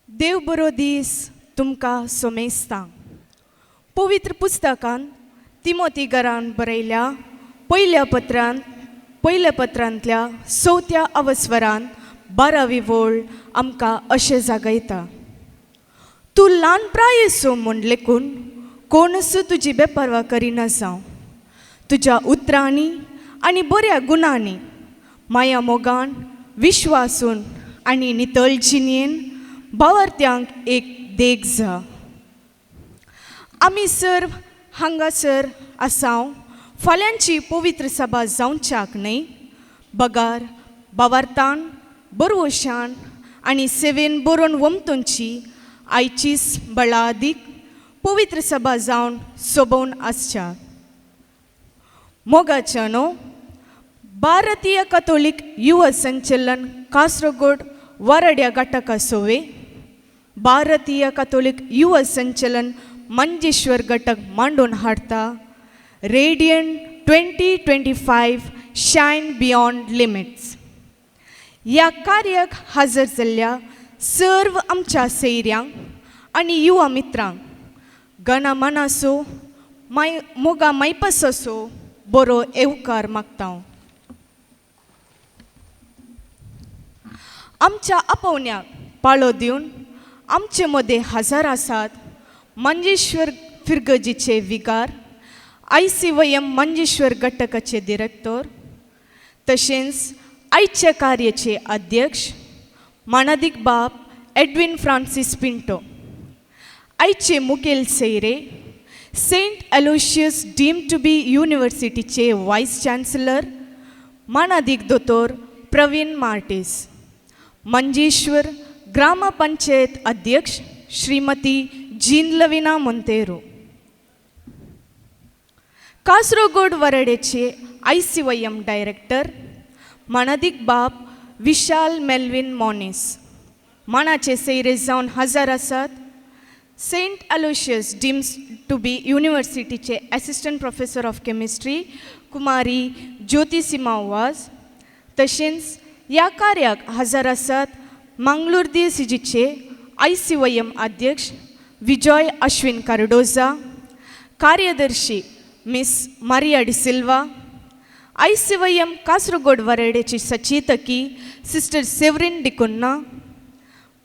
देव बरो दीस तुमकां सोमेस्तां. पवित्र पुस्तकांत तिमोथीघरान बरयल्या पयल्या पत्रांतल्या 4थ्या अवस्वरांत 12वी ओळ आमकां अशें जागयता. तूं ल्हान प्रायेसो म्हूण लेकून कोणूच तुजी बेपरवा करिना जावं. तुज्या उतरांनी आनी बऱ्या गुणांनी माया मोगान विश्वासून आनी नितळजिणयेन भावार्थ्यांक एक देख जा. आमी सर्व हांगासर आसांव फाल्यांची पवित्र सभा जावच्याक न्हय, बगार भावार्थान बरोशान आनी सेवेन बरोवन वमतोंची आयचीच बळादीक पवित्र सभा जावन सोबोवन आसच्या. मोगाच्यानो भारतीय कॅथोलिक युवा संचलन कासरगोड वरड्या घटका सोवे भारतीय कॅथोलिक युवा संचलन मंजेश्वर घटक मांडून हाडटा रेडियंट 2025 शायन बियॉन्ड लिमिट्स. ह्या कार्याक हजर जाल्ल्या सर्व आमच्या सैऱ्यांक आनी युवा मित्रांक गणमनासो मोगा मायपासो बरो येवकार मागता. आमच्या आपोवण्याक पाळो दिवन आमचे मदें हजर आसात मंजेश्वर फिरगजीचे विकार, ICYM मंजेश्वर घटकाचे डिरेक्टर, तशेंच आयच्या कार्याचे अध्यक्ष मानादीक बाब एडविन फ्रांसीस पिंटो. आयचे मुखेल सैरे Saint Aloysius deemed to be युनिव्हर्सिटीचे वायस चान्सलर मानादीक दोतोर प्रवीण मार्टिस. मंजेश्वर ग्रामपंचायत अध्यक्ष श्रीमती जीन लविना मोंतेरो. कासरगोड वरडेचे ICYM डायरेक्टर मानादीक बाब विशाल मेल्विन मॉनिस. मानाचे सैरे जावन हजर आसात Saint Aloysius deemed to be युनिव्हर्सिटीचे असिस्टंट प्रोफेसर ऑफ केमिस्ट्री कुमारी ज्योती सिमावाज. तशेंच ह्या कार्याक हजर आसात मंगळूर DCGचे ICYM अध्यक्ष विजय अश्विन कार्डोजा, कार्यदर्शी miss Maria D'Silva, ICYM Kasaragod वरडेची सचितकी sister Severine D'Cunha,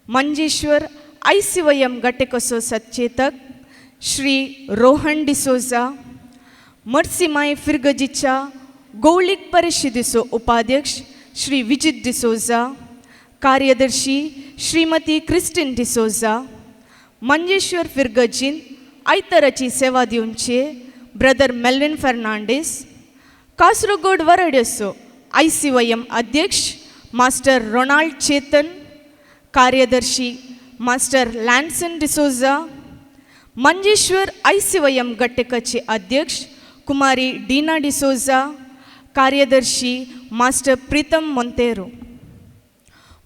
Manjeshwar ICYM घटकचो सचेतक श्री रोहन डिसोजा, मर्सिमाय फिरगजीच्या गौळीक परिशदेचो उपाध्यक्ष श्री विजित डिसोजा, कार्यदर्शी श्रीमती क्रिस्टिन डिसोजा, मंजेश्वर फिरगजीन आयतराची सेवा दिवचे ब्रदर मेल्विन फर्नांडीस, कासरगोड वरडेचो ICYM अध्यक्ष मास्टर रोनाल्ड चेतन, कार्यदर्शी master Lanson D'Souza, Manjeshwar ICYM घटकाचे अध्यक्ष कुमारी डीना डिसोजा, कार्यदर्शी master Preetham Monteiro.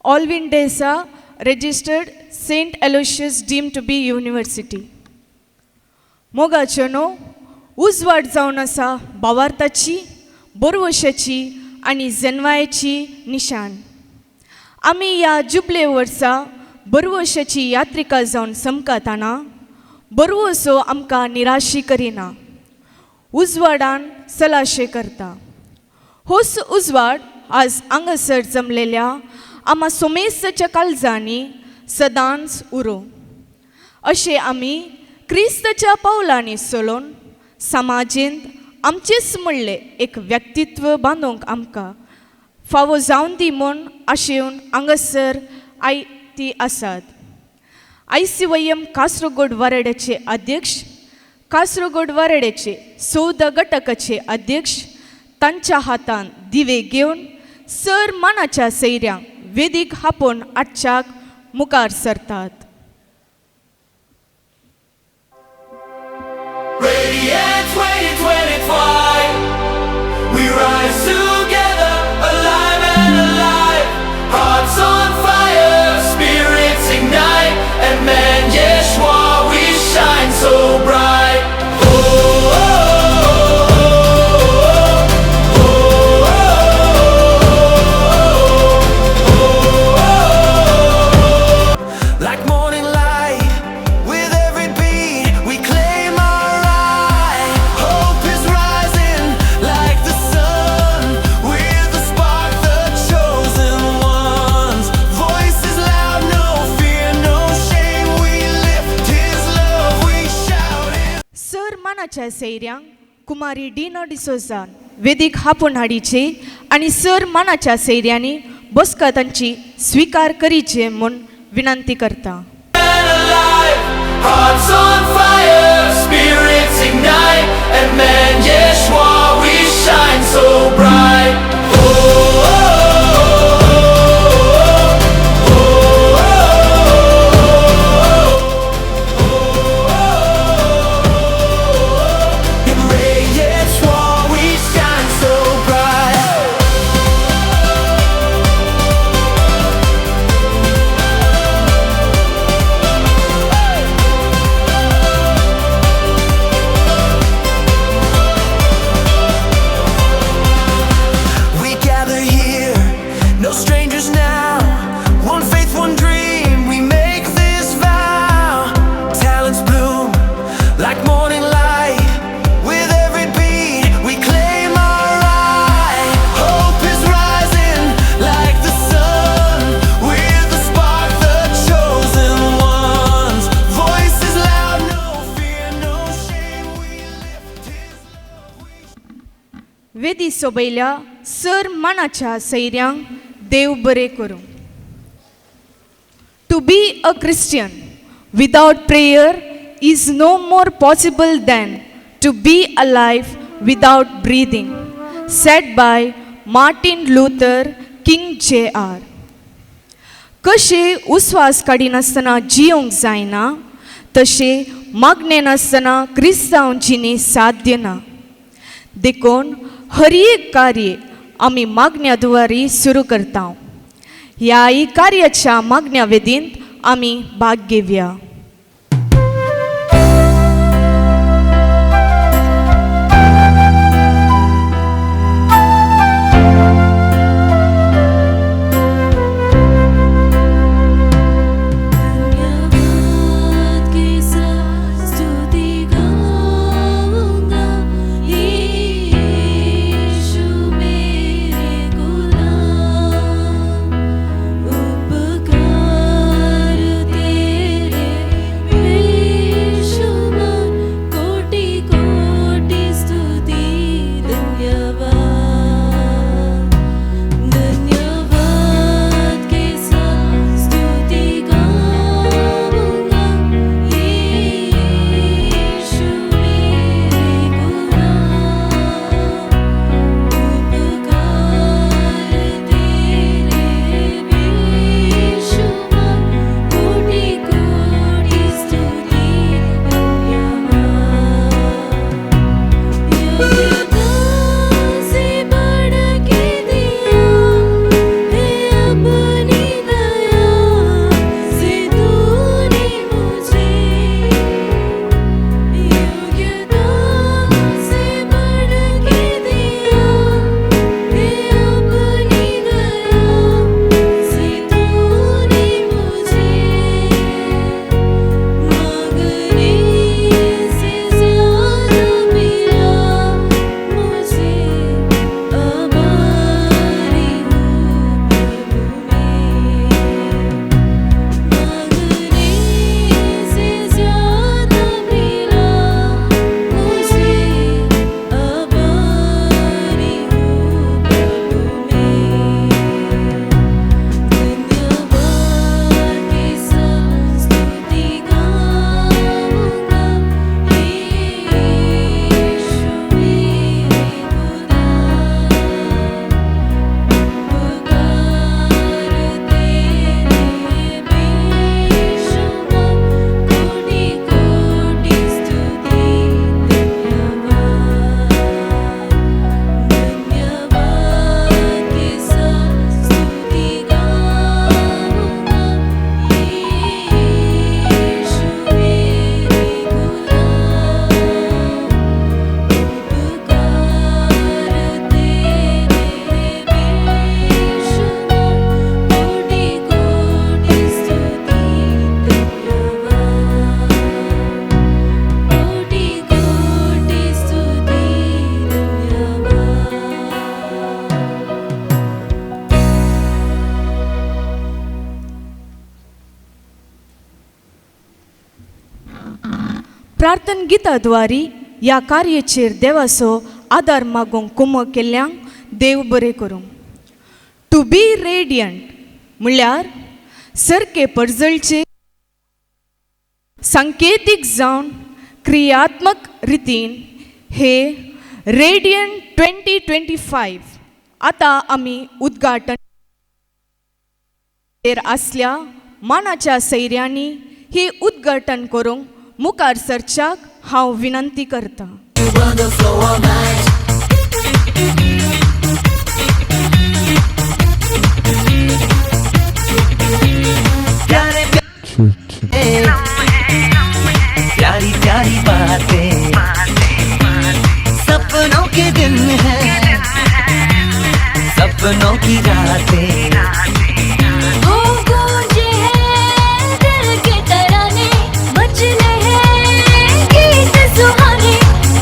Alvin D'Sa registered Saint Aloysius deemed to be university. मोगाचेनो उजवाड जावन आसा भावार्थाची, बरवशाची आनी जन्मायेची निशान. आमी ह्या जुबले वर्सा बरवशाची यात्रिका जावन समकाताना बरवसो आमकां निराशी करिना, उजवाडान सलाशे करता. होच उजवाड आज हांगासर जमलेल्या आम्हा सोमेसाच्या काळजांनी सदांच उरो. अशें आमी क्रिस्ताच्या पावलांनी चलोवन समाजींत आमचेच म्हणले एक व्यक्तित्व बांदूंक आमकां फावो जावन दी म्हूण आशेवन हांगासर आयती आसात. ICYM कासरगोड वरडेचे अध्यक्ष, कासरगोड वरडेचे 14 घटकाचे अध्यक्ष तांच्या हातान दिवे घेवन सर मानाच्या सैऱ्यांक वेदीक हापोवन हाडच्याक मुखार सरतात. Radiant 2025, we rise together, alive and alive, hearts on fire, spirits ignite, and man, Yeshua, we shine so bright. Like morning मानाच्या सैऱ्यांक कुमारी डिनो डिसोजान वेदीक हापून हाडीचे आनी सर मानाच्या सैऱ्यांनी बसका स्वीकार करीचे म्हूण विनंती करता. Hearts on fire, spirits ignite, and man Yeshua we shine so bright. वेदी सोबयल्या sir मानाच्या सैऱ्यांक देव बरें करूं. To be a Christian without prayer is no more possible than to be alive without breathing, said by Martin Luther King Jr. कशें उस्वास काडिनासतना जियोंक जायना तशें मागणें नासतना क्रिस्तांव जिणे साध्य ना. देखून हर एक कार्य आमी मागण्या दुवारी सुरू करता. ह्या कार्याच्या मागण्या वेदींत आमी भाग घेवया. प्रार्थन गीताद्वारे ह्या कार्याचेर देवाचो आदार मागूंक कुमक केल्ल्यांक देव बरें करूं. टू बी रेडियंट म्हणल्यार सारके पडजळचे सांकेतीक जावन क्रियात्मक रितीन हे रेडियंट 2025 आतां आमी उद्घाटन आसल्या मानाच्या सैर्यांनी ही उद्घाटन करूंक मुखार सरच्याक हांव विनंती करतां. प्यारी प्यारी बातें सपनों के दिन हैं, सपनों की रातें. वो गूंजे हैं दिल के तराने, बजने हैं गीत सुहाने.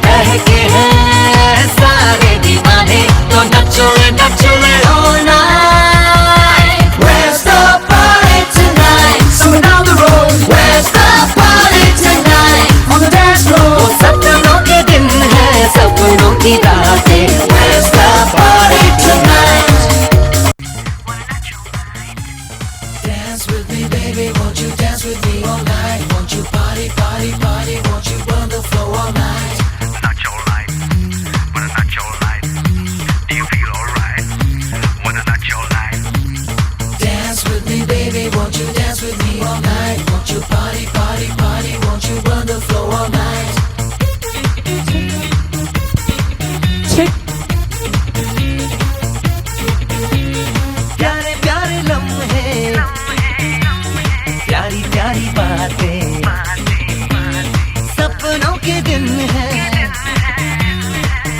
बहके हैं सारे दीवाने, तो नचो नचो all night. Where's the party tonight? Somewhere down the road. Where's the party tonight? On the dance floor. वो सपनों के दिन हैं, सपनों की रातें. Where's the party tonight? Dance with me, baby, won't you dance with me all night? Won't you party, party, party? Won't you burn the floor all night? Not your life, wanna not your life. Do you feel alright? Wanna not your life. Dance with me, baby, won't you dance with me all night? Won't you party, party, party? Won't you burn the floor all night? प्यारे प्यारे लम्हे, प्यारी प्यारी बातें, सपनों के दिन हैं,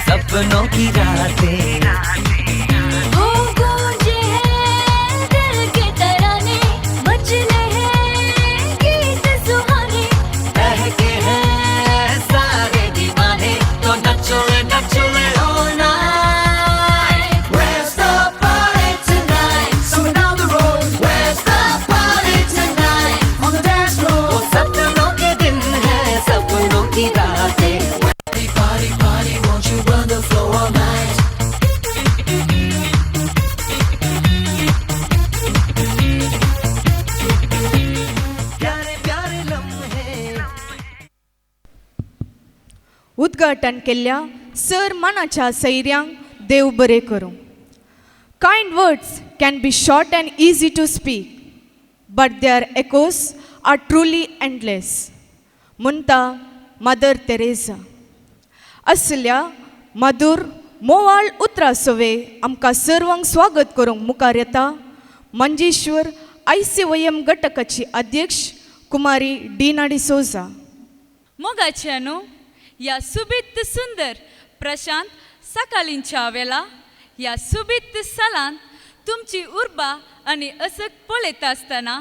सपनों की रातें. वो गूंजे हैं दिल के तराने, बजने हैं गीत सुहाने. बहके हैं सारे दीवाने, तो नचो नचो all night. Where's the party tonight? Somewhere down the road. Where's the party tonight? On the dance floor. वो सपनों के दिन हैं, सपनों की रातें. Party party party, won't you burn the floor all night? प्यारे प्यारे लम्हे. उद्घाटन केल्ल्या सर मानाच्या सैर्यांक देव बरें करूं. Kind words can be short and easy to speak, but their echoes are truly endless. म्हणटा मदर तेरेसा. असल्या मधुर मोवाळ उतरां सोवे आमकां सर्वांक स्वागत करूंक मुखार येता मंजेश्वर ICYM घटकाची अध्यक्ष कुमारी डीना डिसोजा. मोगाच्या न्हू ह्या सुबीत सुंदर प्रशांत सकाळींच्या वेळा ह्या सुबीत सालांत तुमची उर्बा आनी असक पळयता आसतना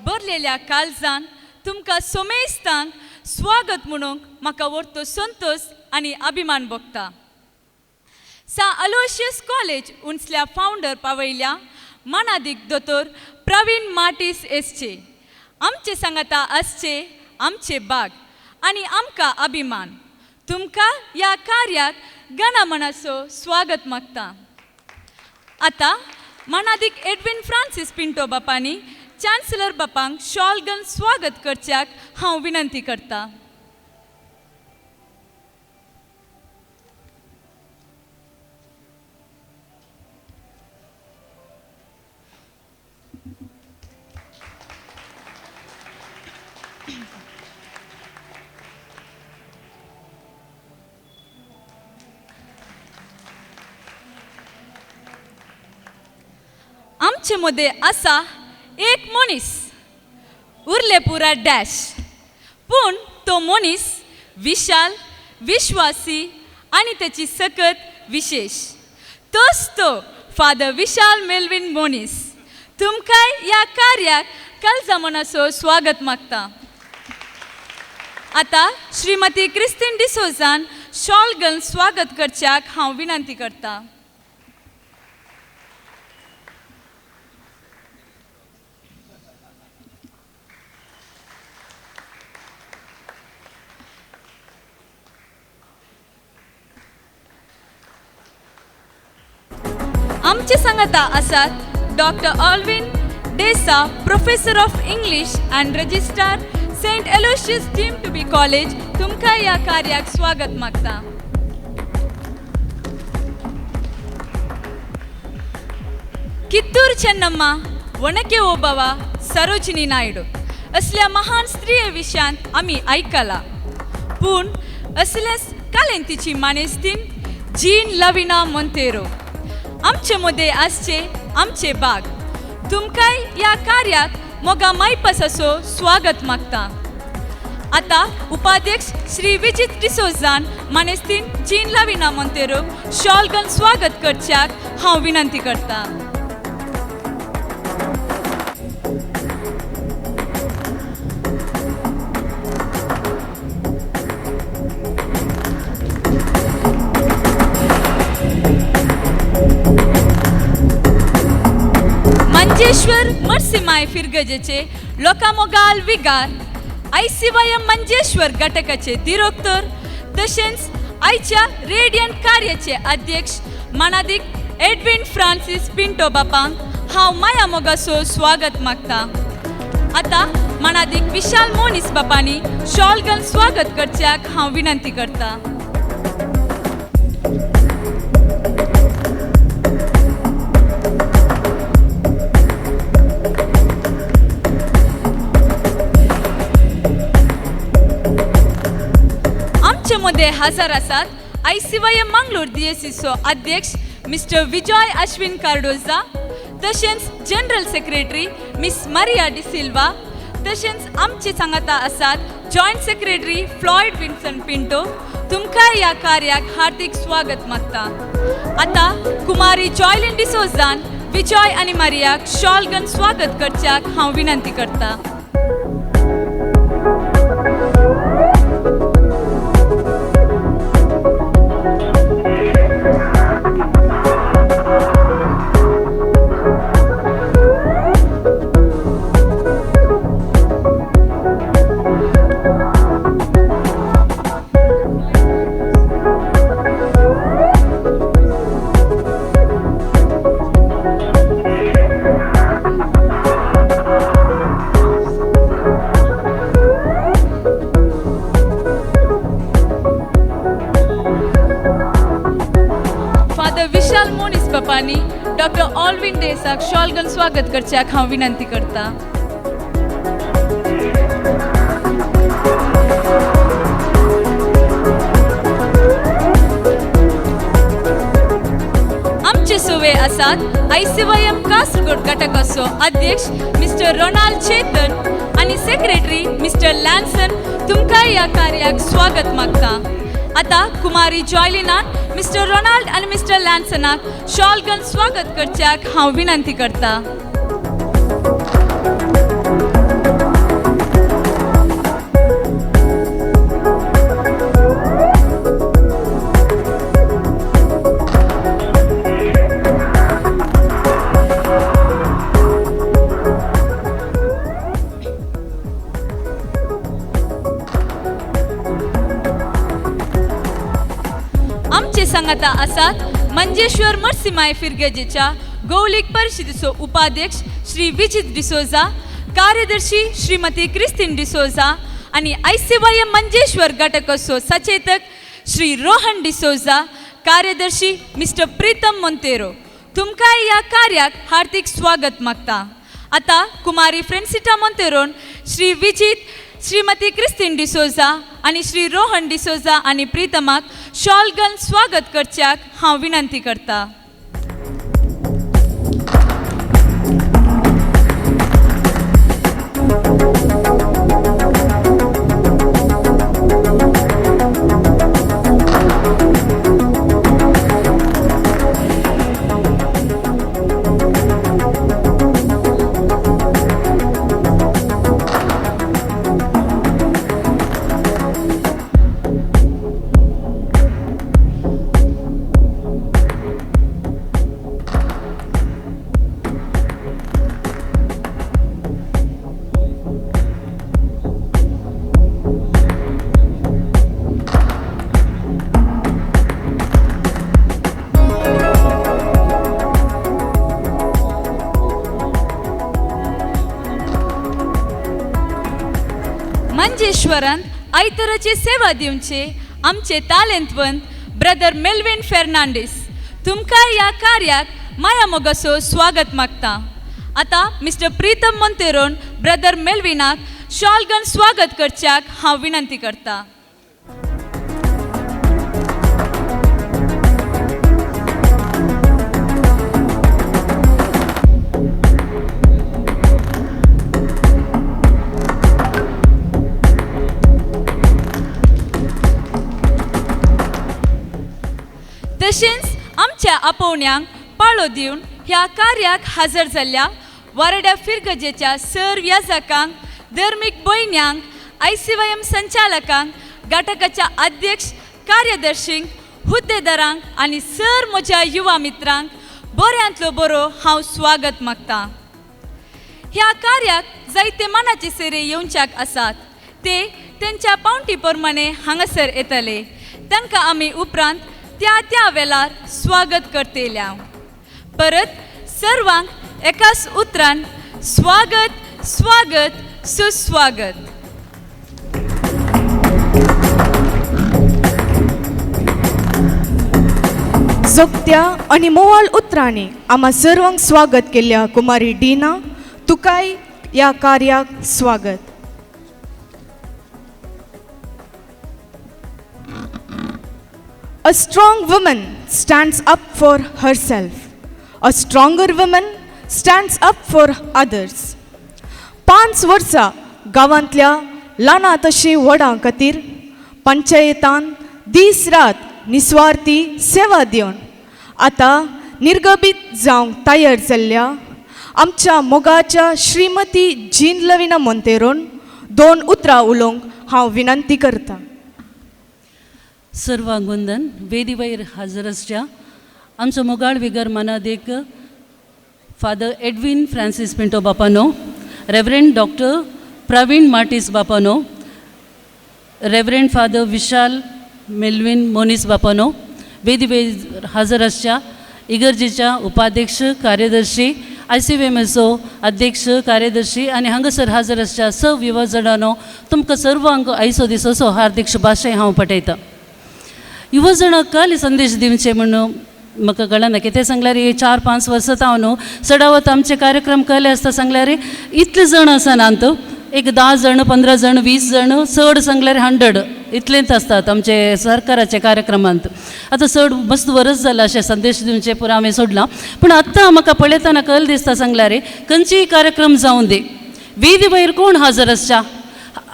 भरलेल्या काळजान तुमकां सोमेस्तांक स्वागत म्हणूंक म्हाका व्हरतो संतोष आनी अभिमान भोगता. सा अलोशियस कॉलेज उंचल्या फावंडर पावयल्या मानादीक दोतोर प्रवीण मार्टिस एसचे आमचे सांगाता आसचे आमचे बाग आनी आमकां अभिमान. तुमकां ह्या कार्याक गणामनाचो स्वागत मागता. आतां मानादीक एडविन फ्रांसीस पिंटो बापांनी चान्सलर बापांक शॉल घालून स्वागत करच्याक हांव विनंती करतां. आमचे मध्ये आसा एक मनीस उरले पुरा डॅश पूण तो मनीस विशाल विश्वासी आनी तेची सकत विशेष तोच तो फादर विशाल मेल्विन मनीस. तुमकां ह्या कार्याक काळजामनाचो स्वागत मागता. आतां श्रीमती क्रिस्तीन डिसोजान शॉल घालून स्वागत करच्याक हांव विनंती करतां. आमचे सांगाता आसात doctor Alvin D'Sa, professor of English and registrar, Saint Aloysius dim to be college. तुमकां ह्या कार्याक स्वागत मागता. कित्तूर चेन्नम्मा, वणके ओबावा, सरोजिनी नायडू असल्या महान स्त्रिये विशयांत आमी आयकला. पूण असलेच कालेंतीची मानेस्तीन जीन लविना मोंतेरो आमचे मदे आसचे आमचे बाग. तुमकांय ह्या कार्याक मोगा मायपासाचो स्वागत मागता. आता उपाध्यक्ष श्री विजित डिसोजान मानेस्तीन जीन लविना मोंतेरो शॉल घालून स्वागत करच्याक हांव विनंती करता. मंजेश्वर मर्सिमाय फिरगजेचे लोकामोगाल विगार, ICYM मंजेश्वर घटकाचे दिरोक्तर, तशेंच आयच्या रेडियंट कार्याचे अध्यक्ष मानादिक एडविन फ्रांसिस पिंटो बापांक हांव माया मोगाचो स्वागत मागता. आता मानादिक विशाल मोनीस बापांनी शॉल घालून स्वागत करच्याक हांव विनंती करता. मध्ये हजर आसात ICYM मंगळूर DSCचो अध्यक्ष मिस्टर विजय अश्विन कार्डोजा, तशेंच general secretary miss Maria D'Silva, तशेंच आमचे सांगाता आसात joint secretary Floyd Vinson Pinto. तुमकां ह्या कार्याक हार्दिक स्वागत मागता. आता कुमारी जॉयलिन डिसोजान विजय आनी मारियाक शॉल घालून स्वागत करच्याक हांव विनंती करता. डॉक्टर ऑल्विन डेसाक शॉल घालून स्वागत करच्याक हांव विनंती करता. आमचे सोवे आसात ICYM कासरगोड घटकाचो अध्यक्ष मिस्टर रोनाल्ड चेतन आनी सेक्रेटरी मिस्टर लॅन्सन. तुमकां ह्या कार्याक स्वागत मागता. आता कुमारी जॉयलिनान मिस्टर रोनाल्ड आणि मिस्टर लॅन्सनाक शॉल घालून स्वागत करच्याक हांव विनंती करता. सांगता आसात मंजेश्वर मर्सिमाय फिरगजेच्या गौलिक परिषदेचो उपाध्यक्ष श्री विजित डिसोजा, कार्यदर्शी श्रीमती क्रिस्तीन डिसोजा आणि ICYM मंजेश्वर घटकाचो सचेतक श्री रोहन डिसोजा, कार्यदर्शी मिस्टर प्रीतम मोंतेरो. तुमकां ह्या कार्याक हार्दिक स्वागत मागता. आता कुमारी फ्रेंसिटा मोंतेरोन श्री विजित, श्रीमती क्रिस्तीन डिसोजा आणि श्री रोहन डिसोजा आणि प्रीतमाक शॉल घालून स्वागत करच्याक हांव विनंती करता. मंजेश्वरांत आयतराची सेवा दिवचे आमचे तालेंतवंत ब्रदर मेल्विन फेर्नांडीस तुमकां ह्या कार्याक माया मोगासो स्वागत मागता. आता मिस्टर प्रीतम मोंतेरोन ब्रदर मेल्विनाक शॉलगन स्वागत करच्याक हांव विनंती करता. तशेंच आमच्या आपोवण्यांक पाळो दिवन ह्या कार्याक हजर जाल्ल्या वारड्या फिरगजेच्या सर व्याजाकांक धर्मीक भयण्यांक ICYM संचालकांक घटकाच्या अध्यक्ष कार्यदर्शींक हुद्देदारांक आनी सर म्हज्या युवा मित्रांक बऱ्यांतलो बरो हांव स्वागत मागतां. ह्या कार्याक जायते मानाचे सेरे येवच्याक आसात. ते तेंच्या पावटी प्रमाणे हांगासर येतले. तांकां आमी उपरांत त्या वेळार स्वागत करतेल्या. परत सर्वांक एकाच उतरान स्वागत स्वागत सुस्वागत. जोगत्या आनी मोवाळ उतरांनी आम्हा सर्वांक स्वागत केल्ल्या कुमारी डीना तुकाय ह्या कार्याक स्वागत. A strong woman stands up for herself. A stronger woman stands up for others. 5 वर्सां गांवांतल्या ल्हाना तशी व्हडां खातीर पंचायतान दीस रात निस्वार्थी सेवा दिवन आतां निर्गमीत जावंक तयार जाल्ल्या आमच्या मोगाच्या श्रीमती जीन लविना मोंतेरोन 2 उतरां उलोवंक हांव विनंती करतां. सर्वांक वंदन. वेदी वयर हजर आसच्या आमचो मोगाळ विगर मनादेक फादर एडविन फ्रांसीस पिंटो बापानो, रेवरेंड डॉक्टर प्रवीण मार्टिस बापानो, reverend father Vishal Melvin Monis बापानो, वेदी वयर हजर आसच्या इगर्जेच्या उपाध्यक्ष कार्यदर्शी ICYMचो अध्यक्ष कार्यदर्शी आनी हांगासर हजर आसच्या सर्व युवा जाणांनो तुमकां सर्वांक आयचो दिसाचो हार्दिक शुभाशय हांव पठयतां. युवा जाणांक काल संदेश दिवचे म्हणून म्हाका कळना कितें सांगल्यार हे 4-5 वर्सां हांव न्हू सडावत आमचे कार्यक्रम केले आसता सांगल्यार इतले जण आसनात. एक 10 जण 15 जण 20 जण चड सांगल्यार 100 इतलेंच आसतात आमचे सरकाराचे कार्यक्रमांत. आतां चड मस्त वर्स जालां अशें संदेश दिवचे पुरो हांवें सोडलां. पूण आतां म्हाका पळयतना कळ्ळ दिसता सांगल्यार खंयचेय कार्यक्रम जावं दी वेदी वयर कोण हजर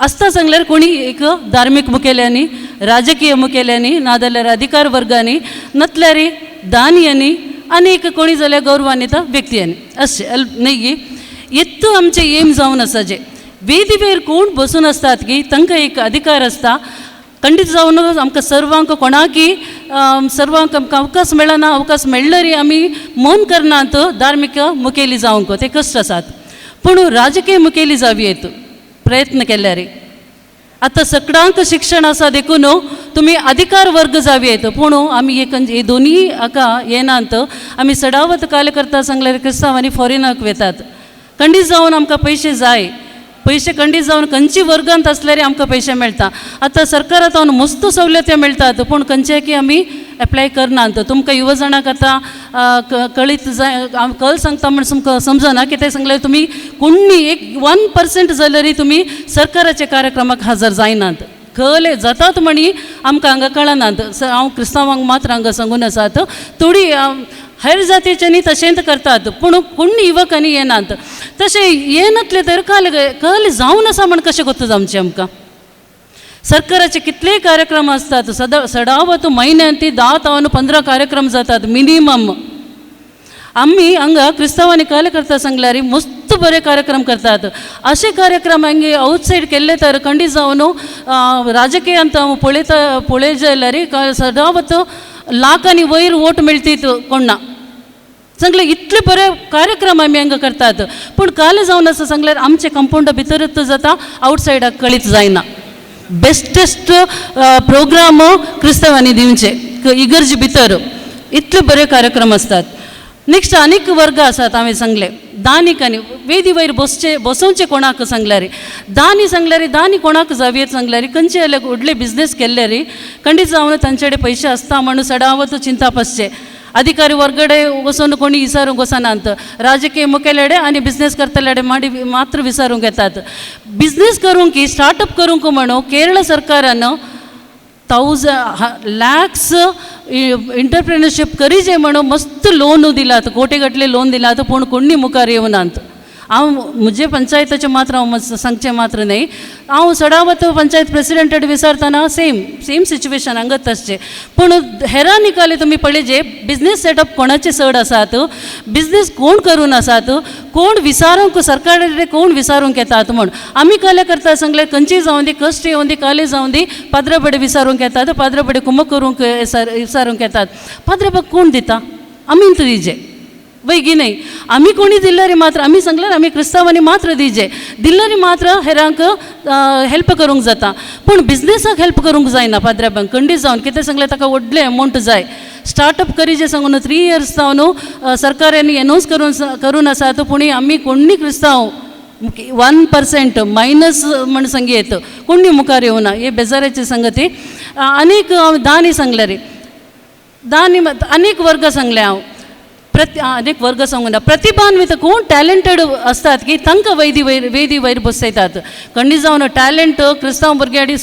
आसता सांगल्यार कोणी एक धार्मीक मुखेल्यांनी राजकीय मुखेल्यांनी नाजाल्यार अधिकार वर्गांनी नतल्यार दानियांनी आनी एक कोणी जाल्यार गौरवान्वित व्यक्तीयांनी अशें न्ही. येत्तू आमचें एम जावन आसा जे वेदी वयर कोण बसून आसतात की तांकां एक अधिकार आसता. खंडीत जावन आमकां सर्वांक कोणाकी सर्वांक आमकां अवकाश मेळना. अवकाश मेळ्ळरी आमी मन करनात धार्मीक मुखेली जावंक ते कश्ट आसात. पूण राजकीय मुखेली जावयेत प्रयत्न केल्यार आतां सगळ्यांक शिक्षण आसा देखून तुमी अधिकार वर्ग जावयेत. पूण आमी हे दोनी हाका येनात. आमी सडावत कार्यकर्ता सांगल्यार क्रिस्तांव आनी फॉरेनाक वेतात. खंडीत जावन आमकां पयशे जाय. पयशे खंडीत जावन खंयची वर्गांत आसल्यार आमकां पयशे मेळटा. आतां सरकारांतल्यान मस्त सवलत्यो मेळटात पूण खंयचे की आमी एप्लाय करनात. तुमकां युवा जाणांक आतां कळीत जाय कळ सांगता म्हण तुमकां समजना कितें सांगल्यार तुमी कोणी एक 1% जाल्यारय तुमी सरकाराच्या कार्यक्रमाक हजर जायनात. कळले जातात म्हणी आमकां हांगा कळनात. हांव क्रिस्तांवांक मात्र हांगा सांगून आसात. थोडी हेर जातीच्यांनी तशेंच करतात पूण कोणी युवकांनी येनात. तशें येनातले तर कळले जावन आसा म्हण कशें कोत्ता आमचें आमकां. सरकाराचे कितलेय कार्यक्रम असतात. सडावत म्हयन्यान ती 10 ते 15 कार्यक्रम जातात मिनिमम. आम्ही हांगा क्रिस्तांवांनी कार्यकर्ता सांगल्यार मस्त बरे कार्यक्रम करतात. असे कार्यक्रम हांगे आउटसायड केल्ले तर खंडीत जावन राजकीयांत पळय जाल्यार सदावत लाखांनी वयर वोट मेळटीत कोणा सांगले इतले बरे कार्यक्रम आमी हांगा करतात. पूण काल जावन आसा सांगल्यार आमचे कंपाउंडा भितरच जाता आउटसायडाक कळीत जायना. बेस्टेस्ट प्रोग्राम क्रिस्तांवांनी दिवचे इगर्जे भितर इतले बरे कार्यक्रम असतात. नेक्स्ट अनेक वर्ग आसात हांवें सांगले दानिकांनी वेदी वयर बसोवचे कोणाक सांगल्यार दानी सांगल्यार दानी कोणाक जावयेत सांगल्यार खंयचे जाल्यार व्हडले बिझनेस केल्ले रे खंडीत जावन तांचे कडेन पयशे आसता म्हणून सडावत चिंता पसचे अधिकारी वर्गडे वचून कोणी विचारूंक वचनात राजकीय मुखेलेडे आनी बिझनेस करतलेडे मात्र विचारूंक येतात बिझनेस करूंक स्टार्टअप करूंक म्हणून केरळ सरकारान लॅक्स इंटरप्रेनरशीप करीजे म्हणून मस्त लोन दिलात कोटेगटले लोन दिलात पूण कोणी मुखार येवनात हांव म्हजे पंचायतीचे मात्र हांव सांगचें मात्र न्ही हांव सडावत पंचायत प्रेसिडेंट विचारतना सेम सिच्युएशन हांगा तशें पूण हेरां निकाले तुमी पळयजे बिझनेस सेटअप कोणाचे चड आसात बिझनेस कोण करून आसात कोण विचारूंक सरकारा कोण विचारूंक येतात म्हूण आमी काले करता सांगले खंयचीय जावं दी कश्ट येवं दी काले जावं दी पाद्रबडे विचारूंक येतात पाद्रबडे कुमक करूंक विचारूंक येतात पाद्रबाग कोण दिता आमीच दिजे वैगी नाही आम्ही कोणी दिल्यारी मात्र आम्ही सांगल्यार आम्ही क्रिस्तांवांनी मात्र दिजे दिल्यारी मात्र हेरांक हेल्प करूंक जाता पूण बिझनेसाक हेल्प करूंक जायना पाद्रबांक खंडीत जावन कितें सांगलें ताका व्हडले अमावंट जाय स्टार्टअप करी जे सांगून 3 years जावन सरकारांनी अनावन्स करून आसात पूण आमी कोणी क्रिस्तांव 1% मायनस म्हण सांगयेत कोणी मुखार येवना हे बेजाराची संगती अनेक दानी सांगल्यार दानी अनेक वर्ग सांगले हांव अनेक वर्ग सांगून प्रतिभान्वित कोण टॅलेंटेड असतात की तांकां वेदी वयर बसयतात खंडीत जावन टॅलेंट क्रिस्तांव भुरग्यां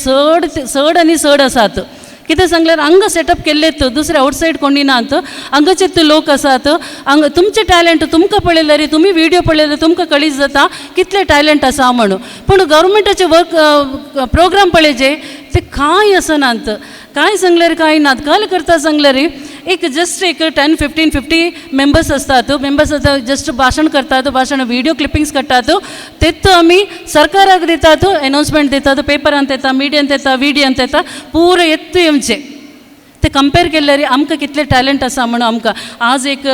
चड आनी चड आसात कितें सांगल्यार हांगा सेटअप केल्लेत दुसरे आउटसायड कोणी नात हांगाचेच लोक आसात तुमचे टॅलेंट तुमकां पळयल्यार तुमी व्हिडिओ पळयल्यार तुमकां कळीत जाता कितले टॅलेंट आसा म्हणून पूण गव्हर्मेंटाचे प्रोग्राम पळयजे ते कांय आसनात कांय सांगल्यार कांय नात काल करता सांगल्यार एक जस्ट 10-15-50 मेंबर्स असतात जस्ट भाषण करतात भाषण व्हिडिओ क्लिपिंग्स काडटात तेच आमी सरकाराक दितात अनाउन्समेंट दितात पेपरांत येता मिडियान येता व्हिडियोंत येता पुरो येत येवचे ते कंपेर केल्यार आमकां कितले टॅलेंट आसा म्हणून आमकां आज एक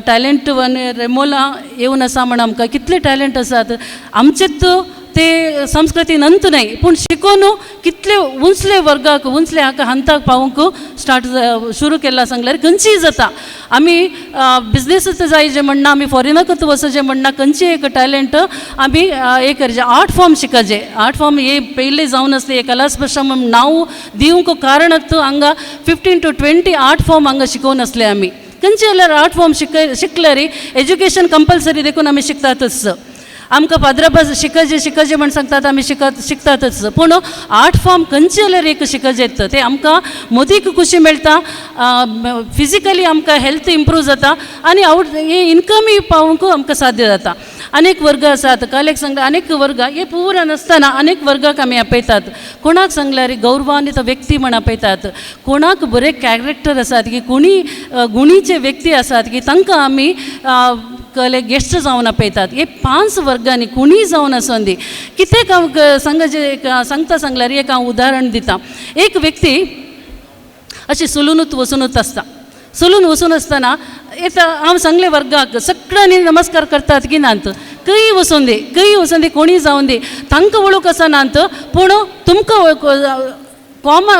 टॅलेंट रेमोला येवन आसा म्हणून आमकां कितले टॅलेंट आसात आमचेच ते संस्कृती नंत नाही पूण शिकून कितले उंचले हाका हंताक पावूंक स्टार्ट सुरू केला सांगल्यार खंयचीय जाता आमी बिझनेसच जाय जे म्हणना आमी फॉरेनाकच वचचें म्हणना खंयची एक टॅलेंट आमी एक करचे आर्ट फॉर्म शिकचे आर्ट फॉर्म हे पयले जावन आसले कला स्पर्शम नांव दिवंक कारणच हांगा 15 to 20 आर्ट फॉर्म हांगा शिकोवन आसले आमी खंयचे जाल्यार आर्ट फॉर्म शिकल्यार एज्युकेशन कंपल्सरी देखून आमी शिकतातच आमकां पाद्रबाज शिकचे म्हण सांगतात आमी शिकतातच पूण आर्ट फॉर्म खंयचे जाल्यार एक शिकचेत ते आमकां मदीक खुशी मेळटा फिजिकली आमकां हेल्थ इम्प्रूव जाता आनी हे इन्कमूय पावूंक आमकां साध्य जाता अनेक वर्ग आसात कालेक सांगले अनेक वर्ग हे पुरा नासतना अनेक वर्गाक आमी आपयतात कोणाक सांगल्यार गौरवान्वित व्यक्ती म्हण आपयतात कोणाक बरे कॅरेक्टर आसात की कोणी गुणीचे व्यक्ती आसात की तांकां आमी कले गेस्ट जावन आपयतात हे 5 वर्गांनी कोणीय जावन आसूं दी कितें सांगता सांगल्यार एक हांव उदाहरण दिता एक व्यक्ती अशी सुलूनूच वचूनूच आसता सुलून वचून आसतना हांव सांगले वर्गाक सगळ्यांनी नमस्कार करतात की नात खंय वचून दी कोणीय जावन दी तांकां वळूक आसनात पूण तुमकां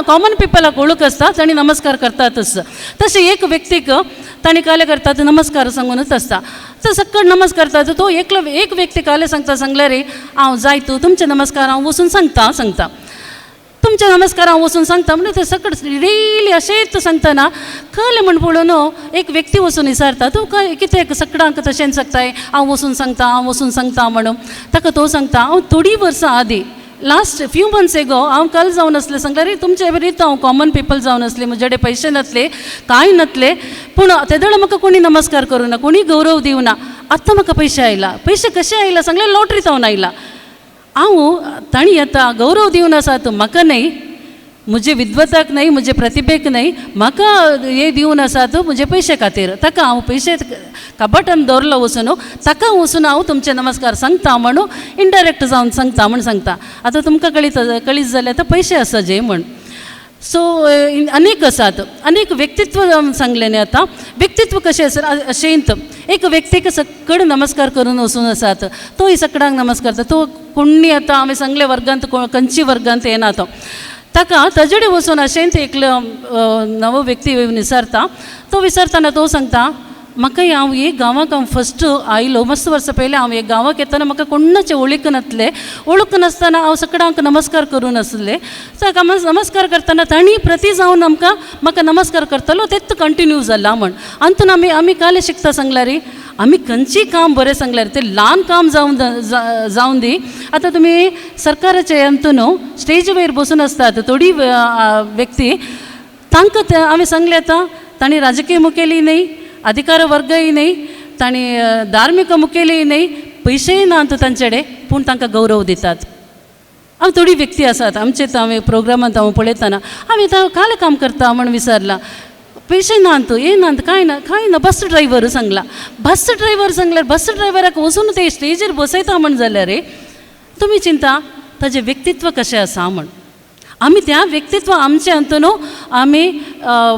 कॉमन पिपलाक वळूक आसता तांणी नमस्कार करतातच तशें एक व्यक्तीक तांणी काले करतात नमस्कार सांगूनच आसता तर सकट नमस्कार करतात तो एक व्यक्ती काले सांगल्यार हांव जाय तूं तुमचे नमस्कार हांव वचून सांगता तुमचे नमस्कार हांव वचून सांगता म्हणजे ते सकट डेली अशेंच सांगतना खंय म्हण पळोवन एक व्यक्ती वचून विचारता तूं कितें सगळ्यांक तशें सांगताय हांव वचून सांगता म्हणून ताका तो सांगता हांव थोडीं वर्सां आदीं लास्ट फ्यू मंथ्स एगो हांव काल जावन आसलें सांगल्यार तुमचे बरीच हांव कॉमन पीपल जावन आसलें म्हजे कडेन पयशे नासले कांय नासले पूण तेदळ म्हाका कोणी नमस्कार करूना कोणी गौरव दिवना आतां म्हाका पयशे आयला पयशे कशे आयला सांगल्यार लॉटरी जावन आयला हांव तांणी आतां गौरव दिवन आसात म्हाका न्हय म्हजे विद्वताक न्हय म्हजे प्रतिभेक न्हय म्हाका हे दिवन आसात म्हजे पयशे खातीर ताका हांव पयशे कपाटान दवरलो वचून ताका वचून हांव तुमचे नमस्कार सांगता म्हणून इनडायरेक्ट जावन सांगता म्हण सांगता आतां तुमकां कळीत जाल्यार पयशे आसा जे म्हण सो अनेक आसात अनेक व्यक्तित्व सांगले न्ही आतां व्यक्तित्व कशें आसा अशेंत एक व्यक्तीक सकड नमस्कार करून वचून आसात तोय सकडांक नमस्कार करता तो कोणी आतां हांवें सांगले वर्गांत खंयची वर्गांत येना तो ताका ताजे कडेन वचून अशेंच एक नवो व्यक्ती विचारता तो विचारतना तो सांगता म्हाका हांव एक गांवांक हांव फस्ट आयलो मस्त वर्सां पयलीं हांव एक गांवांक येताना म्हाका कोणाचें वळख नासलें. वळख नासतना हांव सगळ्यांक नमस्कार करूं नासलें. सो नमस्कार करतना तांणी प्रती जावन म्हाका नमस्कार करतालो तेच कंटिन्यू जाला म्हण. अंतून आमी काले शिकता सांगल्यार आमी खंयचीय काम बरें सांगल्यार तें ल्हान काम जावन दी. आतां तुमी सरकाराचे अंतून स्टेज वयर बसून आसतात थोडी व्यक्ती तांकां हांवें सांगलें आतां तांणी राजकीय मुखेली न्हय, अधिकार वर्गय न्हय, तांणी धार्मीक मुखेली न्हय, पयशेय नात तांचेडे पूण तांकां गौरव दितात. हांव थोडी व्यक्ती आसात आमचे हांवें प्रोग्रामांत हांव पळयतना हांवें कालें काम करता म्हण विचारलां. पयशे नात हें नात कांय ना बस ड्रायव्हर सांगला. बस ड्रायव्हर सांगल्यार बस ड्रायव्हराक वचून ते स्टेजीर बसयता म्हण जाल्यार तुमी चिंता ताजें व्यक्तित्व कशें आसा म्हण. आमी त्या व्यक्तित्व आमचे अंतून आमी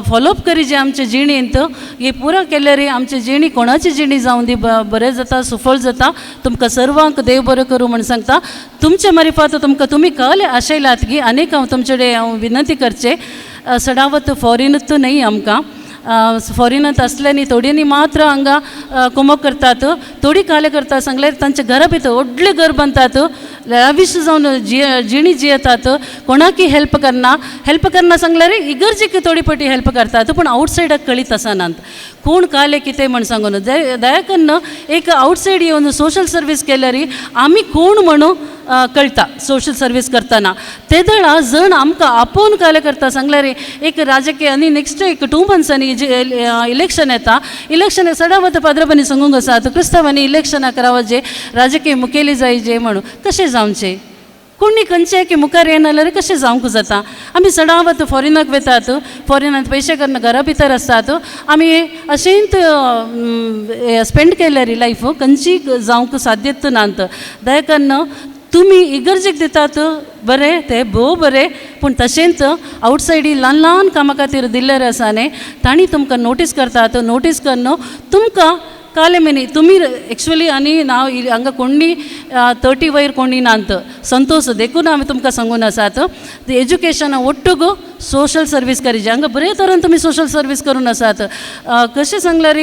फॉलोअप करी जे आमचे जिणेंत हे पुरा केल्यार आमचे जिणी कोणाची जिणी जावं दी बरें जाता सुफळ जाता. तुमकां सर्वांक देव बरें करूं म्हण सांगता. तुमचे मारिफात तुमी कळले आशयलात की अनेक हांव तुमचे कडेन हांव विनंती करचें. सदावत फॉरेनूच न्हय आमकां फॉरेनांत आसल्यानी थोड्यांनी मात्र हांगा कुमक करतात, थोडी काले करतात सांगल्यार तांच्या घरा भितर व्हडलें घर बांदतात, लावीश जावन जिणी जियेतात, कोणाकय हेल्प करना सांगल्यार इगर्जेक थोडी पटी हेल्प करतात पूण आवटसायडाक कळीत आसनात कोण काले कितें म्हण सांगून. दया करून एक आवटसायड येवन सोशल सर्वीस केल्यार आमी कोण म्हणून कळटा सोशल सर्वीस करतना. ते दळा जण आमकां आपोवन काले करता सांगल्यार एक राजकीय आनी नेक्स्ट एक 2 मंथ्सांनी इलेक्शन येता. इलेक्शन सदां पाद्रपणी सांगूंक आसात क्रिस्तांवांनी इलेक्शनाक रावचे राजकीय मुखेली जायचे म्हणून कशें जावचें. कोणी खंयचे की मुखार येना जाल्यार कशें जावंक जाता. आमी सदां वत फॉरेनाक वेतात, फॉरेनांत पयशे करना घरा भितर आसतात. आमी अशेंच स्पेंड केल्यार लायफ खंयची जावंक साध्यत नात. दया करून तुमी इगर्जेक दितात बरें तें भोव बरें पूण तशेंच आवटसायडी ल्हान कामां खातीर दिल्लें आसा न्ही तांणी तुमकां नोटीस करतात. नोटीस करून तुमकां काले मेनी तुमी एक्चुअली आनी हांव हांगा कोणी 30 वयर कोणी नात संतोष देखून हांवें तुमकां सांगून आसात एज्युकेशना ओट्टूग सोशल सर्वीस करीचे हांगा बरे तरेन तुमी सोशल सर्वीस करून आसात. कशें सांगल्यार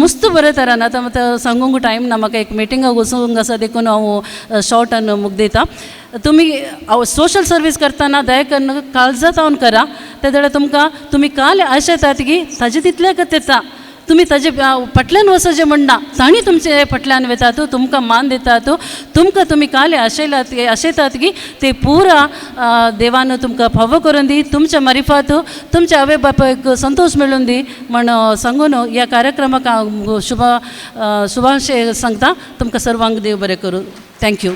मस्त बरे तरेन आतां सांगूंक टायम ना म्हाका एक मिटिंगाक वचूंक आसा देखून हांव शॉर्ट आनी मुख दिता. तुमी सोशल सर्वीस करतना दया करून काळजांत करा. ते जाल्यार तुमकां तुमी काल आशेतात की ताजे तितल्याकच येता. तुमी ताजे फाटल्यान वचचें म्हणना तांणी तुमचे फाटल्यान वेतात तुमकां मान दितात. तुमकां तुमी काले आशयतात की ते पुरा देवान तुमकां फावो करून दी, तुमच्या मारिफात तुमच्या आवय बापायक संतोष मेळून दी म्हण सांगून ह्या कार्यक्रमाक हांव शुभाशय सांगता. तुमकां सर्वांक देव बरें करूं. थँक्यू.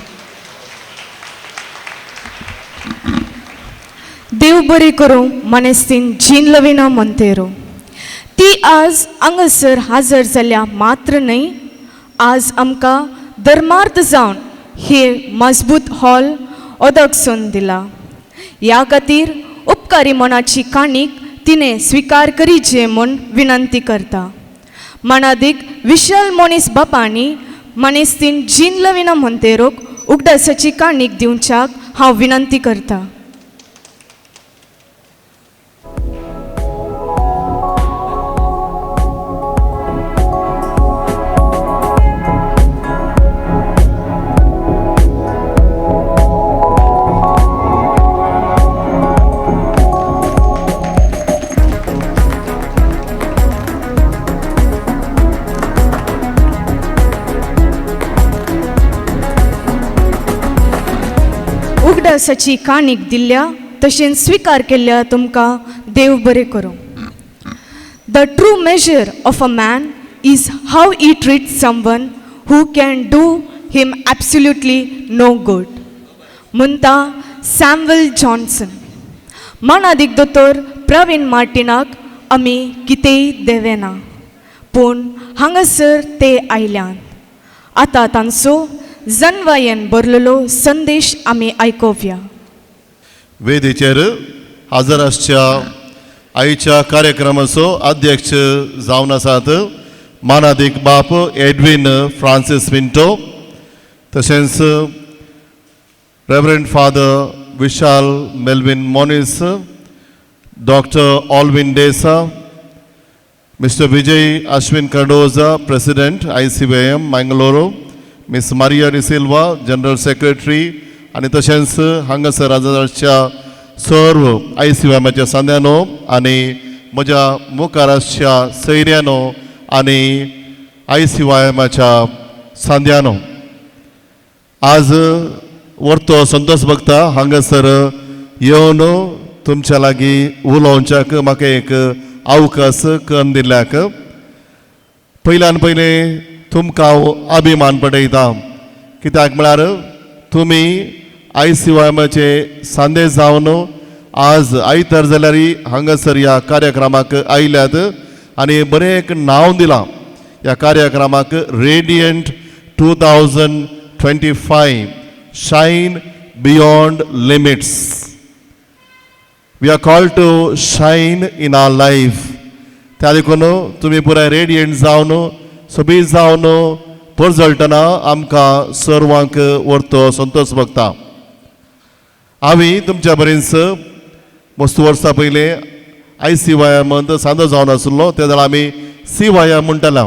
देव बरें करूं मनेस्तीन जीन लविना मोंतेरो. ती आज हांगासर हाजर जाल्या मात्र न्हय आज आमकां धर्मार्थ जावन हे मजबूत हॉल ओदकसून दिला. ह्या खातीर उपकारी मनाची काणीक तिणें स्विकार करीचे म्हूण विनंती करता. मनादीक विशाल मोनीस बापांनी मनेस्तीन जीन लविना मोंतेरोक उगडासाची काणीक दिवच्याक हांव विनंती करता. उगडासाची काणीक दिल्ल्या तशेंच स्विकार केल्ल्या तुमकां देव बरें करूं. The true measure of a man is how he treat someone who can do him absolutely no good म्हणटा सॅम्युएल जॉन्सन. मनादीक दोतोर प्रवीण मार्टिनाक आमी कितेंय देवेना पूण हांगासर ते आयल्यान. आतां तांचो जनवायेन बरलेलो संदेश आमी आयकोवया. वेदीचेर हाजर आसच्या आयच्या कार्यक्रमाचो अध्यक्ष जावन आसात मानादीक बाप एडविन फ्रांसीस पिंटो, तशेंच reverend father Vishal Melvin Monis, doctor Alvin D'Sa, Mr. Vijay Ashwin Cardoza, President, ICYM, Mangalore. Ms. Maria De Silva, General Secretary. आणि तशेंच हांगासर राजदारच्या सर्व ICYMच्या सांद्यानो आणि म्हज्या मुखार आसच्या सैर्यानो आणि ICYMच्या सांद्यानो आज वर्तो संतोष भक्ता हांगासर येवन तुमच्या लागीं उलोवच्याक म्हाका एक अवकाश करून दिल्याक पयल्यान पयलें तुमकां हांव अभिमान पटयता कित्याक म्हळ्यार तुमी ICYMचे सांदे जावन आज आयतार जाल्यार हांगासर ह्या कार्यक्रमाक आयल्यात आनी बरें एक नांव दिलां ह्या कार्यक्रमाक radiant 2025 shine beyond limits. We are called to shine in our life. त्या देखून तुमी पुराय रेडियंट जावन सोबीत जावन परजळटना आमकां सर्वांक व्हरतो संतोष भक्ता. हांवें तुमच्या बरेंच मस्त वर्सां पयलें ICYMंत सांदो जावन आसलो त्या वेळार आमी CYM म्हणटाले.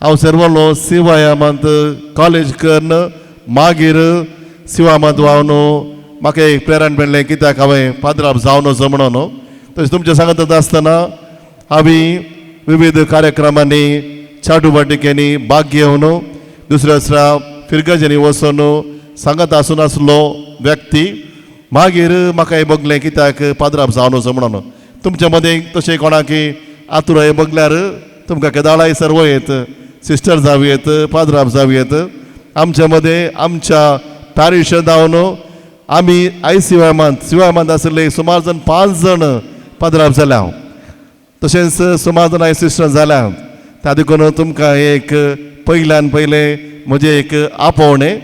हांव सर्वलो CYMंत कॉलेज करून मागीर CYMंत वावन म्हाका एक प्रेरण मेळ्ळें कित्याक हांवें पाद्राप जावन वचो म्हणून. तशें तुमच्या सांगत आसतना हांवें विविध कार्यक्रमांनी चाटुबाटिकेनी भाग घेवन दुसऱ्या दुसऱ्या फिरगजेनी वचून सांगत आसून आसलो व्यक्ती मागीर म्हाका हें बगलें कित्याक पाद्राप जावन वचो म्हणून. तुमच्या मदें तशें कोणाकी आतुर हें बगल्यार तुमकां केदाळाय सर्व येत, सिस्टर जावं येत, पाद्राप जावं येत. आमच्या मदें आमच्या पॅरिश जावन आमी CYMंत आसले सुमार जण 5 जण पाद्राप जाल्या. तशेंच सुमार जण सिस्टर जाल्या. त्या देखून तुमकां एक पयल्यान पयलें म्हजें एक आपोवणें.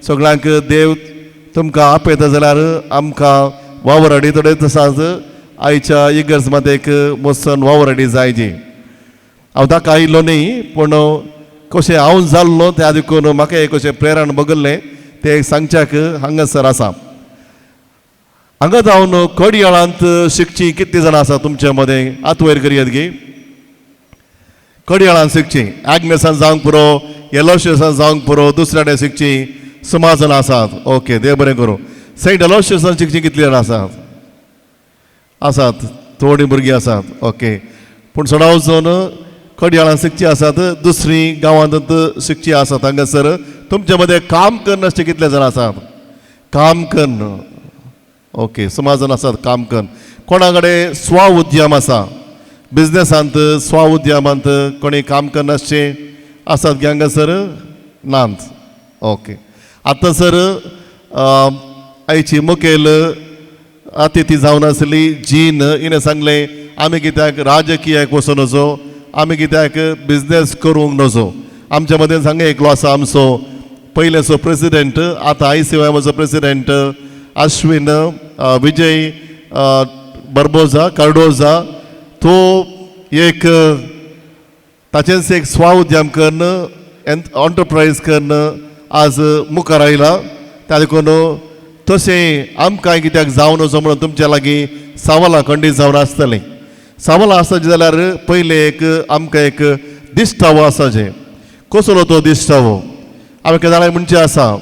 सगळ्यांक देव तुमकां आपयता जाल्यार आमकां वावराडी थोडे तसाच आयच्या इगर्ज मात एक मसन वावराडी जायची. हांव ताका आयिल्लो न्ही पूण कशें हांव जाल्लो त्या देखून म्हाका एक अशें प्रेरण बगल्लें तें सांगच्याक हांगासर आसा. हांगा जावन कडियाळांत शिकचीं कितलीं जाणां आसा तुमच्या मदें हात वयर करियत गे. कडियाळांत शिकचीं एग्नेसान जावंक पुरो, एलोशियसान जावंक पुरो, दुसऱ्या कडेन शिकचीं सुमार जाणां आसात. ओके, देव बरें करूं. सेंट एलोशियसान शिकचीं कितलीं जाणां आसात? आसात, थोडीं भुरगीं आसात. ओके, पूण चडाव वचून कडियाळांत शिकचीं आसात, दुसरीं गांवांत शिकचीं आसात. हांगासर तुमच्या मदें काम करन अशें कितले जाणां आसात? काम करन. ओके, सुमार जाण आसात काम करन. कोणा कडेन स्व उद्यम आसा, बिझनेसांत स्व उद्यमांत कोणी काम करन अशें आसात गे हांगासर? नात. ओके, आतां सर आयची मुखेल अतिथी जावन आसली जीन हिणें सांगलें आमी कित्याक राजकीयाक वचून नजो, आमी कित्याक बिझनेस करूंक नजो. आमच्या मदें सांगे एकलो आसा आमचो पयलेचो प्रेसिडेंट, आतां ICYMचो प्रेसिडेंट अश्विन विजय बर्बोजा कार्डोजा. तो एक ताचेंच एक स्व उद्यम करन एंटरप्रायज करन आज मुखार आयला. त्या देखून तशें आमकां कित्याक जावन वचो म्हणून तुमच्या लागीं सवालां खंडीत जावन आसतलीं. सवालां आसत जाल्यार पयलें एक आमकां एक दिश्टावो आसाचें. कसलो तो दिश्टावो? हांवें केदाराय म्हणचें आसा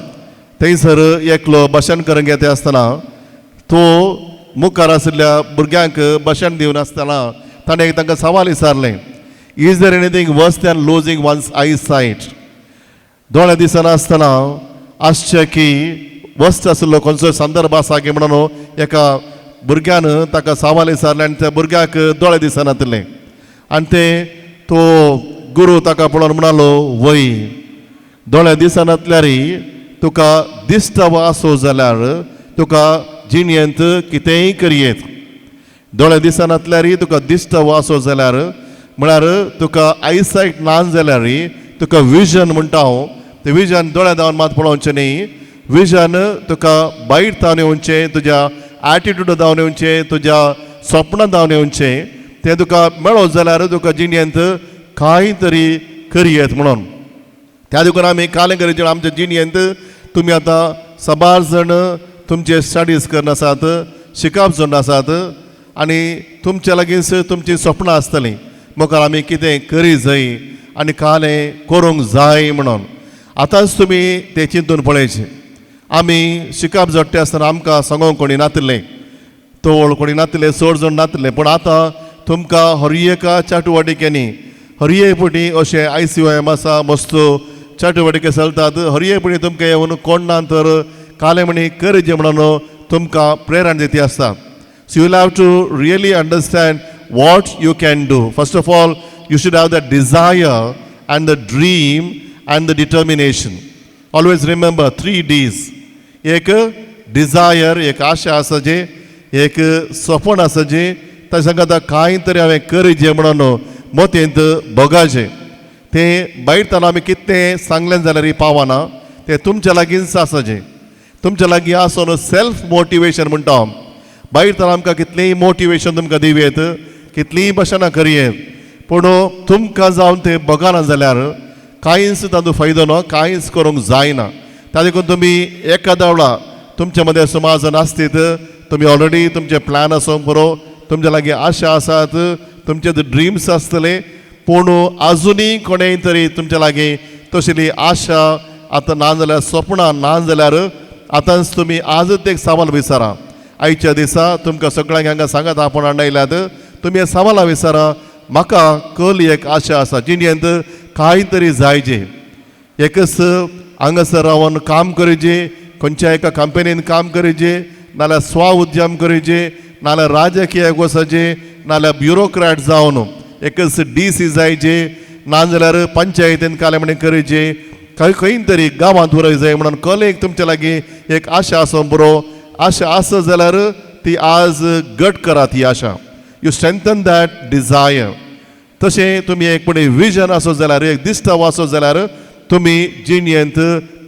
थंयसर एकलो भाशण करूंक येता आसतना तो मुखार आशिल्ल्या भुरग्यांक भाशण दिवन आसतना ताणें तांकां सवाल विचारलें, इज देर एनीथींग वर्स दॅन लुजींग वन्स आय सायट? दोळे दिसना आसतना आसचें की वस्त आशिल्लो खंयचोय संदर्भ आसा की म्हणून एका भुरग्यान ताका सवाल विचारलें आनी त्या भुरग्याक दोळे दिसनातले आनी ते तो गुरू ताका पळोवन म्हणलो, वय दोळे दिसनातल्यार तुका दिसता आसो जाल्यार तुका जिणेंत कितेंय करयेत. दोळे दिसनातल्यार तुका दिसता आसो जाल्यार म्हळ्यार तुका आयसायट ना जाल्यार तुका विजन म्हणटा हांव, तें विजन दोळे धांवन मात पळोवचें न्ही. विजन तुका बायट जावन येवचें, तुज्या एटिट्यूड जावन येवचें, तुज्या स्वप्नां जावन येवचें. तें तुका मेळो जाल्यार तुका जिणेंत कांय तरी करयेत म्हणून. त्या देखून आमी काले गरजेन आमच्या जिणेंत तुमी आतां सबार जण तुमचे स्टडीज करन आसात, शिकप जण आसात आनी तुमच्या लागीं तुमचीं स्वप्नां आसतलीं. मुखार आमी कितें करी जाय आनी कालें करूंक जाय म्हणून आतांच तुमी तें चिंतून पळयचें. आमी शिकप जोडटे आसतना आमकां सांगोंक कोणी नातलें, तोळ कोणी नातले, 6 जाण नातले, पूण आतां तुमकां हर एका चटवटिकेनी हर एक फावटी अशें ICOM आसा, मस्तो चटवटिके चलतात. हर एक फावटी तुमकां येवन कोण ना तर कालें म्हणी करचें म्हणून तुमकां प्रेरणा दिती आसता. So you'll have to really understand what you can do. First of all, you should have the desire and the dream and the determination. Always remember 3 Ds. एक डिझायर, एक आशा आसाची, एक सपन आसाची, ताचे सांगता कांय तरी हांवें करचें म्हणून मोतेंत बगाचें. तें भायरताना आमी कितें सांगलें जाल्यार पावना, तें तुमच्या लागींच आसाचें. तुमच्या लागीं आसून सेल्फ मोटिवेशन म्हणटा. भायरताना आमकां कितलेंय मोटिवेशन तुमकां दिवेत, कितलींय भशनां करयेत, पूण तुमकां जावन तें बगना जाल्यार कांयच तातूंत फायदो ना, कांयच करूंक जायना. ताका लागून तुमी एखाद्या वेळा तुमचे मदें समाज नासतीत, तुमी ऑलरेडी तुमचे प्लॅन आसूं पुरो, तुमच्या लागीं आशा आसात, तुमचे ड्रिम्स आसतले, पूण आजुनूय कोणेय तरी तुमच्या लागीं तशेली आशा आतां ना जाल्यार सपनां ना जाल्यार आतांच तुमी आजच एक सवाल विचारा. आयच्या दिसा तुमकां सगळ्यांक हांगा सांगात आपण हाडयल्यात, तुमी हे सवाला विचारा. म्हाका कल एक आशा आसा जिणेंत कांय तरी जायचें. एकच हांगासर रावन काम करचें, खंयच्या एका कंपनीन काम करचें, नाल्यार स्व उद्यम करचें, नाल्यार राजकीयाक वचचें, नाल्यार ब्युरोक्रेट जावन एकच DC जायचें, नाजाल्यार पंचायतीन कालें म्हणून करचें, खंय तरी गांवांत उरय जाय म्हणून कल एक तुमच्या लागीं एक आशा आसूं पुरो. आशा आसा जाल्यार ती आज घट करात ही आशा. You strengthen that desire. तशें तुमी एक पुणे विजन आसो जाल्यार, एक दिश्टाव आसो जाल्यार तुमी जिणेंत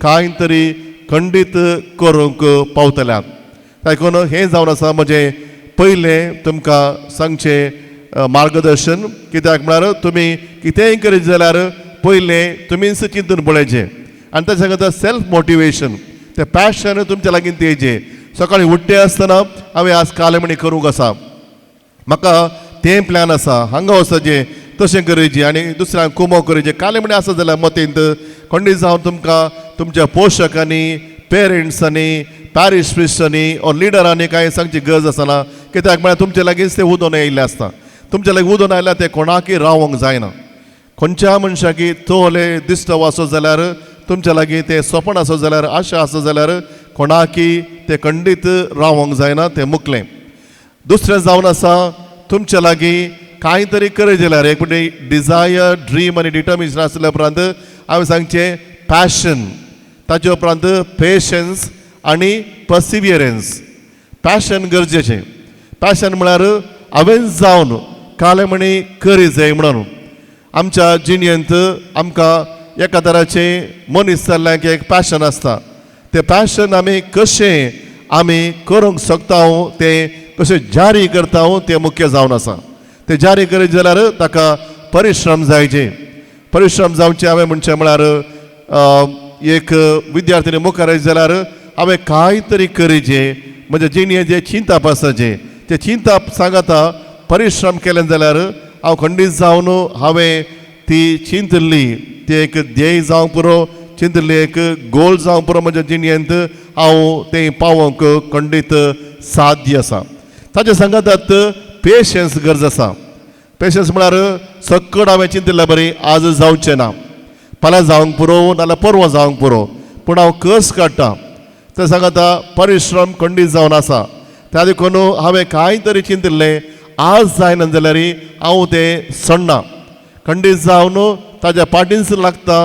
कांय तरी खंडीत करूंक पावतल्यात. ताका लागून हें जावन आसा म्हजें पयलें तुमकां सांगचें मार्गदर्शन. कित्याक म्हळ्यार तुमी कितेंय करीत जाल्यार पयलें तुमीच चिंतून पळयचें. आनी ताच्या सांगता सेल्फ मोटिवेशन, तें पॅशन तुमच्या लागीं तेजें. सकाळीं उठ्ठे आसतना हांवें आज कालें म्हणी करूंक आसा, म्हाका तें प्लॅन आसा, हांगा वचचें, तशें करचें आनी दुसऱ्यांक कुमो करचें. कालें म्हणी आसा जाल्यार मतींत खंडीत जावन तुमकां तुमच्या पोशकांनी, पेरंट्सांनी, पॅरिश प्रिस्टांनी ओ लिडरांनी कांय सांगची गरज आसना. कित्याक म्हळ्यार तुमचे लागींच तें उदोन येयल्लें आसता. तुमच्या लागीं उदोन आयल्यार तें कोणाकय रावोंक जायना. खंयच्या मनशाकी तोले दिश्टाव आसो जाल्यार, तुमच्या लागीं तें सपन आसो जाल्यार, आशा आसो जाल्यार कोणाकी तें खंडीत रावोंक जायना, तें मुकलें. दुसरें जावन आसा तुमच्या लागीं कांय तरी करचें जाल्यार एक फावटी डिझायर, ड्रीम आनी डिटर्मिनेशन आसल्या उपरांत हांवें सांगचें पॅशन, ताचे उपरांत पेशन्स आनी पर्सिवियरन्स. पॅशन गरजेचें. पॅशन म्हळ्यार हांवें जावन कालें म्हणी करी जाय म्हणून. आमच्या जिणेंत आमकां एका तराचें मनीस जाल्ल्याक एक पॅशन आसता. तें पॅशन आमी कशें करूंक शकता, तें कशें जारी करता तें मुख्य जावन आसा. तें जारी करीत जाल्यार ताका परिश्रम जायचे. परिश्रम जावचे हांवें म्हणचें म्हळ्यार एक विद्यार्थी मुखार येत जाल्यार हांवें कांय तरी करीचें, म्हज्या जिणेंत जें चिंतप आसाचें तें चिंतप सांगता परिश्रम केलें जाल्यार हांव खंडीत जावन हांवें ती चिंतली, ती एक ध्येय जावं पुरो, चिंतली एक गोल जावं पुरो म्हज्या जिणेंत हांव तें पावोवंक खंडीत साध्य आसा. ताचे सांगात पेशन्स गरज आसा. पेशन्स म्हळ्यार सकट हांवें चिंतलें बरी आज जावचें ना, फाल्यां जावंक पुरो नाल्यार परवां जावंक पुरो, पूण हांव कस काडटा. ते सांगता परिश्रम खंडीत जावन आसा. त्या देखून हांवें कांय तरी चिंतलें आज जायना जाल्यार हांव तें सोडना. खंडीत जावन ताज्या पाटींच लागता.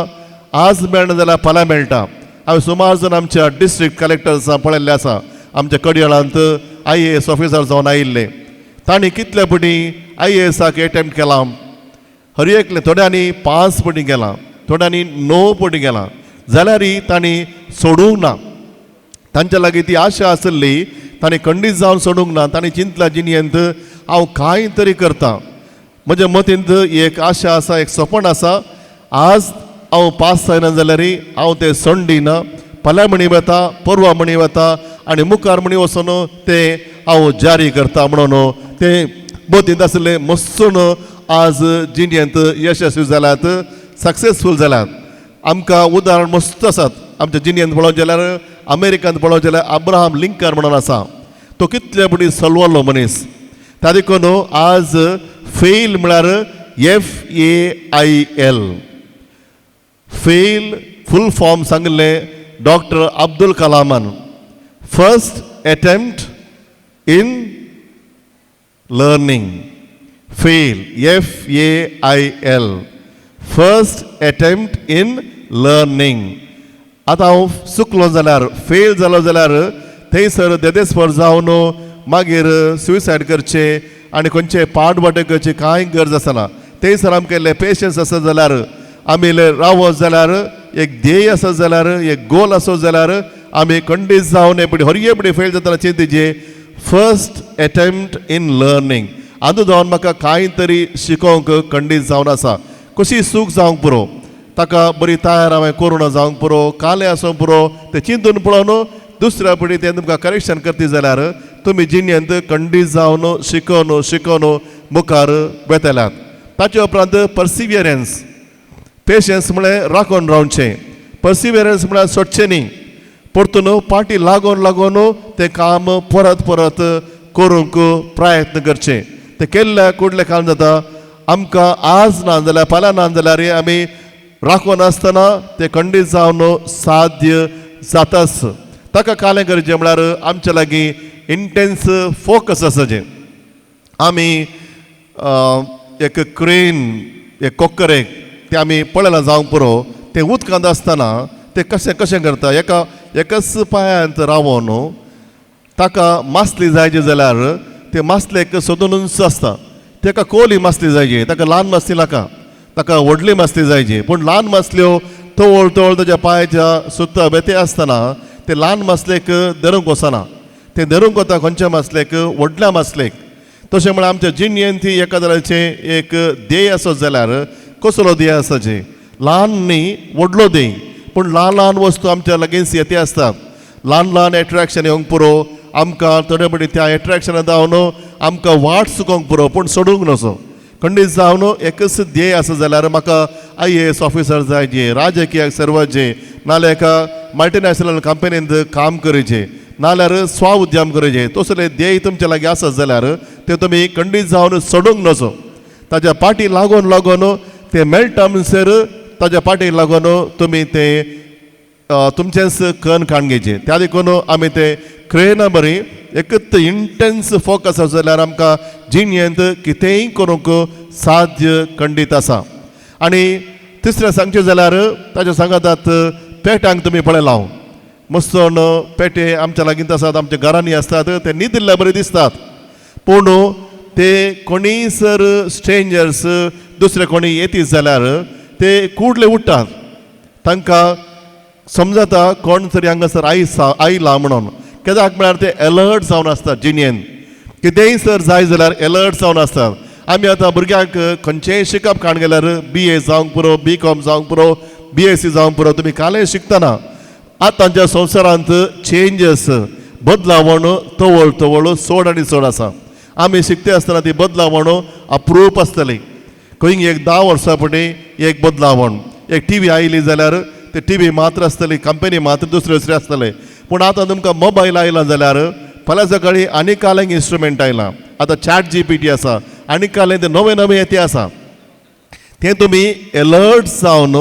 आज मेळना जाल्यार फाल्यां मेळटा. हांवें सुमार जावन आमच्या डिस्ट्रिक्ट कलेक्टर्सां पळयल्लें आसा. आमच्या कडियाळांत IAS ऑफिसर जावन आयिल्ले. तांणी कितले फावटी IASाक एटेम्प्ट केला. हर एकले थोड्यांनी 5 फावटी गेला, थोड्यांनी 9 फावटी गेला, जाल्यारय तांणी सोडूंक ना. तांच्या लागीं ती आशा आसली, तांणी खंडीत जावन सोडूंक ना. तांणी चिंतला जिणेंत हांव कांय तरी करता. म्हज्या मतींत एक आशा आसा, एक सपन आसा. आज हांव पास जायना जाल्यारय हांव तें सोडना. फाल्यां म्हणी वता, परवां म्हणी वता आनी मुखार म्हणी वचून तें हांव जारी करता म्हणून तें मतींत आसलें मस्सून आज जिणेंत यशस्वी जाल्यात सक्सेसफूल जाल्यात. आमकां उदाहरण मस्त आसात. आमच्या जिणेंत पळोवंक गेल्यार अमेरिकांत पळोवंक गेल्यार अब्राहम लिंकन म्हणून आसा. तो कितले बडी सलवल्लो मनीस. त्या देखून आज फेल म्हळ्यार FAIL फेल फूल फॉर्म सांगले डॉक्टर अब्दुल कलामान. First attempt in learning. Fail FAIL first attempt in learning. आतां हांव चुकलो जाल्यार फेल जालो जाल्यार थंयसर देदेस्पर जावन मागीर सुसायड करचे आनी खंयचे पाठबटे करचे कांय गरज आसना. थंयसर आमगेले पेशन्स आसत जाल्यार आमी रावत जाल्यार एक ध्येय आसत जाल्यार एक गोल आसत जाल्यार आमी कंडीस जावन एपडी हरये फेल जातना चिंतेचे फर्स्ट अटेम्प्ट इन लर्निंग. आदू जावन म्हाका कांय तरी शिकोवंक कंडीस जावन आसा. कशी सूख जावंक पुरो ताका बरी तयार हांवें करूं जावंक पुरो काले आसूंक पुरो ते चिंतून पळोवन दुसऱ्या फुडें तें तुमकां करेक्शन करता जाल्यार तुमी जिणेंत कंडीस जावन शिकोवन मुखार वेतल्यात. ताचे उपरांत पर्सिवियरन्स. पेशन्स म्हळ्यार राखून रावचें. पर्सिवियरन्स म्हळ्यार सोडचें न्ही. परतून पाटी लागून तें काम परत करूंक प्रयत्न करचे. ते केल्ल्या कुडले काम जाता आमकां आज ना जाल्यार फाल्यां ना जाल्यार आमी राखून आसतना ते कंडीस जावन साध्य जाताच. ताका कालें करचें म्हळ्यार आमचे लागीं इंटेन्स फोकस आसाचें. आमी एक क्रेन एक कोक्करेक ते आमी पळयलां जावंक पुरो ते उदकांत आसतना ते कशें करता एकाच पांयांत रावोन ताका मासली जायची जाल्यार ते मासलेक सोदूनच आसता. ताका कोली मासली जायची ताका ल्हान मासली नाका ताका व्हडली मासली जायची. पूण ल्हान मासल्यो तवळ ताच्या पांयाच्या सुत्ता बेते आसतना ते ल्हान मासलेक धरूंक वचना. ते धरूंक वता खंयच्या मासलेक व्हडल्या मासलेक. तशें म्हळ्यार आमच्या जिणेंत एका तराचें एक ध्येय आसत जाल्यार कसलो ध्येय आसाचें ल्हान न्ही व्हडलो ध्येय. पूण ल्हान वस्तू आमच्या लागींच येते आसतात. ल्हान एट्रॅक्शन येवंक पुरो आमकां थोडे बडी त्या एट्रॅक्शनां जावन आमकां वाट चुकोवंक पुरो पूण सोडूंक नसो. खंडीत जावन एकच ध्येय आसा जाल्यार म्हाका IAS ऑफिसर जायचे राजकीय सर्वाचे नाल्यार एका मल्टीनॅशनल कंपनींत काम करचें नाल्यार स्व उद्यम करचें. तसले ध्येय तुमच्या लागीं आसत जाल्यार ते तुमी खंडीत जावन सोडूंक नसो. ताच्या पाटी लागून ते मेळटा म्हणसर ताच्या पाटी लागून तुमी ते तुमचेंच कण काणगेचें. त्या देखून आमी ते क्रेना बरी एकच इंटेन्स फोकस आसा जाल्यार आमकां जिणेंत कितेंय करूंक साध्य खंडीत आसा. आनी तिसरें सांगचें जाल्यार ताच्या सांगातात पेट्यांक तुमी पळयलां मस्तोन पेटे आमच्या लागीं आसात आमच्या घरांनी आसतात ते न्हिदिल्ले बरे दिसतात. पूण ते कोणीय सर स्ट्रेंजर्स दुसरे कोणी येतीत जाल्यार ते कुडले उठ्ठात. तांकां समजता कोण तरी हांगासर आयला म्हणून. कित्याक म्हळ्यार ते अलर्ट जावन आसतात जिणेंत. कितेंय सर जाय जाल्यार अलर्ट जावन आसतात. आमी आतां भुरग्यांक खंयचेंय शिकप काण गेल्यार BA जावंक पुरो BCom जावंक पुरो BSc जावंक पुरो तुमी कालें शिकतना आतांच्या संवसारांत चेंजीस बदलावण तवळ सोड आनी सोड आसा. आमी शिकते आसतना ती बदलावण अप्रूप आसतली. खंय एक 10 वर्सां फुडें एक बदलावण एक TV आयली जाल्यार ते TV मात्र आसतली कंपनी मात्र दुसरे आसतले. पूण आतां तुमकां मोबायल आयला जाल्यार फाल्यां सकाळी आनी कालें इंस्ट्रुमेंट आयलां. आतां ChatGPT आसा आनी कालें ते नवे येते आसा. तें तुमी अलर्ट जावन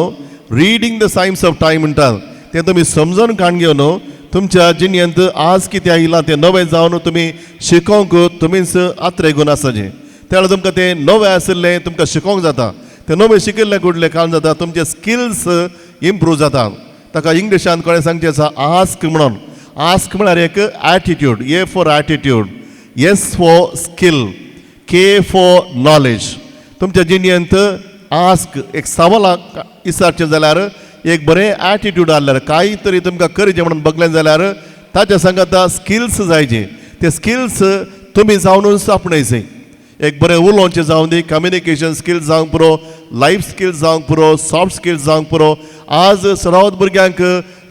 reading the science of time म्हणटात तें तुमी समजून काण घेवन तुमच्या जिणेंत आज कितें आयलां तें नवें जावन तुमी शिकोवंक तुमीच आत्रेगून आसाचें. त्या वेळार तुमकां तें नवें आशिल्लें तुमकां शिकोवंक जाता. तें नवें शिकिल्लें कुडलें काम जाता तुमचे स्किल्स इम्प्रूव जातात. ताका इंग्लिशांत कोणें सांगचें आसा आस्क म्हणून. आस्क म्हळ्यार एक attitude. A for attitude, S for skill, K for knowledge. तुमच्या जिणेंत आस्क एक सवाल विचारचें जाल्यार एक बरें एटिट्यूड आसल्यार कांय तरी तुमकां करचें म्हणून बगलें जाल्यार ताच्या सांगात स्किल्स जायचे. ते स्किल्स तुमी जावनूच आपणायचे. एक बरें उलोवचें जावन दी कम्युनिकेशन स्किल्स जावंक पुरो लायफ स्किल्स जावंक पुरो सॉफ्ट स्किल्स जावंक पुरो. आज सरावत भुरग्यांक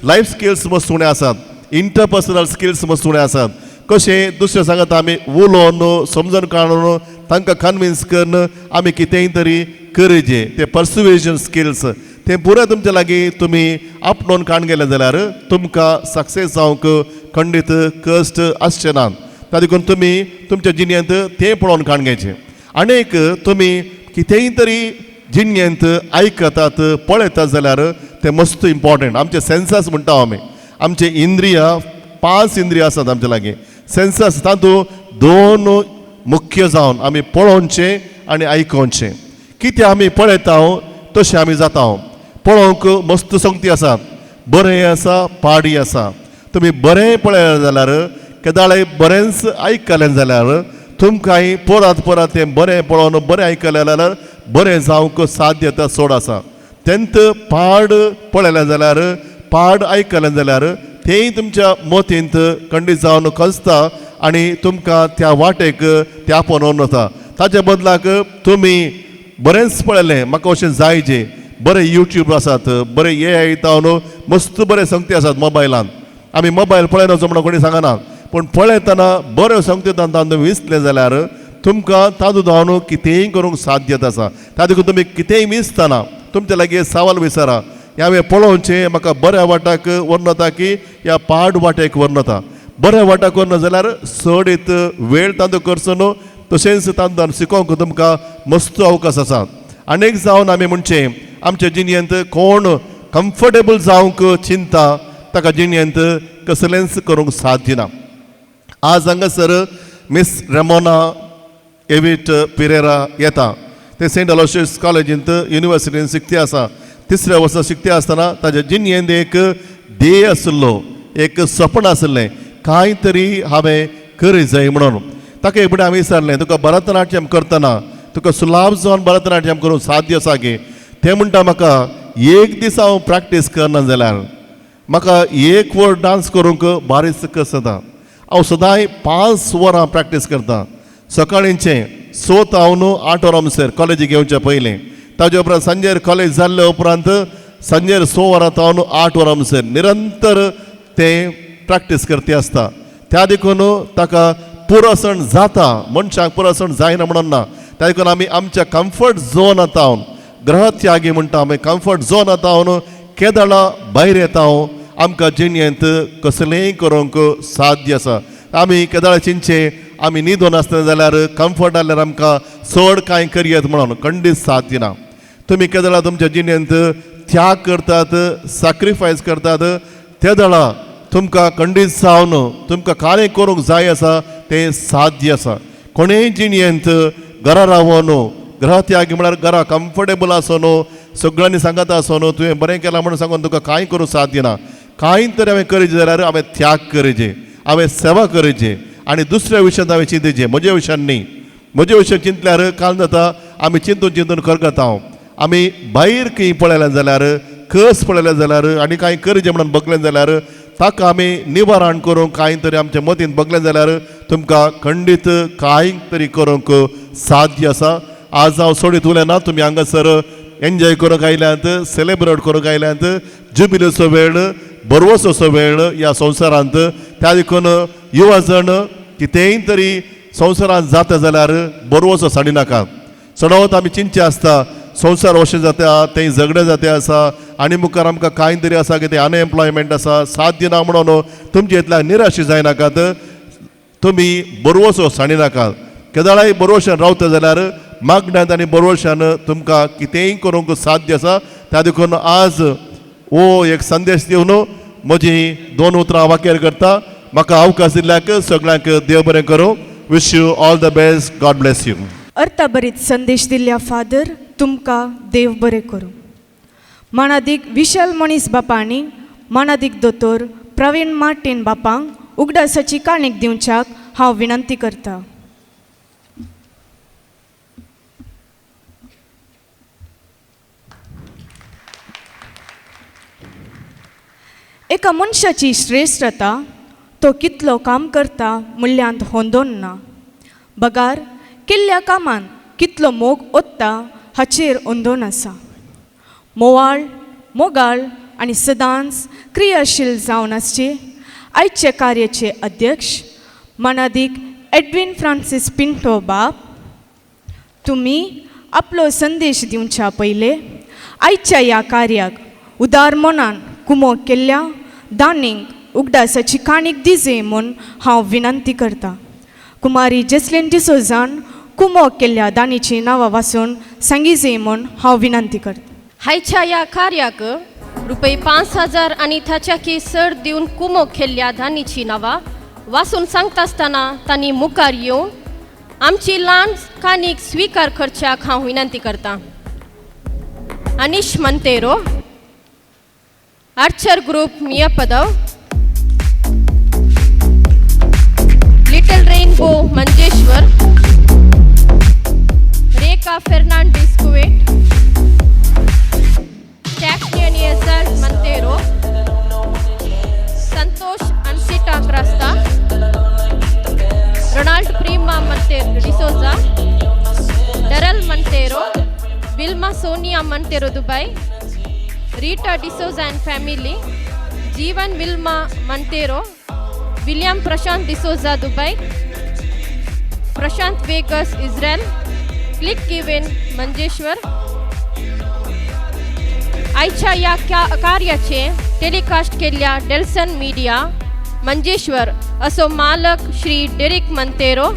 लायफ स्किल्स मस्त उणे आसात. इंटरपर्सनल स्किल्स मस्त उणे आसात. कशें दुसरें सांगता आमी उलोवन समजून काडून तांकां कन्विन्स करून आमी कितेंय तरी करचें ते पर्सुएजन स्किल्स ते पुराय तुमच्या लागीं तुमी आपणून काण गेले जाल्यार तुमकां सक्सेस जावंक खंडीत कश्ट आसचे नात. त्या देखून तुमी तुमच्या जिणेंत तें पळोवन काण घेवचें. आनीक तुमी कितेंय तरी जिणेंत आयकतात पळयतात जाल्यार तें मस्त इम्पॉर्टंट. आमचे सेन्सस म्हणटा आमी, आमचे इंद्रिया 5 इंद्रिया आसात आमचे लागीं. सेन्सस तातूंत 2 मुख्य जावन आमी पळोवचें आनी आयकोवचें. कितें आमी पळयता तशें आमी जाता. पळोवंक मस्त संगती आसात, बरें आसा पाडी आसा. तुमी बरें पळयलें जाल्यार केदाळे बरेंच आयकलें जाल्यार तुमकांय परत परत तें बरें पळोवन बरें आयकलें जाल्यार बरें जावंक साध्यता चड आसा. तेंत पाड पळयलें जाल्यार पाड आयकलें जाल्यार तेंय तुमच्या मोतींत खंडीत जावन कसता आनी तुमकां त्या वाटेक ते आपोवन वता. ताचे बदलाक तुमी बरेंच पळयलें म्हाका अशें जायजें, बरे यूट्यूब आसात, बरे AI येता मस्त बरे संगती आसात मोबायलांत. आमी मोबायल पळयनाचो म्हणून कोणी सांगना, पूण पळयतना बऱ्यो संगती तातूंत विसले जाल्यार तुमकां तातूंत जावन कितेंय करूंक साध्यता आसा. त्या देखून तुमी कितेंय विसतना तुमच्या लागीं सवाल विचारा, हांवें पळोवचें म्हाका बऱ्या वाटाक व्हरता की ह्या पाड वाटेक व्हरता. बऱ्या वाटाक व्हरना जाल्यार चडीत वेळ तातूंत करचो न्हू, तशेंच तातूंत शिकोवंक तुमकां मस्त अवकाश आसा. आनीक जावन आमी म्हणचें आमच्या जिणेंत कोण कम्फर्टेबल जावंक चिंता ताका जिणेंत कसलेंच करूंक साध्य ना. आज हांगासर मिस रेमोना एविट पिरेरा येता. ते सेंट अलोशियस कॉलेजींत युनिवर्सिटींत शिकते आसा. 3ऱ्या वर्सा शिकते आसतना ताच्या जिणेंत एक ध्येय आशिल्लो, एक सपन आशिल्लें, कांय तरी हांवें करूंक जाय म्हणून. ताका एक हांवें विचारलें, तुका भरतनाट्यम करतना तुका सुलाभ जावन भरतनाट्यम करूंक साध्य आसा गे? ते म्हणटा म्हाका एक दीस हांव प्रॅक्टीस करना जाल्यार म्हाका 1 वर डान्स करूंक बारीच कस जाता. हांव सदांय 5 वरां प्रॅक्टीस करता. सकाळींचें 6 हांव न्हू 8 वरां म्हणसर कॉलेजीक येवच्या पयलीं, ताजे उपरांत सांजेर कॉलेज जाल्ले उपरांत सांजेर 6 वरां हांव न्हू 8 वरां म्हणसर निरंतर तें प्रॅक्टीस करती आसता. त्या देखून ताका पुरसण जाता, मनशाक पुरसण जायना म्हणून ना. त्या देखून आमी आमच्या कम्फर्ट झोन आतां ग्रह त्यागी म्हणटा आमी, कम्फर्ट झोन आतां केदाळा भायर येता आमकां जिणेंत कसलेंय करूंक साध्य आसा. आमी केदाळ चिंचे आमी न्हिदून आसतना जाल्यार कम्फर्ट जाल्यार आमकां चड कांय करयत म्हणून खंडीत साध्य ना. तुमी केदाळा तुमच्या जिणेंत त्याग करतात, सॅक्रिफायस करतात, तेदाळा तुमकां खंडीत जावन तुमकां कांय करूंक जाय आसा तें साध्य आसा. कोणेय जिणेंत घरा रावून ग्रह त्यागी म्हळ्यार घरा कम्फर्टेबल आसोन सगळ्यांनी सांगत आसोन तुवें बरें केलां म्हणून सांगून तुका कांय करूंक साध्य ना. कांय तरी हांवें करचें जाल्यार हांवें त्याग करचें, हांवें सेवा करचें आनी दुसऱ्या विशयांत हांवें चिंतचें, म्हज्या विशयान न्ही. म्हज्या विशयान चिंतल्यार काल जाता आमी चिंतून चिंतून करता. आमी भायर खंय पळयलें जाल्यार, कस पळयलें जाल्यार आनी कांय करचें म्हणून बगलें जाल्यार ताका आमी निवारण करूंक कांय तरी आमच्या मतींत बगलें जाल्यार तुमकां खंडीत कांय तरी करूंक साध्य आसा. आज हांव सोडीत उलयना ना, तुमी हांगासर एन्जॉय करूंक आयल्यांत, सेलेब्रेट करूंक आयल्यांत, जुबिलीचो वेळ, बरवसोचो वेळ ह्या संवसारांत. त्या देखून युवा जण कितेंय तरी संवसारांत जाता जाल्यार बरवसो साडिनाकात. चडवत आमी चिंतचे आसता संवसार अशें जाता, तें झगडें जातें आसा आनी मुखार आमकां कांय तरी आसा की तें अनएम्प्लॉयमेंट आसा, साध्य ना म्हणून तुमचे इतल्यान निराशी जायनाकात. तुमी बरवसो साडिनाकात. केदाळाय बरोवशान रावता जाल्यार मागण्यांत आनी बरोवशान तुमकां कितेंय करूंक साध्य आसा. त्या देखून आज हो एक संदेश दिवन म्हजी 2 उतरां वाक्यार करता. म्हाका अवकाश दिल्ल्याक सगळ्यांक देव बरें करूं. Wish you all the best. God bless you. अर्थभरीत संदेश दिल्ल्या फादर तुमकां देव बरें करूं. मानादीक विशाल मनीस बापांनी मानादीक दोतोर प्रवीण मार्टीन बापांक उगडासाची काणीक दिवच्याक हांव विनंती करतां. एका मनशाची श्रेश्ठता तो कितलो काम करता मूल्यांत होंदोन ना. बगार केल्ल्या कामान कितलो मोग ओत्ता हाचेर ओंदोन आसा. मोवाळ, मोगाळ आनी सदांच क्रियाशील जावन आसचे आयचे कार्याचे अध्यक्ष मानादीक एडविन फ्रांसीस पिंटो बाब, तुम्ही आपलो संदेश दिवच्या पयले आयच्या ह्या कार्याक उदार मनान कुमो केल्ल्या दानींक उगडासाची काणीक दिजे म्हूण हांव विनंती करतां. कुमारी जेसलेन डिसोजान कुमो केल्ल्या दानीची नांवां वाचून सांगिजे म्हूण हांव विनंती करतां. हायच्या ह्या कार्याक रुपये 5,000 आणि ताच्याकी सर दिवन कुमो केल्ल्या दानीची नांवां वाचून सांगता आसतना तांणी मुखार येवन आमची ल्हान काणीक स्विकार करच्याक हांव विनंती करतां. Anish Monteiro, Archer group Miyapadav, little rainbow Manjeshwar, Rekha Fernandes Kuwait, टॅक्नियनियझर Monteiro, Santosh Ancita Crasta, Ronald Prima Monteiro D'Souza, Daryl Monteiro, Wilma Sonia Monteiro Dubai, Rita D'Souza and family, Jeevan Wilma Monteiro, William Prashanth D'Souza Dubai, Prashanth Vegas Israel, क्लिक किवेन मंजेश्वर. आयच्या ह्या कार्याचे टेलिकास्ट केल्ल्या डेल्सन मीडिया मंजेश्वर असो मालक श्री डेरिक मंतेरो,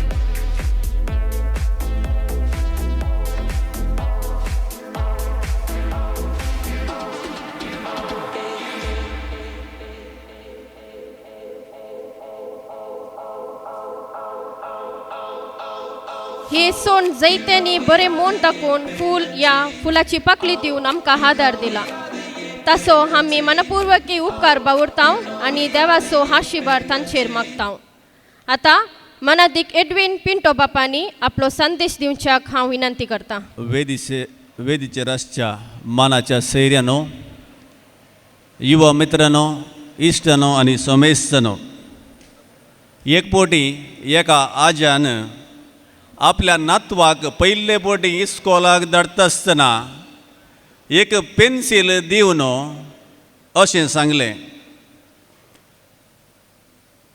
हे सोन जैत्यांनी बरे मोन दाखवून फूल या फुलाची पाकळी दिवन आमकां आदार दिला. तसो आमी मनपूर्वकी उपकार बावरतां आणि देवाचो आशीर्वाद तांचेर मागतां. आता मनादीक एडविन पिंटो बापानी आपलो संदेश दिवच्याक हांव विनंती करतां. वेदीचेर आसच्या मानाच्या सैऱ्यानो, युवा मित्रांनो, इश्टांनो आनी सोमेस्तनो, एक पोटी एका आज्यान आपल्या नातवाक पयले पोटी इस्कॉलाक धाडटा आसतना एक पेन्सील दिवन अशें सांगलें,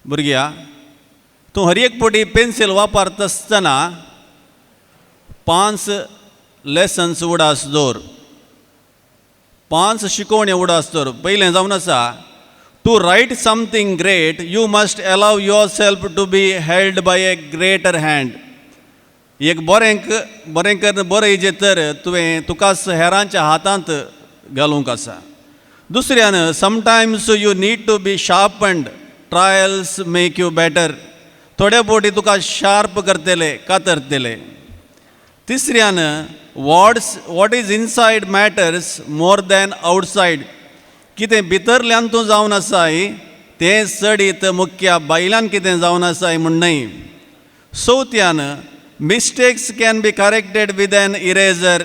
भुरग्या तूं हर एक पोटी पेन्सील वापरता आसतना 5 लेसन्स उडास दवर, 5 शिकोवण्यो उडास दवर. पयलें जावन आसा, to write something great you must allow yourself to be held by a greater hand. एक बरें बरयजें तर तुवें तुकाच हेरांच्या हातांत घालूंक आसा. दुसऱ्यान, sometimes you need to be sharpened, trials make you better. थोड्या पोटी तुका शार्प करतले, कातरतले. तिसऱ्यान, what is inside matters more than outside. कितें भितरल्यान तूं जावन आसाय तें चडीत मुख्य बायलान कितें जावन आसाय म्हूण न्हय. चवथ्यान, mistakes can be corrected with an eraser.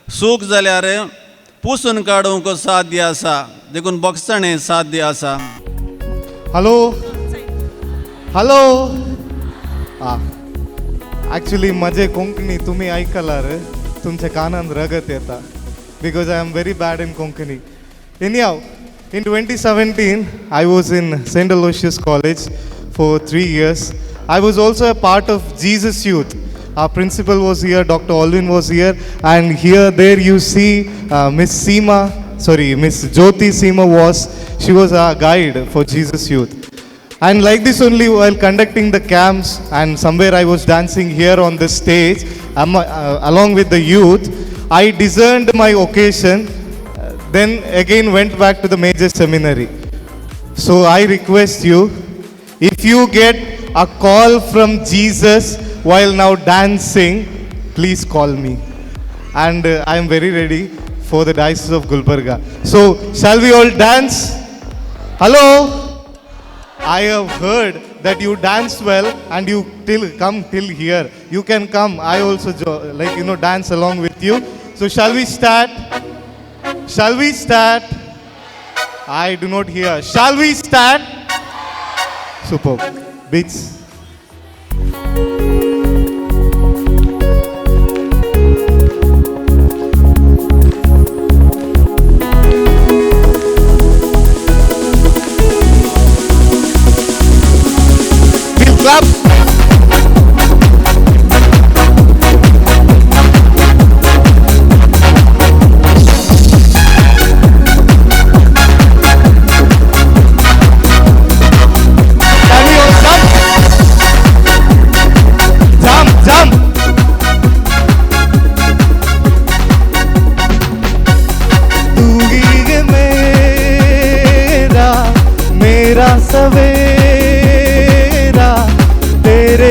चूक जाल्यार पुसून काडूंक साध्य आसा, देखून बोगसणें साध्य आसा. हॅलो हॅलो ॲक्च्युली माझे कोंकणी तुम्ही ऐकल्यार तुमच्या कानांत रगत येता, because I am very bad in Konkani. Anyhow, in 2017 I was in St. Aloysius College for 3 years. I was also a part of Jesus Youth. Our principal was here, Dr. Olwin was here, and there you see Miss Jyoti Seema she was our guide for Jesus Youth. And like this only, while conducting the camps, and somewhere I was dancing here on the stage along with the youth, I discerned my occasion, then again went back to the major seminary. So I request you, if you get a call from Jesus while now dancing, please call me. And I am very ready for the Diocese of Gulbarga. So shall we all dance? Hello? I have heard that you dance well and you come till here. You can come. I also dance along with you. So shall we start? Shall we start? I do not hear. Shall we start? Superb. Beats. We'll clap.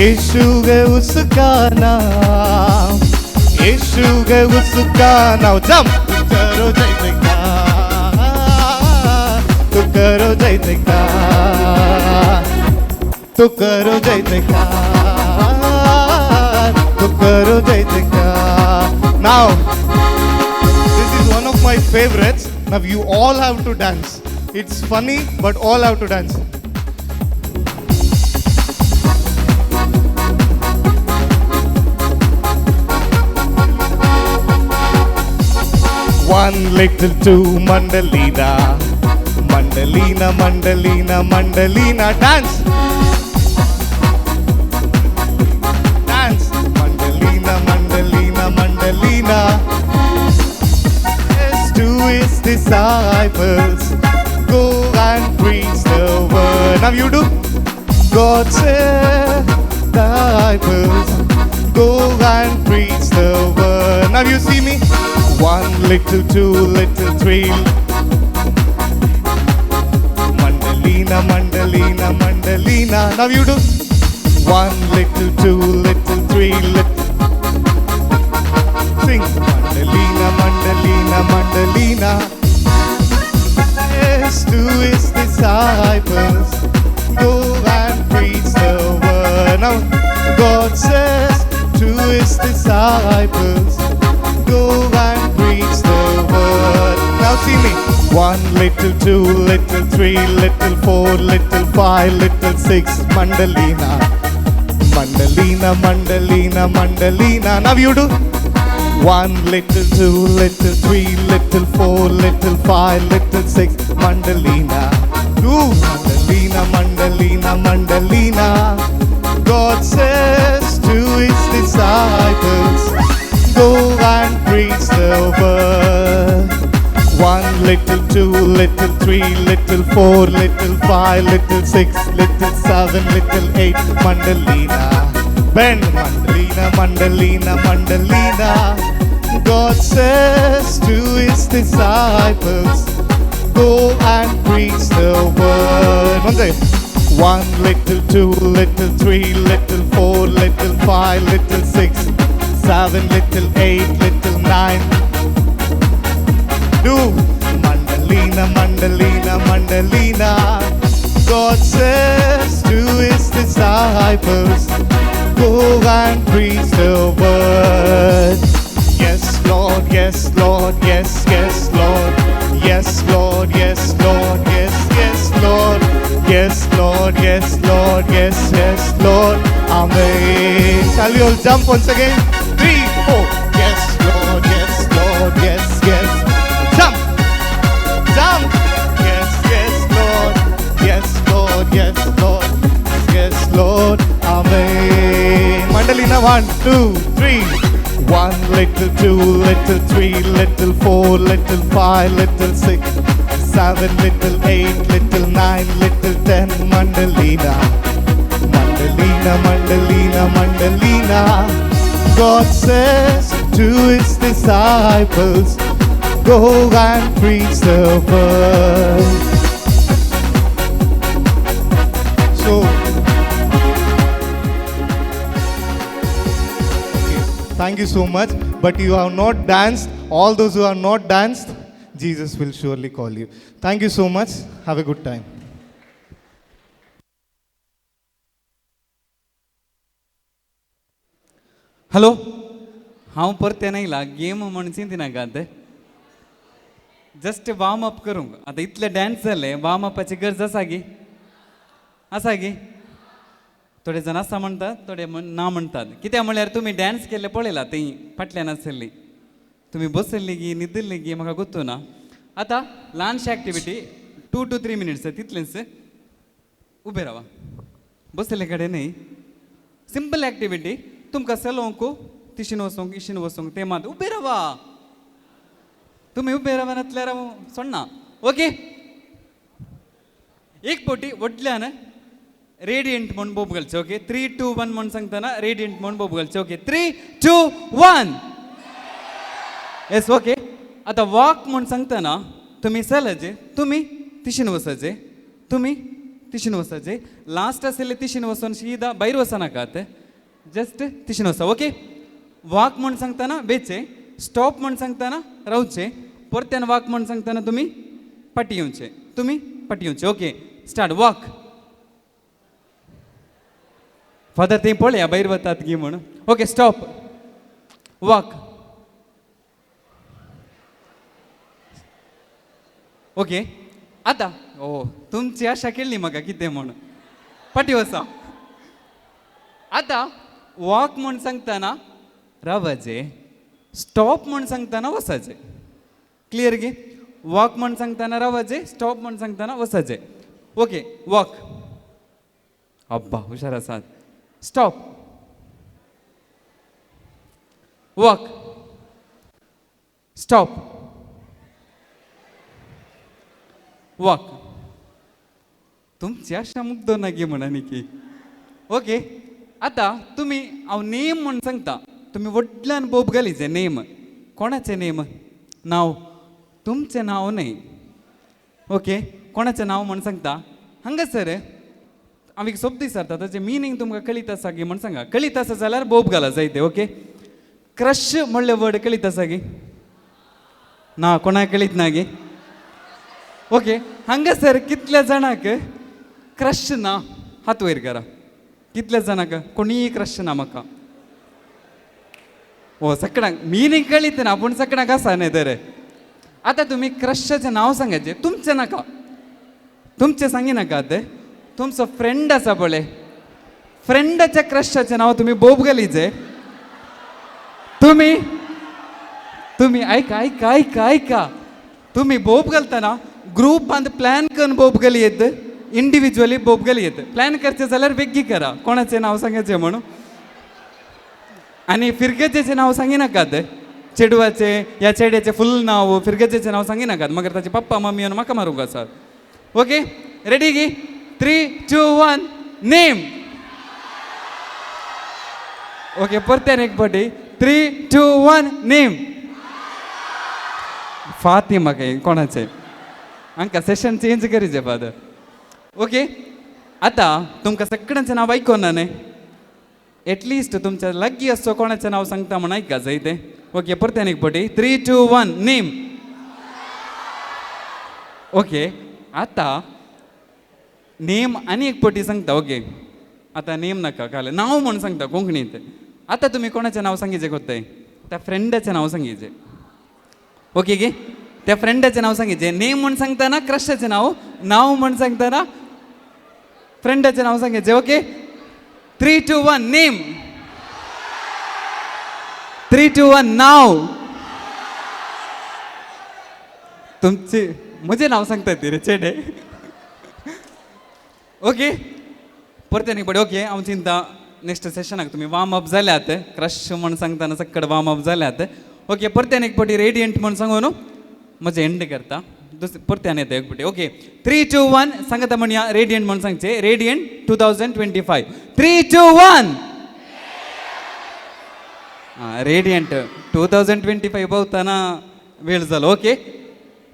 यीशु है उसका नाम, यीशु है उसका नाम। Jump करो जय जयकार, तो करो जय जयकार, तो करो जय जयकार, तो करो जय जयकार। Now, this is one of my favorites. Now you all have to dance. It's funny, but all have to dance. One little two Mandalina, Mandalina, Mandalina, Mandalina, dance. Dance. Mandalina, Mandalina, Mandalina. Yes, to his disciples, go and preach the word. Now you do. God said, disciples, go and preach the word. Now you see me. One little, two little, three. Mandalina, Mandalina, Mandalina. Now you do. One little, two little, three little. Sing. Mandalina, Mandalina, Mandalina. Yes, to his disciples, go and preach the word. Now God says to his disciples, go and preach the word. Now see me. One little, two little, three little, four little, five little, six. Mandalina, Mandalina, Mandalina, Mandalina. Now you do. One little, two little, three little, four little, five little, six. Mandalina. Two. Mandalina, Mandalina, Mandalina. God says to his disciples, go and preach the word. One little, two little, three little, four little, five little, six little, seven little, eight. Mandalina. Bend. Mandalina, Mandalina, Mandalina. God says to his disciples, go and preach the word. One day. One little, two little, three little, four little, five little, six, seven little, eight little, nine. Do. Mandalina, Mandalina, Mandalina. God says to his disciples, go and preach the word. Yes, Lord, yes, Lord, yes, yes, Lord. Yes, Lord, yes, Lord, yes, yes, Lord. Yes, Lord, yes, Lord, yes, yes, Lord. Amen. Shall we all jump once again? 3, 4. Yes, Lord, yes, Lord, yes, yes. Jump, jump. Yes, yes, Lord. Yes, Lord, yes, Lord. Yes, Lord. Amen. Mandalina, 1, 2, 3. One little, two little, three little, four little, five little, six, seven little, eight little, nine little, 10. Mandalina, Mandalina, Mandalina, Mandalina. God says to his disciples, go and preach the word. So, thank you so much. But you have not danced. All those who have not danced, Jesus will surely call you. Thank you so much. Have a good time. Hello हांव परतें आयला game म्हण चिंतिनाकात just warm up करूंक आतां इतले dance जाले warm Apache गरज आसा गी थोडे जाण आसा म्हणटात थोडे ना म्हणटात कित्याक म्हळ्यार तुमी डॅन्स केल्ले पळयला थंय फाटल्यान आसली तुमी बसल्ली गी न्हिदल्ली गी म्हाका गुर्तू ना आतां ल्हानशी एक्टिविटी 2 to 3 minutes तितलेंच उबे रावा बसले कडेन न्ही सिंपल एक्टिविटी तुमकां सलोवंक तिशीन वचोंक इशीन वचोंक ते मात उबे रावा तुमी उबे रावा नातल्यार सोडना ओके एक पोटी वटल्यान रेडियंट म्हण बोब घालचें ओके 3, 2, 1 म्हण सांगतना रेडियंट म्हण बोब घालचें ओके 3, 2, 1 येस ओके आतां वॉक म्हण सांगतना तुमी चलाचे तुमी तिशीन वचाचे तुमी तिशीन वसाचे लास्ट आसले तिशीन वचून सीधा भायर वचनाकात जस्ट तिशीन वसा ओके वाक म्हण सांगतना बेचे स्टॉप म्हण सांगतना रावचे परत्यान वाक म्हण सांगतना तुम्ही पाटी येवचे ओके स्टार्ट वॉक फादर ते पळया भायर वतात गी म्हण ओके स्टॉप वॉक ओके आता ओ तुमची आशा केली म्हाका कितें म्हण पाटी वसा आता वॉक म्हण सांगतना रावाचे स्टॉप म्हण सांगतना वसाचे क्लियर गे वॉक म्हण सांगतना रावाचे स्टॉप म्हण सांगतना वसाचे ओके वॉक अब्बा हुशार आसात स्टॉप वॉक स्टॉप वॉक तुमची आशा मुग्ध नागी म्हणा की ओके आता तुम्ही हांव नेम म्हण सांगता तुम्ही व्हडल्यान बोब घालीचे नेम कोणाचे नेम नाव तुमचें नाव न्हय ओके कोणाचें नाव म्हण सांगता हांगासर हांव एक शब्द विचारता ताचें मिनींग तुमकां कळीत आसा गी म्हण सांगा कळीत आसा जाल्यार बोब घाला जायते ओके क्रश म्हणलें वर्ड कळीत आसा गी ना कोणाक कळीत ना गी ओके हांगासर कितल्या जाणांक क्रश ना हात वयर करा कितल्या जाणांक कोणीय क्रश ना म्हाका ओ सगळ्यांक मिनींग कळीत ना पूण सगळ्यांक आसा न्ही तर आता तुम्ही क्रशाचें नाव सांगायचे तुमचें नाका तुमचें सांगिनाकात तुमचो फ्रेंड आसा पळय फ्रेंडाच्या क्रशाचें नाव तुम्ही बोब घालीचे तुम्ही तुम्ही ऐका ऐका ऐका ऐका तुम्ही बोब घालतना ग्रुपांत प्लॅन करून बोब घाली येत इंडिव्हिज्युअली बोब घाली येत प्लॅन करचे जाल्यार बेगी करा कोणाचें नाव सांगायचें म्हणून आनी फिरगेचें नाव सांगिनाकात चेडवाचे या चेड्याचे फुल नाव फिरगेचें नाव सांगिनाकात मागीर ताचे पप्पा मम्मी येवन म्हाका मारूंक आसात ओके रेडी गी 3, 2, 1 नेम ओके परत्यान एक फावटी 3, 2, 1 नेम फातिमा काय कोणाचे हांकां सेशन चेंज करीचे फादर ओके आता तुमकां सगळ्यांचें नांव आयकोना न्ही एटलिस्ट तुमच्या लागीं असो कोणाचें नाव सांगता म्हण आयका जाय तें ओके परत्यान एक फावटी 3, 2, 1 नेम ओके आता नेम आनी एक फावटी सांगता ओके आता नेम नाका काले नांव म्हण सांगता कोंकणींत आता तुमी कोणाचें नांव सांगिचें कोत्ताय त्या फ्रेंडाचें नांव सांगिचें ओके गे त्या फ्रेंडाचें नांव सांगिचें नेम म्हण सांगतना क्रशाचें नांव नांव म्हण सांगतना फ्रेंडाचें नांव सांगिचें ओके 3, 2, 1 नेम 3, 2, 1 नाव तुमचे म्हजें नांव सांगता ती रे चेडे ओके परत एक बडे ओके हांव चिंता नेक्स्ट सेशनाक तुमी वार्म अप जाल्यात क्रश म्हण सांगतना सक्कड वार्म अप जाल्यात ओके परत्यान एक फावटी रेडियंट म्हण सांगून म्हजें एंड करता परत्यान येता एक फावटी ओके 3, 2, 1 सांगता म्हणया रेडियंट म्हण सांगचें रेडियंट 2025 3, 2, 1 रेडियंट 2025 भोंवतना वेळ जालो ओके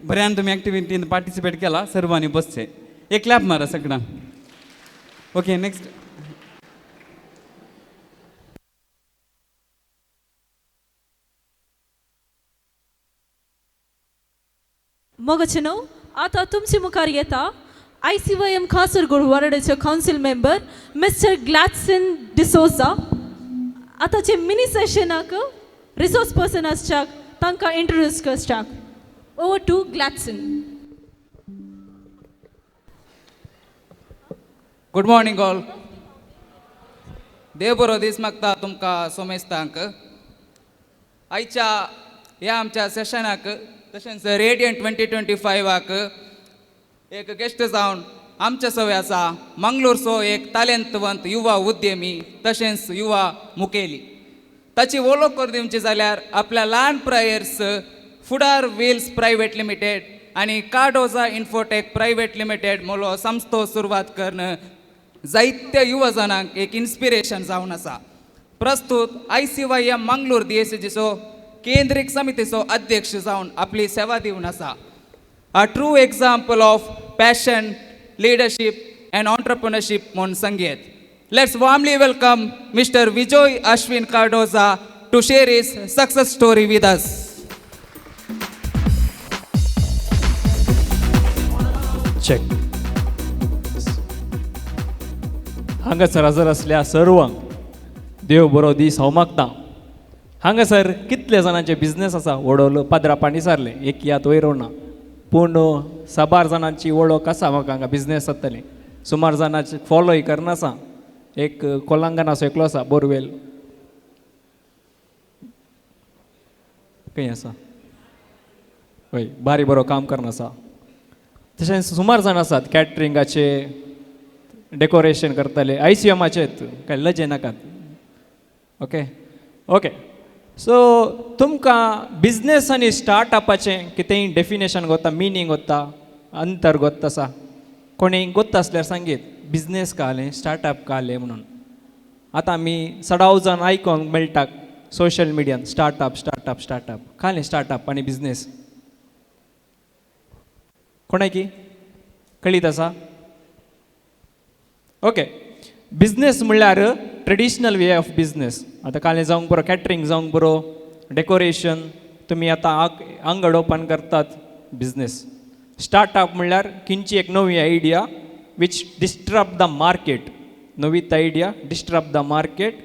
बऱ्यान तुमी एक्टिविटीन पार्टिसिपेट केला सर्वांनी बसचे एक क्लॅप मारा सगळ्यांक ओके नेक्स्ट मोगचनो आता तुमचे मुखार येता ICYM कासरगोड वार्डाचे council member mister Gladson D'Souza आताचे मिनी सेशनाक रिसोर्स पर्सन आसच्याक तांकां इंट्रोड्यूस करच्याक over to Gladson good morning all देव बरो दीस मागता तुमकां सोमेस्तांक आयच्या ह्या आमच्या सेशनाक तशेंच रेडियंट 2025 एक गेस्ट जावन आमचे सवय आसा मंगळूरचो एक तालेंतवंत युवा उद्यमी तशेंच युवा मुखेली ताची वळख करून दिवची जाल्यार आपल्या ल्हान प्रायर्स फुडार व्हील्स प्रायवेट लिमिटेड आनी कार्डोजा इन्फोटेक प्रायवेट लिमिटेड मोलो संस्थो सुरवात करून जायत्या युवा जाणांक एक इन्स्पिरेशन जावन आसा प्रस्तुत ICYM मंगळूर DSCचो केंद्रीक समितीचो अध्यक्ष जावन आपली सेवा दिवन आसा a true example of passion leadership and entrepreneurship म्हणून सांगेत. Let's warmly welcome mister Vijay Ashwin Cardoza to share his success story with us. Check. हांगासर हजर असल्या सर्वांक देव बरो दीस हांव मागतां. हांगासर कितले जाणांचे बिझनेस आसा वडोलो पाद्रा पाणी सारले एक यात वयर ना, पूण साबार जाणांची वळख आसा म्हाका हांगा बिझनेस जातले. सुमार जाणांचे फॉलोय करना आसा. एक कोलांगनाचो एकलो आसा बोरवेल खंय आसा हय बारी बरो काम करना आसा. तशें सुमार जाण आसात कॅटरिंगाचे डेकोरेशन करताले ICMचेत काय लजे नाकात. ओके ओके सो तुमकां बिझनेस आनी स्टार्टअपाचें कितेंय डेफिनेशन गोत्ता मिनींग गोत्ता अंतर गोत्ता आसा कोणी गोत्ता आसल्यार सांगीत बिझनेस काले स्टार्टअप काले म्हणून. आतां आमी सडाव जावन आयकोंक मेळटा सोशल मिडियान स्टार्टअप स्टार्टअप स्टार्टअप काले स्टार्टअप आनी बिझनेस कोणाय की कळीत आसा. ओके बिझनेस म्हणल्यार ट्रेडिशनल वे ऑफ बिझनेस. आतां काले जावंक बरो कॅटरिंग जावंक बरो डेकोरेशन तुमी आतां आंगड ओपन करतात बिझनेस. स्टार्टअप म्हणल्यार खंयची एक नवी idea which disturb the market. नवीत idea disturb the market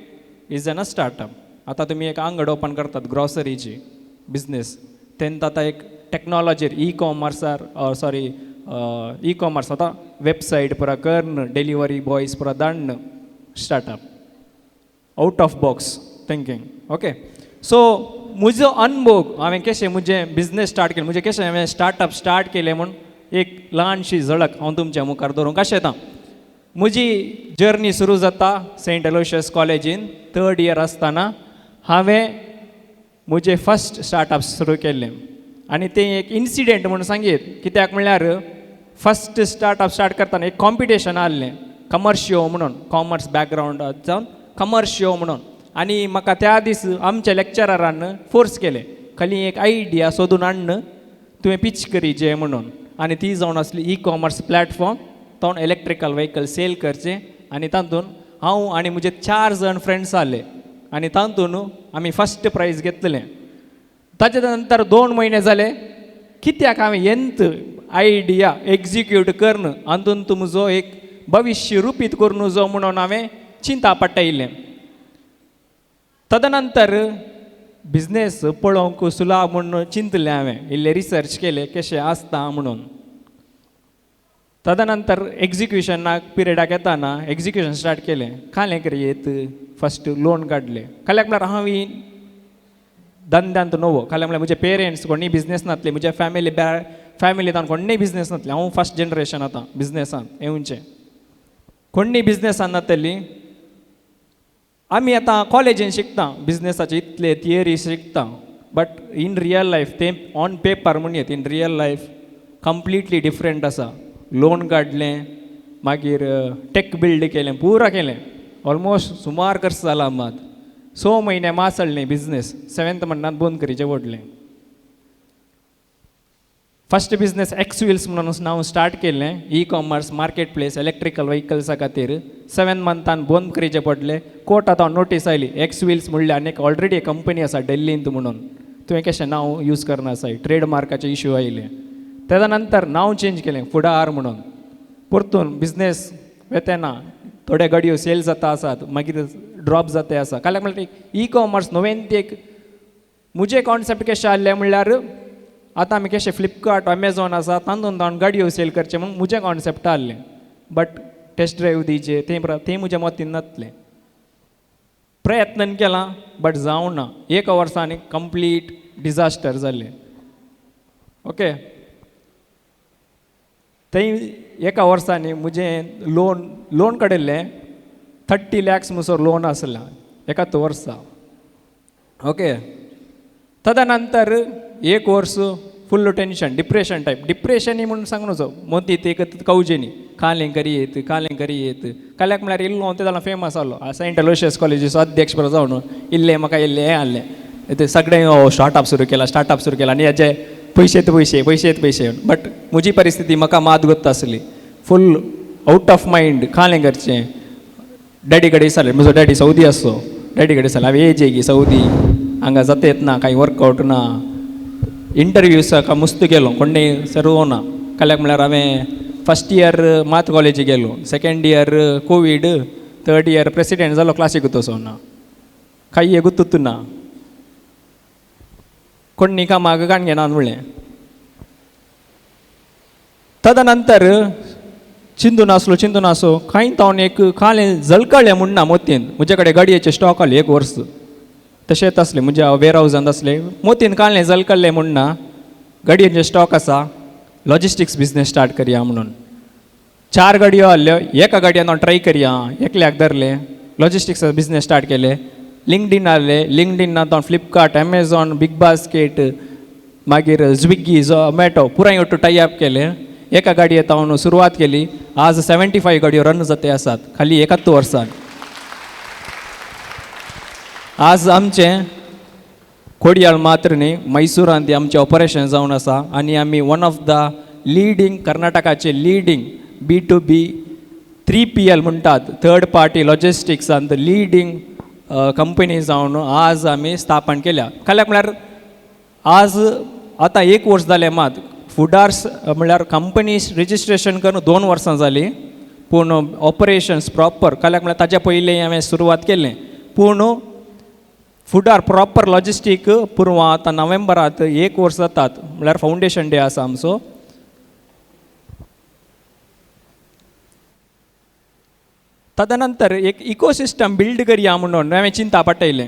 is an a startup. आतां तुमी एक आंगड ओपन करतात ग्रॉसरीची बिझनेस तेन्ना आतां एक टॅक्नॉलॉजीर ई-कॉमर्सार सॉरी ई-कॉमर्स आतां वेबसायट पुरा कर्ण डिलिव्हरी बॉयज पुरा धाडन startup out of box thinking. Okay so म्हजो अनुभव हांवें कशें म्हजें बिझनेस स्टार्ट केलें म्हजें कशें हांवें स्टार्टअप स्टार्ट केलें म्हूण एक ल्हानशी झळक हांव तुमच्या मुखार दवरूंक कशें येता. म्हजी जर्नी सुरू जाता सेंट अलोशियस कॉलेजीन 3rd इयर आसतना हांवें म्हजें फर्स्ट स्टार्टअप सुरू केल्लें आनी तें एक इन्सिडेंट म्हणून सांगीत. कित्याक म्हणल्यार फर्स्ट स्टार्टअप स्टार्ट करतना एक कॉम्पिटिशन आहलें कमर्शियो म्हणून कॉमर्स बॅकग्रावंड जावन कमर्शियो म्हणून आनी म्हाका त्या दीस आमच्या लेक्चरारान फोर्स केलें खाली एक आयडिया सोदून हाडन तुवें पिच करी जें म्हणून. आनी ती जावन आसली ई-कॉमर्स प्लॅटफॉर्म तातूंत इलेक्ट्रिकल व्हेकल सेल करचें आनी तातूंत हांव आनी म्हजे 4 जण फ्रेंड्स आहले आनी तातूंत आमी फर्स्ट प्रायज घेतलें. ताचे नंतर 2 म्हयने जाले कित्याक हांवें येंत आयडिया एग्जिक्यूट करन हातूंत म्हजो एक भविश्य रुपीत करून जो म्हणून हांवें चिंता पडटायलें. तदनंतर बिझनेस पळोवंक सुलाभ म्हणून चिंतलें हांवें इल्लें रिसर्च केलें कशें आसता म्हणून. तदनंतर एग्जिक्युशनाक पिरियडाक येताना एग्जिक्युशन स्टार्ट केलें. कालें करीत फस्ट लोन काडलें काल्याक म्हळ्यार हांवें धंद्यांत नवो काल्याक म्हळ्यार म्हजे पेरेंट्स कोणीय बिझनेस नासले म्हज्या फॅमिलींत कोणीय बिझनेस नासले. हांव फर्स्ट जनरेशन आतां बिझनेसांत येवचें कोणीय बिझनेसांत नासली. आमी आतां कॉलेजीन शिकता बिझनेसाचे इतले थियरी शिकता बट इन रियल लायफ तें ऑन पेपर म्हणयत in real life completely different आसा. लोन काडलें मागीर टेक बिल्ड केलें पुरा केलें ऑलमोस्ट सुमार खर्च जाला मात 6 म्हयने मासळ्ळें बिझनेस 7th म्हणटात बंद करीचें पडलें. फर्स्ट बिझनेस एक्स व्हिल्स म्हणून हांव स्टार्ट केल्लें ई-कॉमर्स मार्केट प्लेस इलेक्ट्रिकल व्हेकल्सा खातीर 7 मंथान बंद करीचें पडलें. कोर्टांत नोटीस आयली एक्स व्हिल्स म्हणल्यार आनी एक ऑलरेडी एक कंपनी आसा दिल्लींत म्हणून तुवें कशें नांव यूज करना आसा ट्रेडमार्काचे इश्यू आयले. तेच्या नंतर नांव चेंज केलें फुडार म्हणून. परतून बिझनेस वेतेना थोड्या गाडयो सेल जाता आसात मागीर ड्रॉप जाता आसा काल्याक म्हणल्यार ई-कॉमर्स नवें एक म्हजें कॉन्सेप्ट कशें आहलें म्हणल्यार आतां आमी कशें फ्लिपकार्ट अमेझॉन आसा तातूंत गाडयो सेल करचें म्हणून म्हजें कॉन्सेप्ट आहलें. बट टेस्ट ड्रायव्ह दिवचे तें म्हज्या मतीन नासलें. प्रयत्न केला बट जावं ना. 1 वर्सांनी कंप्लीट डिजास्टर जालें. ओके तें 1 वर्सांनी म्हजें लोन काडिल्लें 30 lakhs म्हजो लोन आसलो 1 वर्सा. ओके तदनंतर 1 वर्स फुल्ल टेन्शन डिप्रेशन टायप डिप्रेशनी म्हणून सांग नजो मोदी ते कवजेनी कालें करीत काल्याक म्हळ्यार इल्लो हांव ते जाल्यार फेमस आहलो सेंट अलोशियस कॉलेजीचो अध्यक्ष बरो जावन इल्लें म्हाका इल्लें हें आहलें ते सगळें स्टार्टअप सुरू केला आनी हेजे पयशेच पयशे बट म्हजी परिस्थिती म्हाका मात गत आसली. फूल आउट ऑफ मायंड कालें करचें डॅडी कडेन विचारलें म्हजो डॅडी सौदी आसो डॅडी कडेन विचारलें हांवें एज गी सौदी हांगा जाता येत ना कांय वर्कआवट ना इंटरव्यूसाक मुस्त गेलो कोणें सर्व ना काल्याक म्हळ्यार हांवें फर्स्ट इयर मात कॉलेजी गेलो second year Covid third year president जालो क्लासीक वचो ना काही गुर्तुत ना कोणी कामाक काण घेना म्हणलें तदनंतर चिंतून आसलो कांय तावन एक कालें जळकळ्ळें म्हूण ना मोतयेन म्हजे कडेन गाडयेचे स्टॉक आसले एक वर्स तशेंच आसलें म्हज्या वेअरहावजांत आसलें मोतयेन कालें जळकळ्ळें म्हूण ना गाडयेचे स्टॉक आसा लॉजिस्टिक्स बिझनेस स्टार्ट करया म्हणून 4 गाडयो आहल्यो एका गाडयेन हांव ट्राय करया एकल्याक धरलें लॉजिस्टिक्स बिझनेस स्टार्ट केलें लिंक्डइन आहलें लिंक्डइनांत हांव फ्लिपकार्ट एमेझॉन बिग बास्केट मागीर स्विगी झोमॅटो पुराय वटू टाय अप केलें एका गाडयेंत हांव सुरवात केली आज 75 गाडयो रन जाते आसात खाली 71 वर्सान आज आमचें खोडयाळ मात्र न्ही मैसूरांत आमचें ऑपरेशन जावन आसा आनी आमी वन ऑफ द लिडींग कर्नाटकाचे लिडींग B2B 3PL म्हणटात थर्ड पार्टी लॉजिस्टिक्सांत लिडींग कंपनी जावन आज आमी स्थापन केल्या काल्याक म्हळ्यार आज आतां 1 वर्स जालें मात फुडार्स म्हळ्यार कंपनी रजिस्ट्रेशन करून 2 वर्सां जालीं पूण ऑपरेशन्स प्रॉपर काल्याक म्हळ्यार ताच्या पयलीं हांवें सुरवात केलें पूण फुडार प्रॉपर लॉजिस्टीक पुरवां आतां नोव्हेंबरांत 1 वर्स जातात म्हळ्यार फावंडेशन डे आसा आमचो तदनंतर एक इकोसिस्टम बिल्ड करया म्हणून हांवें चिंता पटयलें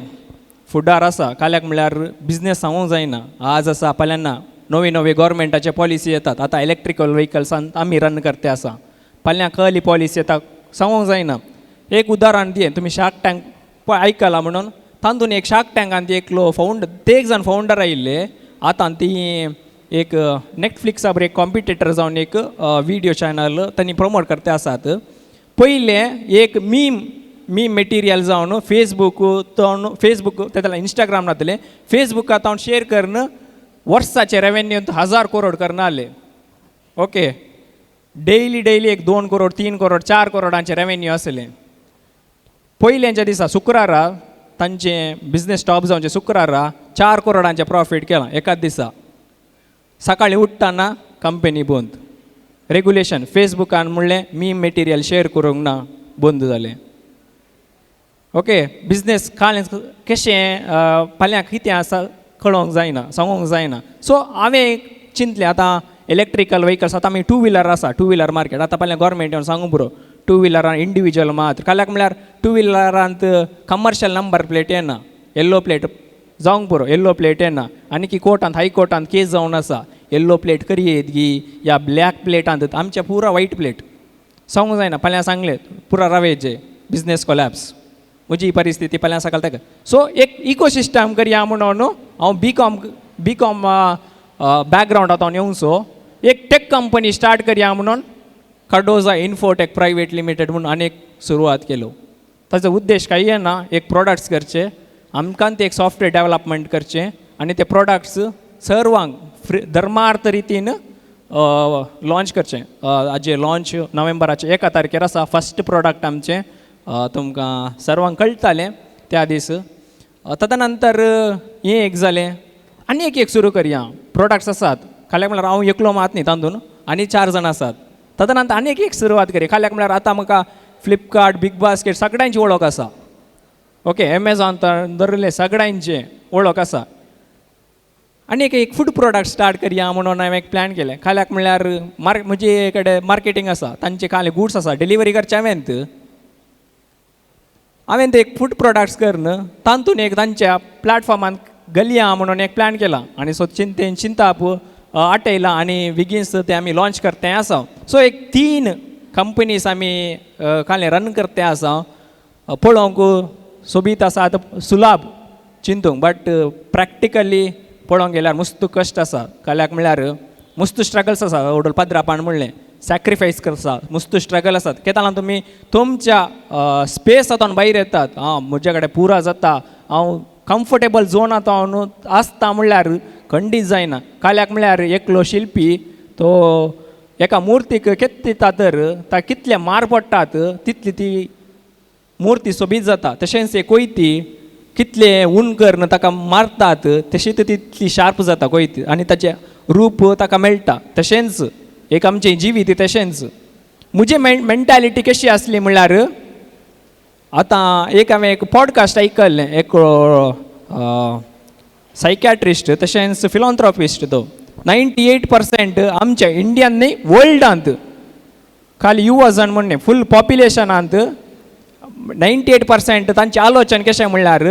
फुडार आसा काल्याक म्हळ्यार बिझनेस सांगूंक जायना आज आसा फाल्यां ना नवे गव्हर्मेंटाचे पॉलिसी येतात आतां इलेक्ट्रिकल व्हेकल्सांत आमी रन करते आसा फाल्यां कहली पॉलिसी येता सांगूंक जायना एक उदाहरण दिये तुमी शार्क टँक आयकलां म्हणून तातूंत एक शार्क टँकांत एकलो ते एक जण फावंडर आयिल्ले आतां ती एक नॅटफ्लिक्सा बरें एक कॉम्पिटेटर जावन एक व्हिडिओ चॅनल तांणी प्रमोट करते आसात पयले एक मीम मेटिरियल जावन फेसबूक तेतले इंस्टाग्राम जातलें फेसबुकांत हांव शेअर करून वर्साचे रेवेन्यू 1000 करोड करनाले ओके डेली एक 2 करोड 3 करोड 4 करोडांचे रेवेन्यू आसलें पयलेंच्या दिसा शुक्रारा तांचें बिझनेस स्टॉप जावचे शुक्रारा 4 करोडांचें प्रॉफीट केलां एकाच दिसा सकाळीं उठ्ठाना कंपनी बंद रेग्युलेशन फेसबुकान म्हणलें मीम मेटिरियल शेअर करूंक ना बंद जालें ओके बिझनेस कालें कशें फाल्यां कितें आसा कळोवंक जायना सांगूंक जायना सो हांवें चिंतलें आतां इलेक्ट्रिकल व्हेकल्स आतां आमी 2 व्हिलर आसा 2 व्हिलर मार्केट आतां फाल्यां गव्हर्मेंट येवन सांगूं बरो 2 व्हिलरान इंडिविज्युअल मात्र काल्याक म्हळ्यार 2 व्हिलरांत कमर्शियल नंबर प्लेट येना येल्लो प्लेट जावंक पुरो येल्लो प्लेट येना आनी की कोर्टांत हायकोर्टांत केस जावन आसा येल्लो प्लेट करयेत गी या ब्लॅक प्लेटांत आमचे पुरा व्हायट प्लेट सांगूंक जायना फाल्यां सांगलें पुरा रवेचे बिझनेस कोलॅप्स म्हजी परिस्थिती फाल्यां सकाळ ताका सो एक इकोसिस्टम करया म्हणून हांव बीकॉम बॅकग्रावंडांत येवंक सो एक टेक कंपनी स्टार्ट करया म्हणून कार्डोजा इन्फोटेक प्रायवेट लिमिटेड म्हणून आनीक सुरवात केलो ताचो उद्देश काही ना एक प्रोडक्ट्स करचे आमकां ते एक सॉफ्टवेअर डेव्हलपमेंट करचें आनी ते प्रोडक्ट्स सर्वांक धर्मार्थ रितीन लॉन्च करचें हाजें लॉन्च नोव्हेंबराचे 1 तारखेर आसा फर्स्ट प्रोडक्ट आमचें तुमकां सर्वांक कळटालें त्या दीस तदनंतर हें एक जालें आनी एक सुरू करया प्रोडक्ट्स आसात खाल्याक म्हळ्यार हांव एकलो मात न्ही तातूंत आनी 4 जाण आसात तदनंतर आनी एक सुरवात करया खाल्याक म्हळ्यार आतां म्हाका फ्लिपकार्ट बिग बास्केट सगळ्यांची वळख आसा ओके एमेझॉन धरले सगळ्यांचे वळख आसा आनी एक फूड प्रोडक्ट स्टार्ट करया म्हणून हांवें एक प्लॅन केलें खाल्याक म्हळ्यार म्हजे कडेन मार्केटींग आसा तांचे कांय गुड्स आसा डिलिव्हरी करचे हांवें ते एक फूड प्रोडक्ट्स करून तातूंत एक तांच्या प्लॅटफॉर्मान घालया म्हणून एक प्लॅन केला आनी सो चिंताप आटयला आनी विगिन्स ते आमी लॉन्च करते आसा सो एक 3 कंपनीज आमी काले रन करते आसा पळोवंक सोबीत आसा आतां सुलाभ चिंतूंक बट प्रॅक्टिकली पळोवंक गेल्यार मस्त कश्ट आसा काल्याक म्हळ्यार मस्त स्ट्रगल्स आसा ओडोल पदरापान म्हणलें सॅक्रिफायस करता मस्त स्ट्रगल आसात कित्याक लागून तुमी तुमच्या स्पेस हातून भायर येतात म्हजे कडेन पुरा जाता हांव कम्फर्टेबल झोनांत हांव आसता म्हणल्यार खंडीत जायना काल्याक म्हळ्यार एकलो शिल्पी तो एका मुर्तीक केत्तिता तर ता कितले मार पडटात तितली ती मुर्ती सोबीत जाता. तशेंच एक कोयती कितले उण करून ताका मारतात तशी तितली शार्प जाता कोयती आनी ताचें रूप ताका मेळटा. तशेंच एक आमचें जिवीत तशेंच म्हजी मेंटॅलिटी कशी आसली म्हणल्यार आतां हांवें एक पॉडकास्ट आयकल्लें एक सायकॅट्रिस्ट तशेंच फिलॉन्थ्रॉपिस्ट तो 98% आमच्या इंडियान न्ही वर्ल्डांत खाली युवा जण म्हणणे फूल पॉप्युलेशनांत 98% तांचें आलोचन कशें म्हणल्यार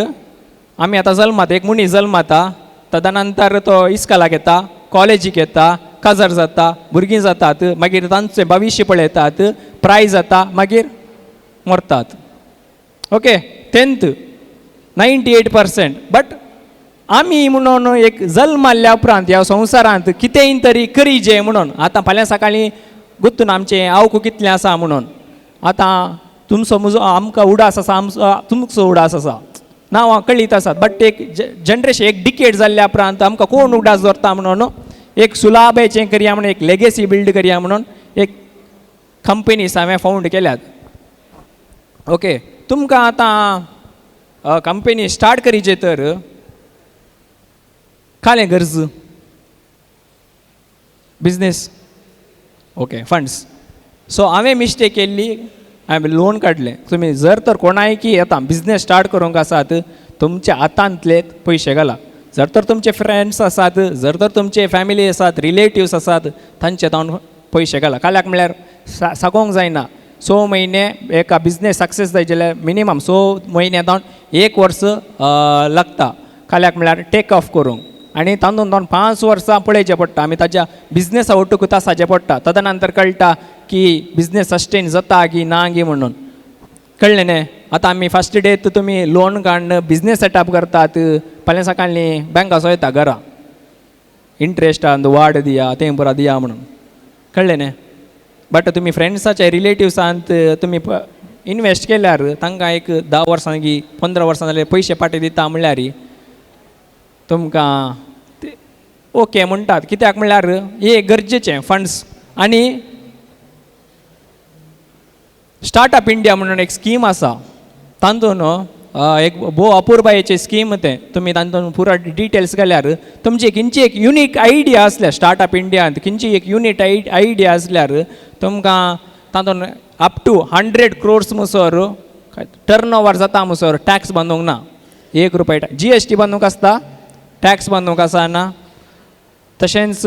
आमी आतां जल्मात एक मनीस जल्माता तदनंतर तो इस्कॉलाक येता कॉलेजीक येता काजार जाता भुरगीं जातात मागीर तांचें भविश्य पळयतात प्राय जाता मागीर मरतात. Okay 10th 98%. बट आमी म्हणून एक जल्म मारल्या उपरांत ह्या संवसारांत कितेंय तरी करीजे म्हणून आतां फाल्यां सकाळीं गुत्तून आमचें आवकू कितलें आसा म्हणून आतां तुमचो म्हजो आमकां उडास आसा आमचो तुमचो उडास आसा नांवां कळीत आसात. बट एक जनरेशन एक डिकेड जाल्ल्या उपरांत आमकां कोण उडास धरता म्हणून एक सुलाभेचें करया म्हणून एक लेगेसी बिल्ड करया म्हणून एक कंपनीज हांवें फावंड केल्यात. ओके तुमकां आतां कंपनी स्टार्ट करीचे तर काले गरज बिजनेस ओके फंड्स. सो हांवें मिस्टेक केल्ली हांवें लोन काडलें. तुमी जर तर कोणाय की येता बिजनेस स्टार्ट करूंक आसात तुमच्या हातांतले पयशे घाला. जर तर तुमचे फ्रेंड्स आसात जर तर तुमचे फॅमिली आसात रिलेटिव्स आसात तांचे तावन पयशे घाला. काल्याक म्हळ्यार सांगोंक जायना 6 म्हयने एका बिजनेस सक्सेस जाय जाल्यार मिनिमम 6 म्हयने जावन 1 वर्स लागता काल्याक म्हळ्यार टेक ऑफ करूंक आनी तातूंत 5 वर्सां पळोवचें पडटा. आमी ताच्या बिजनेसा ओटूकूच आसाचें पडटा तदनंतर कळटा की बिजनेस सस्टेन जाता की ना गी म्हणून कळ्ळें न्ही. आतां आमी फस्ट डेत तुमी लोन काडून बिजनेस सेटअप करतात फाल्यां सकाळीं बँकाचो येता घरा इंट्रस्टान वाड दिया तें बरा दिया म्हणून कळ्ळें न्ही. बट तुमी फ्रेंड्साच्या रिलेटिव्सांत तुमी इनवेस्ट केल्यार तांकां एक 10 वर्सां की 15 वर्सां जाल्यार पयशे पाटे दिता म्हणल्यार तुमकां ओके म्हणटात. कित्याक म्हणल्यार हे गरजेचें फंड्स. आनी स्टार्टअप इंडिया म्हणून एक स्कीम आसा तातूंत एक भोव अपुरबायेची स्कीम तें तुमी तातूंत पुरो डिटेल्स गेल्यार तुमची खंयची एक युनीक आयडिया आसल्यार स्टार्टअप इंडियांत खंयची एक युनीक आयडिया आसल्यार तुमकां तातूंत अप टू 100 crores मुसोर टर्न ओवर जाता मुसोर टॅक्स बांदूंक ना. 1 रुपया GST बांदूंक आसता टॅक्स बांदूंक आसना. तशेंच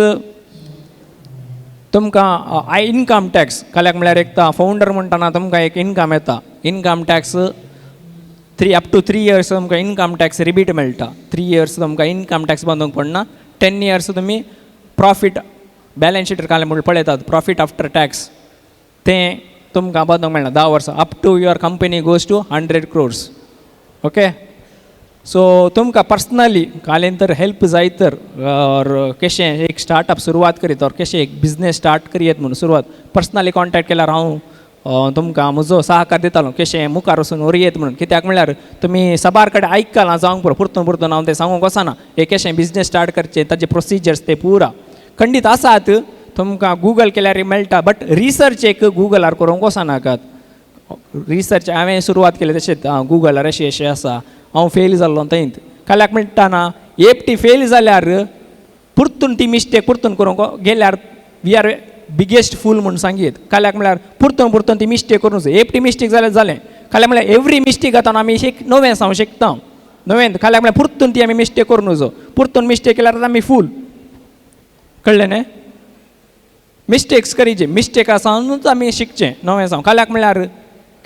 तुमकां इनकम टॅक्स काल्याक म्हळ्यार एक फावंडर म्हणटाना तुमकां एक इनकम येता income tax 3 up to 3 years तुमकां इनकम टॅक्स रिबीट मेळटा. 3 years तुमकां इनकम टॅक्स बांदूंक पडना. 10 years तुमी प्रॉफीट बॅलन्स शीट काले म्हूण पळयतात प्रॉफीट आफ्टर टॅक्स तें तुमकां बांदूंक मेळना 10 वर्सां up to your company goes to 100 crores. Okay so तुमकां पर्सनली कालें तर हेल्प जाय तर कशें एक स्टार्टअप सुरवात करीत और कशें एक बिजनेस स्टार्ट करीत म्हणून सुरवात पर्सनली कॉन्टॅक्ट केल्यार हांव तुमकां म्हजो सहकार दितालो कशें मुखार वचून वरयत म्हणून. कित्याक म्हळ्यार तुमी सबार कडेन आयकलां जावंक पुरो पुरतून हांव तें सांगूंक वचना एक कशें बिजनेस स्टार्ट करचें ताजे प्रोसिजर्स ते पुरा खंडीत आसात तुमकां गुगल केल्यार मेळटा. बट रिसर्च एक गुगलार करूंक वचनाकात. रिसर्च हांवें सुरवात केली तशेंच गुगलार अशें आसा हांव फेल जाल्लो थंयत काल्याक म्हणटाना एकटी फेल जाल्यार परतून ती मिस्टेक परतून करूंक गेल्यार वी आर बिगेस्ट फूल म्हणून सांगीत. काल्याक म्हळ्यार परतून ती मिस्टेक करूंक जाय. एकटी मिस्टेक जाल्यार जालें काल्याक म्हळ्यार एवरी मिस्टेक जाता आमी नवें जावं शिकता नवें काल्याक म्हळ्यार परतून ती आमी मिस्टेक करूं नजो. परतून मिस्टेक केल्यार आमी फूल कळ्ळें न्ही. मिस्टेक्स करीचे मिस्टेक आसानूच आमी शिकचें नवें जावं. काल्याक म्हळ्यार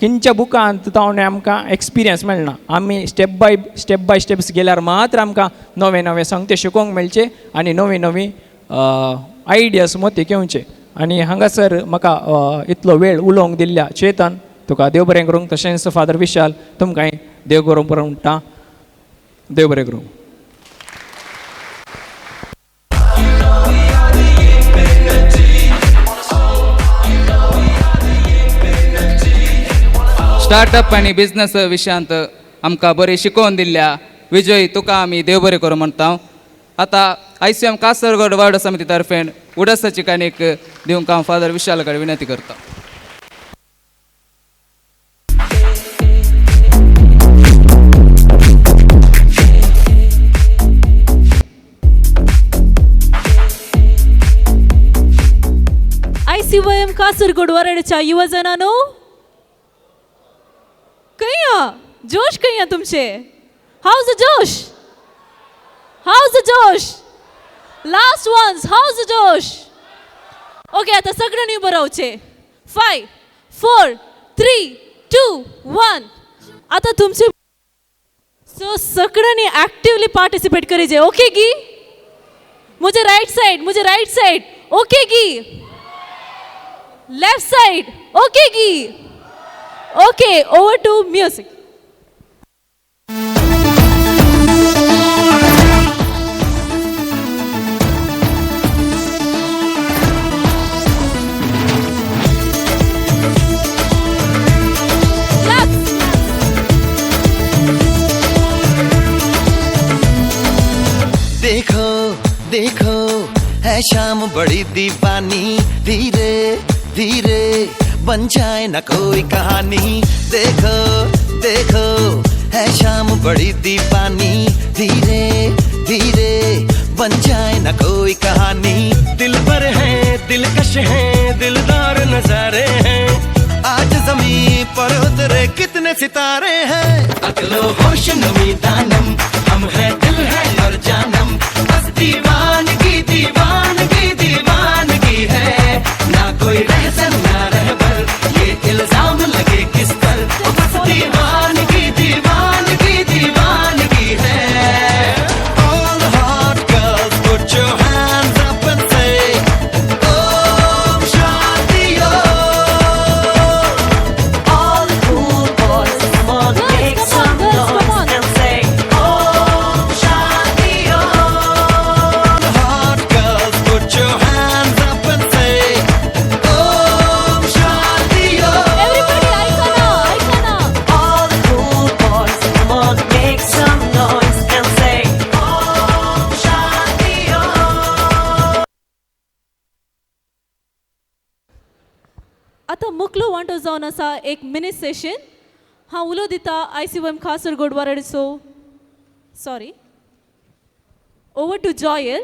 खंयच्या बुकांत तावणे आमकां एक्सपिरियन्स मेळना. आमी स्टेप बाय स्टेप्स गेल्यार मात्र आमकां नवें सांगते शिकोवंक मेळचें आनी नवी आयडियाज मतीक येवचे. आनी हांगासर म्हाका इतलो वेळ उलोवंक दिल्ल्या चेतन तुका देव बरें करूं. तशेंच फादर विशाल तुमकांय देव बरें करूं म्हणटा. देव बरें करूं. स्टार्टअप आनी बिजनेस विशयांत आमकां बरें शिकोवन दिल्ल्या विजय तुका आमी देव बरें करूं म्हणटा. आता ICM कासरगोड वार्ड समितीतर्फे उडसाची काणीक दिवंक हांव फादर विशाल कडेन विनंती करता. ICYM कासरगोड वार्डाच्या युवजनांनो, कैया जोश कैया तुमचे, हाउस द जोश, हाउस द जोश, लास्ट वन्स हाउस द जोश. ओके, आता सगळ्यांनी उभं रावचे. 5 4 3 2 1. आता तुमचे सो सगळ्यांनी ऍक्टिवली पार्टिसिपेट करीजे. ओके गी, मुझे राइट साइड ओके गी, लेफ्ट साइड ओके गी. Okay, over to music. देखो देखो है शाम बड़ी दीवानी, धीरे धीरे बन जाए न कोई कहानी. देखो देखो है शाम बड़ी दीवानी, धीरे धीरे बन जाए न कोई कहानी. दिल पर है दिलकश है दिलदार नजारे हैं, आज जमीन पर उतरे कितने सितारे हैं. अकलो होश नमी दानम, हम है दिल है और जानम, बस दीवानगी दीवानगी दीवानगी है. ना कोई रहसन ना रहबर, ये इल्जाम लगे किस पर, बस दीवानगी दीवानगी दीवानगी है. All the hot girls put your hands up and say Om Shanti Om. All the cool boys come on, make some noise and say Om Shanti Om. The hot girls put your hands up and say Om Shanti Om. Everybody, aikana. All the cool boys come on, make some noise and say Om Shanti Om. आता मुकलो वांटो जावन आसा एक mini session. हांव उलो दिता ICYM Kasaragod वार्डाचो. Sorry, over to Joel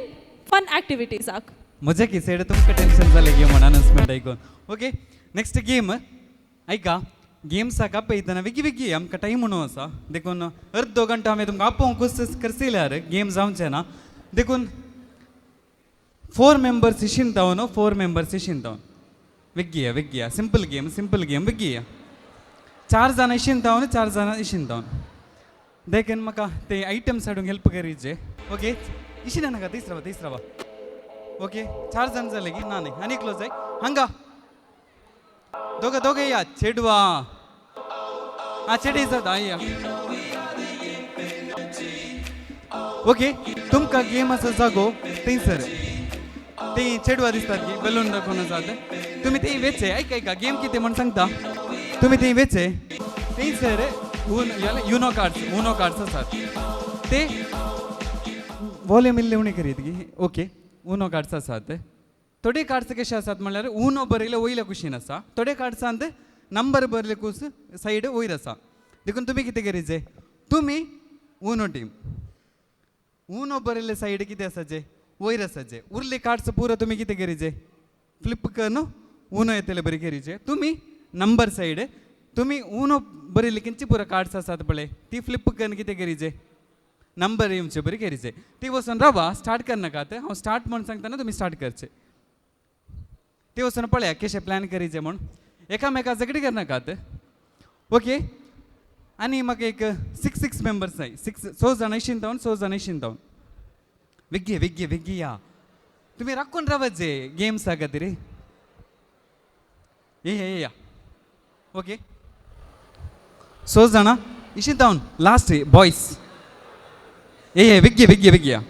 fun ॲक्टिविटीजाक. मजा की सेड तुमकां टेन्शन जालें गेम अनाउन्समेंट आयकून. ओके, नेक्स्ट गेम ऐका. गेम्साक आपयतना वेगळी वेगळी आमकां टायम म्हणून आसा. देखून अर्द 2 घंटा हांवें तुमकां आपोवंक कोशिश करसिल्यार गेम जावचें ना. देखून 4 मेंबर्स इशिनता न्हू, 4 मेंबर्स इशिनता वेगळी सिंपल गेम वेगळी. 4 जाणां इशिनता 4 जाणां इशिनता. देखून म्हाका ते आयटम्स हाडूंक हेल्प करीचे. ओके, इशिना नाका, तीच रावा. ओके, 4 जाण जाले की ना नाही आनी क्लोज जाय. हांगा दोघे या चेडवा. चेडी जाता या. ओके, तुमकां गेमाचो जागो थंयसर ते चेडवा दिसतात की बलून दाखोवन आसात. तुमी ते वेचे. ऐका गेम कितें म्हण सांगता. तुमी ते वेचे थंयसर युनो कार्ड्स आसात ते वॉल्यूम इल्ले उणे करीत की. ओके, उनो कार्ड्स आसात. थोडे कार्ड्स कशे आसात म्हणल्यार उनो बरयले वयल्या कुशीन आसा, थोडे कार्ड्सांत नंबर बरयले कूस सायड वयर आसा. देखून तुमी कितें करीचे, तुमी उनो टीम उनो बरयले सायड कितें आसाचे वयर आसाचे. उरले कार्ड्स पुरो तुमी कितें करीचे फ्लिप करून उनो येतले बरी करीचे. तुमी नंबर सायड तुमी उनो बरयले खंयची पुरो कार्ड्स आसात पळय ती फ्लिप करून कितें करीचे नंबर येवचे बरी करीचे. ती वचून रावा, स्टार्ट करनाकात. हांव स्टार्ट म्हण सांगतना तुमी स्टार्ट करचे. ते वचून पळया कशें प्लॅन करीचे म्हूण. एकामेका झगडी करनाकात. ओके, आनी म्हाका एक 6 मेंबर्स जाय. 6 जाणां इशिनतावन 6 जाणां इशिनतावन वेगळी या. तुमी राखून रावचे गेम्सा खातीर. या. ओके, 6 जाणां इशिनतावन लास्ट बॉयज. वेगळी या.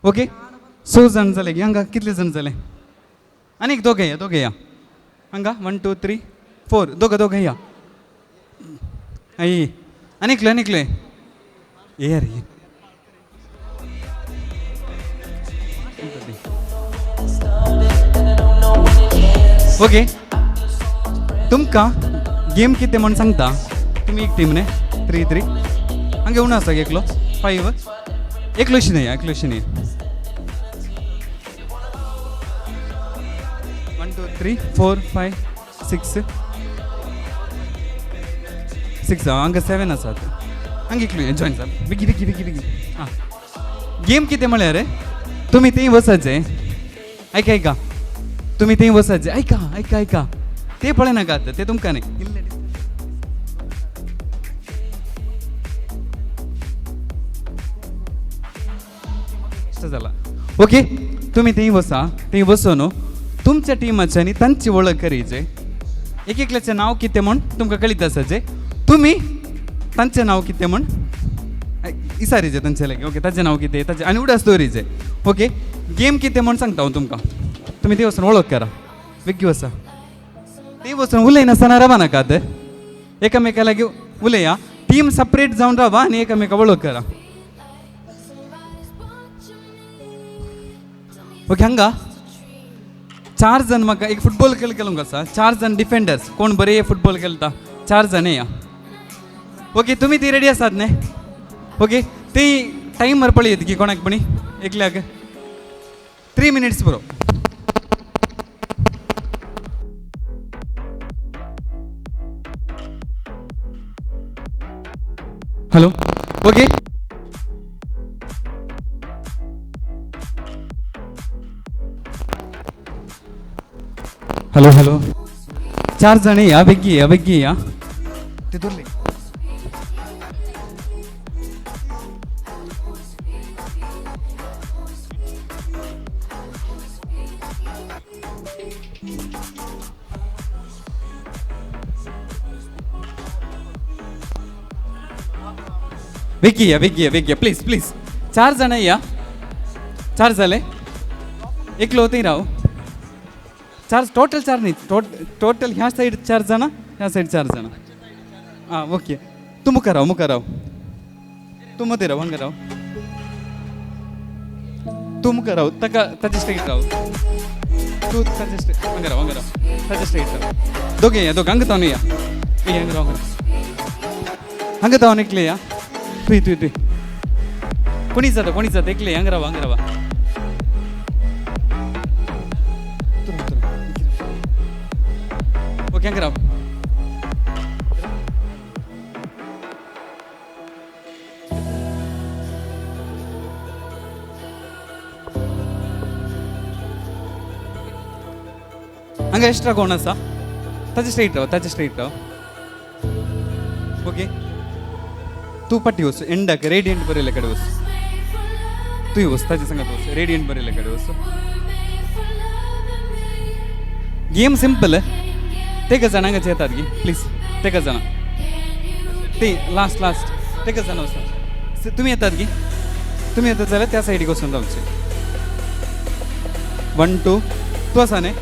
ओके 6 जाण जाले की हांगा कितले जाण जाले आनीक दोगे या हांगा 1 2 3 4 दोगे या आई आनीकले ये रे ओके तुमकां गेम कितें म्हण सांगता तुमी एक टीम न्ही 3-3 हांगा उणो आसा एकलो 5 एकलोशी न्ही 1 2 3 4 5 6 हांगा 7 आसात हांगा एकलो जॉइन जाता बेगी हां गेम कितें म्हळ्यार तुमी थंय वचाचे ऐका तुमी थंय वचाचे ऐका ते पळयनाकात ते तुमकां न्ही जाला ओके तुमी थंय वचून तुमच्या टिमाचे आनी तांची वळख करीचे एकल्याचें नांव कितें म्हण तुमकां कळीत आसाचे तुमी तांचें नांव कितें म्हण इसारीचे तांचे लागी ओके ताचें नांव कितें ताचें आनी उडास दवरीचे ओके गेम कितें म्हण सांगता हांव तुमकां तुमी थंय वचून वळख करा वेगळी वचा थंय वचून उलयनासतना रावा नाकात एकामेका लागीं उलया टीम सपरेट जावन रावा आनी एकामेका वळख करा ओके हांगा 4 जाण म्हाका एक फुटबॉल खेळूंक आसा 4 जाण डिफेंडर्स कोण बरे फुटबॉल खेळटा 4 जाण या ओके तुमी ती रेडी आसात न्ही ओके ती टायमर पळयत की कोणाक पणी एकल्याक 3 मिनिट्स पुरो हॅलो ओके हॅलो 4 जाण या बेगी या ते धरले वेगी प्लीज 4 जाण या 4 जाले एकलो थंय राव 4 टोटल 4 न्ही टोटल ह्या साईड 4 जाणां ह्या साईड 4 जाणां आं ओके तूं मुखार राव तूं मदें राव हांगा राव तूं मुखार राव ताचे स्ट्रेट राव तूं ताचे स्ट्रेट हांगा राव ताचे स्ट्रेट राव दोगे हांगा तावन या हांगा राव हांगा तावन एकले या तुय कोणी जाता एकले हांगा रावा ओके हांगा राव हांगा एक्स्ट्रा कोण आसा ताचे स्ट्रेट राव ओके तू पट्टी वच एंडाक रेडियंट बरयले कडेन वच तूं वच ताचे सांगात वच रेडियंट बरयले कडेन वच गेम सिंपल तेका जाणांक येतात गी प्लीज तेका जाणां ते लास्ट तेका जाणां वचा तुमी येतात गी तुमी येतात जाल्यार त्या सायडीक वचून रावचे 1 2 तूं आसा न्ही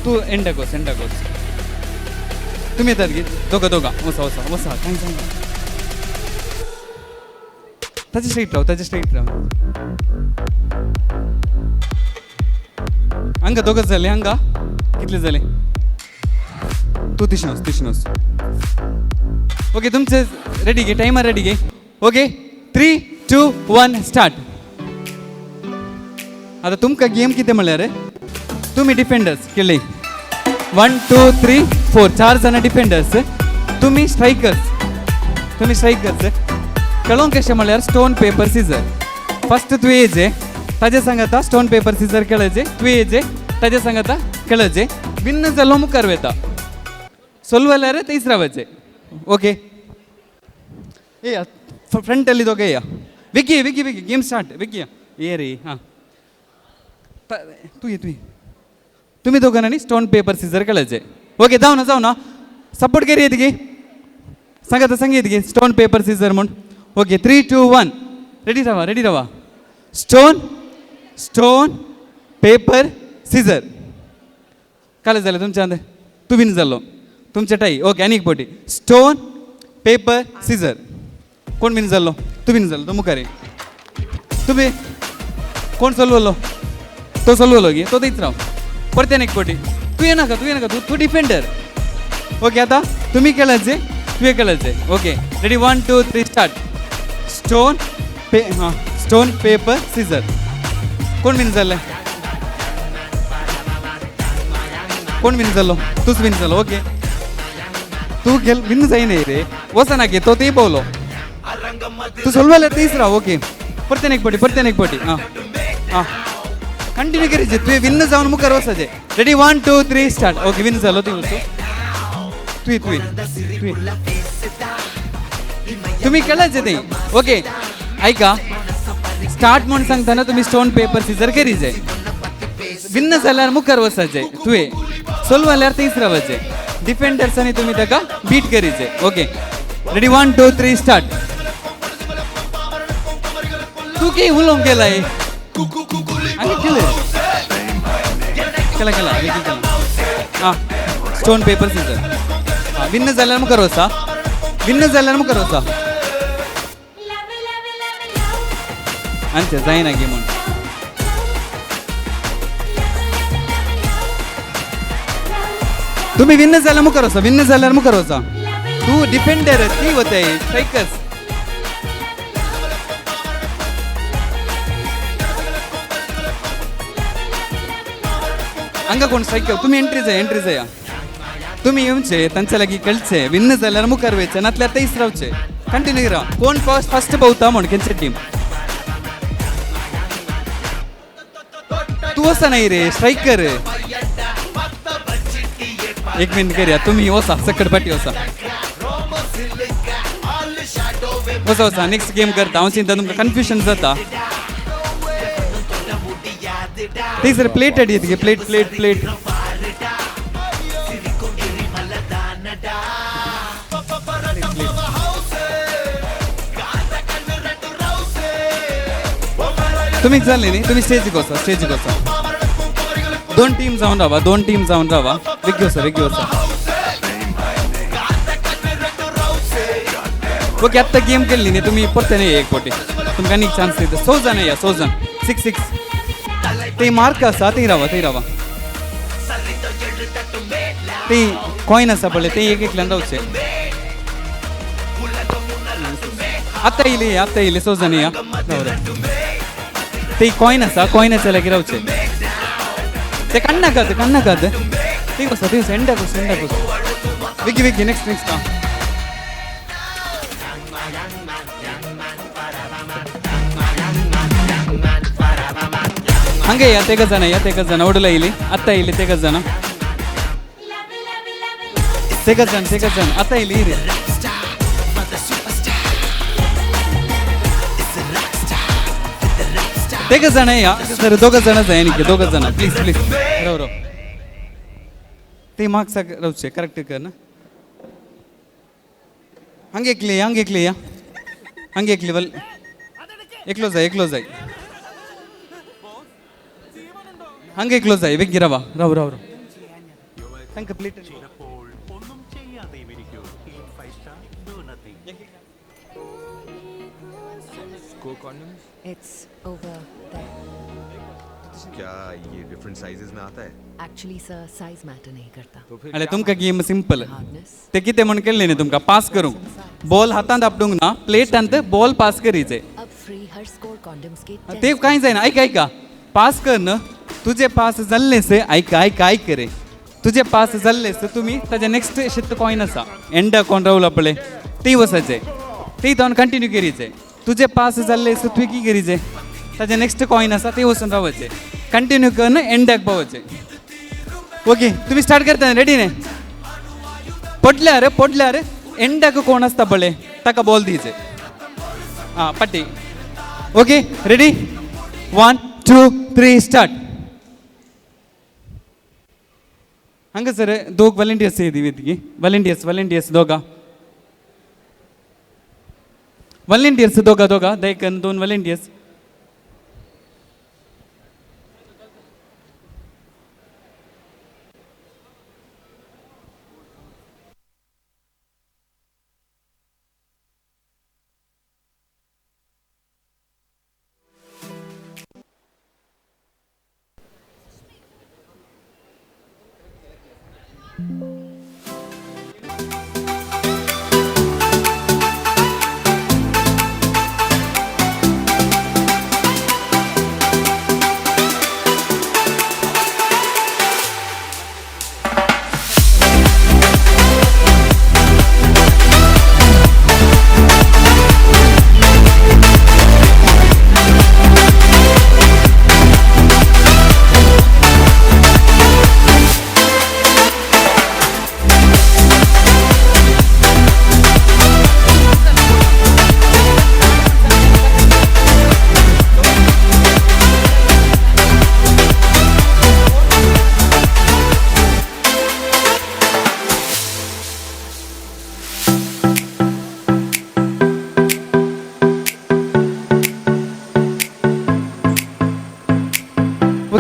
तूं एंडाक वच तुमी येतात गी दोगा वचा थँक ताचे स्ट्रेट राव हांगा दोगच जाले हांगा कितले जाले तूं तिशन वच ओके तुमचे रेडी गे टायमर रेडी गे ओके 3 2 1 स्टार्ट आता तुमकां गेम कितें म्हणल्यार तुमी डिफेंडर्स केले 1 2 3 4 4 जाणां डिफेंडर्स तुमी स्ट्रायकर्स खेळोंक कशें म्हणल्यार स्टोन पेपर सिजर फस्ट तूं येजे ताजे सांगाता स्टोन पेपर सिजर खेळचे तूं येजे ताजे सांगाता खेळचे विन्न जालो मुखार वयता सोल्व जाल्यार थंयच रावचे ओके ए फ्रंटली दोगे या विकी गेम स्टार्ट विकी ये रे हां तूं ये तुमी दोगांनी स्टोन पेपर सिजर खेळचे ओके जाऊ ना सपोर्ट करी येत गे सांगीत गे स्टोन पेपर सिजर म्हण ओके 3 2 1 रेडी रावा स्टोन स्टोन पेपर सिजर काल जालें तुमच्या तू विन जाल्लो तुमच्या टाई ओके आनी एक पोटी स्टोन पेपर सिजर कोण विन जाल्लो तू विन जाल्लो तो मुखार तुम्ही कोण चलवलो तो चलवलो गे तो थंयच राव परत एक पोटी तू येनाका तू डिफेंडर ओके आता तुम्ही खेळायचे तुवें खेळायचे okay ready 1 2 3 start stone paper सिजर कोण विन जाल्ले कोण विन जाल्लो तूच विन जालो ओके तू खेळ विन जायना रे वचना गे तो ते बोलो तू सोलवायला तेच राव ओके परत एक पोटी हां हां कंटिन्यू करायचे तुवें विन जावन मुखार वचाचे रेडी 1 2 3 स्टार्ट ओके विन जालो ती वस्तू तुम्ही खेळायचे ते ओके ऐका स्टार्ट म्हणून सांगताना तुम्ही स्टोन पेपर सिजर करीचे विन्न जाल्यार मुखार वचाचे तुवें सोल्व जाल्यार थंयच रावचे डिफेंडर्सांनी तुम्ही ताका बीट करीचे ओके रेडी 1 2 3 स्टार्ट तू काही उलोवंक गेलाय आनी केला हां स्टोन पेपर सिजर विन्न जाल्यार मुखार वचा आमचे जायना गे म्हण तुम्ही विन्न जाल्यार मुखार वचा तू डिफेंडर ती वताय स्ट्रायकर्स हांगा कोण स्ट्रायकर तुम्ही एंट्री जाया तुम्ही येवचे तांच्या लागीं खेळचे विन्न जाल्यार मुखार वयचे नातल्यार थंयच रावचे कंटिन्यू राव कोण फर्स्ट पावता म्हण खंयचे टीम तू वसा नाही रे स्ट्रायकर एक मिनिट करूया तुम्ही वसा सकट पाटी वसा नेक्स्ट गेम करता हांव चिंता तुमकां कन्फ्युजन जाता थंयसर प्लेट हाड येत गे प्लेट तुम्ही जाल्ले न्ही तुम्ही स्टेजीक वचा दोन टीम जावन रावा वेगळी वचा ओके आत्ता गेम केल्ली न्ही तुम्ही परतने एक पोटी तुमकां आनी चान्स दिता 6 जाण या 6 जाण 6 ते मार्क आसा थंय रावा ते कॉइन आसा पळय ते एकल्यान रावचे आत्ता येयले 6 जाण या ते कॉइन आसा कॉइनाच्या लागीं रावचे ते काडनाकात ते वसा एंडाक वसा वेगी नेक्स्ट हंगे या तेग जन ओडला अत्ता तेग जन अत्ता रे तेग जण या सर दोघ जण जाय दोघ जण प्लीज राव ते मार्क्स रावचे करेक्ट कर ना हंगे एकले वल एकलो जाय हंगे क्लोज आए वेगी रवा राव थैंक प्लेट It's over there. क्या ये डिफरेंट साइजेस में आता है? Actually sir, size matter नहीं करता. अरे तुमका गेम सिंपल ते किते म्हण केले न्ही तुमका पास करूंक बॉल हातांत आपटूंक ना प्लेटांत बॉल पास करीचे अब फ्री हर स्कोर कॉन्डम्स के ते कांय जायना ऐका पास कर न तुझे पास जाल्लेस ऐका रे तुझे पास जाल्लेस तुम्ही ताजे नेक्स्ट शित कॉइन आसा एंड कोण रावला पळय ती वसाचे ती जावन कंटिन्यू करीचे तुझे पास जाल्लेस तुवें की करीचे ताजे नेक्स्ट कॉइन आसा ते वचून रावचे कंटिन्यू करन एंडाक पावचे ओके तुम्ही स्टार्ट करता रेडी ने पडल्यार एंडाक कोण आसता पळय ताका बॉल दिवचे हां पट्टी ओके रेडी 1 2 3 स्टार्ट हंग सर दोग वालंटियर्स इदीवी वालंटियर्स दोगा दयकन दोन वालंटियर्स ओके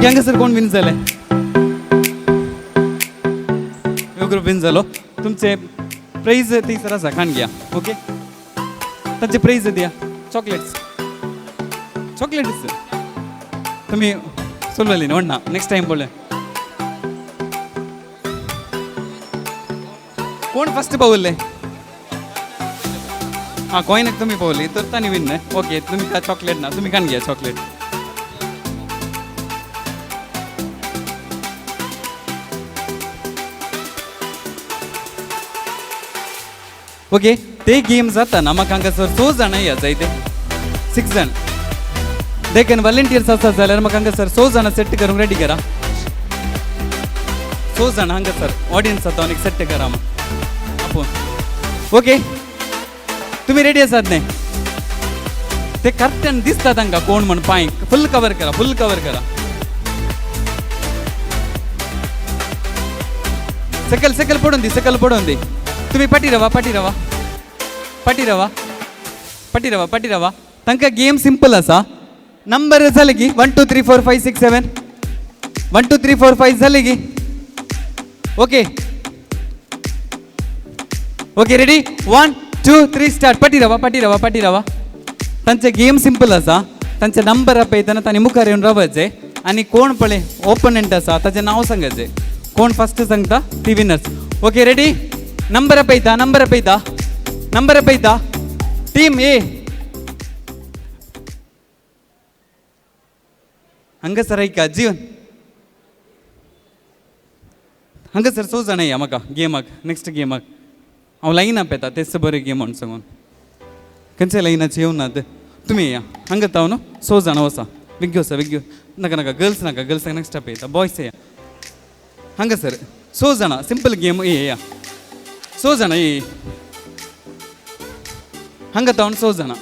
हांगासर कोण विन जाले ग्रुप विन जालो तुमचे प्राइज थंयसर आसा खाण घ्या ओके तांचे प्राइज दिया चॉकलेट्स तुम्ही सोलवली न्हू ना नेक्स्ट टाइम पळय कोण फर्स्ट पावले हां कॉइन तुम्ही पावली तर तांणी विन न्हय ओके तुम्ही का चॉकलेट ना तुम्ही खाण घ्या चॉकलेट ओके ते गेम जाताना म्हाका हांगासर 6 जाणां या जायते 6 जाण देखीन वॉलंटियर्स आसात जाल्यार म्हाका हांगासर 6 जाणां सेट करूंक रेडी करा 6 जाणां हांगासर ऑडियन्स आतां एक सेट करा आपूण ओके तुम्ही रेडी आसात न्ही ते कर्टन दिसता तांकां कोण म्हण पांय फुल कवर करा सकल पडून दी तुम्ही पाटी रवा तांकां गेम सिंपल आसा नंबर जाले की 1 2 3 4 5 6 7 1 2 3 4 5 झाले की ओके रेडी 1 2 3 स्टार्ट पाटी रवा तांचे गेम सिंपल आसा तांचे नंबर आपयतना तांणी मुखार येवन रावचे आनी कोण पळय ओपोनंट आसा ताचें नांव सांगायचें कोण फर्स्ट सांगता ती विनर्स ओके रेडी नंबर आपयता टीम ए हांगासर ऐका जीवन हांगासर 6 जाणां या म्हाका गेमाक नेक्स्ट गेमाक हांव लायन आप येता तेच बरें गेम म्हणून सांगून खंयच्या लायनाचे येवनात तुमी या हांगा ताव न्हू 6 जाणां वसा विग्यो नाका गर्ल्स नेक्स्ट आपयता बॉयज या हांगासर 6 जाणां सिंपल गेम या 6 जाणां हांगा तावन 6 जाणां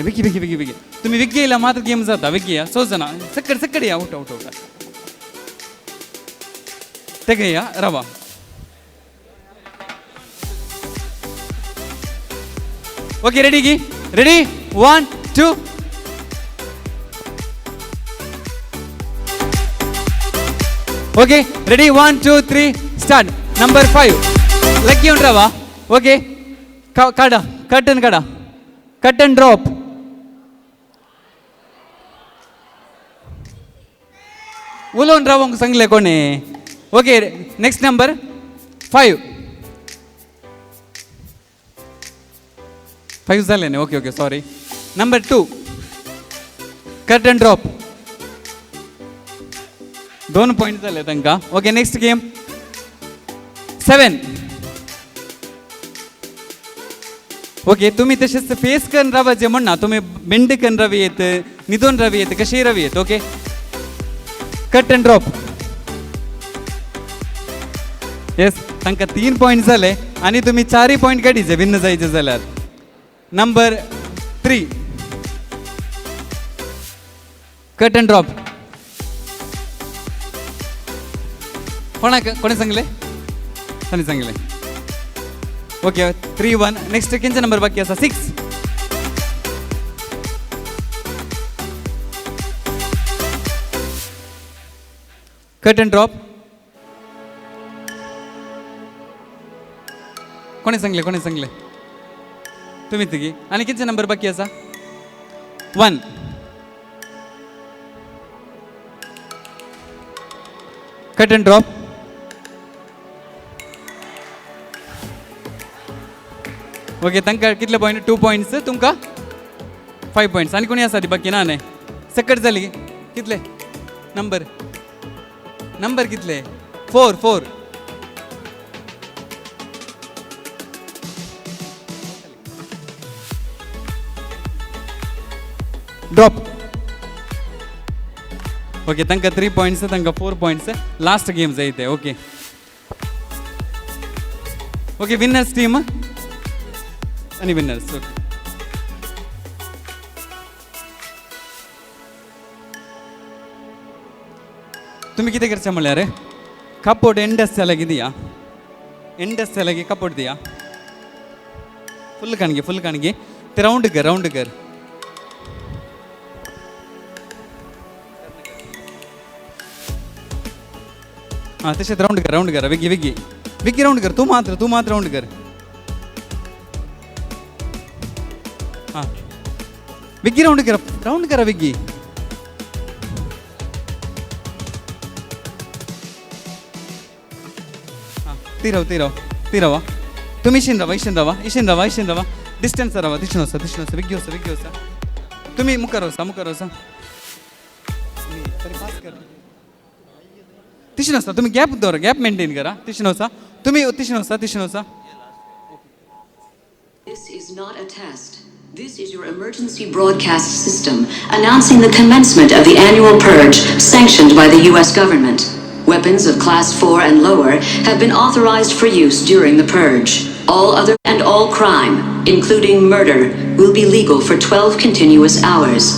विगी तुम्ही विग्गी येयला मात्र गेम जाता विग्गी या 6 जाणां सकड या उठ तेगे या रवा okay ready 1 2 okay ready 1 2 3 start number 5 लग घेऊन रावा ओके काढा कट अँड ड्रॉप उलोवन रावंक सांगले कोणे ओके नेक्स्ट नंबर 5 झाले न्ही okay sorry number 2 cut and drop 2 point झाले तांकां ओके नेक्स्ट गेम 7 ओके तुम्ही तसेच फेस करून रावायचे म्हणना तुम्ही बेंड करून रावी येत निदून रावी येत कशी रावी येत okay cut and drop yes तांकां 3 पॉइंट झाले आणि तुम्ही 4 पॉइंट काडीचे भिन्न जायचे जाल्यार नंबर 3 कट अँड ड्रॉप कोणी सांगले ताणी सांगले ओके 3 1 नेक्स्ट किंचा नंबर बाकी असा 6 कट अँड ड्रॉप कोणी सांगले तुम्ही तिघी आणि किंचा नंबर बाकी असा 1 कट अँड ड्रॉप ओके तांकां कितले पॉयंट 2 पॉयंट्स तुमकां 5 पॉयंट्स आनी कोणी आसा ती बाकी ना न्ही सकट जाली कितले नंबर कितले 4 ड्रॉप ओके तांकां 3 पॉयंट्स तांकां 4 पॉयंट्स लास्ट गेम जाय ते ओके ओके विनर्स टीम आनी विनर्स ओके तुम्ही कितें करचें म्हळ्यार कपोर्ट एंडस जाल्यार दिया एंडस जाल्यार कपोर्ट दिया फुल काणगे ते राउंड कर हां तशेंच राउंड कर विगी राउंड कर तू मात्र राउंड कर हां विगी राउंड करा विगी हां ती रावा तुम्ही इशीन रावा डिस्टन्स रावा दिशेन वचा विगी वचा तुम्ही मुखार वचा तिशेन वचा तुम्ही गॅप मेंटेन करा तिशेन वचा तुम्ही तिशेन वचा This is not a test. This is your emergency broadcast system announcing the commencement of the annual purge sanctioned by the US government. Weapons of class 4 and lower have been authorized for use during the purge. All other and all crime, including murder, will be legal for 12 continuous hours.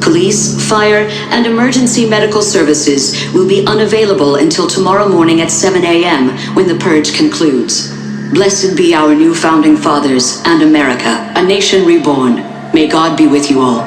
Police, fire, and emergency medical services will be unavailable until tomorrow morning at 7 a.m. when the purge concludes. Blessed be our new founding fathers and America, a nation reborn. May God be with you all.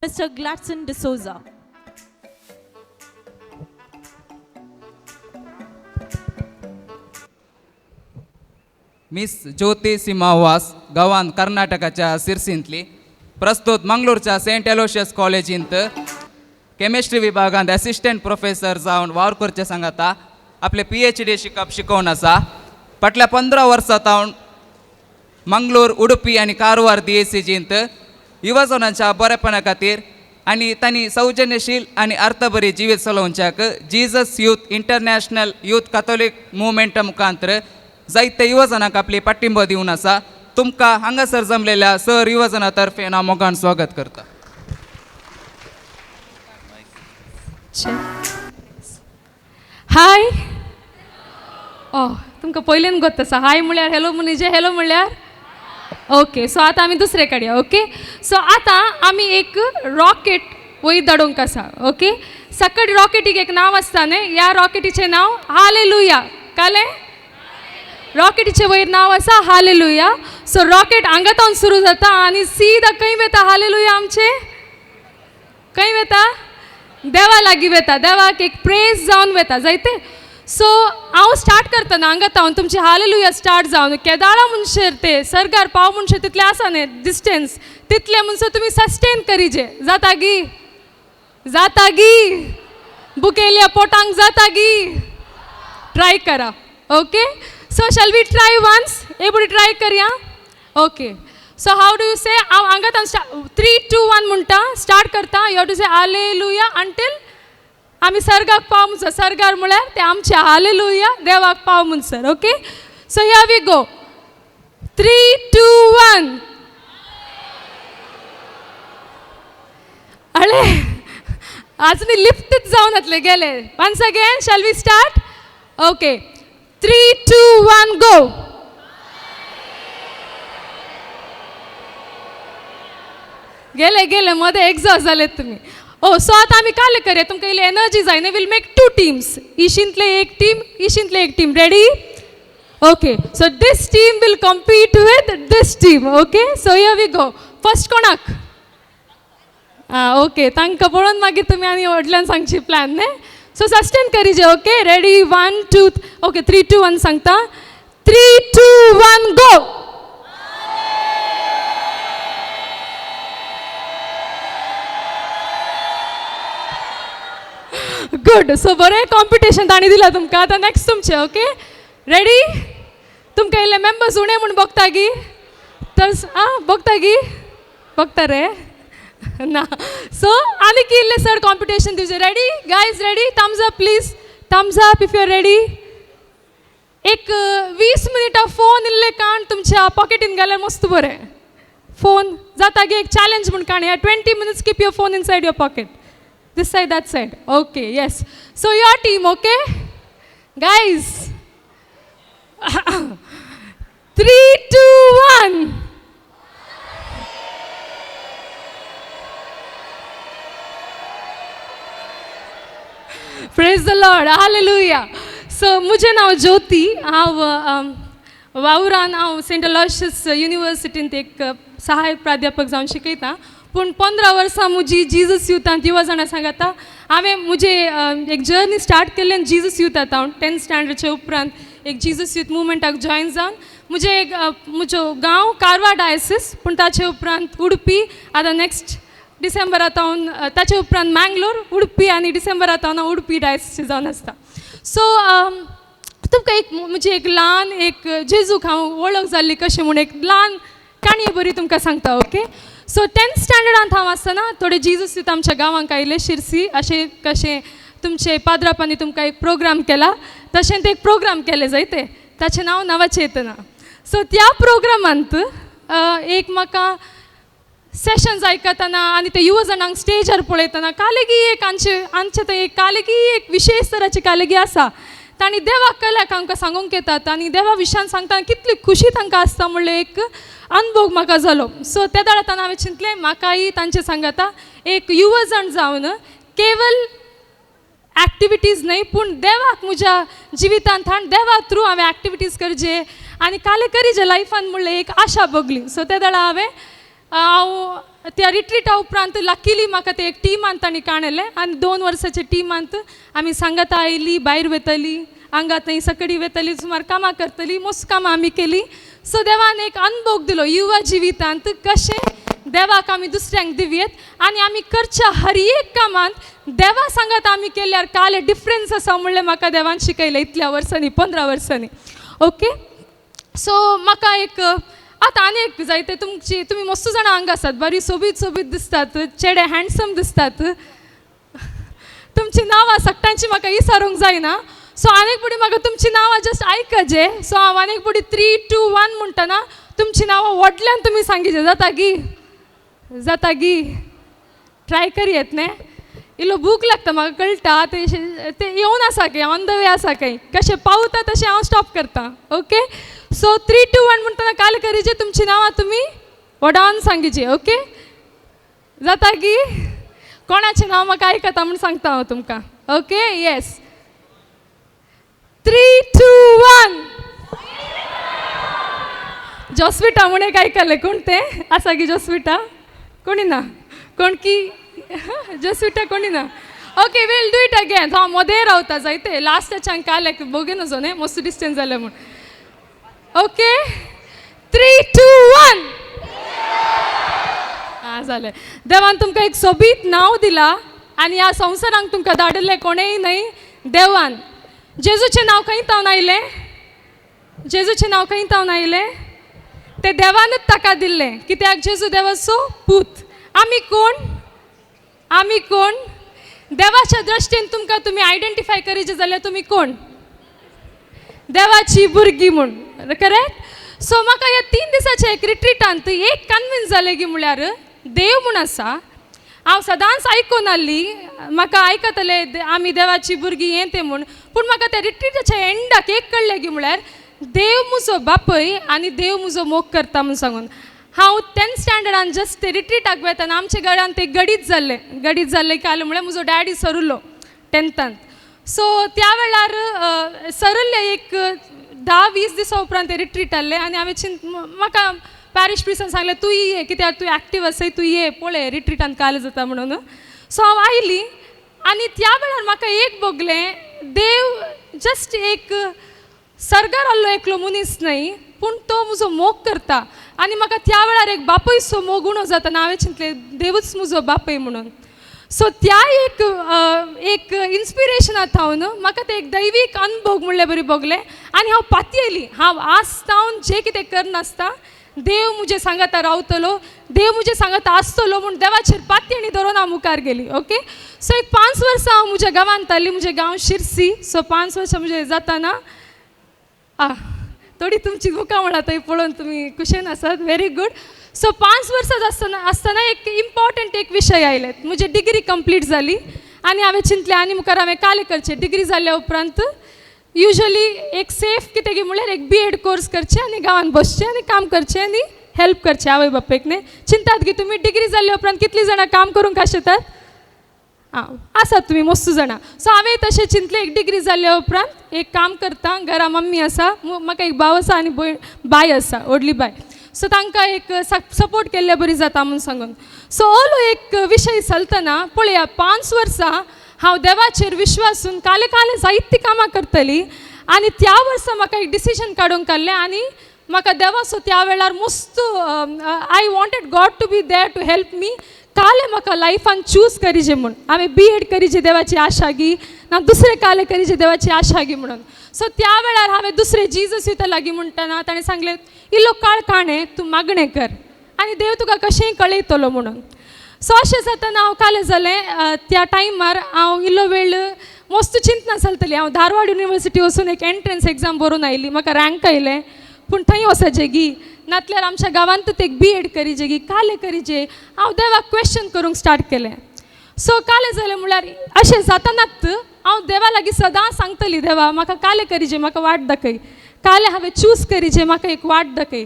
Mr. Gladson D'Souza. Miss Jyoti सिमावास गांवान कर्नाटकाच्या सिरसींतली प्रस्तुत मंगळूरच्या saint Aloysius कॉलेजींत chemistry विभागांत assistant professor जावन वावर करचे सांगाता आपले PhD शिकोवन आसा फाटल्या 15 वर्सां तावन मंगळूर उडुपी आनी कारवार DACGंत युवजनांच्या बरेपणा खातीर आनी तांणी सौजन्यशील आनी अर्थबरी जिवीत चलोवच्याक Jesus youth international youth catholic मुवमेंटा मुखांतर जायते युवजनांक आपली पाठिंबो दिवन आसा तुमकां हांगासर जमलेल्या सर युवजना तर्फे हांव मोगान स्वागत करता. हाय तुमकां पयलीन गोत आसा हाय म्हळ्यार हॅलो म्हणजे हॅलो म्हळ्यार ओके सो आतां आमी दुसरे काडया ओके सो आतां आमी एक रॉकेट वयर धाडूंक आसा ओके सकट रॉकेटीक एक नांव आसता न्ही ह्या रॉकेटीचें नांव हालेलुया कळ्ळें रॉकेटीचें वयर नांव आसा हालेलुया सो रॉकेट हांगातावन सुरू जाता आनी सीदा खंय वता हालेलुया आमचें खंय वता देवा लागीं वता देवाक एक प्रेज जावन वता जायते सो हांव स्टार्ट करतना हांगातावन तुमचे हालेलुया स्टार्ट जावन केदाळा म्हणशेर ते सरगार पाव म्हणशेर तितले आसा न्ही डिस्टन्स तितले म्हणसर तुमी सस्टेन करीजे जाता गी बुकेल्या पोटांक जाता गी ट्राय करा okay so shall we try once एबडी ट्राय करया okay so how do you say हांव हांगा 3, 2, 1 म्हणटा स्टार्ट करता. You have to say hallelujah until आमी सर्गाक पाव म्हणसर. सर्गार म्हळ्यार ते आमचे हालेलुया देवाक पाव म्हणसर. Okay so here we go. 3, 2, 1. अळे आज मी लिफ्टच जाऊन येतले गेले. Once again shall we start. Okay 3, 2, 1 go. गेले गेले मध्ये एक्झॉस्ट झाले तुम्ही. ओ सो आता आम्ही काय करूया तुमकां इल्ली एनर्जी जाय न्ही. Will make 2 teams. इशिंतले एक टीम इशिंतले एक team. Ready? Okay so this team will compete with this team. Okay so here we go. First कोणाक? ओके तांकां पळोवन मागीर तुमी आनी व्हडल्यान सांगची प्लॅन न्ही. सो सस्टेन करीजे. ओके रेडी 1, 2 ओके 3, 2, 1 सांगता. 3, 2, 1 गो. गुड. सो बरें कॉम्पिटिशन ताणी दिला तुमकां. आतां नेक्स्ट तुमचें. Okay ready? तुमकां इल्ले मेंबर्स उणे म्हूण बगता गी तर बगता गी बगता रे ना. सो आनी की इल्ले चड कॉम्पिटिशन दिवचें. Ready guys? Ready? Thumbs up please. Thumbs up if you are ready. एक 20 मिनिटां फोन इल्ले काण तुमच्या पॉकेटीन घाल्यार मस्त बरें. फोन जाता गी एक चॅलेंज म्हूण काण. 20 minutes keep your phone inside your pocket. This side, that side. Okay, yes. So your team, okay? Guys. 3, 2, 1. Praise the Lord. Hallelujah. So मुझे नाव ज्योती. हांव वावरान हांव सेंट अलोयशियस युनिवर्सिटींत एक सहाय्यक प्राध्यापक जावन शिकयता. पूण 15 वर्सां मुजी जीजस युथांत युवा जाणां सांगाता. हांवें मुजे एक जर्नी स्टार्ट केल्लें जीजस युथांत. हांव 10th स्टँडर्डचे उपरांत एक जीजस युथ मुवमेंटाक जॉयन जावन म्हजो गांव कारवार डायसिस. पूण ताचे उपरांत उडपी. आतां नेक्स्ट डिसेंबरांत हांव ताचे उपरांत मँगलोर उडपी आनी डिसेंबरांत हांव उडपी डायसिसचे जावन आसता. सो तुमकां एक म्हजी एक ल्हान एक जेजूक हांव वळख जाल्ली कशें म्हूण एक ल्हान काणी बरी तुमकां सांगता. ओके सो 10th स्टँडर्डांत हांव आसतना थोडे जीजस युथ आमच्या गांवांक आयले शिरसी. अशें कशें तुमचे पाद्रापांनी तुमकां एक प्रोग्राम केला तशें ते एक प्रोग्राम केले जायते. ताचें नांव नवचेतना. सो त्या प्रोग्रामांत एक म्हाका सेशन्स आयकतना आनी ते युवा जाणांक स्टेजार पळयतना कालेगी एक आमचे थंय एक कालेगी एक विशेश तराची कालेगी आसा. तांणी देवाक केल्याक आमकां सांगूंक येतात आनी देवा विशयान सांगतना कितली खुशी तांकां आसता म्हणलें एक अनुभव म्हाका जालो. सो त्या दाडातना हांवें चिंतलें म्हाकाय तांचे सांगाता एक युवा जाण जावन केवल एक्टिविटीज न्हय पूण देवाक म्हज्या जिवितांत हाडून देवा थ्रू हांवें एक्टिविटीज करचे आनी काले करीचे लायफान म्हणलें एक आशा बगली. सो त्या दाडा हांव त्या रिट्रीटा उपरांत लकीली म्हाका ते एक टिमान तांणी काणयलें आनी 2 वर्साच्या टिमांत आमी सांगाता आयलीं भायर वयतलीं हांगा थंय सकडी वयतलीं सुमार कामां करतलीं मस्त कामां आमी केलीं. सो देवान एक अनुभव दिलो युवा जिवितांत कशें देवाक आमी दुसऱ्यांक दिवयेत आनी आमी करच्या हर एक कामांत देवा सांगात आमी केल्यार काले डिफरन्स आसा म्हणलें म्हाका देवान शिकयलें इतल्या वर्सांनी 15 वर्सांनी. ओके सो म्हाका एक आतां आनी एक जायते तुमी मस्त जाणां हांगा आसात बरी सोबीत सोबीत दिसतात चेडे हँडसम दिसतात. तुमची नांवां सगळ्यांची म्हाका विचारूंक जायना. सो आनीक फुडें म्हाका तुमची नांवां जस्ट आयकचे. सो हांव आनीक फुडें 3, 2, 1 म्हणटना तुमची नांवां व्हडल्यान तुमी सांगिचे. जाता गी? जाता गी? ट्राय करयेत न्ही. इल्लो भूक लागता म्हाका कळटा. ते येवन आसा खंय ऑन द वे आसा खंय कशें पावता तशें हांव स्टॉप करता. ओके सो 3, 2, 1 म्हणटना काल करीचे तुमची नांवां तुमी व्हडान सांगिचे. ओके जाता गी? कोणाचें नांव म्हाका आयकता म्हूण सांगता हांव तुमकां. ओके येस 3, 2, 1 जॉस्विटा म्हूण एक आयकलें. कोण तें आसा गी जॉस्विटा? कोणी ना? कोण की जॉस्विटा कोणी ना? Okay will do it again. हांव मदें रावता जायते लास्टाच्यान काले बोगे नजो न्ही मस्त डिस्टन्स जालें म्हूण. ओके 3, 2, 1 जालें. देवान तुमकां एक सोबीत नांव दिलां आनी ह्या संवसारांक तुमकां धाडिल्लें कोणेय न्हय देवान. जेजूचें नांव खंय तावन आयलें? जेजूचें नांव खंय तावन आयलें? ते देवानच ताका दिल्लें कित्याक जेजू देवाचो पूत. आमी कोण देवाच्या दृश्टीन तुमकां तुमी आयडेंटिफाय करीचे जाल्यार तुमी कोण? देवाची भुरगीं म्हूण, करेक्ट? सो म्हाका ह्या 3 दिसाच्या एक रिट्रीटांत एक कन्विन्स जालें की म्हळ्यार देव म्हूण आसा. हांव सदांच आयकून आसली, म्हाका आयकतले आमी देवाची भुरगीं हें तें म्हूण, पूण म्हाका त्या रिट्रीटाच्या एंडाक एक कळ्ळें की म्हळ्यार देव म्हजो बापय आनी देव म्हजो मोग करता म्हूण सांगून. हांव 10th स्टँडर्डान जस्ट ते रिट्रीटाक वेताना आमच्या घरान ते गडीत जाल्लें की आलें म्हळ्यार म्हजो डॅडी सरलो 10थांत. सो त्या वेळार सरल्ले एक 10-20 दिसा उपरांत ते रिट्रीट आहले आनी हांवें म्हाका पॅरिश प्रिसान सांगलें तूं ये कित्याक तूं एक्टीव आसय, तूं ये पळय रिट्रीटान काल जाता म्हणून. सो हांव आयली आनी त्या वेळार म्हाका एक भोगलें, देव जस्ट एक सर्गार आसलो एकलो मनीस न्हय, पूण तो म्हजो मोग करता. आनी म्हाका त्या वेळार एक बापयचो मोग उणो जाता, हांवें चिंतलें देवूच म्हजो बापय म्हणून. सो त्या एक इन्स्पिरेशनांत हांव न्हू म्हाका ते एक दैवीक अनुभव म्हणले बरी भोगले आनी हांव पातयेली. हांव आसतावन जे कितें करनासता देव म्हजे सांगाता रावतलो, देव म्हजे सांगाता आसतलो म्हूण देवाचेर पातयेणी धरून हांव मुखार गेली. ओके. सो एक 5 वर्सां हांव म्हज्या गांवांत आसली, म्हजें गांव शिरसी. सो 5 वर्सां म्हजे जाताना थोडी तुमची मुखां म्हणा थंय पळोवन तुमी कुशेन आसात. Very good. सो 5 वर्सां आसतना एक इम्पॉर्टंट एक विशय आयले. म्हजी डिग्री कंप्लीट जाली आनी हांवें चिंतलें आनी मुखार हांवें काले करचें. डिग्री जाल्या उपरांत युजली एक सेफ कितें गी म्हळ्यार एक B.Ed कोर्स करचें आनी गांवांत बसचें आनी काम करचें आनी हेल्प करचें आवय बापेक न्ही. चिंतात की तुमी डिग्री जाल्या उपरांत कितलीं जाणां काम करूंक आशेतात? आसात तुमी मस्त जाणां. सो हांवें तशें चिंतलें एक डिग्री जाल्या उपरांत एक काम करता. घरा मम्मी आसा, म्हाका एक भाव आसा आनी बाय आसा, व्हडली बाय. सो तांकां एक सपोर्ट केल्ले बरी जाता म्हूण सांगून. सो ओलो एक विशय चलतना पळया 5 वर्सां हांव देवाचेर विश्वासून काले जायतीं कामां करतली आनी त्या वर्सा म्हाका एक डिसिजन काडूंक आहलें आनी म्हाका देवाचो त्या वेळार मस्त I wanted God to be there to help me. काले म्हाका लायफान चूज करीचे म्हूण हांवें B.Ed करीचे देवाची आशा गी ना दुसरे काले करीचे देवाची आशा गी म्हणून. सो त्या वेळार हांवें दुसरे जिजस युता लागीं म्हणटना ताणें सांगलें इल्लो काळ काणे तूं मागणें कर आनी देव तुका कशेंय कळयतलो म्हणून. सो अशें जाताना हांव कालें जालें. त्या टायमार हांव इल्लो वेळ मस्त चिंतना चलतली. हांव धारवाड युनिवर्सिटी वचून एक एंट्रन्स एग्जाम बरोवन आयली. म्हाका रँक आयलें पूण थंय वचचें गी नातल्यार आमच्या गांवांतूच एक B.Ed करीचे गी काले करीचे. हांव देवाक क्वेश्चन करूंक स्टार्ट केलें. सो कालें जालें म्हळ्यार अशें जातानाच हांव देवा लागीं सदां सांगतली देवा म्हाका कालें करीचे म्हाका वाट दाखय, कालें हांवें चूज करीचे म्हाका एक वाट दाखय.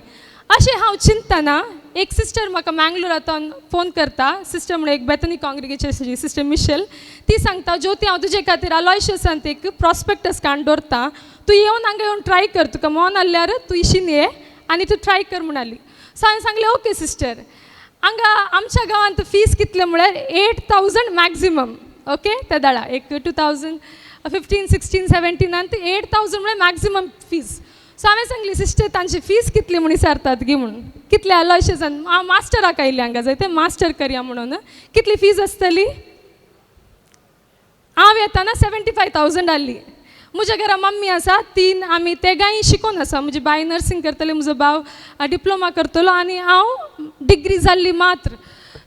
अशें हांव चिंतना एक सिस्टर म्हाका मँगलोरांतून फोन करता. सिस्टर म्हणून एक बेथनी कॉंग्रिगेशनाची सिस्टर मिशेल. ती सांगता ज्योती हांव तुजे खातीर अलोयशियसांत एक प्रॉस्पेक्टस काडून दवरता, तूं येवन हांगा येवन ट्राय कर, तुका मोन आसल्यार तूं इशीन ये आनी तूं ट्राय कर म्हूण आली. सो हांवें सांगलें ओके सिस्टर. हांगा आमच्या गांवांत फीज कितले म्हळ्यार 8,000 मॅक्झिमम. ओके. त्या दाडा एक 2015, 16, 17 8,000 म्हळ्यार मॅक्झिमम फीज. सो हांवें सांगली सिस्टर तांची फीज कितली म्हूण विचारतात गी म्हणून. कितले आलो अशें सांग हांव मास्टराक आयलें हांगा जाय तें मास्टर करया म्हणून. कितली फीज आसतली? हांव येताना 75,000 आहली. म्हज्या घरा मम्मी आसा 3 आमी तेगांय शिकून आसा. म्हजी बाय नर्सींग करतले, म्हजो भाव डिप्लोमा करतलो आनी हांव डिग्री जाल्ली मात्र.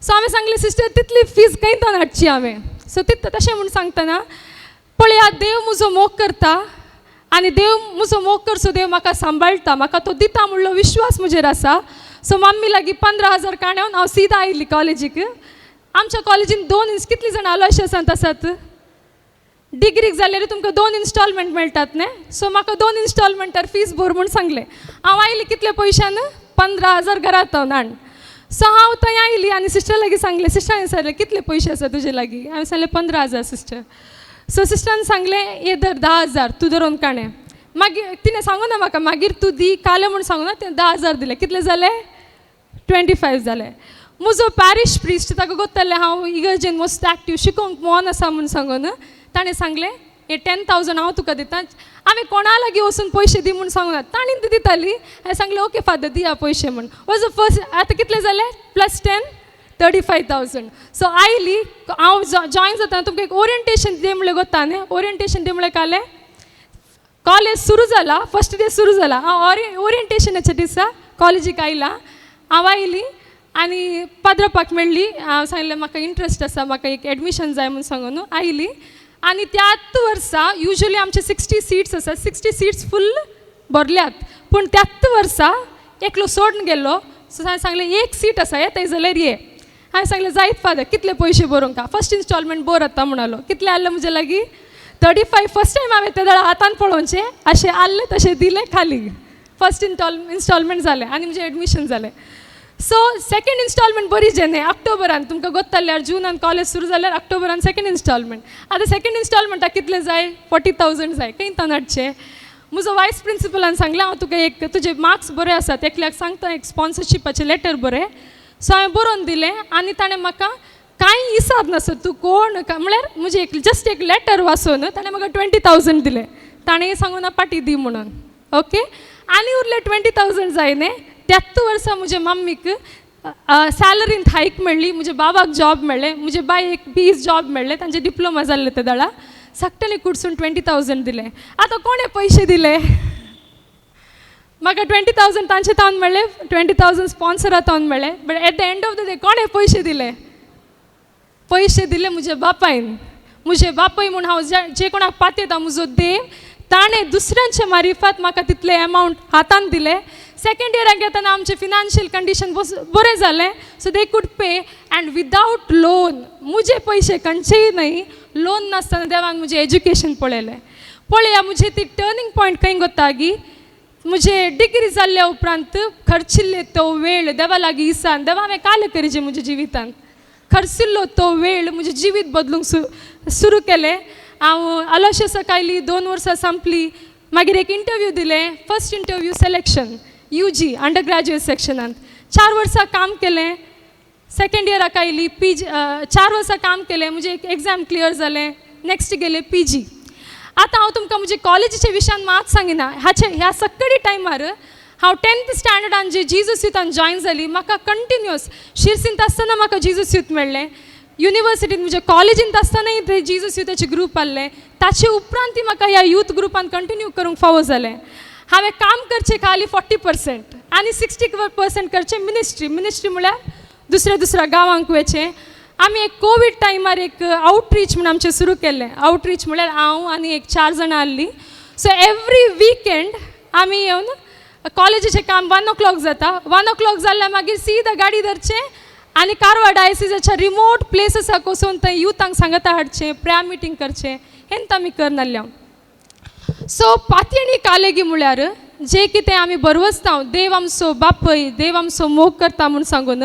सो हांवें सांगलें सिस्टर तितली फीज खंयतून हाडची हांवें. सो तशें म्हूण सांगतना पळया देव म्हजो मोग करता आनी देव म्हजो मोग करचो देव म्हाका सांबाळटा, म्हाका तो दिता म्हणलो विश्वास म्हजेर आसा. सो मम्मी लागीं 15,000 काडून हांव सीदा आयिल्ली कॉलेजीक. आमच्या कॉलेजीन 2 कितलीं जाणां अलोयशियसांत आसात? डिग्रीक जाल्यार तुमकां 2 इन्स्टॉलमेंट मेळटात न्ही. सो म्हाका 2 इन्स्टॉलमेंटार फीज भर म्हूण सांगलें. हांव आयली कितले पयशान? 15,000 घरांत हांव. सो हांव थंय आयली आनी सिस्टर लागीं सांगलें. सिस्टरान विचारलें कितले पयशे आसा तुजे लागीं? हांवें सांगलें 15,000 सिस्टर. सो सिस्टरान सांगलें ये धर 10,000 तूं धरून काणें. मागीर तिणें सांगूं ना म्हाका मागीर तूं दी कालें म्हूण सांगूं ना. तें 10,000 दिले. कितले जाले? 25 जाले. म्हजो पॅरिश प्रिस्ट ताका गोत्तलें हांव इगर्जेन मस्त एक्टीव शिकोवंक मोन आसा म्हूण सांगून ताणें सांगलें हे 10,000 हांव तुका दिता. हांवें कोणा लागीं वचून पयशे दी म्हूण सांगूं ना. ताणीन ती दिताली. हांवें सांगलें ओके फादर दिया पयशे म्हूण. Was the first. आतां कितले जाले? +10 35,000. सो आयली हांव जॉयन जाता. तुमकां एक ओरिएंटेशन डे म्हणल्यार गोत्ता न्ही. ओरिएंटेशन डे म्हणल्यार कालें कॉलेज सुरू जाला, फर्स्ट डे सुरू जाला. हांव ओरिएंटेशनाच्या दिसा कॉलेजीक आयला हांव आयली आनी पाद्रपाक मेळ्ळी हांव सांगलें म्हाका इंट्रस्ट आसा म्हाका एक एडमिशन जाय म्हूण सांगून आयली आनी त्याच वर्सा युजली आमचे 60 सीट्स आसा 60 सीट्स फुल्ल भरल्यात पूण त्याच वर्सा एकलो सोडून गेलो सो हांवें सांगलें एक सीट आसा येताय जाल्यार ये हांवें सांगलें जायत फादर कितले पयशे भरूंक फर्स्ट इन्स्टॉलमेंट बोर येता म्हणलो कितले आहले म्हजे लागीं 35 फर्स्ट टायम हांवें ते दाडा हातान पळोवचे अशें आहले तशें दिले खाली फर्स्ट इन्स्टॉलमेंट जालें आनी म्हजें एडमिशन जालें सो सेकेंड इन्स्टॉलमेंट बरी जेन्ना ऑक्टोबरान तुमकां गोत्ताल्यार जुनान कॉलेज सुरू जाल्यार ऑक्टोबरान सेकेंड इन्स्टॉलमेंट आतां सेकेंड इन्स्टॉलमेंटाक कितले जाय 40,000 जाय खंय तनाटचे म्हजो वायस प्रिंसिपलान सांगलें हांव तुका एक तुजे मार्क्स बरे आसात एकल्याक सांगता एक स्पॉन्सरशिपाचें लेटर बरें सो हांवें बरोवन दिलें आनी ताणें म्हाका कांय हिसाब नासत तूं कोण म्हळ्यार म्हजें एक जस्ट एक लेटर वाचून ताणें म्हाका 20,000 दिलें ताणें सांगून पाटी दी म्हणून ओके आनी उरले 20,000 जाय न्ही त्याच वर्सा म्हज्या मम्मीक सॅलरींत हायक मेळ्ळी म्हज्या बाबाक जॉब मेळ्ळें म्हजे बायक बीज जॉब मेळ्ळें तांचें डिप्लोमा जाल्लें ते दाडा सक्तले कुडसून 20,000 दिले आतां कोणे पयशे दिले म्हाका 20,000 तांचे तावन मेळ्ळे 20,000 स्पॉन्सरा तावन मेळ्ळे but at the end of the day कोणे पयशे दिले म्हजे बापायन म्हजे बापाय म्हूण हांव जे कोणाक पातयता म्हजो देव ताणें दुसऱ्यांचे मारिफत म्हाका तितले अमावंट हातान दिले सेकेंड इयराक येतना आमचे फिनान्शियल कंडिशन बरें जालें so they could pay and without loan म्हजे पयशे खंयचेय न्हय लोन नासतना देवान म्हजें एज्युकेशन पळयलें पळया म्हजे ती टर्निंग पॉयंट खंय गोत्तागी म्हजे डिग्री जाल्ल्या उपरांत खर्चिल्ले तो वेळ देवा लागीं इसान देवा हांवें काले करिजे म्हज्या जिवितांत खर्चिल्लो तो वेळ म्हजें जिवीत बदलूंक सुरू केलें हांव आलोशे सकाळी 2 वर्सां संपली मागीर एक इंटरव्यू दिलें first interview selection UG under graduate सेक्शनांत 4 वर्सां काम केलें सेकेंड इयराक आयली PG 4 वर्सां काम केलें म्हजें एक एग्जाम क्लियर जालें नेक्स्ट गेलें PG आतां हांव तुमकां म्हजे कॉलेजीच्या विशयान मात सांगिना ह्या सक्कडी टायमार हांव 10th स्टँडर्डान जे जीजस युथान जॉयन जाली म्हाका कंटिन्युअस शिरसींत आसतना म्हाका जीजस युथ मेळ्ळें युनिवर्सिटींत म्हज्या कॉलेजींत आसतनाय ते जीजस युथाचे ग्रूप आहले ताचे उपरांत म्हाका ह्या यूथ ग्रुपान कंटिन्यू करूंक फावो जालें हांवें काम करचें खाली 40% आनी 60% करचें मिनिस्ट्री म्हळ्यार दुसऱ्या गांवांक वचचें आमी एक कोवीड टायमार एक आउटरीच म्हणून आमचें सुरू केल्लें आउटरीच म्हळ्यार हांव आनी एक 4 जाणां आहलीं सो एवरी विकेंड आमी येवन कॉलेजीचें काम 1 o'clock जाता 1 o'clock जाल्यार मागीर सीदा गाडी धरचें आनी कारवार डायसिसाच्या रिमोट प्लेसीसाक वचून थंय युथांक सांगता हाडचें प्रेयर मिटींग करचें हेंत आमी करनाल्यो सो पातयणी कालेगी म्हळ्यार जे कितें आमी बरवसता देव आमचो बापय देव आमचो मोग करता म्हूण सांगून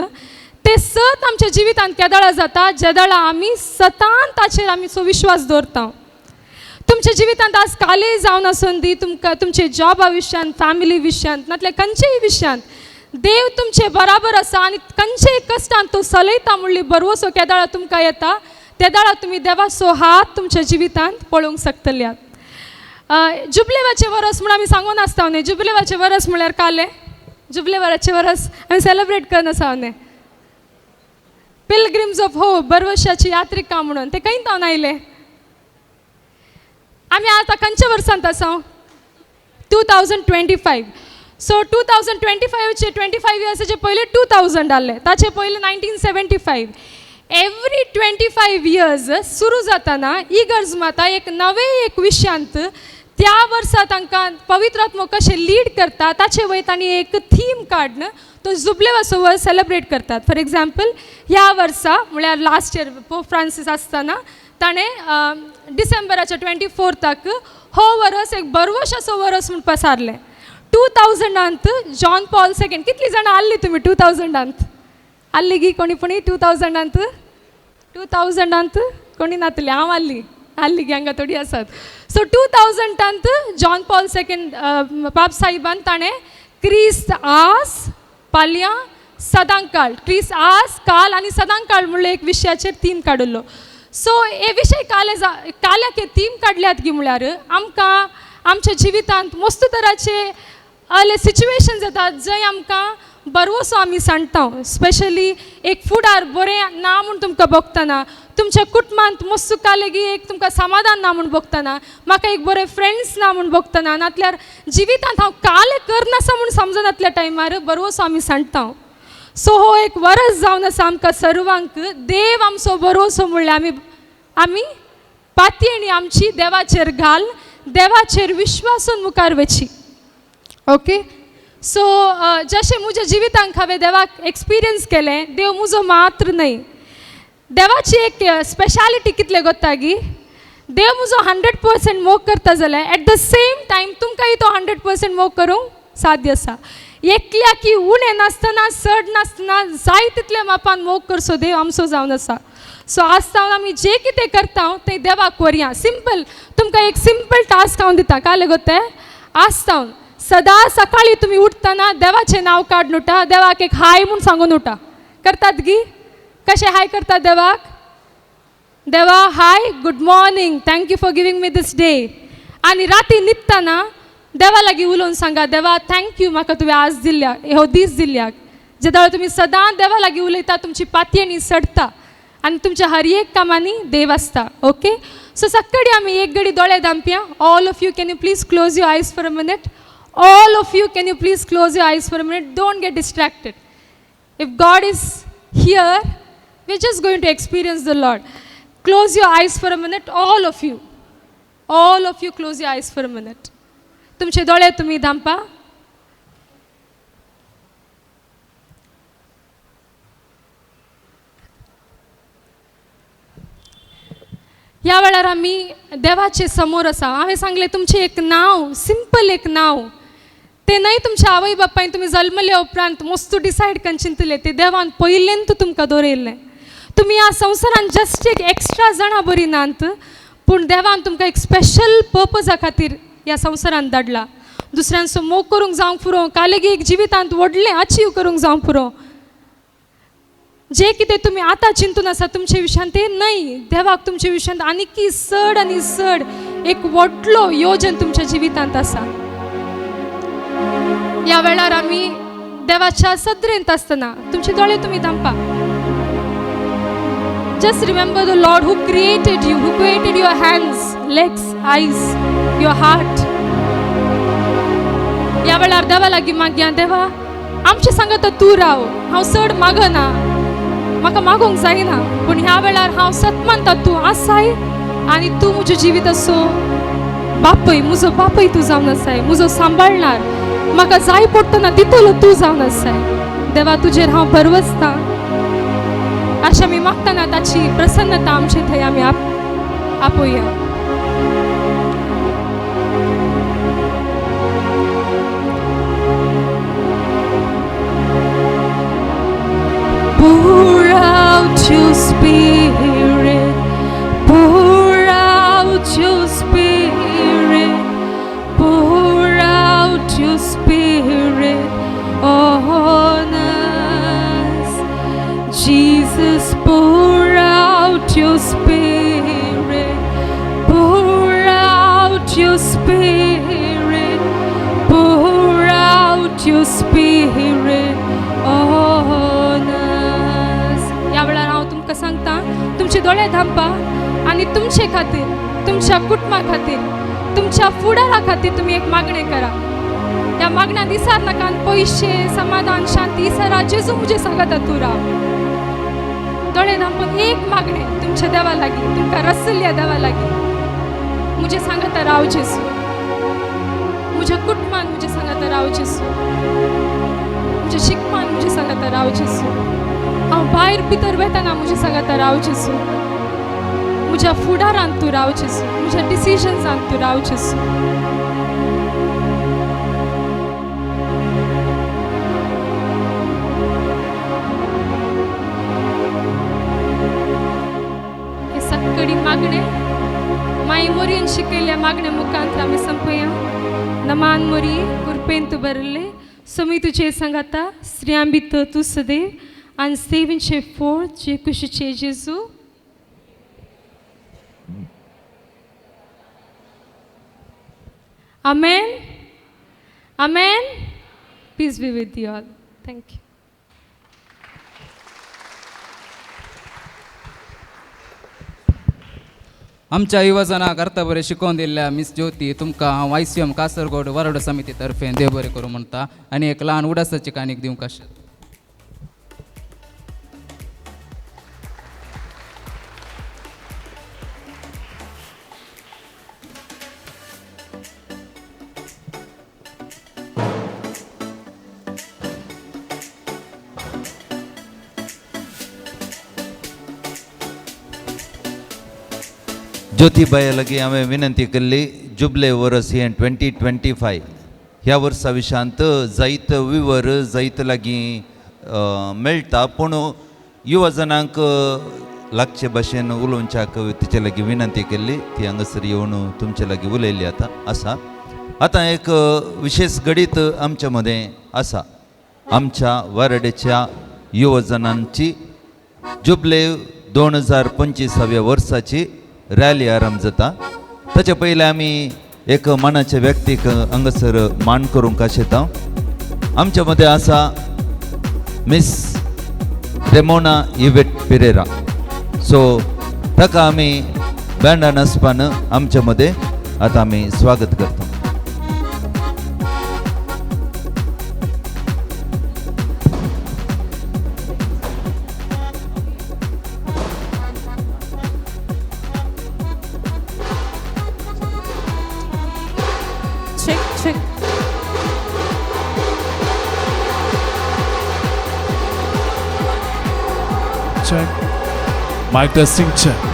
ते सत आमच्या जिवितांत केदाळा जाता जेदाळा आमी सतान ताचेर आमचो विश्वास दवरता तुमच्या जिवितांत आज काले जावन आसून दी तुमकां तुमचे जॉबा विशयांत फॅमिली विशयांत नातल्या खंयचेय विशयांत देव तुमचे बराबर आसा आनी खंयचेय कश्टांत तो चलयता म्हणली बरवसो केदाळा तुमकां येता तेदाळा तुमी देवाचो हात तुमच्या जिवितांत पळोवंक शकतल्यात जुबलेवाचे वरस म्हणून आमी सांगून आसता न्ही जुबलेवाचे वरस म्हळ्यार काले जुबलेवाराचे वरस आमी सेलिब्रेट करन आसा न्ही पिलग्रिम्स ऑफ होप बरवर्षाची यात्रिका म्हणून ते खंय जावन आयले आमी आतां खंयच्या वर्सांत आसा 2025 सो 2025चे 25 इयर्साचे पयले 2000 आहले ताचे पयले 1975 एवरी 25 इयर्स सुरू जाताना इगर्ज माता एक नवे एक विशयांत त्या वर्सा तांकां पवित्र आत्मो कशें लीड करता ताचे वयर तांणी एक थीम काडन तो जुबलेवाचो वर्स सेलिब्रेट करतात फॉर एग्जाम्पल ह्या वर्सा म्हळ्यार लास्ट इयर पोप फ्रांसीस आसतना ताणें डिसेंबराच्या 24th हो वरस एक बरवशाचो वरस म्हूण पसारलें 2000 जॉन पॉल II कितलीं जाणां आसलीं तुमी 2000 आसली गी कोणी पुणी 2000 कोणी नातली हांव आसली गी हांगा थोडी आसात सो 2000 जॉन पॉल II बाब साहिबान ताणें क्रिस्त आस पालया सदांकाळ क्रिस्त आस काल आनी सदांकाळ म्हणलो एक विशयाचेर थीम काडिल्लो सो हे विशय काल्याक हे थीम काडल्यात गी म्हळ्यार आमकां आमच्या जिवितांत मस्त तराचे असले सिच्युएशन्स येतात जंय आमकां बरोसो आमी सांगता स्पेशली एक फुडार बरें ना म्हूण तुमकां बघतना तुमच्या कुटुंबांत मस्तुका लेगीत एक तुमकां समाधान ना म्हूण बघतना म्हाका एक बरे फ्रेंड्स ना म्हूण बघतना नातल्यार जिवितांत हांव काल करनासा म्हूण समजनातल्या टायमार बरोसो आमी सांगता सो हो एक वरस जावन आसा आमकां सर्वांक देव आमचो बरोसो म्हणल्यार आमी पातयेणी आमची देवाचेर घाल देवाचेर विश्वासून मुखार वची ओके सो जशें म्हज्या जिवितांत हांवें देवाक एक्सपिरियन्स केलें देव म्हजो मात्र न्हय देवाची एक स्पेशालिटी कितले गोत्तागी देव म्हजो 100% मोग करता जाल्यार एट द सेम टायम तुमकांय तो 100% मोग करूंक साध्य आसा एकल्या की उणें नासतना चड नासतना जाय तितले मापान मोग करचो देव आमचो जावन आसा सो आसतावन आमी जे कितें करता तें देवाक व्हरया सिंपल तुमकां एक सिंपल टास्क हांव दिता काय गो तें आसतावन सदां सकाळीं तुमी उठतना देवाचें नांव काडून उठा देवाक एक हाय म्हूण सांगून उठा करतात गी कशें हाय करतात देवाक देवा hi good morning thank you for giving me this day आनी राती न्हिदतना देवा लागीं उलोवन सांगा देवा थँक्यू म्हाका तुवें आज दिल्ल्याक हो दीस दिल्ल्याक जे दळ तुमी सदां देवा लागीं उलयता तुमची पातयेणी सडटा आनी तुमच्या हर एक कामांनी देव आसता ओके सो सक्कडी आमी एक घडी दोळे धांपया all of you can you please close your eyes for a minute all of you can you please close your eyes for a minute don't get distracted if God is here we're just going to experience the Lord close your eyes for a minute all of you close your eyes for a minute तुमचे डोळे तुम्ही धांपा ह्या वेळार आमी देवाचे समोर आसा हांवें सांगलें तुमचें एक नांव सिंपल एक नांव तें न्हय तुमच्या आवय बापायन तुमी जल्मले उपरांत मस्त डिसायड करून चिंतले तें देवान पयलेंत तुमकां दवरिल्लें तुमी ह्या संवसारांत जस्ट एक एक्स्ट्रा जाणां बरी नात पूण देवान तुमकां एक स्पेशल पर्पजा खातीर ह्या संवसारांत धाडला दुसऱ्यांचो मोग करूंक जावंक पुरो कालेगी एक जिवितांत व्हडलें अचीव करूंक जावंक पुरो जे कितें तुमी आतां चिंतून आसा तुमचे विशयान तें न्हय देवाक तुमचे विशयान आनी चड आनी चड एक व्हडलो योजन तुमच्या जिवितांत आसा ह्या वेळार आमी देवाच्या सद्रेंत आसतना तुमचे दोळे तुमी धांपा just remember the lord who created you who created your hands legs eyes your heart ह्या वेळार देवा लागीं मागया देवा आमचे सांगता तूं राव हांव चड मागना म्हाका मागोंक जायना पूण ह्या वेळार हांव सत मानता तूं आसाय आनी तूं म्हज्या जिविताचो बापय म्हजो बापय तूं जावन आसाय म्हजो सांबाळणार म्हाका जाय पडटना दितलो तूं जावन आसाय देवा तुजेर हांव भरवसता अशें आमी मागतना ताची प्रसन्नता आमचे थंय आमी आपोवया Pour out your spirit, pour out your spirit, pour out your spirit on us. Jesus, pour out your spirit, pour out your spirit, pour out your spirit on us. या वेळार हांव तुमकां सांगता तुमचे दोळे धांपा आनी तुमचे खातीर तुमच्या कुटुंबा खातीर तुमच्या फुडारा खातीर तुमी एक मागणें करा ह्या मागण्या दिसार नाका पयशे समाधान शांती सरा जेजू मुझे सांगता तूं राव दोळे धांपून एक मागणें तुमच्या देवा लागीं तुमकां रसल्या देवा लागीं मुझे सांगता राव जेजू म्हज्या कुटुंबान मुझे सांगता राव जेजू म्हज्या शिकपान मुझे सांगता राव जेजू हांव भायर भितर वयतना मुझे सांगता राव जेजू म्हज्या फुडारांत तूं राव जेजू म्हज्या डिसिजन्सांत तूं राव जेजू हे सक्कडी मागणे माई मोरयेन शिकयल्ल्या मागणे मुखांतर आमी संपया नमान मोरी कृपेन तूं बरले समी तुजे सांगता स्त्रियां भितर तूं सदैव आनी सेवींचे फोळ जे कुशीचे जेजू Amen. Amen. Peace be with you all. Thank you. आमच्या युवजनाक अर्थ बरें शिकोवन दिल्ल्या मिस ज्योती तुमकां हांव ICM कासरगोड वरड समिती तर्फे देव बरें करूं म्हणटा आनी एक ल्हान उडासाची काणीक दिवंक आशिल्ली. ज्योतिबाई लागी हांवें विनंती केल्ली जुबले वर्स ही 2025 ह्या वर्सा विशांत जायत विवर जायत लागीं मेळटा पूण युवजनांक लागचे भाशेन उलोवच्याक तिचे लागीं विनंती केल्ली ती हांगासर येवन तुमचे लागीं उलयल्ली आसा. आतां एक विशेष गडीत आमच्या मदें आसा. आमच्या वारडेच्या युवजनांची जुबले 2025व्या वर्साची रॅली आरंभ जाता. ताचे पयलीं आमी एक मानाच्या व्यक्तीक हांगासर मान करूंक आशेता. आमच्या मदें आसा मिस रेमोना इवेट पिरेरा. सो ताका आमी बँडा नाचपान आमच्या मदें आतां आमी स्वागत करता. check. Check. Mic testing check.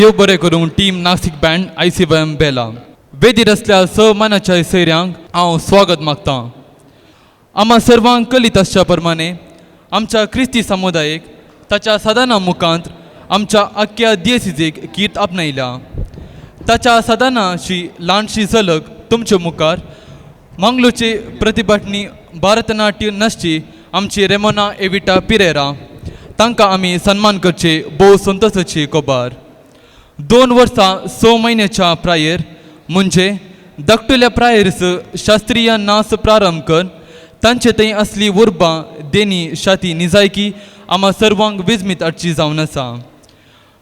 देव बरें करूं टीम नासिक बँड ICYM बेला. वेदीर असल्या सन्मानाच्या सैऱ्यांक हांव स्वागत मागतां. आम्हा सर्वांक कळीत आसच्या प्रमाणे आमच्या क्रिस्ती समुदायाक ताच्या सदाना मुखांत आमच्या आख्या दियेसीजेक कीर्त आपणायल्या. ताच्या सदानाची ल्हानशी झलक तुमचे मुखार मंगळूरचे प्रतिभाटनी भरतनाट्य नसची आमची रेमोना एविटा पिरेरा तांकां आमी सन्मान करचे भोव संतोशाची खबर. 2 वर्सां 6 म्हयन्याच्या प्रायर म्हणजे धाकटुल्या प्रायर्स शास्त्रीय नाच प्रारंभ कर तांचे थंय असली उर्बा देणी शाती निजायकी आम्हा सर्वांक विजमीत हाडची जावन आसा.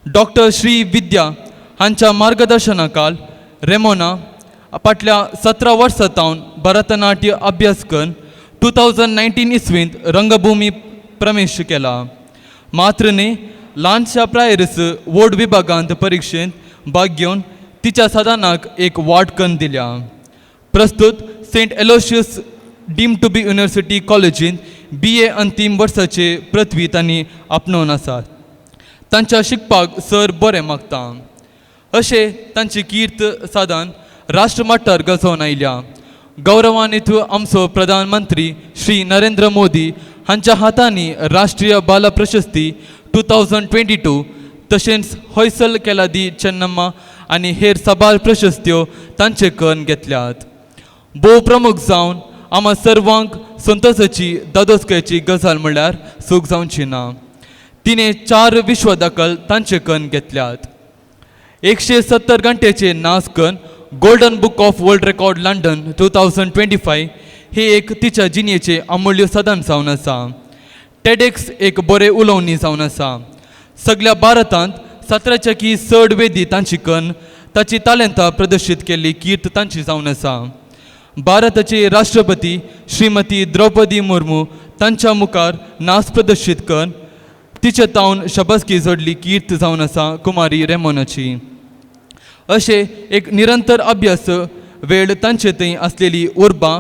डॉक्टर श्री विद्या हांच्या मार्गदर्शनाखाल रेमोना फाटल्या 17 वर्सां सावन भरतनाट्य अभ्यास करून 2019 इसवींत रंगभूमी प्रवेश केला. मात्र न्ही ल्हानशा प्रायर्स वोड विभागांत परीक्षेंत भाग घेवन तिच्या सदानाक एक वाट करून दिल्या. प्रस्तुत saint Aloysius dim to be university कॉलेजींत BA अंतीम वर्साचे पृथ्वी तांणी आपणावन आसात. तांच्या शिकपाक सर बरें मागता. अशें तांची कीर्त साधन राष्ट्रमट्टार गजोवन आयल्या. गौरवान्वित आमचो प्रधानमंत्री श्री नरेंद्र मोदी हांच्या हातांनी राष्ट्रीय बाल प्रशस्ती 2022 तशेंच हॉयसल केला दी चेन्नम्मा आनी हेर सबाल प्रशस्त्यो तांचे कन्न घेतल्यात. भोव प्रमुख जावन आम्हा सर्वांक संतोशाची दादोसकेची गजाल म्हणल्यार सूख जावची ना. तिने 4 विश्व दखल तांचे कन्न घेतल्यात. 170 घंटेचे नाच कन्न golden book of world record London 2025 हे एक तिच्या जिणेचे अमूल्य साधन जावन आसा. टेडेक्स एक बरें उलोवणी जावन आसा. सगळ्या भारतांत 17च्याकी चड वेदी तांची कन्न ताची तालंतां प्रदर्शीत केल्ली कीर्त तांची जावन आसा. भारताचे राष्ट्रपती श्रीमती द्रौपदी मुर्मू तांच्या मुखार नाच प्रदर्शीत कन्न तिचे तावन शबासकी जोडली कीर्त जावन आसा कुमारी रेमोनाची. अशें एक निरंतर अभ्यास वेळ तांचे थंय आसलेली उर्बा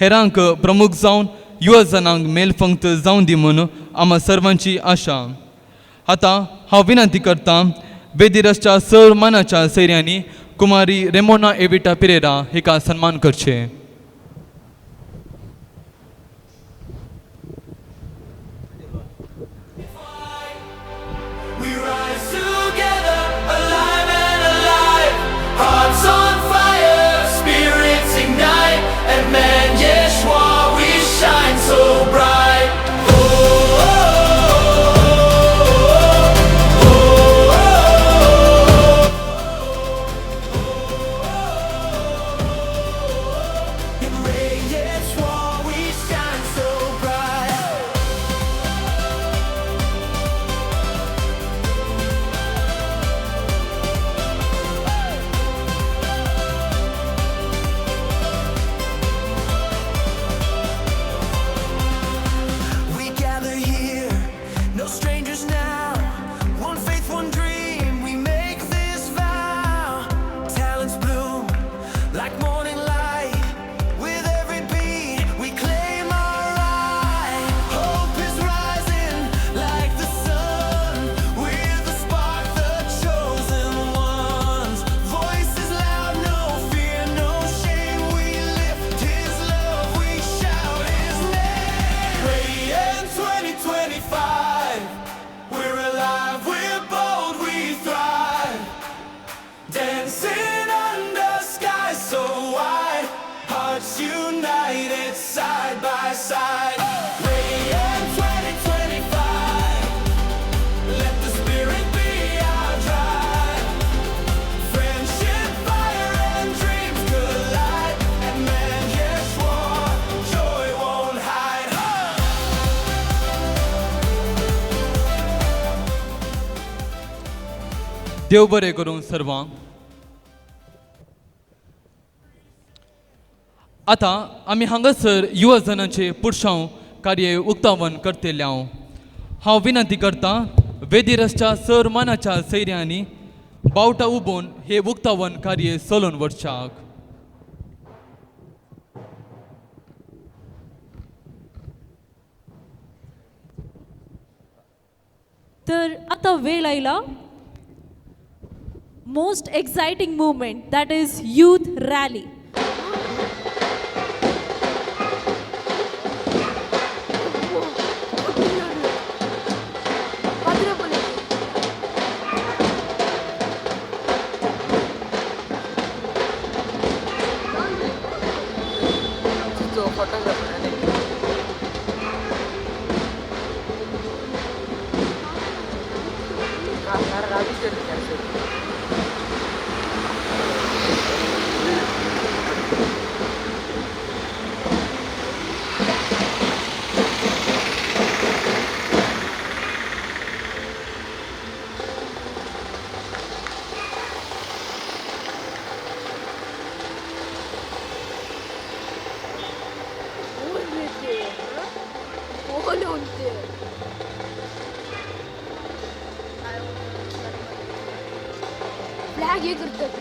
हेरांक प्रमुख जावन युवा जनांक मेलफंक्त जावन दी म्हूण आम्हा सर्वांची आशा. आतां हांव विनंती करतां वेदिरसच्या सर मानाच्या सैर्यांनी कुमारी रेमोना एविटा पेरेरा हेका सन्मान करचे. We rise together, alive and alive. Hearts on fire, spirits ignite. And man, Yeshua, we shine so bright. Oh, oh, oh, oh, oh, oh. In Ray Yeshua, we shine so bright. We gather here, no strangers now. One faith, one dream, we make this vow. Talents bloom like morning light. With every beat, we claim our right. Hope is rising like the sun. We're the spark, the chosen ones. Voices loud, no fear, no shame. We lift His love, we shout His name. Radiant 2025, we're alive, we're bold, we thrive. Dancing under skies so wide, hearts united side by side. Radiant 2025, let the Spirit be our drive. Friendship, fire, and dreams collide. And man, Yeshua, joy won't hide. देव बरें करूं सर्वांक. आतां आमी हांगासर युवा जनांचे पुरशांव कार्य उक्तावण करतेले हांव विनंती करतां वेदिरसच्या सर मानाच्या सैर्यांनी बावटा उबोवन हे उक्तावण कार्य चलोवन व्हरच्याक. तर आता वेळ आयला most exciting movement that is youth rally. Flag हे करतात.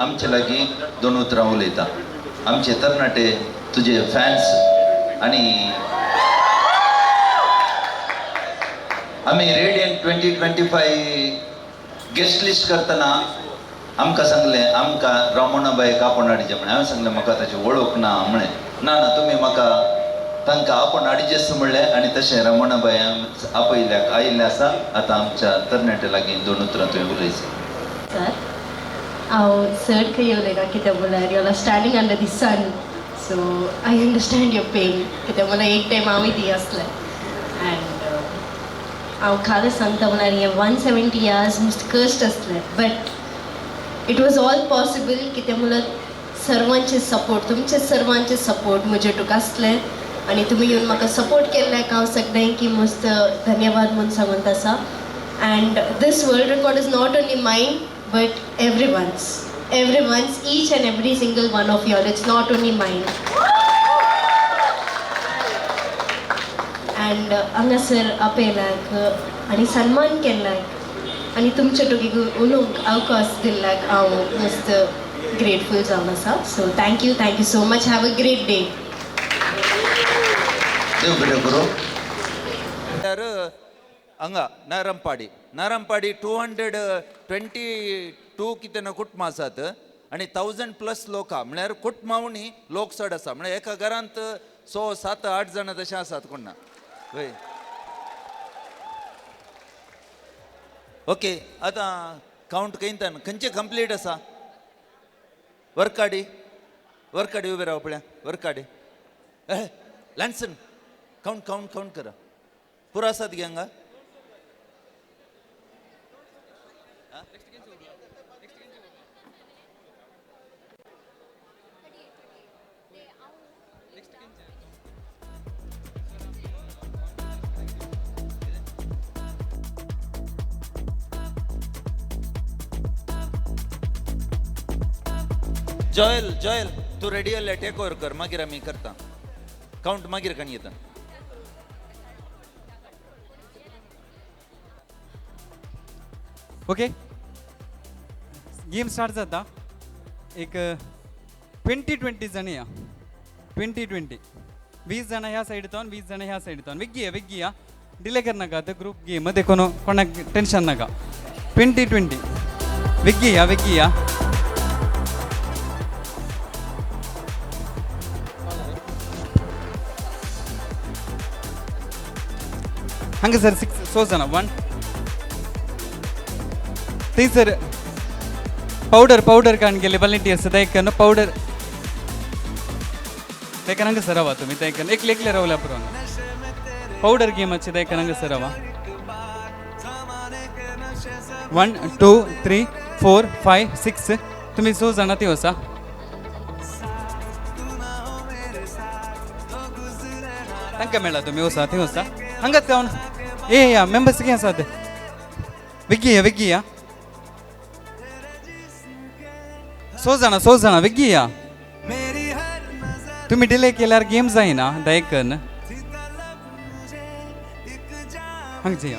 आमचे लागीं दोन उतरां उलयता. आमचे तरणाटे तुजे फॅन्स आणि आमी रेडियंट 2025 गेस्ट लिस्ट करतना आमकां सांगलें आमकां रमणाबाई कापण हाडचे म्हणे. हांवें सांगलें म्हाका ताची वळख ना म्हणे. ना ना तुमी म्हाका तांकां आपण हाडचेच म्हणलें आनी तशें रमणाबाई आपयल्याक आयिल्लें आसा. आतां आमच्या तरणाट्या लागीं दोन उतरां तुवें उलयचें. सर हांव चड खंय उलयना कित्याक म्हळ्यार you are standing under the sun so I understand your pain. कित्याक म्हळ्यार एक टायम हांवूय ती आसलें एंड हांव खरें सांगता म्हळ्यार हे 170 years मस्ट कश्ट आसलें but it was all possible कित्याक म्हळ्यार सर्वांचे सपोर्ट तुमचे सर्वांचे सपोर्ट म्हजे तुका आसलें आनी तुमी येवन म्हाका सपोर्ट केल्ल्याक हांव सगळ्यांक की मस्त धन्यवाद म्हूण सांगून आसा. And this world record is not only mine but everyone's, each and every single one of you. It's not only mine. And हांगासर आपयल्याक आनी सन्मान केल्ल्याक आनी तुमचे टोकीक उलोवंक अवकाश दिल्ल्याक हांव मस्त ग्रेटफूल जावन आसा. So thank you so much. Have a great day. देव बरें करूं. हांगा नारंपाडी 222 कितें ना कुटुंबां आसात आनी 1000+ लोक आहा. म्हळ्यार कुटुंबावणी लोक चड आसा. म्हळ्यार एका घरांत 6, 7, 8 जाणां तशें आसात कोण ना. वय ओके. आतां कावंट कयतान खंयचे कंप्लीट आसा. वर्काडी उबे राव पळय. वर्काडी लॅन्सन काउंट करा. पुरो आसात गे हांगा. जॉयल तू रेडी जाल्यार टेक ओवर कर. मागीर आमी करता काउंट. मागीर काणी येता. ओके गेम स्टार्ट जाता. एक 20 जण या. 20 20 जाणां ह्या सायडीतून 20 जाणां ह्या सायडीतून. वेग्गी या डिले करनाका. आतां ग्रुप गेम मध्ये कोणाक टेन्शन नाका. 20 वेग्गी या. हांगा सर 6 जाणां. 1 थंयसर पावडर काण गेले व्हॉलंटियर्स आसा ताका पावडर ताका हांगा सर रावा तुमी. ताका एकले रावल्या पुरो. पावडर गेमाचे ताका हांगा सर रावा. 1 2 3 4 5 6 तुमी 6 जाणां ती वसा. तांकां मेळ्ळा तुमी वसा थंय वसा. हांगा जावन या मेंबर्स कितें आसात. वेग्गी या. 6 जाणां वेग्गी या. तुम्ही डिले केल्यार गेम जायना. दायकन हांगचे या.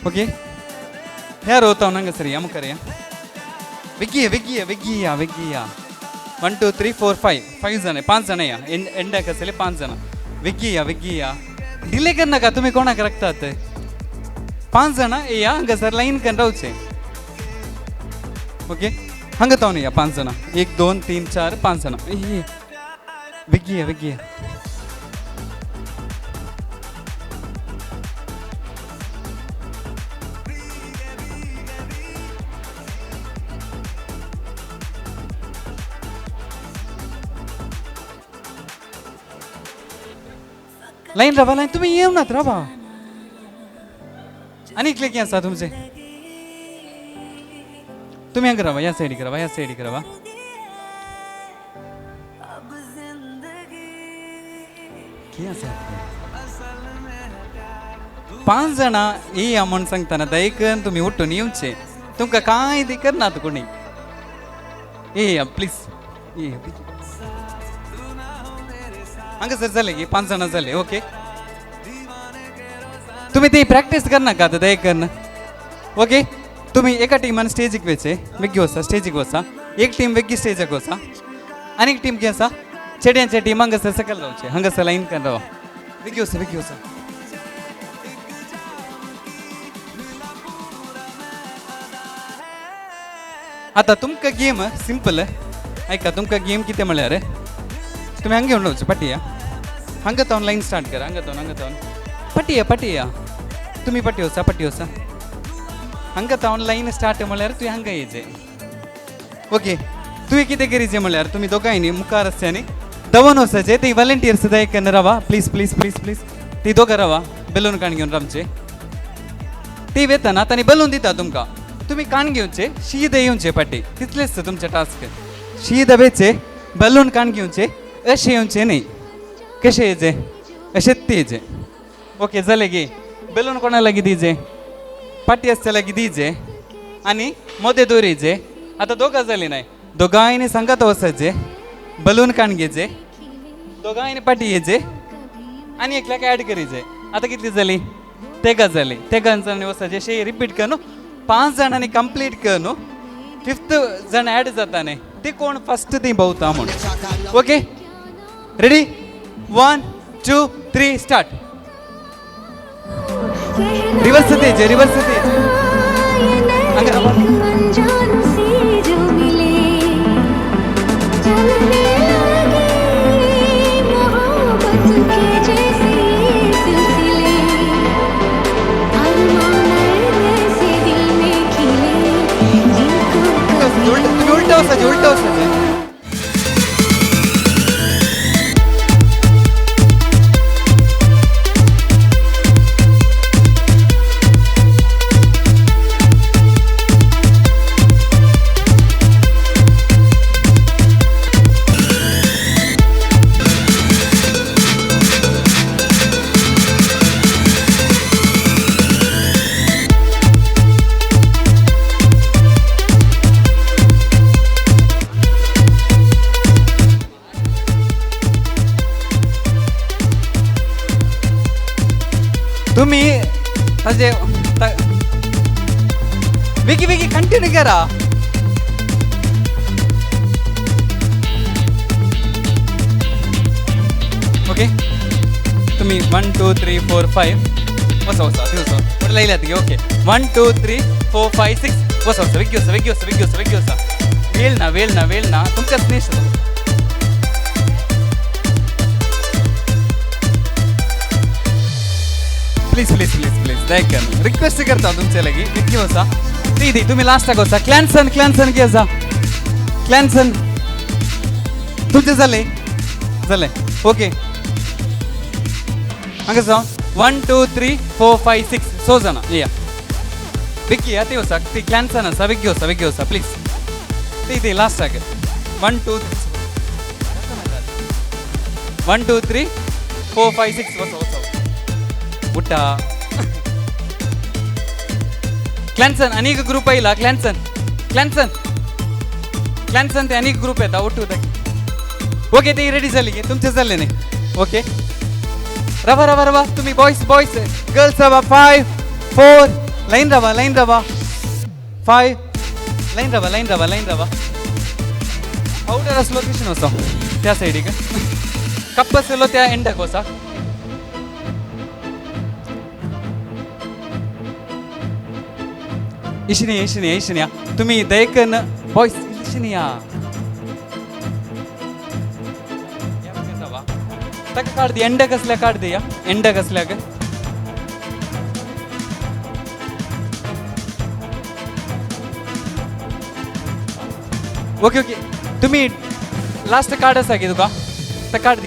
ओके ह्या रोवता हांगा सर या. मुखार या. वेग्गी या. 1 2 3 4 5 जाणां 5 जाणां या. एंडाक आसले 5 जाणां. वेग्गी या. डिले करनाका तुमी कोणाक राखतात. 5 जाणां या हांगा सर लाईन करून रावचे. ओके हांगा तावन या 5 जाणां. 1 2 3 4 5 जाणां. वेग्गी या. लाईन रावा. तुम्ही येवनात रावा. आनी एकले कितें आसा तुमचे. तुम्ही हांगा रावा. ह्या सायडीक रावा. कितें आसा 5 जाणां येया म्हूण सांगतना दयेकन तुमी उठून येवचे. तुमकां कांय ती करनात कोणी. या प्लीज. हांगासर जाले की 5 जाणां जाले ओके तुम्ही ती प्रॅक्टिस कर नाका आतां ते करना ओके तुम्ही एका टिमान स्टेजीक वेग्गी वचा स्टेजीक वचा एक टीम वेग्गी स्टेजाक वचा आनी एक टीम कितें आसा चेड्यांचे टीम हांगासर सकयल रावचे हांगासर लायन करून रावा वेग्गी वचा आतां तुमकां गेम सिंपल ऐका तुमकां गेम कितें म्हळ्यार तुम्ही हांगा घेवन रावचे पाटी हांगा तावन लायन स्टार्ट करा हांगा तावन पाटी या तुम्ही पाटी वचा हांगा तावन लायन स्टार्ट म्हळ्यार तुवें हांगा येयचें ओके तुवें कितें करीचें म्हळ्यार तुमी दोगांयनी मुखार आसच्यांनी दवन वचाचें ती वॉलंटियर्स सुद्दां एक केन्ना रावा प्लीज प्लीज प्लीज प्लीज ती दोगां रावा बलून काण घेवन रावचे ती वेतना तांणी बलून दिता तुमकां तुमी काण घेवचे शीद येवचे पाटी तितलेंच तुमचें टास्क शीद वेचे बलून काण घेवचे अशें येवचें न्ही कशें येयचें अशेंच ते येयचें ओके जालें गे बलून कोणा लागीं दिवचें पाटी आसच्या लागीं दिवचें आनी मोदें दवरीचें आतां दोगां जालीं न्हय दोगांयनी सांगात वचाचें बलून काण घेवचें दोगांयनी पाटी येयचें आनी एकल्याक ॲड करीचें आतां कितलीं जालीं तेगां जालीं तेगां जाणांनी वचाचें अशें रिपीट कर न्हू 5 जाणांनी कंप्लीट कर न्हू 5th जण ॲड जाता न्हय ते कोण फस्ट ती भोंवता म्हूण ओके रेडी 1 2 3 स्टार्ट रिवर्स तेजे उलटा वसाचे तुम्ही ताजे विकी कंटिन्यू करा ओके तुम्ही 1 2 3 4 5 वसा म्हटलं लायल्यात गे ओके 1 2 3 4 5 6 वसा वेग्गी वसा वेळ ना तुमकांच न्ही प्लीज रिक्वेस्ट करता तुमचे लागीं इतकी वसा ती तुम्ही लास्टाक वचा क्लॅन्सन की आसा क्लॅन्सन तुमचे जाले ओके हांगा जावन 1 2 3 4 5 6 6 जाणां या विक्की ती वसा ती क्लॅन्सन आसा वेग्गी वसा प्लीज ती लास्टाक 1 2 3 4 5 6 वसा बुट्टा क्लॅन्सन अनेक ग्रुप आयला क्लॅन्सन ते अनेक ग्रुप येता उठू ओके ते रेडी जाली तुमचे जाल्ले न्ही ओके रवा तुम्ही बॉयज गर्ल्स रावा 5 4 लाईन रावा 5 लाईन रावा आउटर असलो क्वेश्चन वचो त्या सायडीक कप्प आसलो त्या एंडाक वचा इशिनिया तुम्ही दयकन बॉयज इशिनिया ताका काढ दी एंड कसल्या काढ दे या एंड कसल्याक ओके तुम्ही लास्ट कार्ड आसा की तुका तर काढ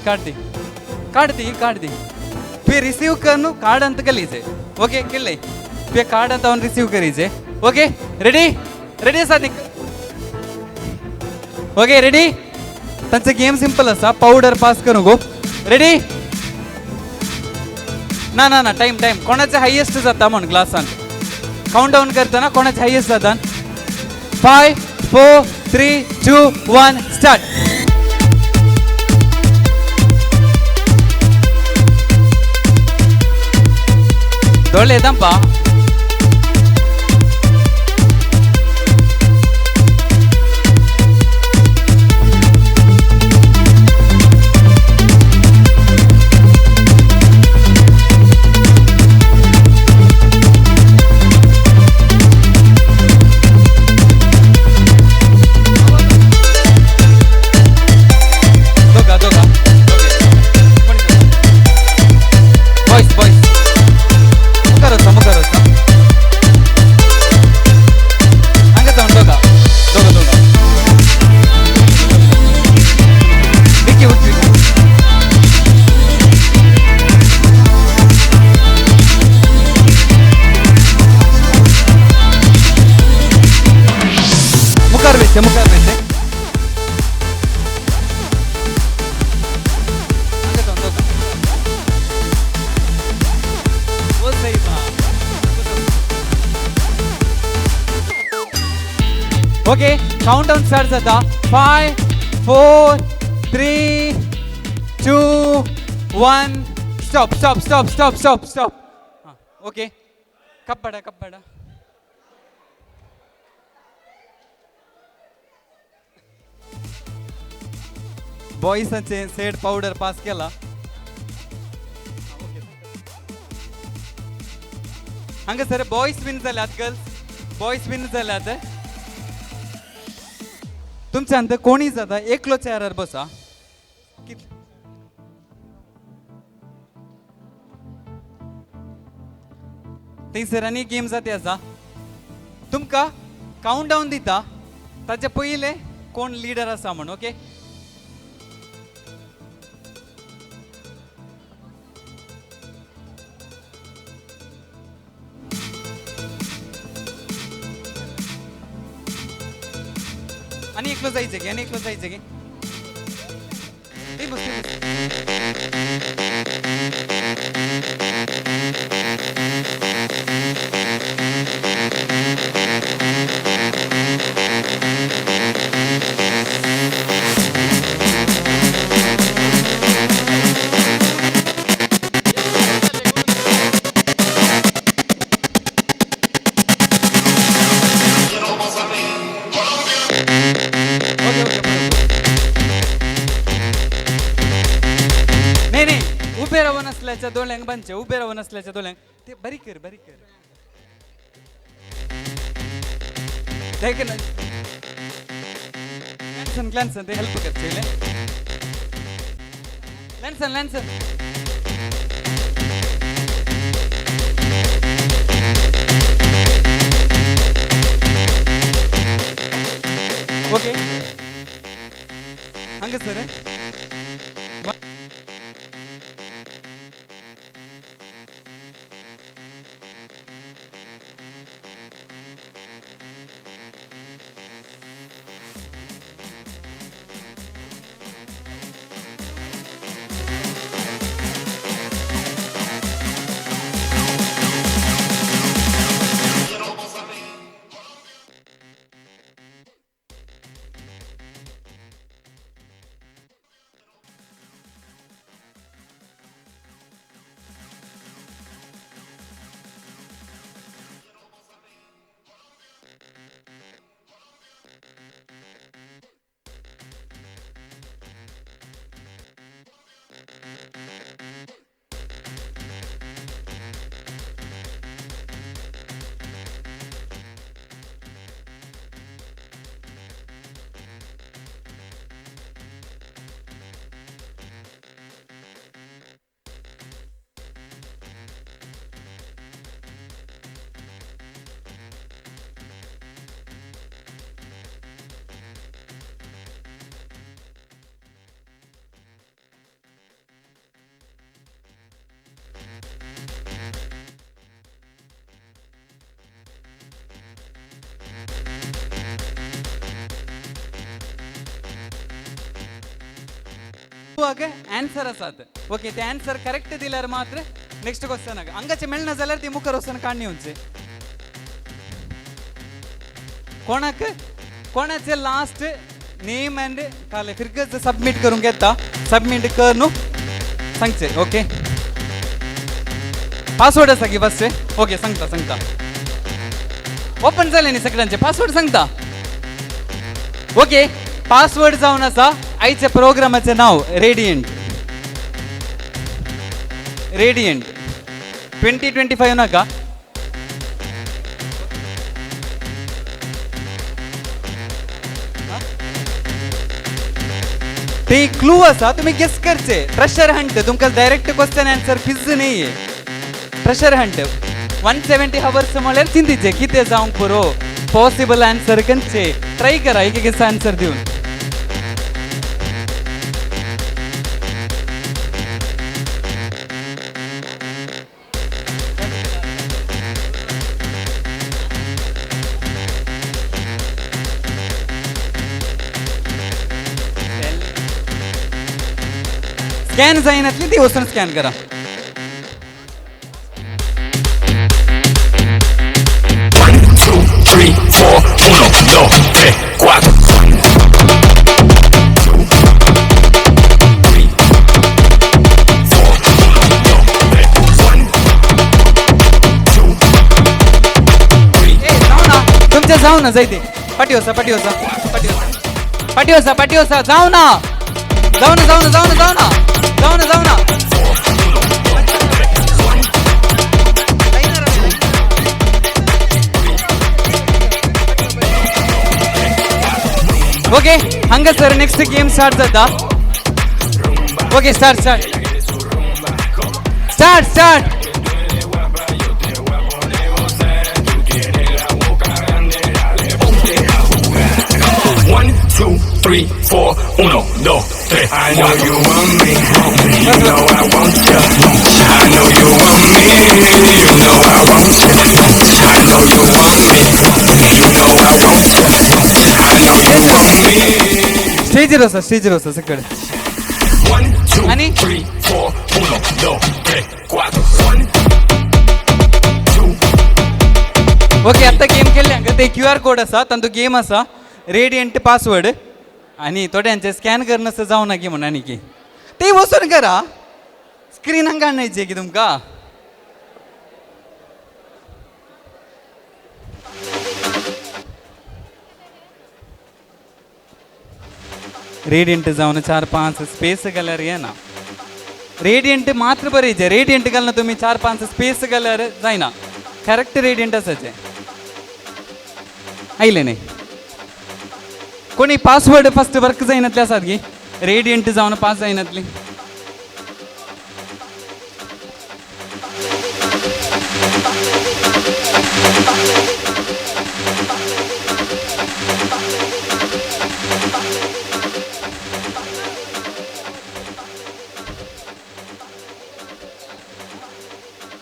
दी तुवें रिसीव कर न्हू कार्ड अंत कलीचे ओके केले तुवें कार्ड आतां रिसीव करीचे ओके रेडी आसा न्ही ओके रेडी तांचो गेम सिंपल आसा पावडर पास करूं गो रेडी ना टाइम कोणाचे हायेस्ट जाता म्हण ग्लासान काउंट डावन करतना कोणाचे हायेस्ट जाता 5 4 3 2 1 स्टार्ट ಒಳ್ಳೇದಂಪ ओके काउंटडाउन स्टार्ट जाता 5 4 3 2 1 stop stop stop stop stop stop okay कब्बड बॉयसांचे सेड पावडर पास केला हांगा सर बॉयज विन जाल्यात गर्ल्स बॉयज विन जाल्यात तुमच्या अंत कोणी जाता एकलो चेअरार बसा थंयसर आनी गेम जाती आसा तुमकां काउंट डावन दिता ताचे पयले कोण लिडर आसा म्हण ओके आणि एकलो जायचं गे आणि एकलो जायचं गे दोल्यांक बांदचे उबे रावन असल्याच्या दोल्यांक ते बारीक कर क्लॅन्सन ते हेल्प करचे लॅन्सन ओके हंग सर आन्सर आसात ओके ते आन्सर करेक्ट दिल्यार मात्र नेक्स्ट क्वेश्चन हांगाचे मेळना जाल्यार ती मुखार वचून काडणी उंचे कोणाचे लास्ट नेम एंड काले फिगर्स सबमिट करूंक येता सबमिट कर न्हू सांगचे ओके पासवर्ड आसा की बसचे ओके सांगता सांगता ओपन जाले न्ही सगळ्यांचे पासवर्ड सांगता ओके पासवर्ड जावन आसा आयच्या प्रोग्रामाचें नाव रेडियंट 2025 नाका ते क्लू आसा तुम्ही गेस करचे ट्रेशर हंट तुमकां डायरेक्ट क्वेश्चन आन्सर क्विज नाहीये ट्रेशर हंट 170 हावर्स म्हळ्यार चिंतीचे कितें जावंक बरो पॉसिबल आन्सर खंयचे ट्राय करा एक एक आन्सर दिवन स्कॅन जायनातली ती वचून स्कॅन करा तुमच्या जाऊ ना जायते पाठी वसा जाऊ ना ओके हंगा सर नेक्स्ट गेम स्टार्ट जाता okay start 1, 2, 3, 4, 1, 2, 3. I know you want me, you know I want you. I know you want me, you know I want you. I know you want me, you know I want you. I know you want me. Stage रोसा सगळे 1, 2, 3, 4, 1, 2, 3, 4. 1, 2. Okay आता game केल्ले ते QR code आसा तांतूं game आसा radiant password आणि थोड्यांचे scan करणं असं जाऊ नका म्हणा की ते वसून करा स्क्रीन हांगा आणायची की तुमका रेडियंट जाऊन 4-5 स्पेस कलर ये ना रेडियंट मात्र बरेचे रेडियंट घालना तुम्ही 4-5 स्पेस कलर जायना करेक्ट रेडियंट असायचे आयले नाही कोणी पासवर्ड फर्स्ट वर्क जायनातले आसात की रेडियंट जावन पास जायनातली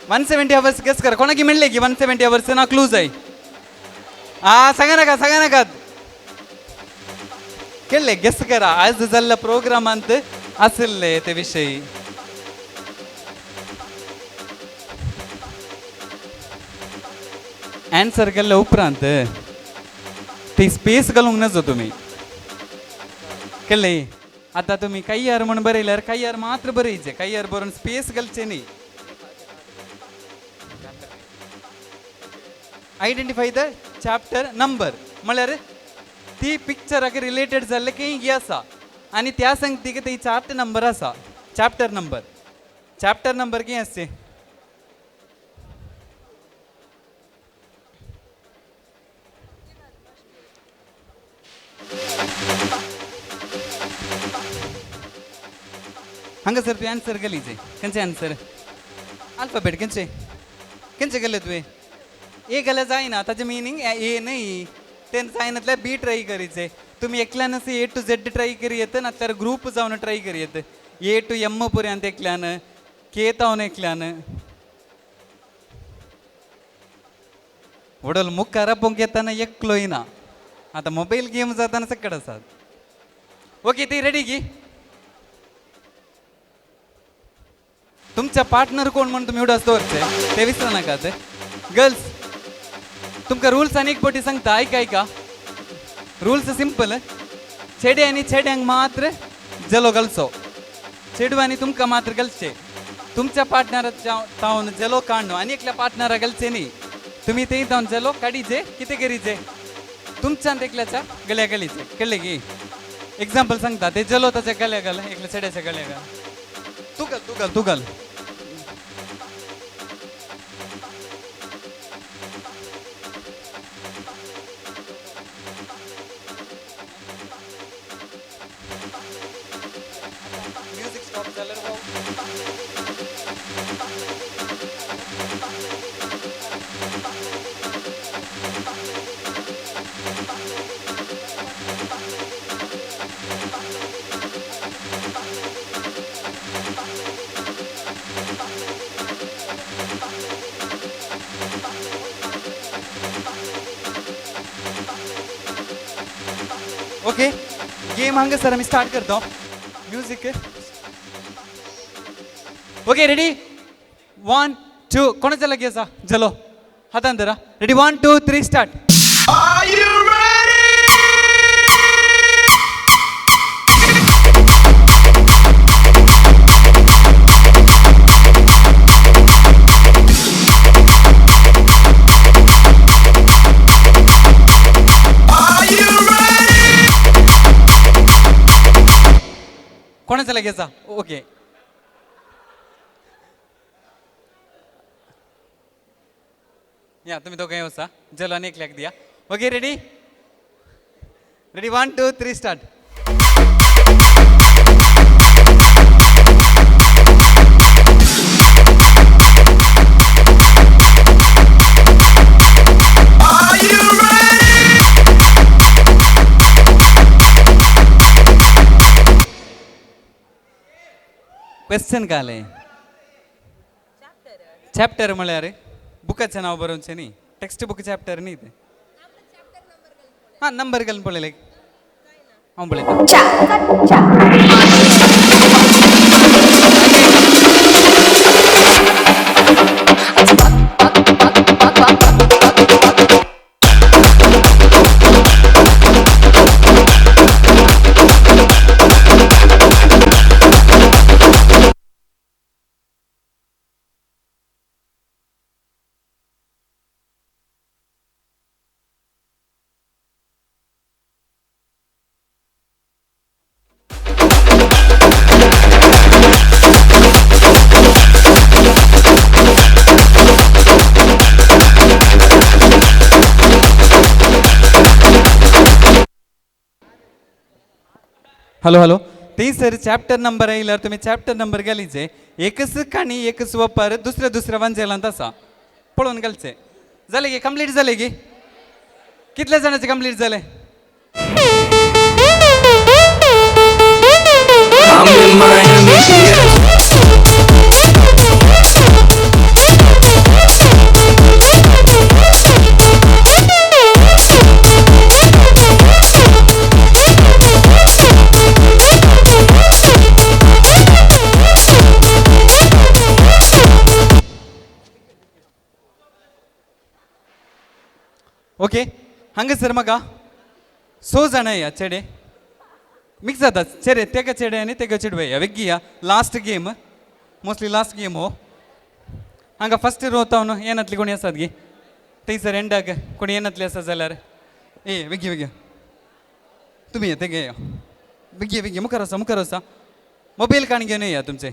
वन 170 आवर्स गेस करा कोणाकी म्हणले की 170 आवर्स ना क्लूज आहे सांगा नका केले गेस करा आज जाल्ल्या प्रोग्रामांत आसले ते विषयी आन्सर केल्ल्या उपरांत ती स्पेस घालूंक नजो तुम्ही केले आता तुम्ही कैयार म्हणून बरयल्यार कैयार मात्र बरयचे कैयार बरोवन स्पेस घालचे न्ही आयडेंटिफाय द चॅप्टर नंबर म्हळ्यार ती पिक्चराक रिलेटेड जाल्ले काही आसा आणि त्या सांगती की ती चॅप्टर नंबर आसा चॅप्टर नंबर कितें आसचे हांगा सर तुवें आन्सर घालीचे खंयचे आन्सर अल्फाबेट खंयचे घाले तुवें ए घाल्या जायना ताचें मिनींग ए न्ही तें जायनातल्या बी ट्राय करीचे तुम्ही एकल्यान A to Z ट्राय करी येत नाल्यार ग्रुप जावन ट्राय करी येत A to M पर्यंत एकल्यान के तावन एकल्यान वडल मुख करापोंक येताना एकलो येना आता मोबाईल गेम जाताना सकड आसात ओके ती रेडी की तुमचा पार्टनर कोण म्हणून तुम्ही एवढं दवरचे ते विसरू नका ते गर्ल्स तुमका रूल्स आनी एक पटी सांगता ऐका रूल्स सिंपल चेडे आनी चेड्यांक मात्र जलो घालचो चेडू आनी तुमकां मात्र घालचे तुमच्या पार्टनर तावन जलो काढणं आणि एकल्या पार्टनरा गेलचे न्ही तुम्ही ते जाऊन जलो काढीचे किती करीचे तुमच्यान एकल्याच्या गळ्या गलीचे कळले की एक्झाम्पल सांगता ते जलो त्याच्या गळ्या घाल एकल्या चेड्याच्या गळ्या घाल तू घाल म्युझिक स्टॉप झालं रे भाऊ. ओके गेम हंग सर आम्ही स्टार्ट करतो म्युझिक ओके रेडी 1 2 कोणाचा लगी असा चलो हातान धरा रेडी 1 2 3 स्टार्ट कोणाचा लगी असा ओके या तुम्ही दोघं येऊसा चलो आणि एक लेख द्या okay ready ready 1 2 3 start question काले चॅप्टर म्हळ्यार बुकाचं नाव बरोवचे न्ही टेक्स्ट बुक चॅप्टर न्ही ते हां नंबर घालून पळयले हांव पळयता हॅलो हॅलो ते सर चॅप्टर नंबर आयल्यार तुम्ही चॅप्टर नंबर घालीचे एकच काणी एकच वपार दुसऱ्या दुसऱ्या वांजेलां तसा पळोवन घालचे जाले गे कंप्लीट जाले गे कितल्या जाणांचे कंप्लीट जाले ओके हंग सर मगा सो जाण या चेडे मिक्स जातात चेडे तेका चेडे आनी तेका चेडवे या वेग्गी या last game mostly last game हो हांगा फस्ट रोवता न्हू येनातली कोणी आसात गे थंयसर एंडाक कोणी येनातली आसा जाल्यार ए वेग्गी वेग्गी तुमी या तेगे या वेग्गी वेग्गी मुखार वसा मोबाईल काण घेवन या तुमचे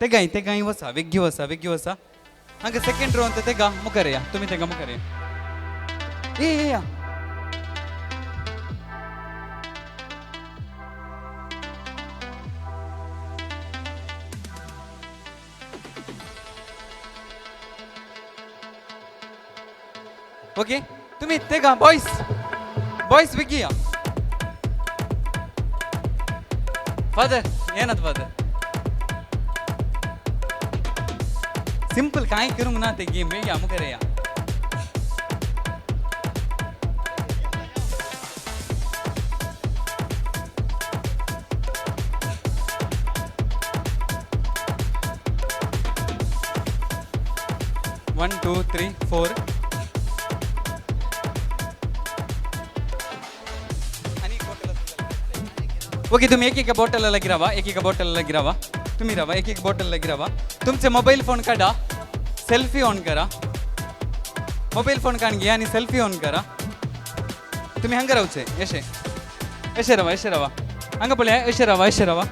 तेगाय वसा वेग्गी वसा हांगा सेकंड रोवन तेगा मुखार या तुमी तेगा मुखार या ए ओके तुम्ही ते का बॉयस बेगी या फादर येनात फादर सिंपल काय करूंक ना ते गेम या मुखार या one two three four okay तुम्ही एक बॉटल गिरावा एक बॉटल गिरावा तुम्ही रावा एक बॉटल गिरावा तुमचे मोबाईल फोन काढा, सेल्फी ऑन करा. मोबाईल फोन काढून घ्या आणि सेल्फी ऑन करा. तुम्ही हंग राहूचे यशे यशे रवा हंग पळया यशे रवा.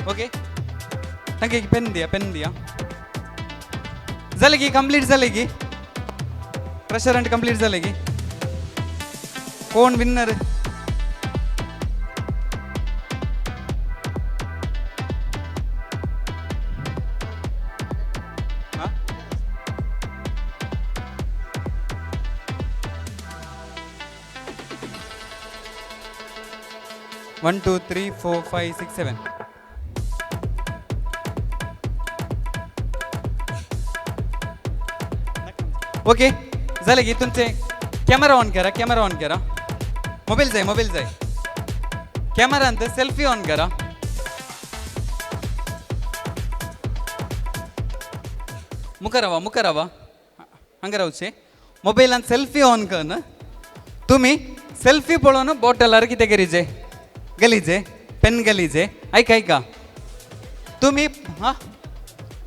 ओके तांके पेन दिया. झाले की कंप्लीट झाले की प्रेशर कंप्लीट झाले की कोण विनर? वन 2 3 4 5 6 7. ओके झालं की तुमचे कॅमेरा ऑन करा. मोबाईल जाय कॅमेरा अंत सेल्फी ऑन करा. मुखरावा हंग राहूचे मोबाईल आणि सेल्फी ऑन कर ना. तुम्ही सेल्फी पळोवन बॉटलार कितें करीचे गलीचे पेन गलीचे ऐका तुम्ही हां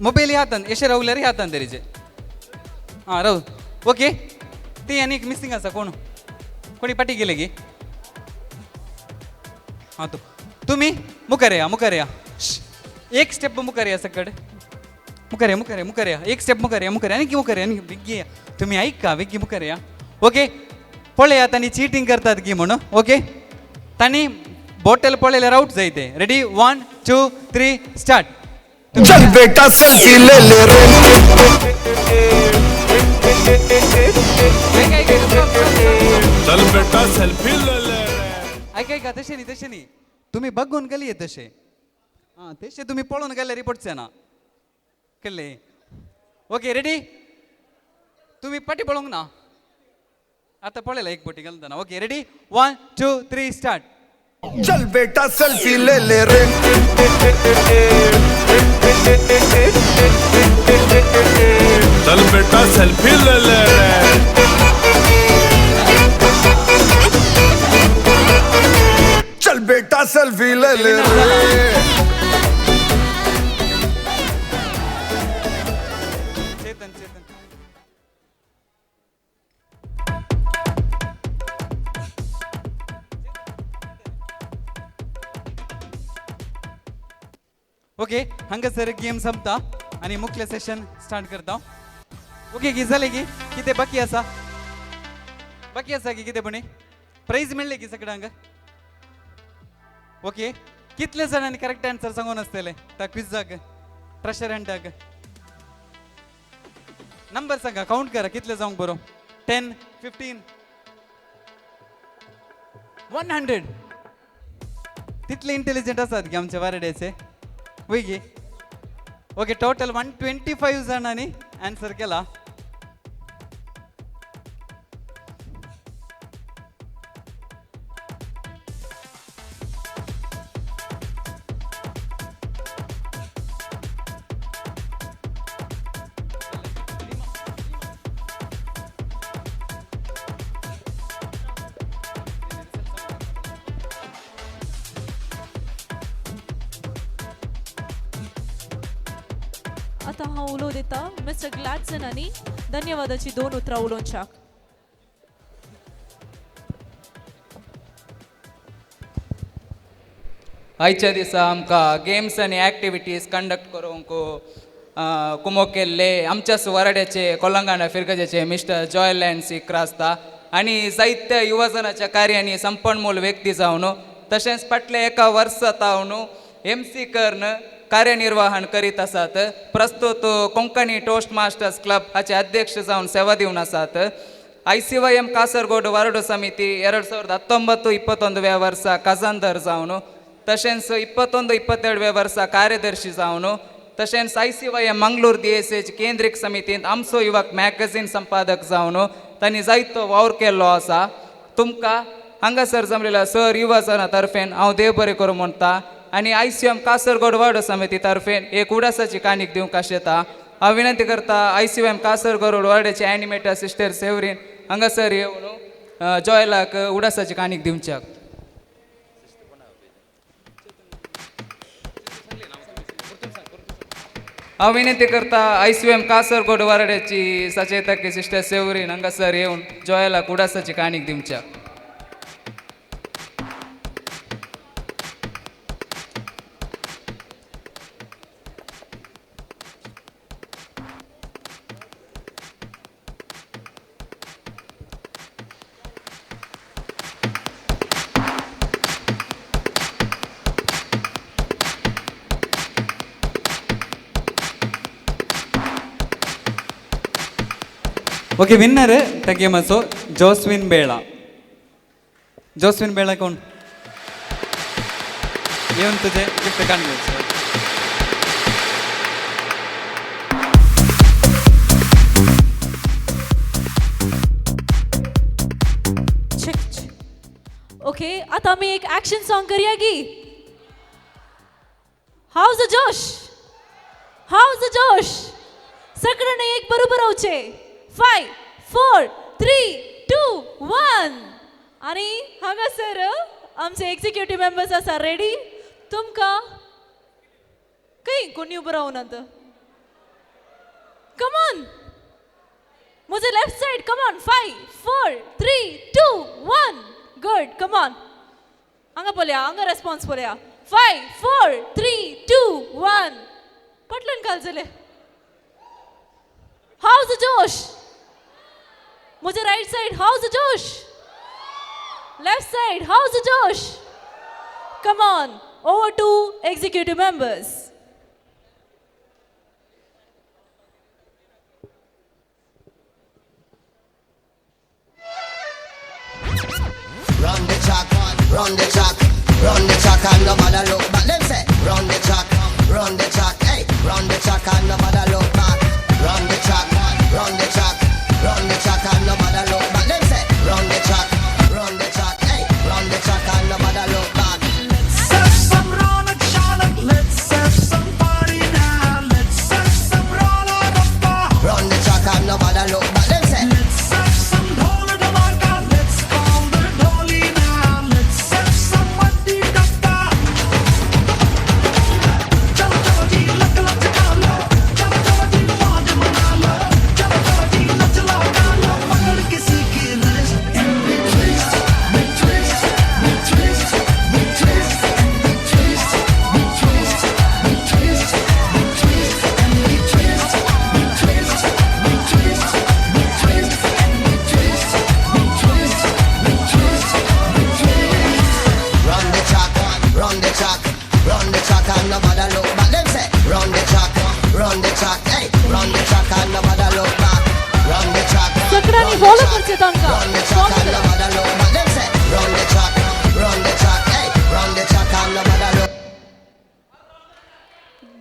मोबाईल हातान अशें रावल्यार हातान तरीचे हां राहू. ओके ती आनी मिसिंग आसा कोणी पाटी गेले की हां तुम्ही मुखार या एक स्टेप मुखार या सकड मुखार या एक स्टेप मुखार आनी विग्गी तुम्ही ऐका विग्गी मुखार या. ओके पळया तांणी चीटिंग करतात की म्हणून. ओके तांणी बॉटल पळयल्यार आउट जायते. Ready 1 2 3 start. चल बेटा सेल्फी ले ले रे. चल बेटा सेल्फी ले ले. ऐका तशें न्ही तुम्ही बघून गेली तशें हां तशें तुम्ही पळोवन गेल्यार रिपोर्टचे ना कळ्ळें. ओके रेडी तुम्ही पाटी पळोवंक ना आता पळयला एक बोटी घालतना. Okay ready 1 2 3 start. चल बेटा सेल्फी ले ले रे. चल बेटा सेल्फी ले ले रे. चल बेटा सेल्फी ले ले रे. ओके हांगासर गेम संपता आणि मुख्य सेशन स्टार्ट करता. ओके की जाले की कितें बाकी आसा की कितें पण प्राइज मेळ्ळे की सगळ्यांक. ओके कितले जाणांनी करेक्ट आन्सर सांगून आसतले त्या क्विजाक ट्रेशर हंटाक. नंबर सांगा काउंट करा कितले जावंक बरो. 10 15 100 तितले इंटेलिजंट आसात की आमचे वारड्याचे वय गे. ओके टोटल 125 जाणांनी आन्सर केला. आता हांव उलो दिता मिस्टर ग्लॅडसन आनी धन्यवादाची 2 उतरां उलोवच्याक. आयच्या दिसा आमकां गेम्स आनी एक्टिविटीज कंडक्ट करूंक कुमोक केल्ले आमच्याच वाराड्याचे कोलंगाणा फिरगजाचे मिस्टर जॉयलँड सिक्र आसता आनी जायत्या युवजनाच्या कार्यांनी संपन्मूल व्यक्ती जावन तशेंच फाटले एका वर्सा तावन MC कर्न कार्यनिर्वहन करीत आसात. प्रस्तुत कोंकणी टोस्ट मास्टर्स क्लब हाचे अध्यक्ष जावन सेवा दिवन आसात. ICYM कासरगोड वार्ड समिती 2019-21 वर्सा खजानदार जावन तशेंच 21-22 वर्सा कार्यदर्शी जावन तशेंच ICYM मंगळूर DSH केंद्रीक समितींत आमचो युवक मॅगझीन संपादक जावन तांणी जायतो वावर केल्लो आसा. तुमकां हांगासर जमलेल्या सर युवजना तर्फेन हांव देव बरें करूं म्हणटा आनी ICYM कासरगोड वार्ड समिती तर्फेन एक उडासाची काणीक दिवंक आशेता. हांव विनंती करता ICYM कासरगोड वार्डाचे एनिमेटर सिस्टर सेवरीन हांगासर येवन जॉयलाक उडासाची काणीक दिवच्याक. हांव विनंती करता ICVM कासरगोड वारड्याची सचेतक सिस्टर सेवरीन हांगासर येवन जॉयला कुडासाची काणीक दिवच्या. ओके विनर त्या गेमाचो जोस्विन बेळा. जोस्विन बेळा कोण येऊन तुझे गिफ्ट काढून घ्यायचं. ओके आता आम्ही एक ऍक्शन सॉन्ग करूया की. हाऊज द जोश, हाऊज द जोश. सगळ्यांनी एक बरोबर रावचे. 5 4 3 2 1. आणि हांगासर आमचे एक्झिक्युटिव्ह मेंबर्स आसा रेडी. तुमकां खंय कोणी उबो रावनात. कम ऑन म्हजे left side. Come on. 5 4 3 2 1. Good. Come on. हांगा पळया, हांगा रेस्पॉन्स पळया. 5 4 3 2 1. पटलन घालचले. House the josh. मुझे right side. How's the josh. Left side. How's the josh. Come on. Over to executive members. Run the track, run the track, run the track and nobody look back. Them say, run the track, hey, run the track and nobody look back. Run the track, run the track, run the track and nobody look back. Them say, run the track, hey, run the track and nobody look back. Let's have some Ronald Charlotte, let's have some party now. Let's have some Ronald of bar. Run the track and nobody look back. Them say, let's have some Ronald of vodka. Let's call the dolly now. Let's have some Muddy Dappa. Chalo chalo ji, lak lak chalo. Chalo chalo ji, mauj manalo. Chalo chalo ji, nach lagalo. Pakad kisi ki wrist and we twist, we twist, we twist, we twist, we twist, we twist, we twist, we twist, and we twist, we twist, we twist, we twist, and we twist, we twist, we twist, we twist. Run the track, run the track, run the track and nobody look back. Them say, run the track, hey, run the track and nobody look back. Run the track, सगळ्यांनी follow करचे तांकां. run the track and nobody look back. Them say, run the track, hey, run the track and nobody look.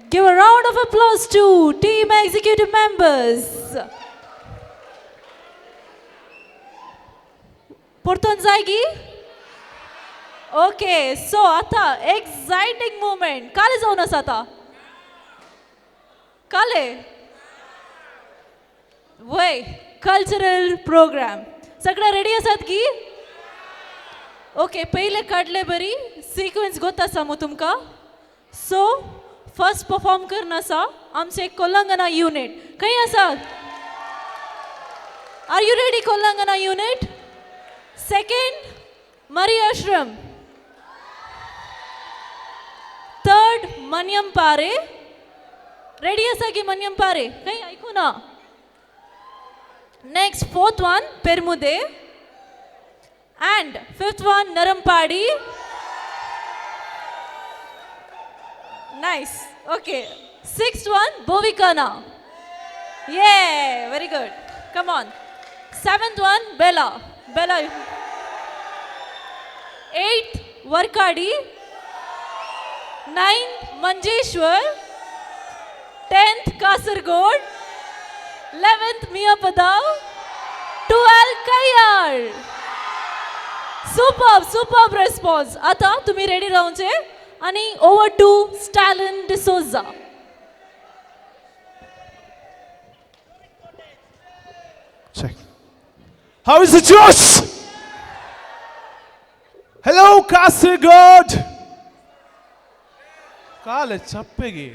Give a round of applause to team executive members. परतून जायगी. Okay so आता exciting moment. काले जाऊन आसा आता. काले वय cultural programme. सगळे ready आसात की. ओके पहिले काढले बरी सिक्वेन्स गोत आसा मग तुमकां. सो फर्स्ट परफॉर्म करन आसा आमचे कोलंगना युनिट. खंय आसात. Are you ready Kolangana unit. Second Mary ashram. Third मनियम Pare. Ready आसा की मनियम पारे. खंय ऐकू ना. Next fourth one Permude and fifth one Narampadi. Nice. Okay. Sixth one Bovikana. Yeah, very good. Come on. Seventh one Bella. Bella. Eighth Varkadi. Ninth Manjeshwar. 10th Kasargod. 11th Miyapadav. 12th Kayyar. Superb response. आता तुम्ही ready राहूचे आणि over to Stalin D'Souza. Check. How is the Josh? Hello, Kasargod. ಕಾಲೆ ಚಪ್ಪೆಗೆ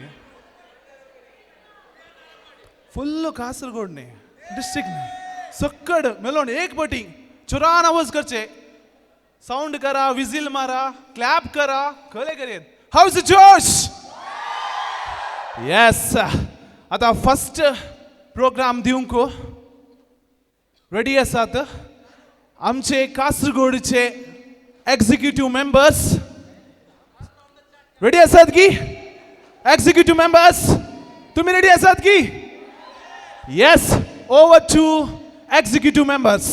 full कासरगोडने डिस्ट्रिक्टने सक्कड मेलोन एक पटी चुरान आवाज करचे साउंड करा विजिल मारा क्लॅप करा खले करेन हाउ इज द जोश यस आता फर्स्ट प्रोग्राम दिवंक रेडी आसात आमचे कासरगोडचे एक्झिक्युटिव्ह मेंबर्स रेडी आसात की एक्झिक्युटिव्ह मेंबर्स तुम्ही रेडी आसात की yes over to executive members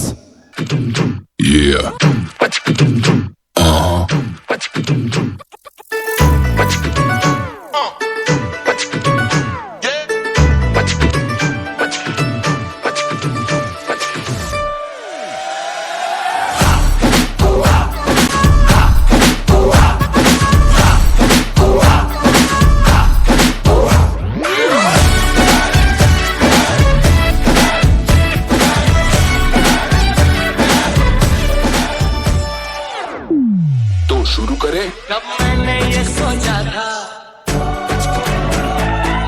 कब मैंने ये सोचा था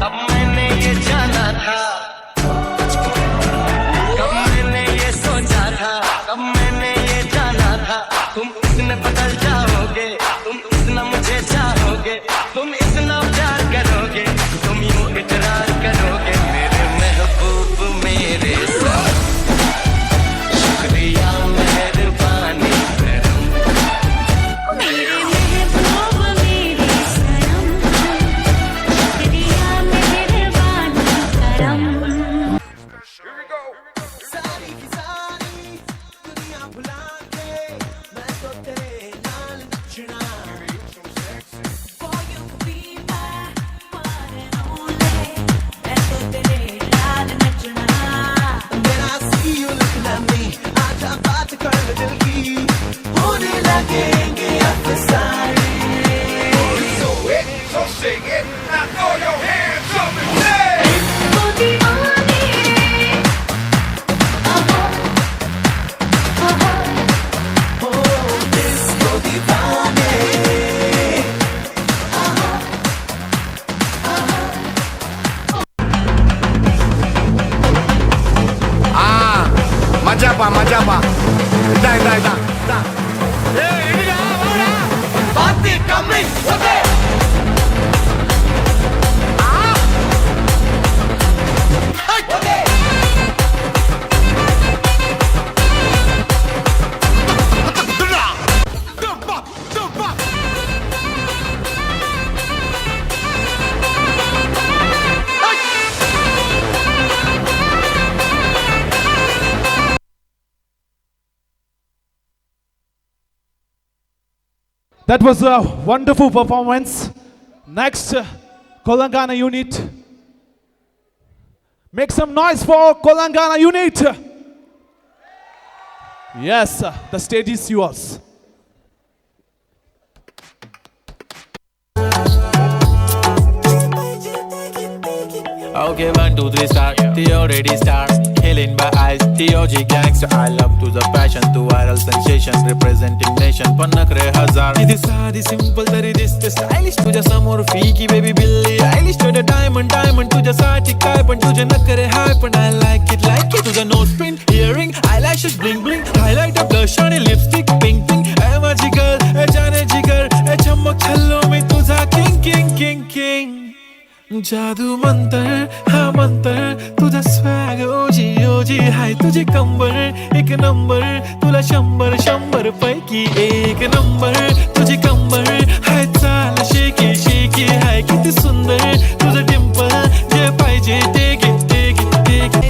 कब मैंने ये जाना था कब मैंने ये सोचा था कब मैंने ये जाना था तुम इतने बदल जाओगे तुम इतना मुझे चाहोगे तुम इतना प्यार करोगे तुम यूं इकरार करोगे मेरे महबूब मेरे साथ शुक्रिया मेहरबानी मजा पा दा दा दा दा ए इडिया वाला बाती coming okay okay That was a wonderful performance. Next, Kolangana unit. Make some noise for Kolangana unit. Yes, the stage is yours. Okay, 1, 2, 3, start. The already start. Killing by eyes. TOG gangster. I love to the passion, to viral sensation, representing nation. Pannakre hazar. It is saadi simple, tari this the stylish. Tuja samor fiki baby Billie Eilish. Tuja diamond, tuja saati kai, pan tuja nakare hype, and I like it. Tuja nose pin, earring, eyelashes bling bling, highlighter, blush on lipstick, pink pink. Ema jigar, jane jigar, chamak challo mein tuja king king king king. जादू मंतर हा मंतर तुझा swag ओजी ओजी हाय तुझी कंबर एक number तुला 100 पैकी एक नंबर तुझी कंबर हाय चाल शेकी शेकी हाय किती सुंदर तुझं डिंपल जे पाहिजे ते घे ते घे ते घे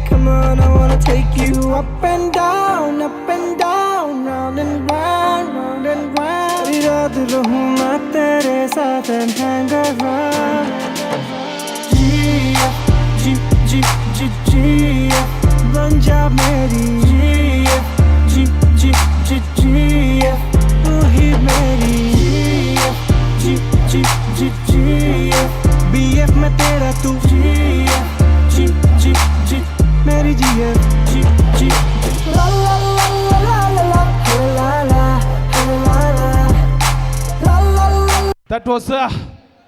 Come on, I wanna take you up and down, round and round, round and round. सारी रात रहूं मैं तेरे साथ and hang around. G, बन जा मेरी G, तू ही मेरी G, BF में तेरा तू G, Mary G, la la la la la la la la la la. That was a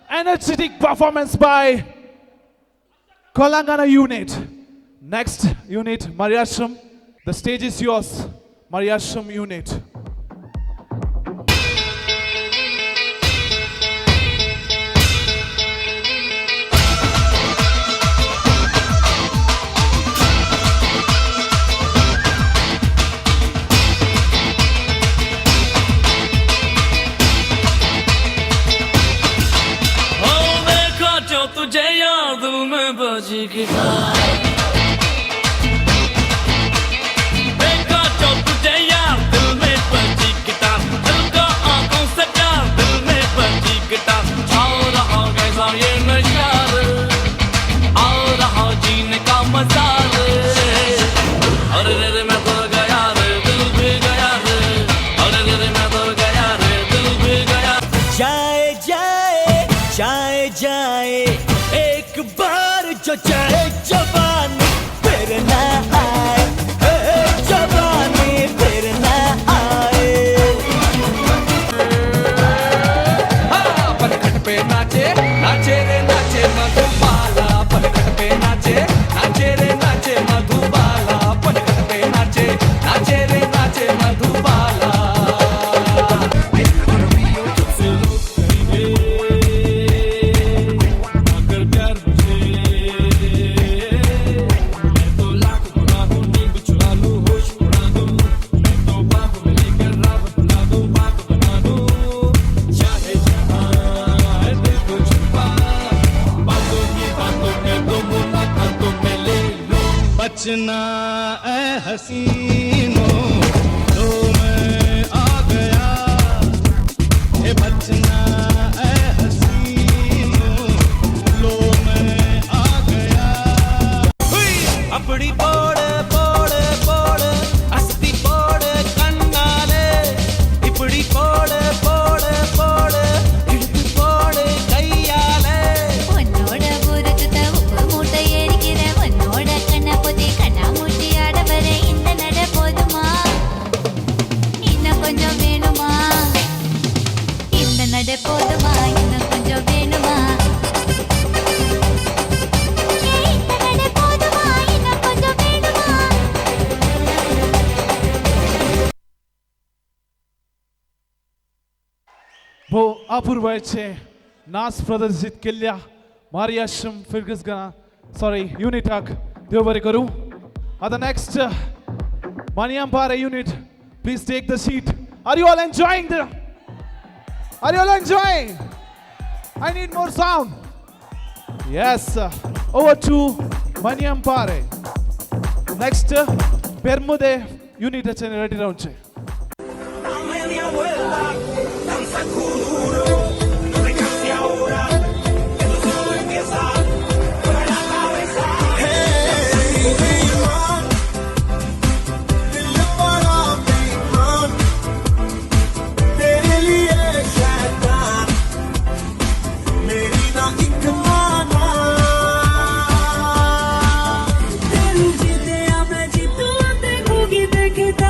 energetic performance by Kolangana unit. Next unit, Mariashram. The stage is yours, Mariashram unit. तुझे याद में बजी guitar देखा जो तुझे याद दिल में बजी गिटार दिल का आंखों से प्यार दिल में बजी गिटार आओ रहा कैसा ये नशा आओ रहा जीने का मजा अरे रे मैं तो गया रे दिल भी गया रे अरे रे मैं तो गया रे दिल भी गया जाए जाए जाए जाए एक बार जो चाहे जवानी फिर ना आए जवानी फिर ना आए पलकट पे नाचे नाचे रे नाचे मधुबाला पलकट पे नाचे रे नाचे मधुबाला पलकट पे नाचे रे नाचे मधुबाला बचना ए हसीनों तो मैं आ गया ए बचना ए हसीनों लो मैं आ गया अपनी पोड़ पोड़ पोड़ अस्ती पोड़ कन्नाले इपड़ी पोड़ पोड़ पोड़ इड़ती पोड़ कैयाले உன்னோட புறத்துட்ட உப்பு மூட்டை ஏறிக்கிற உன்னோட கண்ண பொதி கண்ணா மூட்டி ஆடவர இந்த நட போதுமா இன்னும் கொஞ்சம் வேணுமா இந்த நட போதுமா இன்னும் கொஞ்சம் வேணுமா இந்த நட போதுமா இன்னும் கொஞ்சம் வேணுமா Bo अपूर्वाचे नाच प्रदर्शित केल्या Mariashram Firgazgana, sorry, Unitak, Deobare Karu. The next Maniampare unit, please take the seat. Are you all enjoying Are you all enjoying? I need more sound. Yes, over to Maniampare. Next, Bermude unit ready round. दिल जीते मैं जीतू देखूंगी देखे तो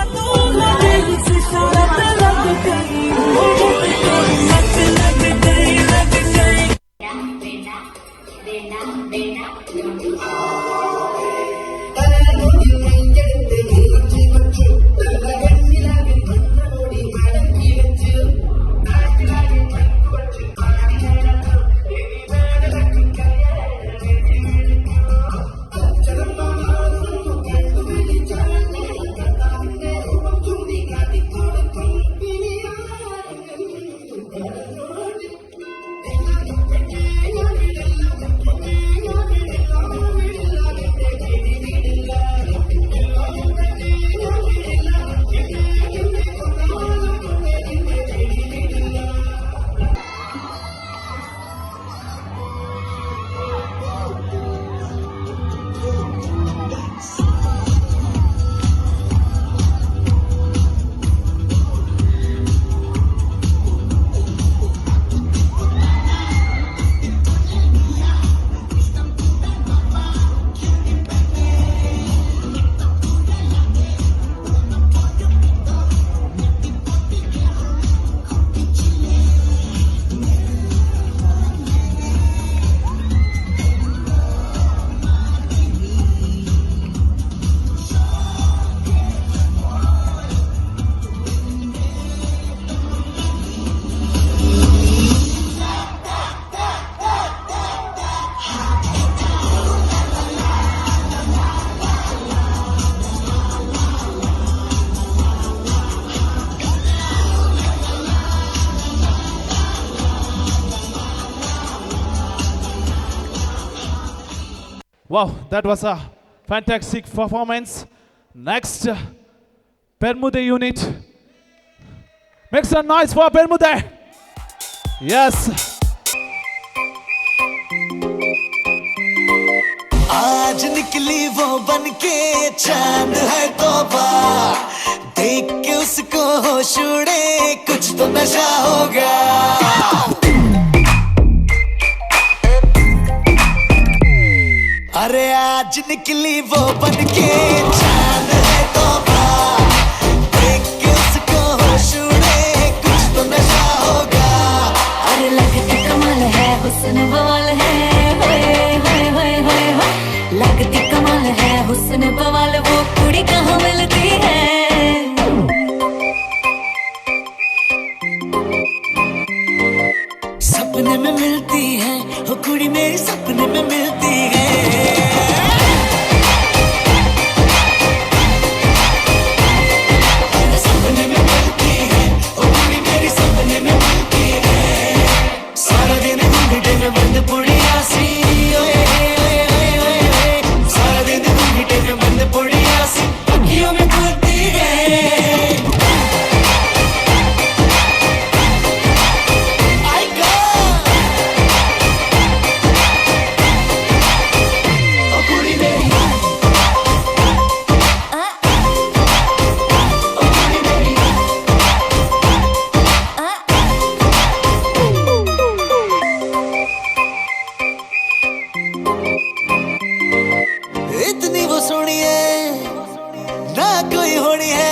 Wow, that was a fantastic performance. Next, Permude unit. Make some noise for Permude. Yes. आज निकली वो बनके चांद है तौबा, देख के उसको होश उड़े, कुछ तो नशा होगा। अरे आज निकली वो बनके चांद है तौबा, देख के उसको होश उड़े, कुछ तो नशा होगा। अरे लगती कमाल है, हुस्न बवाल है, होए होए होए होए होए। लगती कमाल है, हुस्न बवाल, वो कुड़ी कहाँ मिलती है? सपने में मिलती है, वो कुड़ी मेरी सपने में मिलती है। सपने में मिलती है, वो कुड़ी मेरी सपने में मिलती है। सारा दिन घूंघटे में बंद पुड़िया सी, ओए ओए ओए ओए ओए। सारा दिन घूंघटे में बंद पुड़िया सी, अखियों में घुलती है। इतनी वो सोनी है ना कोई होनी है,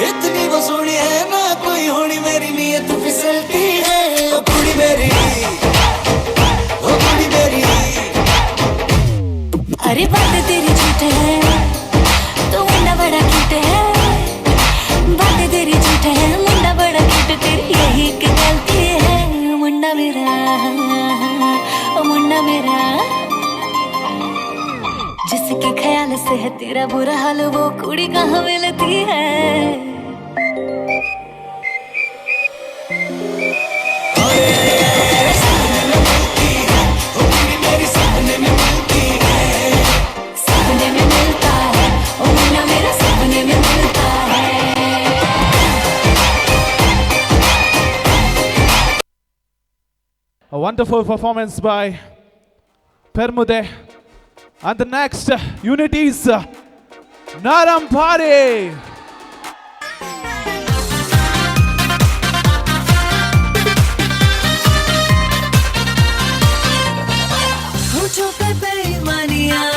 इतनी वो सोनी है ना कोई होनी, मेरी नीयत फिसलती है। ओ कुड़ी मेरी, ओ कुड़ी मेरी। अरे बात तेरी झूठ है, तो मुंडा बड़ा क्यूट है। बात तेरी झूठ है, मुंडा बड़ा क्यूट, तेरी यही की गलती है। मुंडा मेरा, ओ मुंडा मेरा, जिसके ख्याल से है तेरा बुरा हाल, वो कुड़ी कहाँ मिलती है? सपने में मिलती है, ओ कुड़ी मेरी सपने में मिलती है। सपने में मिलता है, ओ मुन्ना मेरा सपने में मिलता है। A wonderful performance by Permude. And the next unit is Narampare. होठों पे बेईमानियां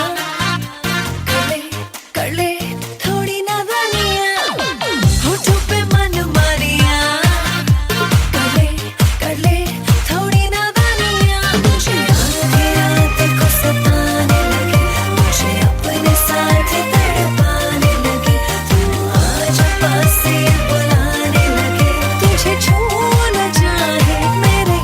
कर ले थोड़ी नादानियां। होठों पे मनमानियां कर ले थोड़ी नादानियां। मुझे आधी रात को सताने लगे, मुझे अपने साथ तड़पाने लगे। तू आज पास से बुलाने लगे, तुझे छू न चाहे मेरे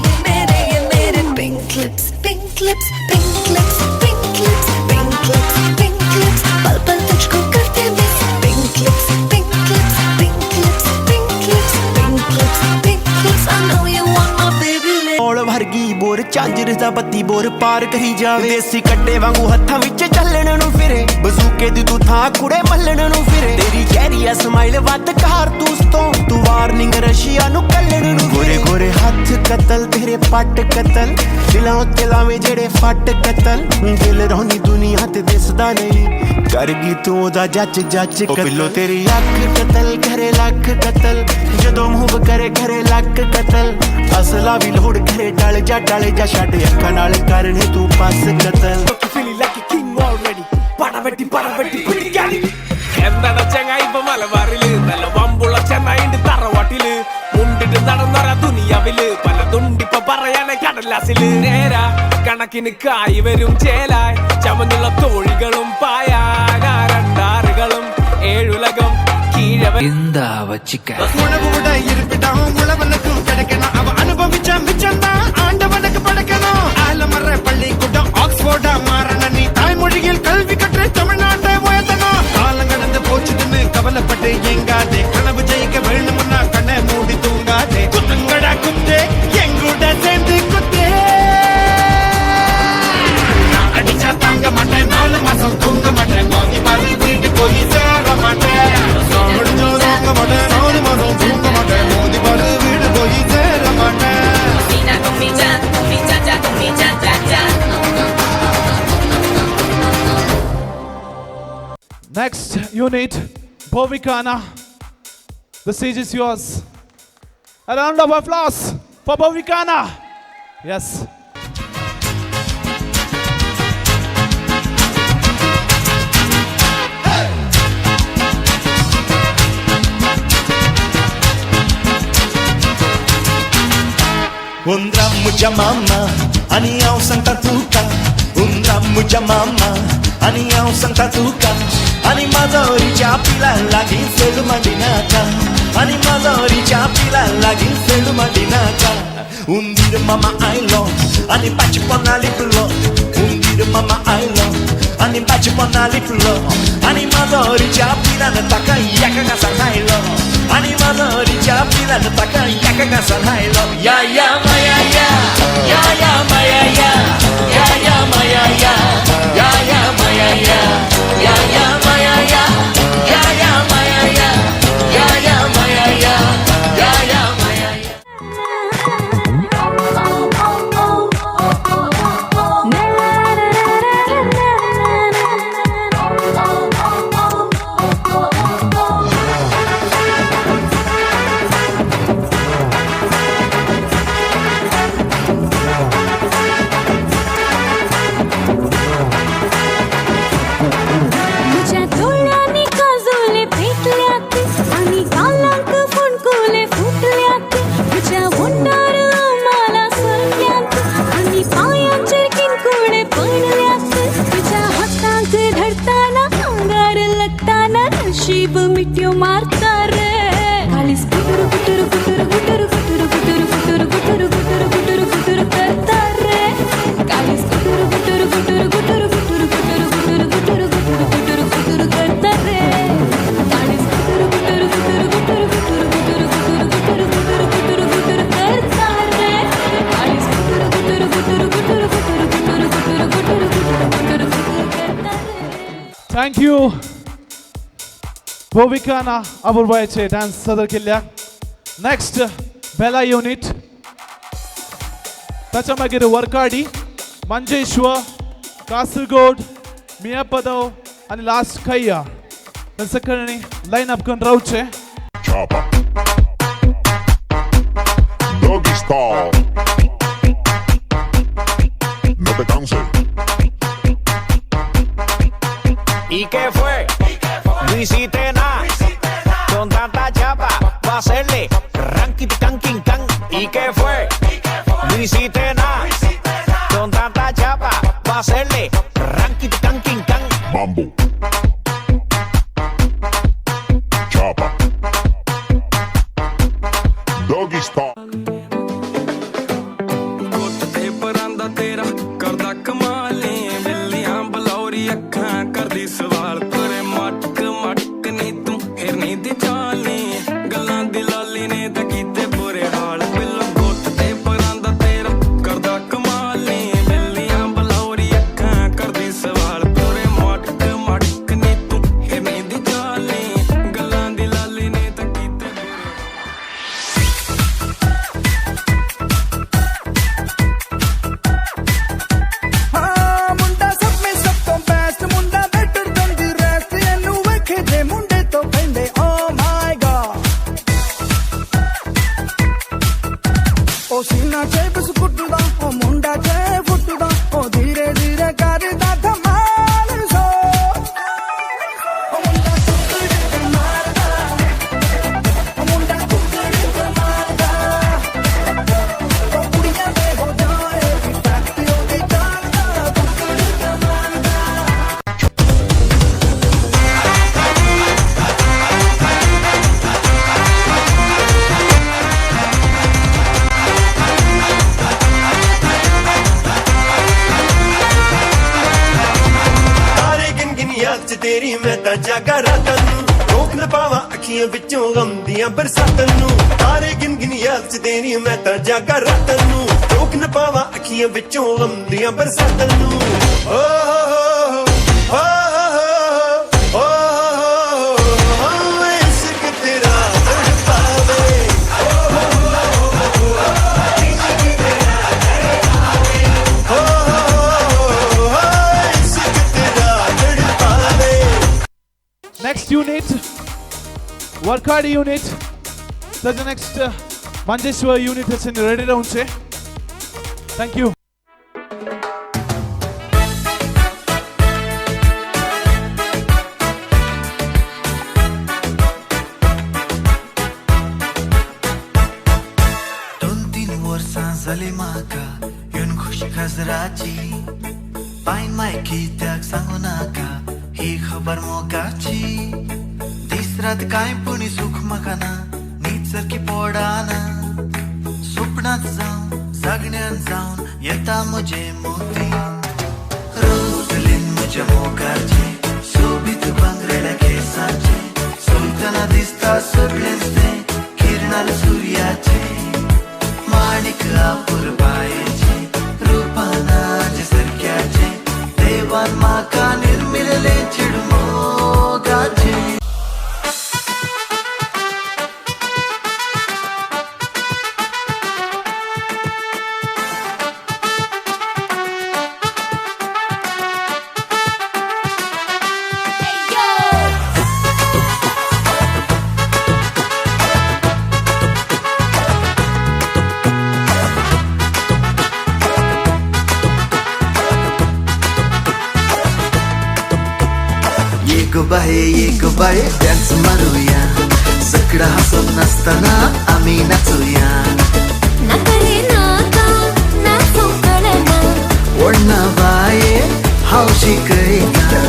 pink lips, pink lips, pink lips, pink lips, pink lips, pink lips, पल पल तुझको करते miss. Pink lips, pink lips, pink lips, pink lips, pink lips, pink lips, I know you want my baby lips। All ਵਰਗੀ bore ਝਾਂਜਰ ਦਾ ਬੱਤੀ bore ਪਾਰ ਕਰੀ ਜਾਵੇ, ਦੇਸੀ ਕੱਟੇ ਵਾਂਗੂ ਹੱਥਾਂ ਵਿੱਚ ਚੱਲਣ ਨੂੰ ਫਿਰੇ, ਬਜ਼ੂਕੇ ਦੀ ਤੂੰ ਥਾਂ ਕੁੜੇ ਮੱਲਣ ਨੂੰ ਫਿਰੇ। ਤੇਰੀ ਚਿਹਰੀ ਆ ਸਮਾਈਲ ਵੱਧ ਕਾਰਤੂਸ ਤੋਂ, ਤੂੰ ਵਾਰਨਿੰਗ ਰਸ਼ੀਆ ਨੂੰ ਕੱਲਣ ਨੂੰ। ਗੋਰੇ ਗੋਰੇ ਹੱਥ ਕਤਲ, ਤੇਰੇ ਪੱਟ ਕਤਲ, ਦਿਲਾਂ ਉੱਤੇ ਲਾਵੇਂ ਜਿਹੜੇ ਫੱਟ ਕਤਲ। ਦਿਲ ਰੋਣੀ ਦੁਨੀਆ ਤੇ ਦਿਸਦਾ ਨਹੀਂ, ਕਰ ਗਈ ਤੂੰ ਉਹਦਾ ਜੱਜ ਜੱਜ ਕਤਲ। ਪਿੱਲੋ ਤੇਰੀ ਅੱਖ ਕਤਲ, ਘਰੇ ਲੱਖ ਕਤਲ, ਜਦੋਂ ਮੂੰਹ ਕਰੇ ਘਰੇ ਲੱਖ ਕਤਲ। ਅਸਲਾ ਵੀ ਲੋੜ ਘਰੇ ਡਲ ਜਾ ਛੱਡ ਅੱਖਾਂ ਨਾਲ ਕਰਨੇ ਤੂੰ ਪਾਸ ਕਤਲ। feeling like a king already. പടവെട്ടി പിടിക്കാലി എന്താണ് ചങ്ങായി ഇപ്പൊ മലബാറില്, നല്ല വമ്പുള്ള ചെന്നായിണ്ട് തറവാട്ടില്. മുണ്ടിട്ട് നടന്നറ ദുനിയാവില്, പല തുണ്ടിപ്പ പറയാനെ കടലാസില്. നേരാ കണക്കിന് കായി വരും ചേലായി, ചമഞ്ഞുള്ള തോഴികളും പായാൻ രണ്ടാറുകളും ഏഴുലകം കീഴവ. എന്താ വച്ചിക്ക உணவோட இருப்பிடம் உழவனுக்கும் கிடைக்கணும், அவ அனுபவிச்ச மிச்சம்தான் ஆண்டவனுக்கு படைக்கணும். ஆலமர பள்ளிக்கூடம் ஆக்ஸ்போர்டா மாறணும், நீ தாய்மொழியில் கல்வி கற்று தமிழ்நாட்டை உயர்த்தணும். காலம் கடந்து போச்சுதுன்னு கவலைப்பட்டு எங்காதே, கனவு ஜெயிக்க வேணும்னா கண்ணை மூடி தூங்காதே. குத்துங்கடா குத்து, எங்கூட சேர்ந்து குத்து, நான் அடிச்சா தாங்க unit, Bhovikana. The stage is yours. A round of applause for Bhovikana. Yes. Mucha mama, ani ao Santa Tuca. Mucha mama, ani ao Santa Tuca. Ani mazoriच्या पिला लागीन सेल मडिनाका. Ani mazoriच्या पिला लागीन sale मडिनाका. Undir mama ailo, ani pachi pona litulo. Undir mama ailo, ani pachi pona litulo. Ani mazoriच्या पिला न taka yaka ga sanhailo. Ani mazoriच्या पिला न taka yaka ga sanhailo. Ya ya maya ya, ya ya maya ya, ya ya maya ya, ya ya maya ya, ya ya maya ya, ya ya maya ya, ya ya maya ya, ya ya maya ya. नशीब मिट्यो मारता रे खाली गुटर गुटर गुटर गुटर गुटर गुटर गुटर गुटर गुटर गुटर गुटर करता रे खाली गुटर गुटर गुटर गुटर गुटर गुटर गुटर गुटर गुटर गुटर गुटर करता रे खाली गुटर गुटर गुटर गुटर गुटर गुटर गुटर गुटर गुटर गुटर गुटर करता रे खाली गुटर गुटर गुटर गुटर गुटर गुटर गुटर गुटर गुटर गुटर करता रे. Thank you. Bhovikana आवडवायचे डान्स सादर केल्या. नेक्स्ट बेला युनिट, ताच्या मागीर वरकाडी, मंजेश्वर, कासरगोड, मियापदव आणि लास्ट खैया. तांचे कडे लाईन अप करून रावचे. Doggy style. No te canses. ¿Y qué fue? No hiciste nada. Con tanta chapa va a hacerle ranking can king can. ¿Y qué fue? No hiciste nada. Con tanta chapa va a hacerle ranking can king can. Mambo. Chapa. Doggy style. ਤੇ ਪਰਾਂਦਾ ਤੇਰਾ ਕਰਦਾ ਕਮਾਲੇ ਬਿੱਲੀਆਂ ਬਲੌਰੀ ਅੱਖਾਂ ਕਰਦੀ ਸਵਾਲ ਤੇਰੇ ਮਟਕ ਮਟਕ ਨੀ ਤੂੰ ਹਿਰਨੀ ਦੀ ਚਾਲੀ ਗੱਲਾਂ ਦੀ ਲਾਲੀ ਨੇ ਤਾਂ ਕੀਤੇ ਬੁਰੇ ਹਾਲ ਬਿੱਲੋ ਗੁੱਟ ਤੇ ਪਰਾਂਦਾ ਤੇਰਾ ਕਰਦਾ ਕਮਾਲੇ ਬਿੱਲੀਆਂ ਬਲੌਰੀ ਅੱਖਾਂ ਕਰਦੀ ਸਵਾਲ ਤੇਰੇ ਮਟਕ ਮਟਕ ਨੀ ਤੂੰ ਹਿਰਨੀ ਦੀ ਚਾਲੀ ਗੱਲਾਂ ਦੀ ਲਾਲੀ ਨੇ ਤਾਂ ਕੀਤੇ मुंडा सब में सब तो बेस्ट मुंडा बेटर देन द रेस्ट एनु वेखे दे मुंडे तो कहंदे ओ माय गॉड ओ सीना चे बस कुटदा ओ मुंडा चे फुटदा ओ धीरे धीरे करदा धमाल सो ओ मुंडा कुकड़ी ते मारदा ओ मुंडा कुकड़ी ते मारदा ओ कुड़ियां दे हो जाए फैक्ट्री हो गई ਤਾਰੇ ਗਿਣ ਗਿਣ ਯਾਦ ਚ ਤੇਰੀ ਮੈਂ ਤਾਂ ਜਾਗਾ ਰਾਤਾਂ ਨੂੰ ਰੋਕ ਨਾ ਪਾਵਾਂ ਅੱਖੀਆਂ ਵਿੱਚੋਂ ਗਮ ਦੀਆਂ ਬਰਸਾਤਾਂ ਨੂੰ ਤਾਰੇ ਗਿਣ ਗਿਣ ਯਾਦ ਚ ਤੇਰੀ ਮੈਂ ਤਾਂ ਜਾਗਾ ਰਾਤਾਂ ਨੂੰ ਰੋਕ ਨਾ ਪਾਵਾਂ ਅੱਖੀਆਂ ਵਿੱਚੋਂ ਗਮ ਦੀਆਂ ਬਰਸਾਤਾਂ ਨੂੰ ਓ ਹੋ ਓ ਇਸ਼ਕ ਤੇਰਾ ਤੜਪਾਵੇ Next Warkadi unit. That's the next Manjeshwar unit that's in ready round say. Thank you. झाली म्हाका येवन खुशी खाजराची पायन माय कित्याक सांगू नाका ही खबर मोगाची दीस रात कांय पुणी सुख म्हाका ना न्हीद सारकी पडाना स्वप्नांत जावन जागण्यान जावन येता म्हजे मोती रोजलीन म्हज्या मोगाची सोबीत बांगरेड्या केसांचे सोलतना दिसता सगळेंच तें किरणाल सुर्याचे माणिक आपुर बायेचे रूपानाचे सारक्याचे देवान म्हाका निर्मिल्ले चिडमोगाचे एक बाय डान्स मारूया सगळा हसत नसताना आम्ही नाचूया ओढणा बाये हावशी कळीता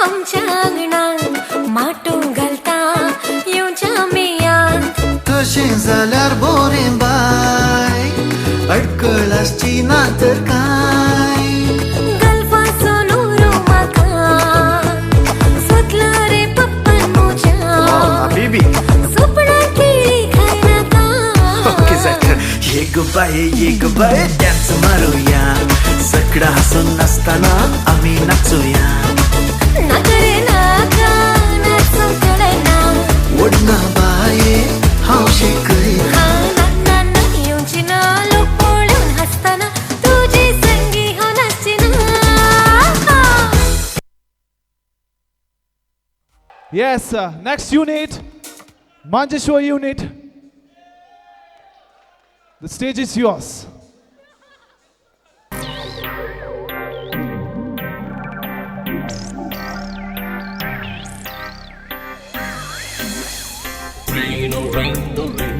आमच्या अंगणात माटो घालता येवच्या मियान तशें जाल्यार बोरें बाय अडकळ आसची ना तर कांय गल्फाचो नुरो म्हाका सोदला रे पप्पान म्हज्या बेबी सपना केळी खायनाका ओके जाता एक बाय डान्स मारूया सगळा हसून नाचताना आम्ही नाचूया ओढणा बाये हावशी कळीता Yes, next unit, Manjeshwar unit. The stage is yours. Rain, oh rain, oh rain.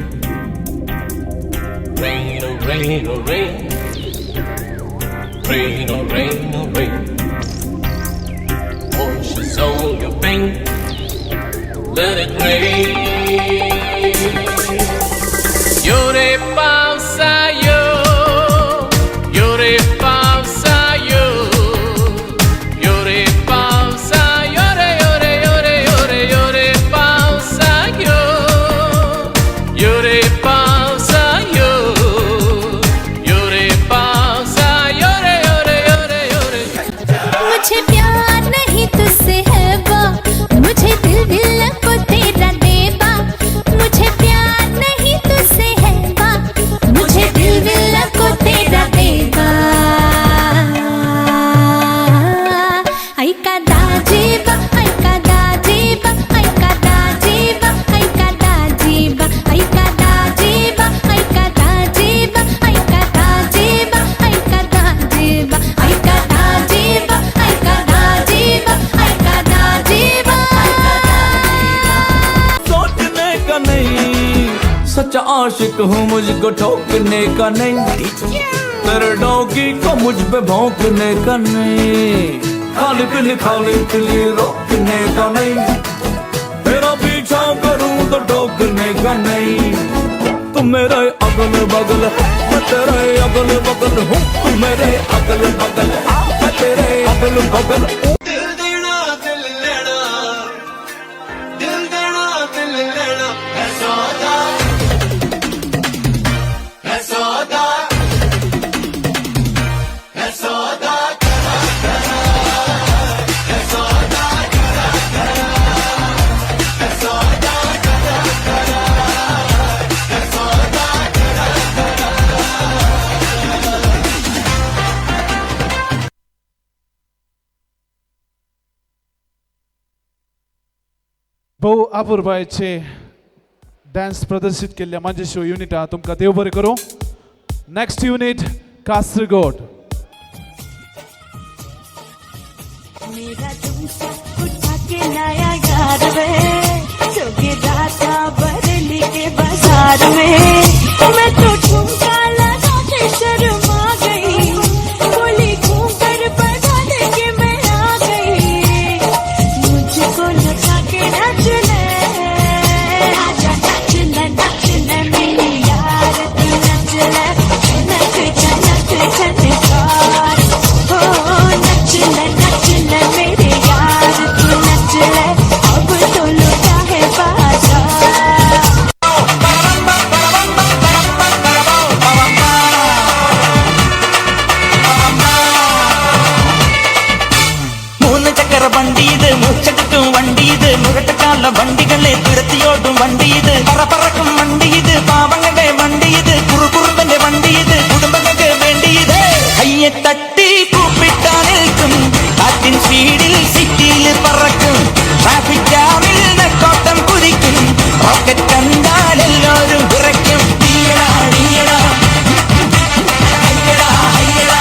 Rain, oh rain, oh rain. Rain, oh rain, oh rain. Oceans all your pain. Let it rain. Yore pausayo. Yore pausayo. Yore pausayo. Yore, yore, yore, yore, yore pausayo. Yore pausayo. Yore pausayo. Yore, yore, yore, yore. मुझे प्यार नहीं तुझसे है बा मुझे दिल को तेरा देबा मुझे प्यार नहीं तुझसे है बा मुझे दिल को तेरा देबा ऐका दाजीबा ऐका दाजीबा ऐका दाजीबा ऐका दाजीबा ऐका दाजीबा ऐका दाजीबा ऐका दाजीबा ऐका दाजीबा ऐका दाजीबा ऐका दाजीबा ऐका दाजीबा सोचने का नहीं सच्चा आशिक हूँ मुझको ठोकने का नहीं तेरे डॉगी को मुझ पे भौंकने का नहीं खाली पीली रोकने का नहीं तेरा पीछा करूँ तो ठोकने का नहीं तुम मेरे अगल बगल मैं तेरे अगल बगल हूँ तुम मेरे अगल बगल मैं तेरे अगल बगल हूँ दिल देना दिल लेना दिल देना दिल लेना है सौदा है सौदा है सौदा है सौदा है सौदा है सौदा भोव अपुर्बायचे डान्स प्रदर्शित केल्ल्या मंजेश्वर युनिटा तुमकां देव बरें करूं. Next unit Kasaragod. मेरा तुमसे उठा के नया यार वे जोगे दाता बरली के बाजार में मैं तो ठुमका लगा के शर्मा गई बोली घूम कर बता दे के मैं आ गई मुझको लगा के नचने आजा नचने मेरी यार तू नचने नचने कार हो नचने मेरे यार तू नचने अब तो लुटा है बाजा. മൂന്ന് ചക്കര വണ്ടിയത് മുച്ചട്ടും വണ്ടിയത് മുരട്ടുകാല വണ്ടികളെ തുരത്തിയോടും വണ്ടിയത് പറക്കും വണ്ടിയത് പാവങ്ങളുടെ വണ്ടിയത് കുറുകുറുമ്പന്റെ വണ്ടിയത് കുടുംബങ്ങൾക്ക് വേണ്ടിയത് കയ്യെ തട്ടി കൂപ്പിട്ടാ നിൽക്കും കാറ്റിൻ സ്പീഡിൽ സിറ്റിയിൽ പറക്കും ട്രാഫിക് ജാമിൽ നെക്കോട്ടം കുതിക്കും റോക്കറ്റ് കണ്ടാൽ എല്ലാവരും വിറയ്ക്കും തീയടാ തീയടാ അയ്യടാ അയ്യടാ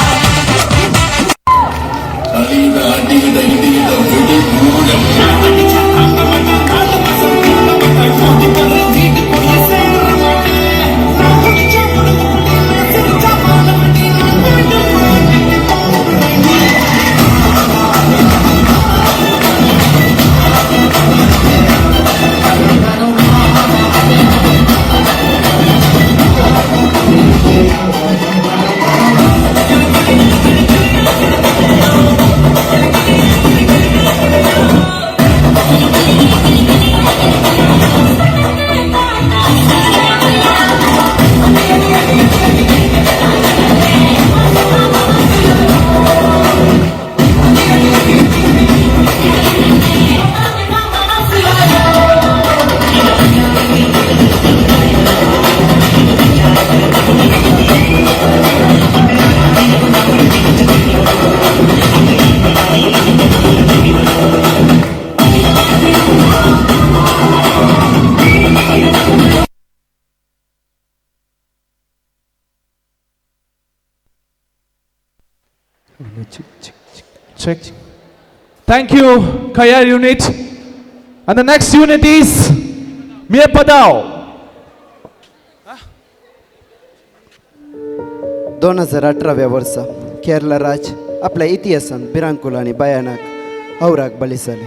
Check. Thank you, Kaya unit. And the next unit is Mia Padao. 2018 वर्सा केरला राज आपल्या इतिहासान बिरांकुल आणि भयानक औराक बळी जाले.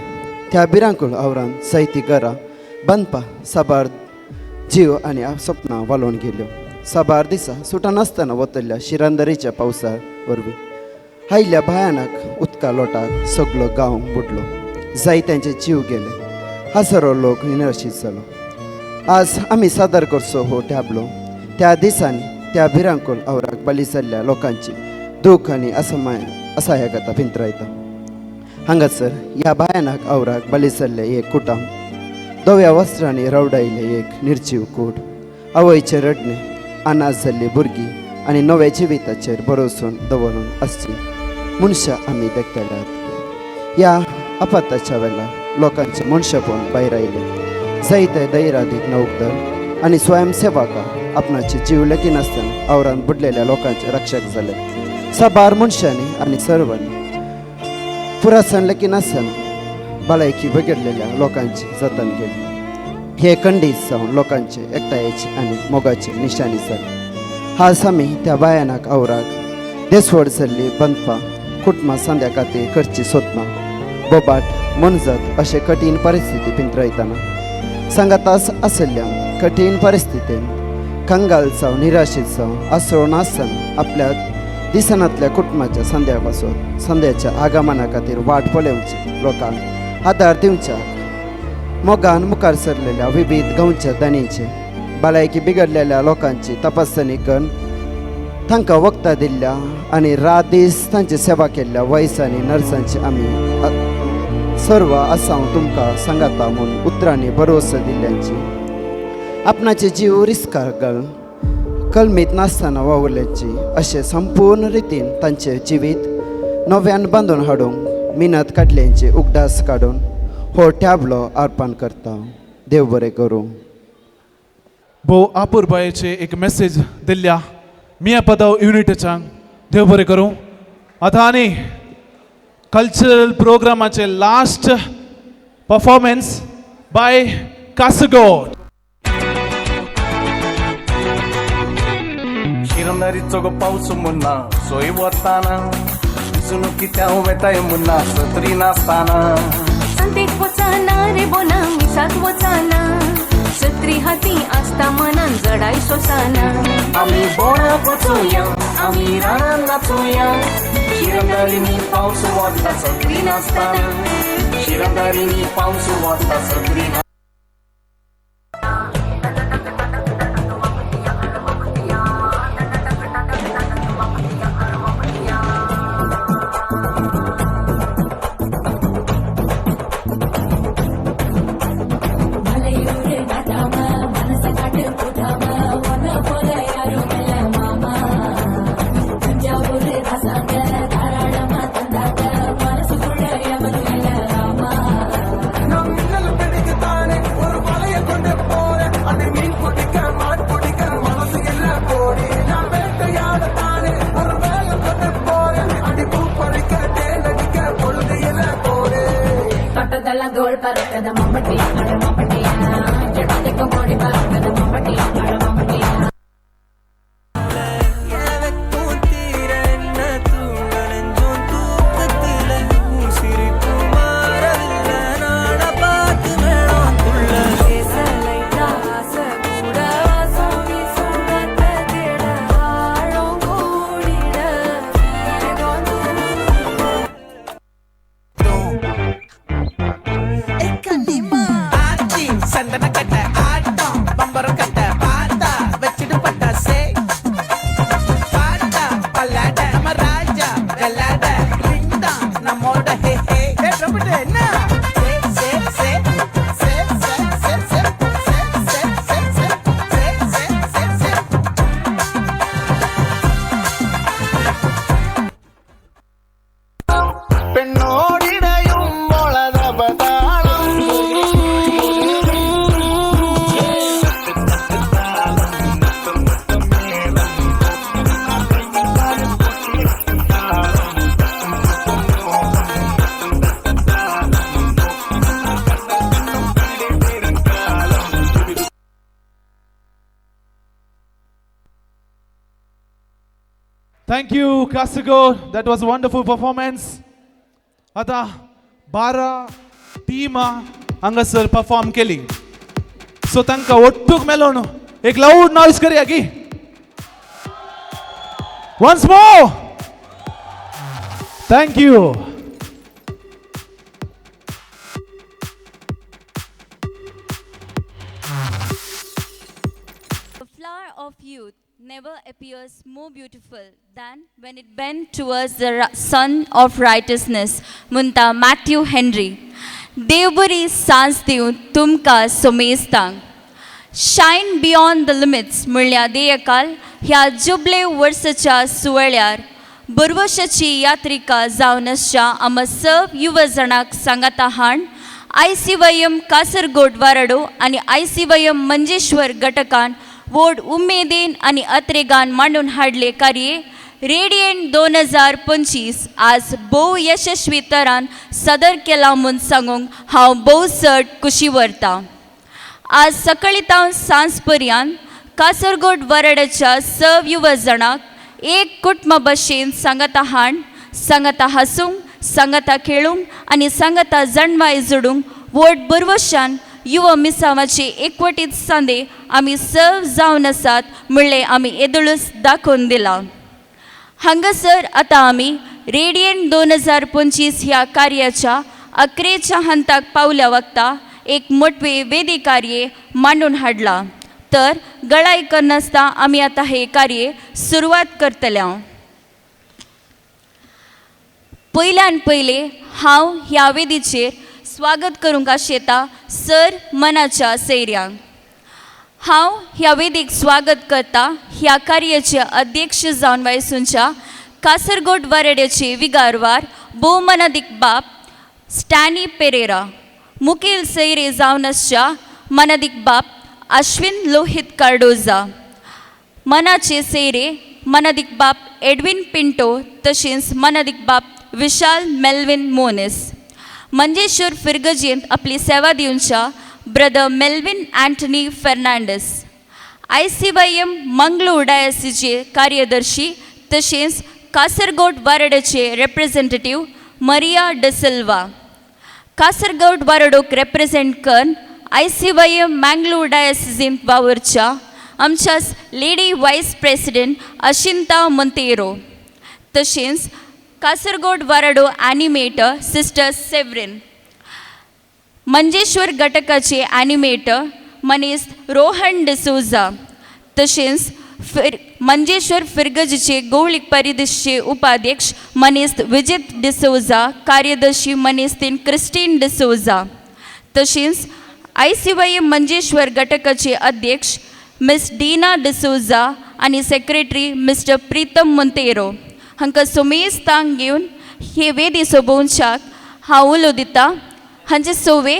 त्या बिरांकुल औरान सैती घरां बांदपा साबार जीव आणि सपनां वालोवन गेल्यो. साबार दिसा सुटा नासतना वतल्ल्या शिरांदरीच्या पावसा वरवीं आयिल्ल्या भयानक उदका लोटाक सगळो गांव बुडलो. जायत्यांचे जीव गेले. हजारो लोक निराशीत जालो. आज आमी सादर करचो हो टॅबलो त्या दिसांनी त्या बिरांकुल औराक बळी जाल्ल्या लोकांची दूख आनी असहाय्यकता भिंतरायता. हांगासर ह्या भयानक औराक बळी जाल्ले एक कुटुंब, धव्या वस्त्रांनी रवडायले एक निर्जीव कूड, आवयचे रडणे, अनाथ जाल्ली भुरगीं आनी नव्या जिविताचेर भरोसून दवरून आसची मनशां आमी देखतल्यात. ह्या अपताच्या वेळार लोकांचे मनशापण भायर आयले. जायते धैर्यादीक नौकदल आनी स्वयंसेवकां आपणाचे जीव लेगीत नासतना औरान बुडलेल्या लोकांचे रक्षक जाले. साबार मनशांनी आनी सर्वांनी पुरासन लेगीत नासतना भलायकी बिगडलेल्या लोकांची जतन केली. हे खंडीत जावन लोकांचे एकठांयेची आनी मोगाची निशाणी जाली. आज आमी त्या भयानक औराक देसवड जाल्ली बांदपा कुटुंबां सांद्या खातीर करची सोदना. बोबाट मनजत अशे कठीण परिस्थिती भिंतरायतना सांगातास आसल्या कठीण परिस्थितीन कंगाल जावन निराशीत जावन आसरो नासतना आपल्या दिसनांतल्या कुटुंबाच्या सांद्या पासून सांद्याच्या आगमना खातीर वाट पळोवची, लोकांक आदार दिवच्याक मोगान मुखार सरलेल्या विविध गांवच्या दानीचे भलायकी बिगडलेल्या लोकांची तपासणी करून तांकां वखदां दिल्ल्या आनी रात दीस तांची सेवा केल्ल्या वैस आनी नर्सांची आमी सर्व आसांव तुमकां सांगाता म्हूण उतरांनी भरोसो दिल्ल्यांची आपणाचे जीव रिस्कार घालून कलमीत नासतना वावरल्याची अशें संपूर्ण रितीन तांचें जिवीत नव्यान बांदून हाडूंक मिनत काडल्यांची उगडास काडून हो टॅबलो अर्पण करता. देव बरें करूं. भोव आपुरबायेचे एक मेसेज दिल्ल्या मिया पदव युनिटीचांक देव बरें करूं. आतां आनी कल्चरल प्रोग्रामाचे लास्ट परफॉर्मन्स बाय कासरगोड. शिरंदारीचो गो पावस मुन्ना सोय वताना सुनुकी त्या वेताय मुन्ना सत्री नासताना संतेत वचाना रे बोना मिसात वचाना सत्री हाती आस्ता मनान जडाय सोसाना. आम्ही बोणा वचूया आम्ही रानान नाचूया शिरंदारीनी पावस वता सत्री नासताना शिरंदारीनी पावस वता सत्री தோல் பறக்கத மம்பட்டி அட மம்பட்டியா ஜடத்துக்கு மோடி பறக்கத மம்பட்டி அட மம்பட்டியா. Thank you, Kasaragod. That was a wonderful performance. आता 12 टीमा हांगासर परफॉर्म केली. सो तांकां ओट्टूक मेळोन एक लाऊड नॉइज करया की. Once more. Thank you. The flower of youth never appears more beautiful than when it bends towards the sun of righteousness. Munta Matthew Henry. देवबरी सांज दिवन तुमकां सोमेस्तांक. शायन बियॉन्ड द लिमिट्स म्हणल्यार देयकाल ह्या जुबले वर्साच्या सुवाळ्यार बरवशाची यात्रिका जावन आसच्या आम सब युवा जाणांक सांगाता हाण ICYM कासरगोड वाराडो आनी ICYM मंजेश्वर घटकान वोड उमेदीन आनी अत्रेगान मांडून हाडले कार्ये रेडियंट 2025 आज भोव यशस्वी तरान सदर केला म्हूण सांगूंक हांव भोव चड खुशी व्हरतां. आज सकाळी तावन सांज पर्यंत कासरगोड वाराड्याच्या सब युवा जाणांक एक कुटुंबा भशेन सांगाता हाण सांगाता हासूंक सांगाता खेळूंक आनी सांगाता जणवाय जोडूंक वोट बरवशान युवा मिसावाचे एकवटीत सांदे आमी सब जावन आसात म्हणलें आमी येदळूच दाखोवन दिलां. हांगासर आतां आमी रेडियंट 2025 ह्या कार्याच्या अकरेच्या हंताक पावल्या वक्ता एक मोठवे वेदी कार्ये मांडून हाडला. तर गळाय करनासता आमी आतां हे कार्ये सुरवात करतले. पयल्यान पयले हांव ह्या वेदीचेर स्वागत करूंक आशेता सर मनाच्या सैर्यांक. हांव ह्या वेदीक स्वागत करता ह्या कार्याचे अध्यक्ष जावन वायसूंच्या कासरगोड वारेड्याचे विगारवार भोवमनादीक बाब स्टॅनी पेरेरा. मुखेल सैरे जावन आसच्या मनादिक बाप अश्विन लोहित कार्डोजा, मनाचे सैरे मनादिक बाप एडविन पिंटो तशेंच मनादिक बाप विशाल मेल्विन मोनेस. मंजेश्वर फिरगजेंत आपली सेवा दिवच्या brother Melvin Anthony Fernandes. ICYM Mangalore डायसिसचे कार्यदर्शी तशेंच कासरगोड वारड्याचे रिप्रेझेंटेटिव्ह मरिया डिसिल्वा. कासरगोड वारडोक रिप्रेझेंट करून ICYM मंगळूर डायसिसींत वावरच्या आमच्याच lady vice president Ashinta Monteiro. तशेंच कासरगोड वारडो ॲनिमेटर सिस्टर सेव्रिन. मंजेश्वर घटकाचे ॲनिमेटर मनीस रोहन डिसोजा. तशेंच मंजेश्वर फिरगजेचे गवळीक परिदेशचे उपाध्यक्ष मनीस विजित डिसोजा, कार्यदर्शी मनीस्तीन क्रिस्टीन डिसोजा. तशेंच ICYM मंजेश्वर घटकाचे अध्यक्ष मिस डीना डिसोजा आनी सेक्रेटरी मिस्टर प्रीतम मोंतेरो हांकां सुमेज तांक घेवन हे वेदी सोबोवच्याक हांव उलो दितां. हांचे सोवे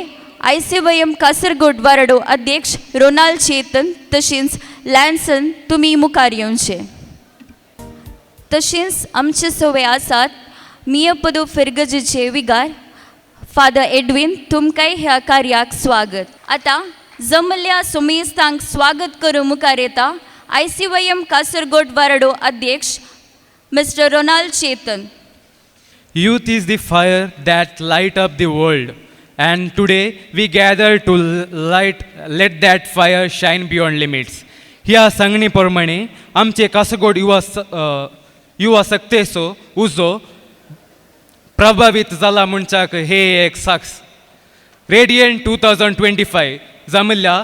ICYM कासरगोड वारडो अध्यक्ष रोनाल्ड चेतन तशेंच लॅन्सन तुमी मुखार येवचे. तशेंच आमचे सोवे आसात मियपदो फिरगजेचे विगार फादर एडविन. तुमकांय ह्या कार्याक स्वागत. आतां जमल्या सुमेस्तांक स्वागत करूं मुखार येता ICYM कासरगोड वारडो अध्यक्ष mister Ronald Chetan. Youth is the fire that light up the world, and today we gather to let that fire shine beyond limits. ह्या सांगणी प्रमाणे आमचे कासरगोड युवा सक्तेचो उजो प्रभावित जाला म्हणच्याक हे एक साक्ष. रेडियंट 2025 जमल्या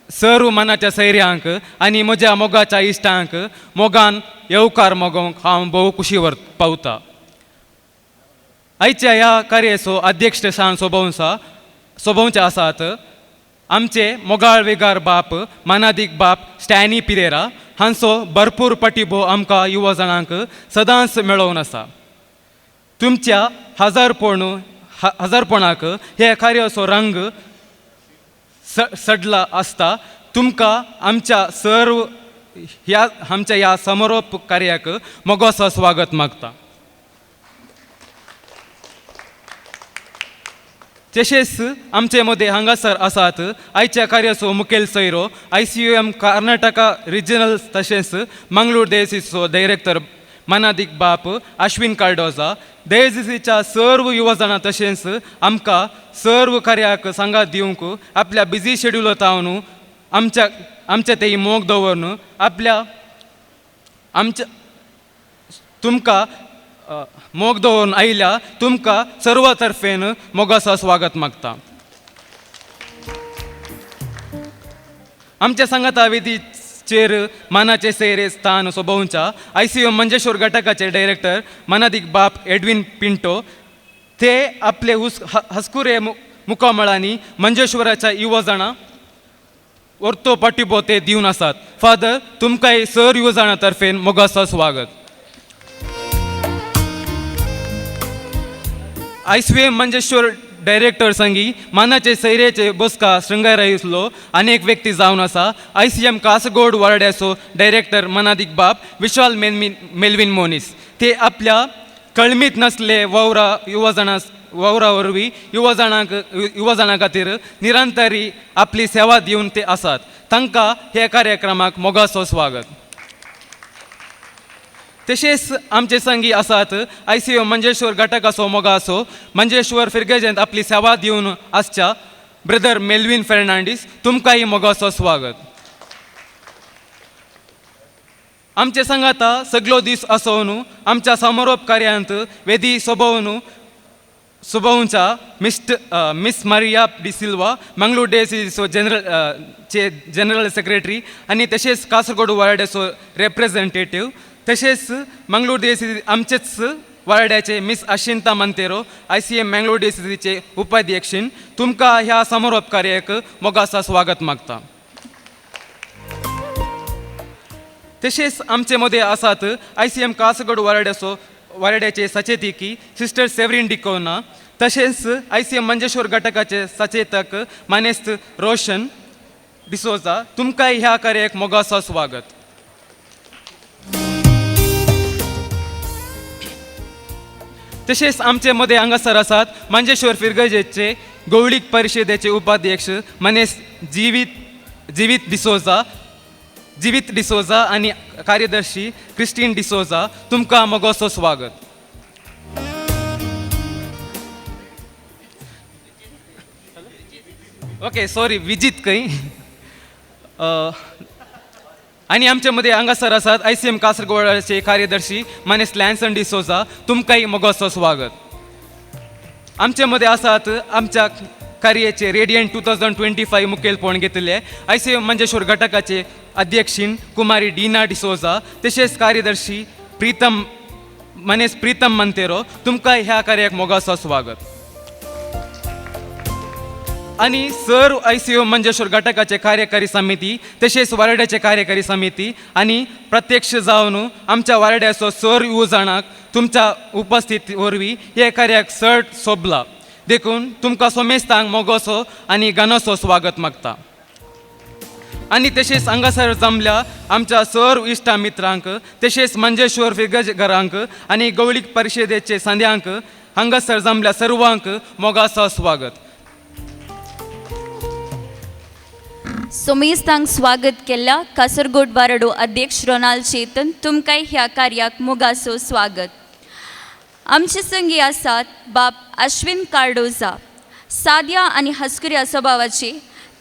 सर्व मनाच्या सैर्यांक आनी म्हज्या मोगाच्या इश्टांक मोगान येवकार मोगोवंक हांव भोव खुशी पावता. आयच्या ह्या कार्याचो अध्यक्षस्थान सोबोवचे आसात आमचे मोगाळ वेगार बाप मनादिक बाप स्टॅनी पिरेरा. हांचो भरपूर पटिबो आमकां युवा जाणांक सदांच मेळोवन आसा. तुमच्या हजारपणाक हे कार्याचो रंग सडला आसता. तुमकां आमच्या ह्या समारोप कार्याक मोगाचो स्वागत मागता. तशेंच आमचे मदें हांगासर आसात आयच्या कार्याचो मुखेल सैरो ICYM कर्नाटका रिजनल तशेंच मंगळूर देसिसचो डायरेक्टर मनादिक बाप अश्विन कार्डोजा. देसिसीच्या सर्व युवा जाणां तशेंच आमकां सर्व कार्याक सांगात दिवंक आपल्या बिजी शेड्युलांतून आमच्या तेही मोग दवरून तुमकां मोग दवरून आयल्या तुमकां सर्व तर्फेन मोगाचो स्वागत मागता. आमच्या सांगाता वेदीचेर मानाचे सैरे स्थान सोबोवच्या ICYM मंजेश्वर घटकाचे डायरेक्टर मनादिक बाप एडविन पिंटो. ते आपले हस्कुरे मुखामळांनी मंजेश्वराच्या युवा जाणां वर्तो पटिबो ते दिवन आसात. फादर तुमकांय सर युवा जाणां तर्फेन मोगाचो स्वागत. ICYM मंजेश्वर डायरेक्टर संगी मानाचे सैरेचे बसका शृंगारायसलो अनेक व्यक्ती जावन आसा. ICYM कासरगोड वारड्याचो डायरेक्टर मनादिक बाप विशाल मेल्विन मोनीस. ते आपल्या कळमीत नसले वावरा वरवीं युवा जाणां खातीर निरंतरी आपली सेवा दिवन ते आसात. तांकां ह्या कार्यक्रमाक मोगाचो स्वागत. तशेंच आमचे संगी आसात ICYM मंजेश्वर घटकाचो मोगाचो मंजेश्वर फिरगजेंत आपली सेवा दिवन आसच्या ब्रदर मेल्विन फेर्नांडीस. तुमकांय मोगाचो स्वागत. आमचे सांगाता सगळो दीस आसोवन आमच्या समारोप कार्यांत वेदी सोबोवच्या मिस मारिया डिसिल्वा मंगळूर डेसिसो जनरल सेक्रेटरी आनी तशेंच कासरगोड वारड्याचो रिप्रेझेंटेटिव्ह. तशेंच मंगळूर डेसिसी आमचेच वारड्याचे miss Ashinta Monteiro ICYM Mangalore डेसिसीचे उपाध्यक्षीण. तुमकां ह्या समारोप कार्याक मोगाचो स्वागत मागता. तशेंच आमचे मदें आसात ICYM कासरगोड वारड्याचे सचेतिकी सिस्टर सेव्रिन डिकोना. तसेच ICM मंजेश्वर घटकाचे सचेतक मानेस्त रोशन डिसोजा तुमकां ह्या कार्याक मोगासो स्वागत. तसेच आमचे मध्ये हांगासर आसात मंजेश्वर फिरगजेचे गवळीक परिशदेचे उपाध्यक्ष मनेस जीवित डिसोजा आणि कार्यदर्शी क्रिस्टीन डिसोजा तुमकां मोगासो स्वागत. ओके सॉरी विजित खंय. आणि आमच्यामध्ये हांगासर आसात ICM कासरगोडाचे कार्यदर्शी मनेस लॅन्सन डिसोजा तुमकांय मोगासो स्वागत. आमच्या मध्ये आसात आमच्या कार्याचे रेडियंट 2025 मुखेलपण घेतले ICM मंजेश्वर घटकाचे अध्यक्षीण कुमारी डीना डिसोजा तसेच कार्यदर्शी प्रीतम मंतेरो तुमकांय ह्या कार्याक मोगासो स्वागत. आणि सर्व ICM मंजेश्वर घटकाचे कार्यकारी समिती तसेच वार्डाचे कार्यकारी समिती आणि प्रत्यक्ष जावन आमच्या वार्ड्याचो सर्व युवजाणांक तुमच्या उपस्थिती वरवीं हे कार्याक सर्ट सोबला देखून तुमकां सोमेस्तांक मोगोसो आणि गनोसो स्वागत मागता. आणि तसेच हांगासर जमल्या आमच्या सर्व इश्ट मित्रांक तसेच मंजेश्वर फिरगजकारांक आणि गवळीक परिशदेचे संध्यांक हांगासर जमल्या सर्वांक मोगासो स्वागत. सोमेस्तांक स्वागत केल्ल्या कासरगोड वारडो अध्यक्ष रोनाल्ड चेतन तुमकांय ह्या कार्याक मोगासो स्वागत. आमचे संगी आसात बाब अश्विन कार्डोजा साद्या आणि हस्कुऱ्या स्वभावाचे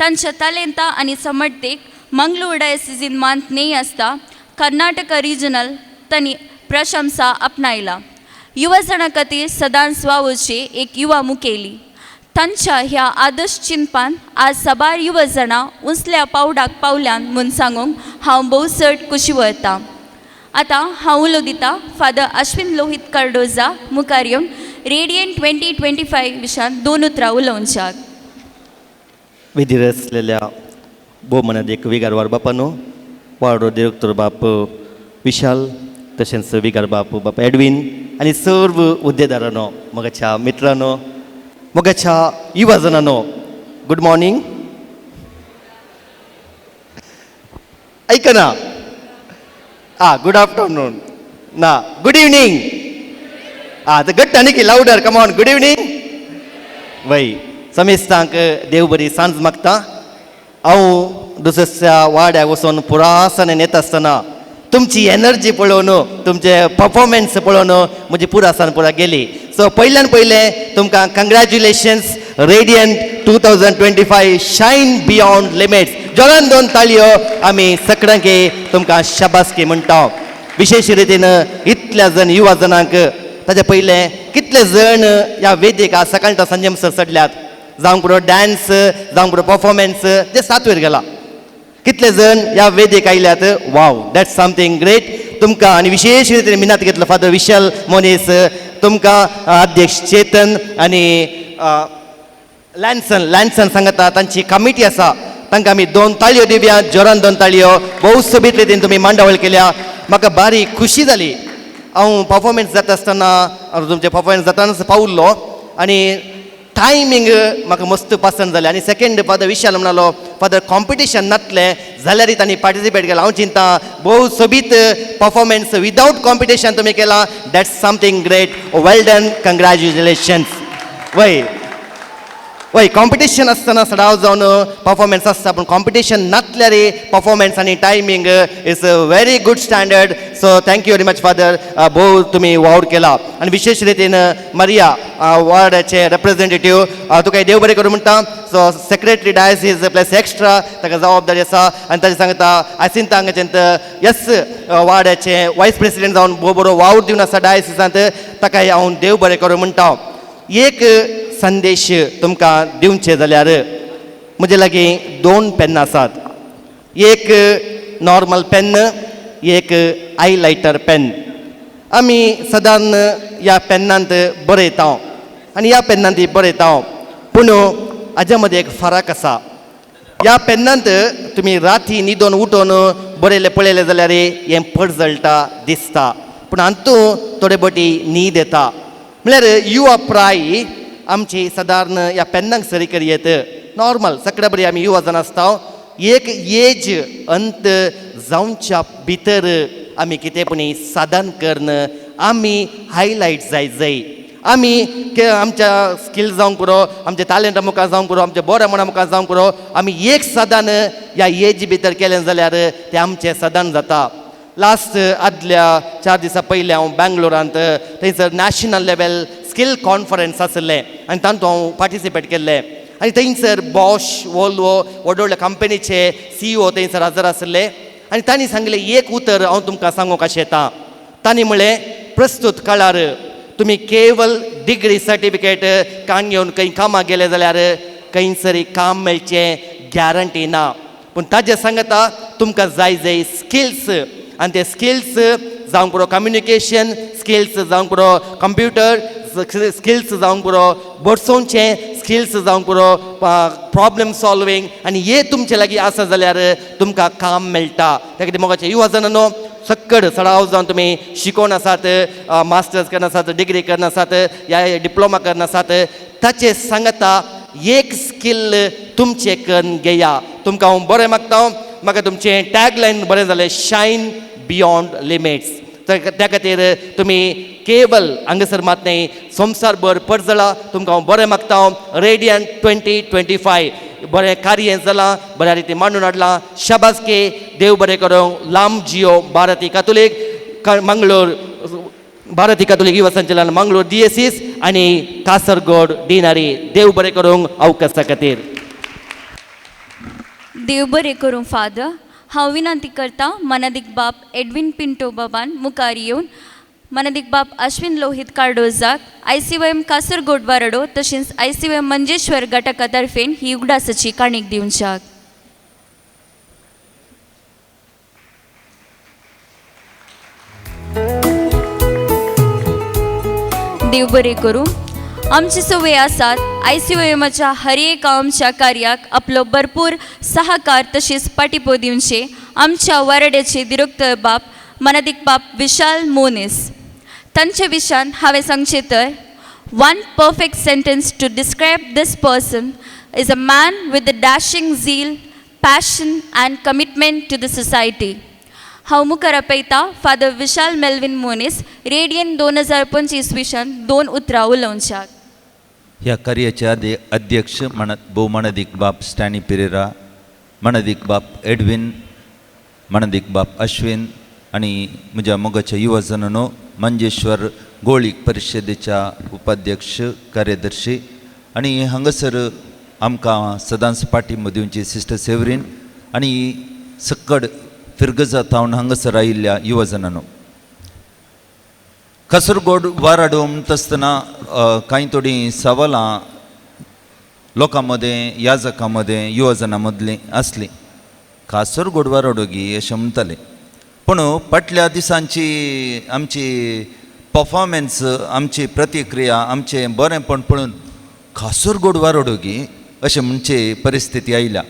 तांच्या तालेंता आणि समर्थेक मंगळूर डायसिसीन मानतनेय आसता कर्नाटक रिजनल तांणी प्रशंसा आपणायला. युवजनां खातीर सदांच वावोचे एक युवा मुखेली तांच्या ह्या आदर्श चिंतपान आज सबार युवजनां उंचल्या पावडाक पावल्यान म्हूण सांगूंक हांव भोव चड खुशी वता. आतां हांव उलो दिता फादर अश्विन लोहित कार्डोजा मुखार येवन रेडियंट 2025 विशयान 2 उतरां उलोवच्याक. विधीर असलेल्या भोवमनादेक विगारवार बापानो वाडो डिरेक्टर बाप विशाल तशेंच विगार बाप एडवीन आनी सर्व हुद्देदारांनो मोगाच्या मित्रांनो मोगाच्या युवजनांनो गुड मॉर्निंग. ऐकना गुड आफ्टरनून ना गुड इवनिंग. तर गट्ट आनी की louder come on good evening. वय समेस्तांक देव बरी सांज मागता. हांव दुसऱ्या वाड्याक वचून पुरासाने येता आसतना तुमची एनर्जी पळोवन तुमचे परफॉर्मन्स पळोवन म्हजी पुरासान पुरा गेली. सो पयल्यान पयलें तुमकां कंग्रॅच्युलेशन्स रेडियंट 2025 शायन बियॉन्ड लिमिट्स. जोरान 2 ताळयो आमी सगळ्यांक तुमकां शाबासकी म्हणटा. विशेष रितीन इतल्या जण युवा जणांक ताचे पयलें कितले जण ह्या वेदिक आज सकाळच्या संजे म्हणसर चडल्यात. जावंक पुरो डान्स जावंक पुरो परफॉर्मन्स ते 7 वर गेला. कितले जण ह्या वेदिक आयल्यात. Wow that's something great. तुमकां आनी विशेष रितीन मिनात घेतलो फादर विशाल मोनेस तुमकां अध्यक्ष चेतन आनी लॅन्सन सांगता तांची कमिटी आसा तांकां आमी 2 ताळयो दिवया. जोरान 2 ताळयो. भोव सोबीत रितीन तुमी मांडावळ केल्या. म्हाका बारीक खुशी जाली. हांव परफॉर्मन्स जाता आसतना तुमचे परफॉर्मन्स जातानाच पावल्लो आनी टायमींग म्हाका मस्त पसंद जालें. आनी सेकंड फादर विशाल म्हणलो फादर कॉम्पिटिशन नासलें जाल्यार तांणी पार्टिसिपेट केला. हांव चिंता भोव सोबीत परफॉर्मन्स विदाउट कॉम्पिटिशन तुमी केला. That's something great. Well done. Congratulations. वय कॉम्पिटिशन आसतना सडाव जावन परफॉर्मन्स आसता पूण कॉम्पिटिशन नासल्यार परफॉर्मन्स आनी timing is a very good standard. So thank you very much father. भोव तुमी वावर केला. आनी विशेष रितीन मारिया वार्डाचे रिप्रेझेंटेटिव्ह तुका देव बरें करूं म्हणटा. सो सेक्रेटरी डायसीस प्लस एक्स्ट्रा ताका जबाबदारी आसा आनी ताचे सांगता आसिंता हांगाच्यान यस वार्डाचे वायस प्रेसिडेंट जावन भोव बरो वावर दिवन आसा डायसिसांत ताकाय हांव देव बरें करूं म्हणटा. एक संदेश तुमकां दिवचे जाल्यार म्हजे लागीं 2 पेनां आसात. एक नॉर्मल पेन एक हायलायटर पेन. आमी सदांच ह्या पेनांत बरयता आनी ह्या पेनांत बरयता पूण हाज्या मदीं एक फरक आसा. ह्या पेनांत तुमी राती न्हिदोन उठोन बरयलें पळयलें जाल्यार हें पडजळटा दिसता पूण हातूंत थोडे बटी न्हीद येता. म्हळ्यार यू अप्राय आमची सादारण या पेन्नांक सरी करियेत नॉर्मल सगळ्या बरी आमी युवा जाण आसता एक एज अंत जावच्या भितर आमी कितेंपणी साधन करन आमी हायलायट जाय आमी आमच्या स्किल जावंक पुरो आमच्या टॅलंटा मुखार जावंक पुरो आमच्या बऱ्या मना मुखार जावंक पुरो आमी एक साधन ह्या एज भितर केलें जाल्यार तें आमचें साधन जाता लास्ट आदल्या 4 दिसां पयलीं हांव बँगलोरांत थंयसर नॅशनल लेवल स्किल कॉन्फरन्स आसलें आनी तातूंत हांव पार्टिसिपेट केल्लें आनी थंयसर बॉश वोल्वो व्हड व्हडल्या कंपनीचे CEO थंयसर हजर आसले आनी तांणी सांगलें एक उतर हांव तुमकां सांगूंक अशें येता तांणी म्हळें प्रस्तुत काळार तुमी केवल डिग्री सर्टिफिकेट कान घेवन खंय कामाक गेले जाल्यार खंयसरी काम मेळचें गॅरंटी ना पूण ताजे सांगता तुमकां जाय स्किल्स आनी ते स्किल्स जावंक पुरो कम्युनिकेशन स्किल्स जावंक पुरो कंप्युटर स्किल्स जावंक पुरो बसोवचें स्किल्स जावंक पुरो प्रॉब्लेम सॉल्विंग आनी हे तुमचे लागीं आसा जाल्यार तुमकां काम मेळटा त्या खातीर मोगाचे युवा जाणांनो सक्कड सडाव जावन तुमी शिकोवन आसात मास्टर्स करन आसात डिग्री करन आसात या डिप्लोमा करन आसात ताचे सांगता एक स्किल तुमचें करून घेया तुमकां हांव बरें मागता म्हाका तुमचें टॅगलायन बरें जालें शायन बियॉन्ड लिमिट्स त्या खातीर तुमी केवल हांगासर मात न्ही संवसारभर पडजळा तुमकां हांव बरें मागता रेडियंट 2025 बरें कार्य जालां बऱ्या रितीन मांडून हाडलां शाबासके देव बरें करूं लांब जियो भारती कातोलीक मंगळूर भारती कातोलीक युवा संचलन मंगळूर DSS आनी कासरगोड डिनारी देव बरें करूंक अवकाशा खातीर देव बरें करूं फादर हांव विनंती करता मनादिक बाब एडविन पिंटो बाबान मुखार येवन मनादिक बाब अश्विन लोहित कार्डोजाक ICYM कासरगोड वारडो तशेंच ICYM मंजेश्वर घटका तर्फेन ही उगडासाची काणीक दिवच्याक देव बरें करूं आमची सवय आसात ICYMच्या हर एक आमच्या कार्याक आपलो भरपूर सहकार तशेंच पाठिंबो दिवचे आमच्या वारड्याचे डिरेक्टर बाब मनादिक बाब विशाल मोनीस तांचे विशयान हांवें सांगचें तर one perfect sentence to describe this person is a man with the dashing zeal passion and commitment to the society हांव मुखार आपयता फादर विशाल मेल्विन मोनीस रेडियन 2025 विशयान 2 उतरां उलोवच्याक ह्या कार्याचे अध्यक्ष भोवमनादिक बाब स्टॅनी पेरेरा मनादिक बाब एडविन मनादिक बाब अश्विन आणि म्हज्या मोगाच्या युवा जनांनो मंजेश्वर गोळीक परिशदेच्या उपाध्यक्ष कार्यदर्शी आणि हांगासर आमकां सदांच पाठिंबो दिवची सिस्टर सेवरीन आणि सक्कड फिरगजा तावन हांगासर आयिल्ल्या युवा जनांनो कासरगोड वाराडो म्हणटा आसतना कांय थोडी सवालां लोकां मदें याजकां मदें युवा जनां मदलीं आसलीं कासरगोड वाराडो गी अशें म्हणटाले पूण फाटल्या दिसांची आमची परफॉर्मन्स आमची प्रतिक्रिया आमचें बरेंपण पळोवन कासरगोड वाराडो गी अशें म्हणचे परिस्थिती आयल्या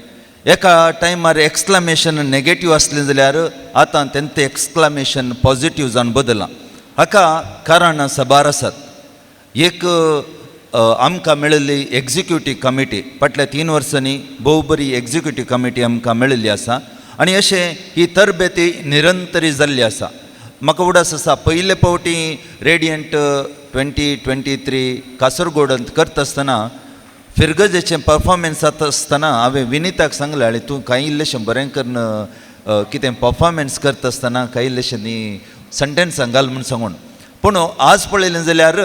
एका टायमार एक्सक्लामेशन नेगेटीव आसलें जाल्यार आतां तेंचें एक्सक्लामेशन पॉझिटीव जावन बदलां हाका कारणां साबार आसात एक आमकां मेळिल्ली एग्जिक्युटीव कमिटी फाटल्या 3 वर्सांनी भोव बरी एग्जिक्युटीव कमिटी आमकां मेळिल्ली आसा आनी अशें ही तरबेती निरंतरी जाल्ली आसा म्हाका उडास आसा पयले फावटी रेडियंट 2023 कासरगोडांत करता आसतना फिरगजेचें परफॉर्मन्स जाता आसतना हांवें विनीताक सांगलें आनी तूं कांय इल्लेशें बरें करन कितें परफॉर्मन्स करता आसतना कांय इल्लेशें न्ही सेंटेन्स घाल म्हूण सांगून पूण आज पळयलें जाल्यार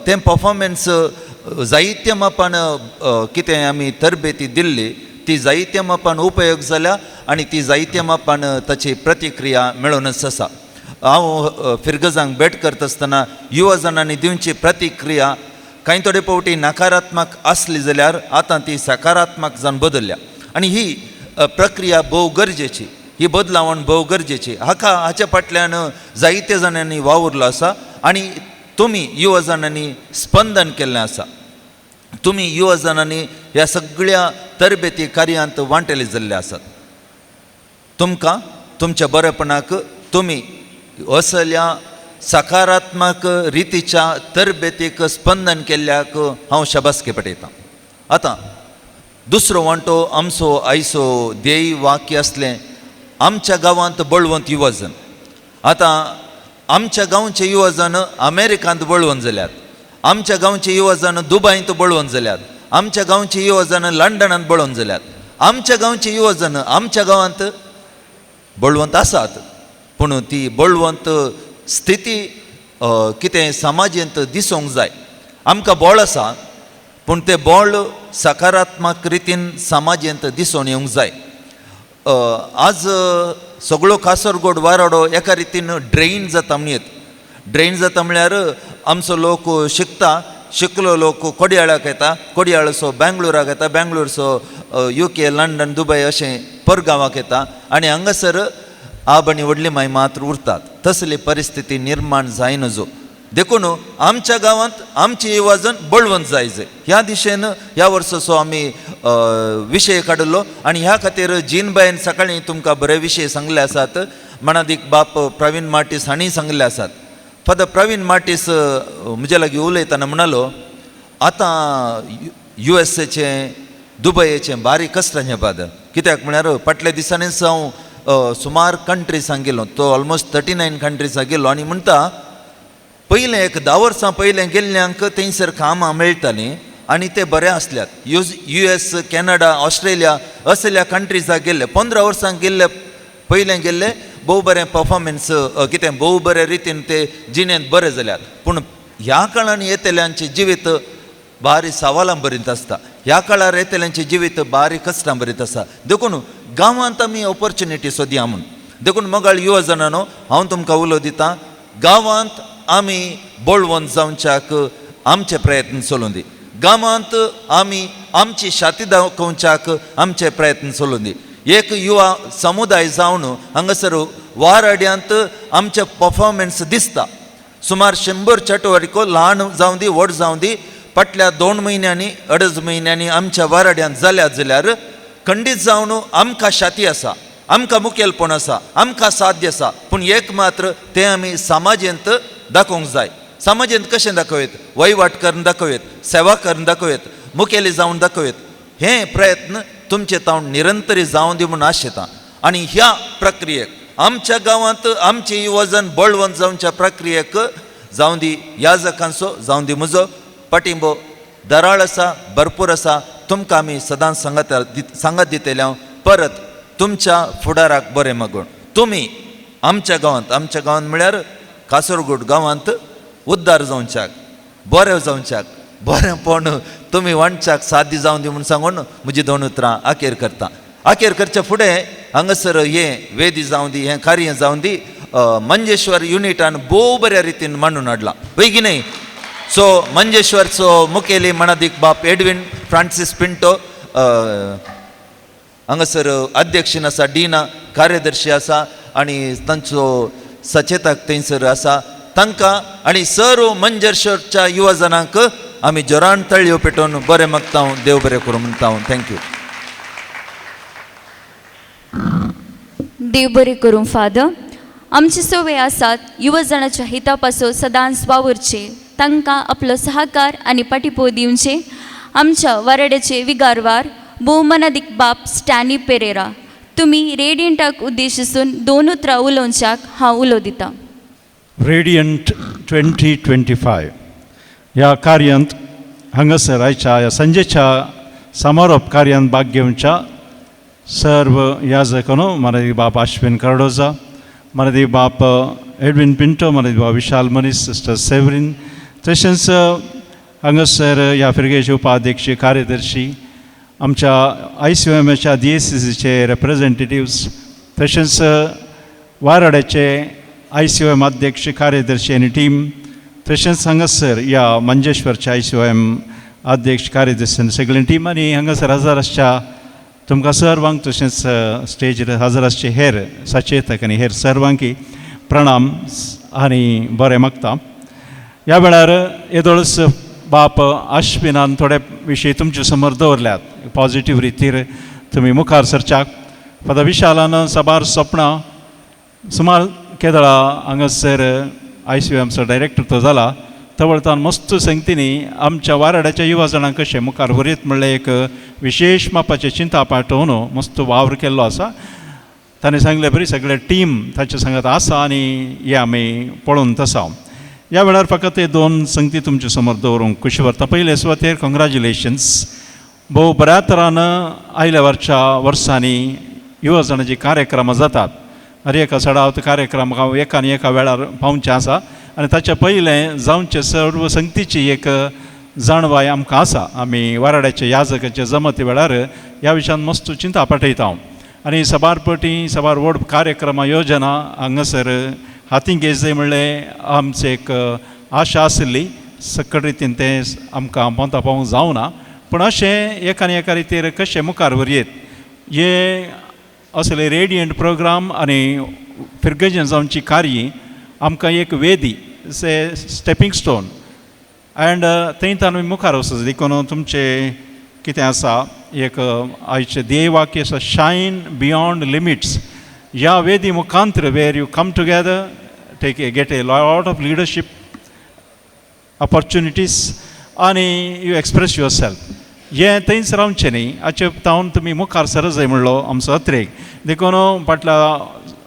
तें परफॉर्मन्स जायत्या मापान कितें आमी तरबेती दिल्ली ती जायत्या मापान उपयोग जाल्या आनी ती जायत्या मापान ताची प्रतिक्रिया मेळूनच आसा हांव फिरगजांक भेट करता आसतना युवा जनांनी दिवची प्रतिक्रिया कांय थोडे फावटी नकारात्मक आसली जाल्यार आतां ती सकारात्मक जावन बदलल्या आनी ही प्रक्रिया भोव गरजेची ही बदलावण भोव गरजेची हाच्या फाटल्यान जायत्या जाणांनी वावुरलो आसा आनी तुमी युवा जाणांनी स्पंदन केल्लें आसा तुमी युवा जाणांनी ह्या सगळ्या तरबेती कार्यांत वांटेले जाल्ले आसात तुमकां तुमच्या बरेपणाक तुमी असल्या सकारात्मक रितीच्या तरबेतीक स्पंदन केल्ल्याक हांव शबासकी पटयतां. आतां दुसरो वांटो आमचो आयचो ध्येय वाक्य असलें आमच्या गांवांत बळवंत युवजन. आतां आमच्या गांवचे युवजन अमेरिकांत बळवंत जाल्यात, आमच्या गांवचे युवजन दुबयंत बळवंत जाल्यात, आमच्या गांवचे युवजन लंडनांत बळवंत जाल्यात. आमच्या गांवचे युवजन आमच्या गांवांत बळवंत आसात, पूण ती बळवंत स्थिती कितें समाजींत दिसूंक जाय. आमकां बळ आसा, पूण तें बळ सकारात्मक रितीन समाजींत दिसून येवंक जाय. आज सगळो कासरगोड वाराडो एका रितीन ड्रेन जाता म्हणत. ड्रेन जाता म्हळ्यार आमचो लोक शिकलो लोक कोडयाळाक येता, कोडयाळसो बेंगलोराक येता, बेंगलोरचो UK लंडन दुबय अशें परगांवाक येता आनी हांगासर आब आनी व्हडली माय मात्र उरतात. तसली परिस्थिती निर्माण जायनजो. देखून आमच्या गांवांत आमची युवजन बळवंत जायचे ह्या दिशेन ह्या वर्साचो आमी विशय काडलो आनी ह्या खातीर जीनबायन सकाळीं तुमकां बरे विशय सांगले आसात. मनादीक बाप प्रवीण मार्टीस हांणी सांगले आसात. फादर प्रवीण मार्टीस म्हजे लागीं उलयतना म्हणलो आतां USA दुबयचें बारीक कश्टाचें फादर. कित्याक म्हळ्यार फाटल्या दिसांनीच हांव सुमार कंट्रीसांक गेलो, तो ऑलमोस्ट 39 कंट्रीसांक गेलो आनी म्हणटा पयलें एक 10 वर्सां पयलें गेल्ल्यांक थंयसर कामां मेळटालीं आनी ते बरे आसल्यात. US कॅनडा ऑस्ट्रेलिया असल्या कंट्रीजाक गेल्ले 15 वर्सांक गेल्ले पयलें गेल्ले भोव बरें परफॉर्मन्स कितें भोव बरे रितीन ते जिणेंत बरे जाल्यात. पूण ह्या काळान येतल्यांचें जिवीत बारी सवालां भरीत आसता. ह्या काळार येतल्यांचें जिवीत बारी कश्टां भरीत आसा. देखून गांवांत आमी ऑपॉर्च्युनिटी सोदया म्हूण. देखून मोगाळ युवजनांनो हांव तुमकां उलो दितां, गांवांत आमी बळवंत जावच्याक आमचे प्रयत्न चलोवन दी. गांवांत आमी आमची शाती दाखोवच्याक आमचे प्रयत्न चलोवन दी. एक युवा समुदाय जावन हांगासर वाराड्यांत आमचे परफॉर्मन्स दिसता. सुमार 100 चटवटिको ल्हान जावं दी व्हड जावं दी फाटल्या 2 म्हयन्यांनी 2.5 म्हयन्यांनी आमच्या वाराड्यांत जाल्यात जाल्यार खंडीत जावन आमकां शाती आसा, आमकां मुखेलपण आसा, आमकां साध्य आसा. पूण एक मात्र तें आमी समाजेंत दाखोवंक जाय. समाजेंत कशें दाखयत? वहिवाट करून दाखयत, सेवा करून दाखयत, मुखेली जावन दाखयत. हे प्रयत्न तुमचे तावन निरंतरी जावं दी म्हूण आशेतां. आनी ह्या प्रक्रियेक आमच्या गांवांत आमचे युवजन बळवंत जावच्या प्रक्रियेक जावं दी याजकांचो जावं दी म्हजो पाठिंबो दराळ आसा, भरपूर आसा. तुमकां आमी सदांच सांगत दितले परत तुमच्या फुडाराक बरें मागून तुमी आमच्या गांवांत म्हळ्यार कासरगोड गांवांत उद्दार जावच्याक, बरें जावच्याक, बरेंपण तुमी वांटच्याक साध्य जावं दी म्हूण सांगून म्हजी 2 उतरां आखेर करता. आखेर करच्या फुडें हांगासर हें वेदी जावं दी, हें कार्य जावं दी मंजेश्वर युनिटान भोव बऱ्या रितीन मांडून हाडलां बेगिनय. सो मंजेश्वरचो मुखेली मनादीक बाप एडविन फ्रांसीस पिंटो हांगासर अध्यक्षीन आसा, डीना कार्यदर्शी आसा आनी तांचो सचेतक थंयसर आसा. तांकां आनी सर्व मंजेश्वरच्या युवजनांक आमी जोरान तळयो पेटोवन बरें मागता. देव बरें करूं म्हणटा. थँक्यू. देव बरें करूं फादर. आमचे सवय आसात युवजनाच्या हिता पासून सदांच वावरचे, तांकां आपलो सहकार आनी पाठिंबो दिवचे. आमच्या वाराड्याचे विगारवार भोवमनादीक बाप स्टॅनी पेरेरा, तुमी रेडियंटाक उद्देशून 2 उतरां उलोवच्याक हांव उलो दितां. रेडियंट 2025 ह्या कार्यांत हांगासर आयच्या ह्या संजेच्या समारोप कार्यांत भाग घेवच्या सर्व याजकांनो मनादी बाप अश्विन कार्डोजा, मनादी बाप एडविन पिंटो, मनादी बाप विशाल मनीस, सिस्टर सेवरीन, तशेंच हांगासर ह्या फिरगेचे उपाध्यक्ष कार्यदर्शी, आमच्या ICOMच्या DSCCचे रिप्रेझेंटेटिव्स, तशेंच वाराड्याचे ICOM अध्यक्ष कार्यदर्शी आनी टीम, तशेंच हांगासर ह्या मंजेश्वरच्या ICOM अध्यक्ष कार्यदर्शी सगळी टीम आनी हांगासर हजाराच्या तुमकां सर्वांक तशेंच स्टेजीर हजर आसचे हेर सचेतक आनी हेर सर्वांकी प्रणाम आनी बरें मागता. ह्या वेळार येदोळस बाप अश्विनान थोडे विशय तुमचे समोर दवरल्यात पॉझिटीव रितीर तुमी मुखार सरच्याक. फादर विशालान सभार सोपणां सुमार केदळा हांगासर ICYMचो डायरेक्टर तो जाला तवळतान मस्त संगतीनी आमच्या वाराड्याच्या युवा जाणांक कशें मुखार व्हरीत म्हणलें एक विशेष मापाचें चिंता पाठोवन मस्त वावर केल्लो आसा. ताणें सांगलें बरी सगळे टीम ताचे सांगात आसा आनी हे आमी पळोवन तसा. ह्या वेळार फकत हे 2 संगती तुमचे समोर दवरूंक खुशी व्हरता. पयले सुवातेर कॉंग्रॅच्युलेशन्स. भोव बऱ्या तरान आयल्या वर्सांनी युवा जाणांची कार्यक्रमां जातात. हर एका सडावत कार्यक्रम हांव एकान एका वेळार पावचें आसा आनी ताच्या पयलें जावचे सर्व संगतीची एक जाणवाय आमकां आसा. आमी वाराड्याचे याजकाचे जमते वेळार ह्या विशयान मस्त चिंता पाठयता हांव. आनी सबारपटी सबार व्हड कार्यक्रम योजना हांगासर हातीन घेयचें म्हणलें आमचें एक आशा आशिल्ली. सकट रितीन तें आमकां पोंता पावूंक जावना. पूण अशें एकान एका रितीर कशें मुखार व्हरयेत हे असले रेडियंट प्रोग्राम आनी फिरगेजन जावची कार्य आमकां एक वेदी से स्टेपींग स्टोन एंड थंयच्यान आमी मुखार वचूं देखून तुमचें कितें आसा एक आयचें ध्येय वाक्य आसा शायन बियॉन्ड लिमिट्स. ह्या वेदी मुखांतर where you come together get a lot of leadership opportunities आनी यू एक्सप्रेस युअर सेल्फ. हें थंयच रावचें न्ही. हाचे तावन तुमी मुखार सरत जाय म्हणलो आमचो अत्रेक. देखून फाटल्या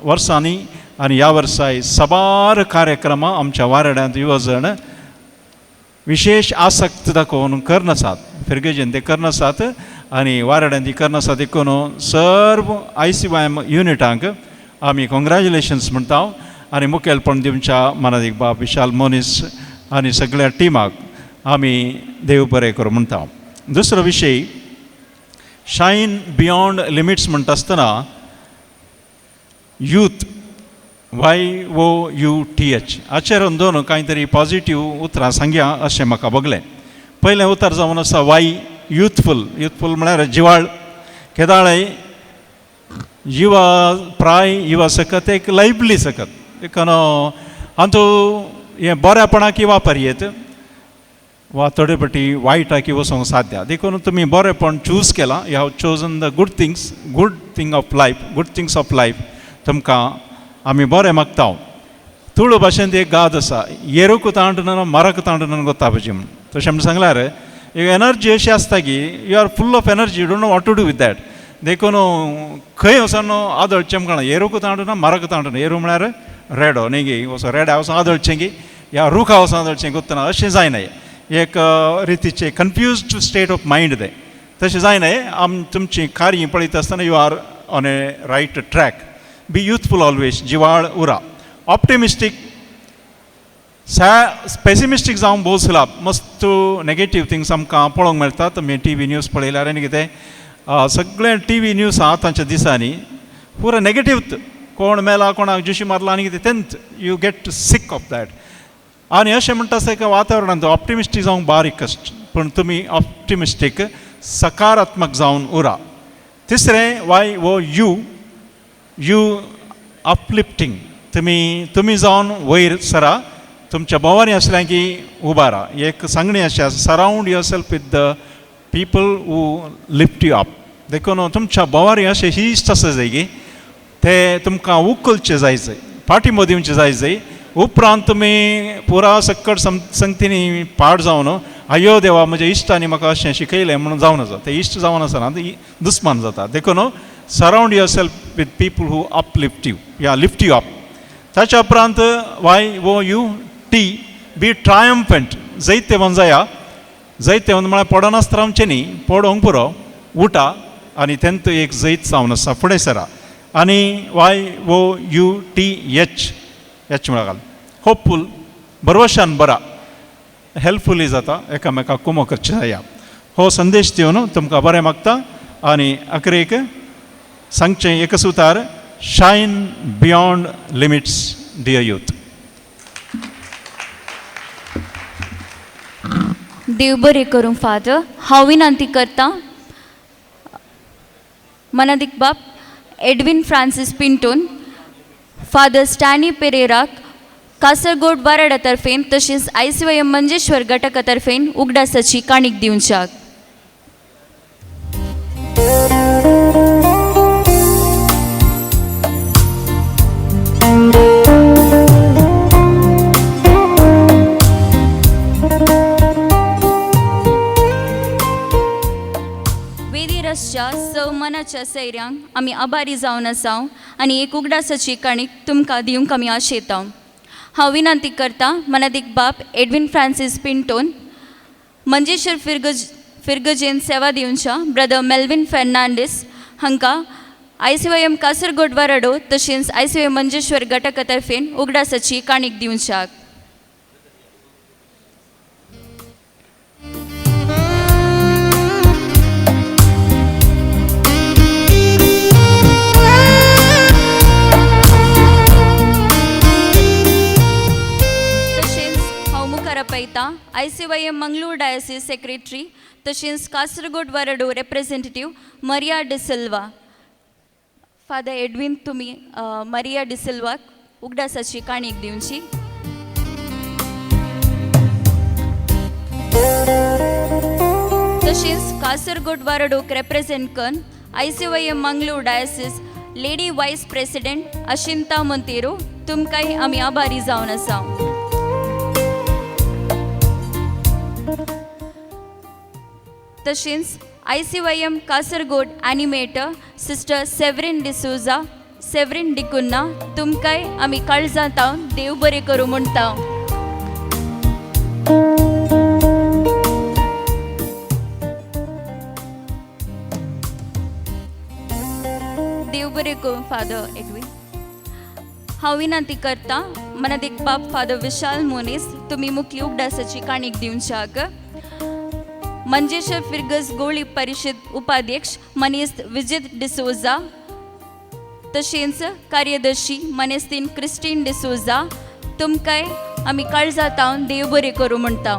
वर्सांनी आनी ह्या वर्साय सबार कार्यक्रमां आमच्या वाराड्यांत युवा जण विशेष आसक्त दाखोवन करनासात. फिरगेजन ते करनासात आनी वाराड्यांत करनासात. देखून सर्व ICYM युनिटांक आमी कॉंग्रॅच्युलेशन्स म्हणटा आनी मुखेलपण दिवच्या मानादीक बाब विशाल मोनीस आनी सगळ्या टिमाक आमी देव बरें करूं म्हणटा. दुसरो विशय शायन बियॉन्ड लिमिट्स म्हणटा आसतना यूथ YOUTH हाचेर दोन कांय तरी पॉझिटिव्ह उतरां सांगया अशें म्हाका बगलें. पयलें उतर जावन आसा युथफूल. युथफूल म्हळ्यार जिवाळ केदाळे युवा प्राय युवा सकत एक लायव्हली सकत. देखून हातूं हें बऱ्यापणाकी वापरयेत वा थोडे फाटी वायटाकी वचोंक साध्या. देखून तुमी बरेंपण चूज केलां. You have chosen the good thing of life good things of life. तुमकां आमी बरें मागता. तुळू भाशेंत एक गाद आसा येरूक तांडना मरक तांडना गोतापाची म्हण. तशें म्हणून सांगल्यार एक एनर्जी अशी आसता की you are full of energy you don't know what to do with that. देखून खंय वचोन आदळचें म्हणना येरूक तांडना मरक तांडना. येरू म्हळ्यार रेडो न्ही गे वचोन रेड्या वचोन आदळचें गे या रुखा वचोन आदळचें गोतना अशें जायना. एक रितीचे कन्फ्युज्ड स्टेट ऑफ मायंड ते तशें जायना. तुमची कार्य पळयता आसतना you are on a right track. Be youthful always. जिवाळ उरा. ऑप्टिमिस्टीक पेसिमिस्टीक जावंक भोव सुलाब. मस्त नेगेटीव थिंग्स आमकां पळोवंक मेळटात. तुमी TV न्यूज पळयल्यार आनी कितें सगळे TV न्यूज आहा तांच्या दिसांनी पुरो नेगेटीव. कोण मेला कोणाक जुशी मारला आनी कितें तेंच you get sick of that. आनी अशें म्हणटा आसता वातावरणांत ऑप्टिमिस्टीक जावंक बारीक कश्ट. पूण तुमी ऑप्टिमिस्टीक सकारात्मक जावन उरा. तिसरें यू अपलिफ्टिंग. तुमी जावन वयर सरा. तुमच्या बोवारी आसल्या की उबा राहा. एक सांगणी अशी आसा surround yourself with the people who lift you up. देखून तुमच्या बोवारी अशें इश्ट आसा जाय की ते तुमकां उखलचे जायचे पाठिंबो दिवचे जायचे. उपरांत तुमी पुरा सक्कट संगतीनी पाड जावन अयो देवा म्हज्या इश्टांनी म्हाका अशें शिकयलें म्हणून जावन आसा. ते इश्ट जावन आसना दुस्मान जाता. देखून surround yourself with people who uplift you या लिफ्ट यू अप. ताच्या उपरांत YOUT बी ट्रायम्फंट. जैते वन जाया. जैते वन म्हळ्यार पडनासतना रावचें न्ही पडोवंक पुरो उठा आनी तेंत एक जैत जावन आसा फुडें सरा. आनी YOUTH म्हळ्यार होपफूल भरवशान बरा हेल्पफुली जाता. एकामेकाक कुमो करचें जाया. हो संदेश दिवन तुमकां बरें मागता आनी अखेरेक सांगचें एकच उतार shine beyond limits dear youth. देव बरें करूं फादर. हांव विनंती करतां मनादीक बाब एडविन फ्रांसीस पिंटोन फादर स्टॅनी पेरेराक कासरगोड वाराडा तर्फेन तशेंच ICYM मंजेश्वर घटका तर्फेन उगडासाची काणीक दिवच्याक. मनाच्या सैऱ्यांक आमी आभारी जावन आसा आनी एक उगडासाची काणीक तुमकां दिवंक आमी आशेता. हांव विनंती करता मनादीक बाब एडविन फ्रांसीस पिंटोन, मंजेश्वर फिरगजेन सेवा दिवच्या ब्रदर मेल्विन फेर्नांडीस हांकां ICYM कासरगोड वाराडो तशेंच ICYM मंजेश्वर गटाका तर्फेन उगडासाची काणीक दिवच्याक. पळयता ICYM मंगळूर डायसिस सेक्रेटरी तशेंच कासरगोड वाराडो representative Maria D'Silva. Father Edwin तुमी मरिया डिसिल्वाक उगडासाची काणीक दिवची. तशेंच कासरगोड वाराडोक रिप्रेझेंट करून ICYM Mangalore diocese lady vice president Ashinta Monteiro तुमकांय आमी आभारी जावन आसा. तशेंच ICYM Kasaragod animator sister Severin D'Souza Severin D'Cunha तुमकांय आमी काळजांतावन देव बरें करूं म्हणटा. देव बरें करूं फादर एडविन. हांव विनंती करता मनादीक बाब फादर विशाल मोनीस तुमी मुख्य उगडासाची काणीक दिवच्याक. मंजेश्वर फिरगज गोळी परिषद उपाध्यक्ष मनीस विजित डिसोजा तशेंच कार्यदर्शी मनेस्तीन क्रिस्टीन डिसोजा तुमकांय आमी काळजांतावन देव बरें करूं म्हणटा.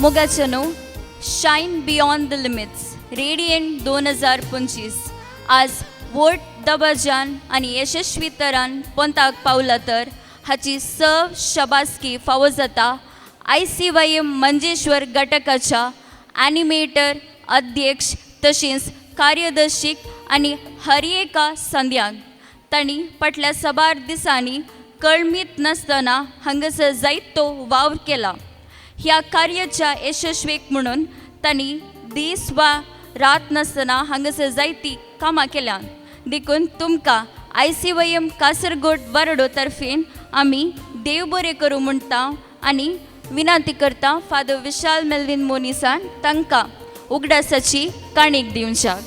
मोगाचें न्हू shine beyond the limits radiant 2025 आज वोट दबाज्यान आनी यशस्वी तरान पोंताक पावला तर हाची शाबासकी फावो जाता ICYM मंजेश्वर घटकाच्या एनिमेटर अध्यक्ष तशेंच कार्यदर्शीक आनी हर एका संद्यांक. तांणी फाटल्या साबार दिसांनी कळमीत नासतना हांगासर जायतो वावर केला. ह्या कार्याच्या यशस्वेक म्हणून तांणी दीस वा रात नासतना हांगासर जायती कामां केल्या. देखून तुमकां ICYM कासरगोड वाराडो तर्फेन आमी देव बरें करूं म्हणटा आनी विनंती करता फादर विशाल मेल्विन मोनिसान तांकां उगडासाची काणीक दिवच्याक.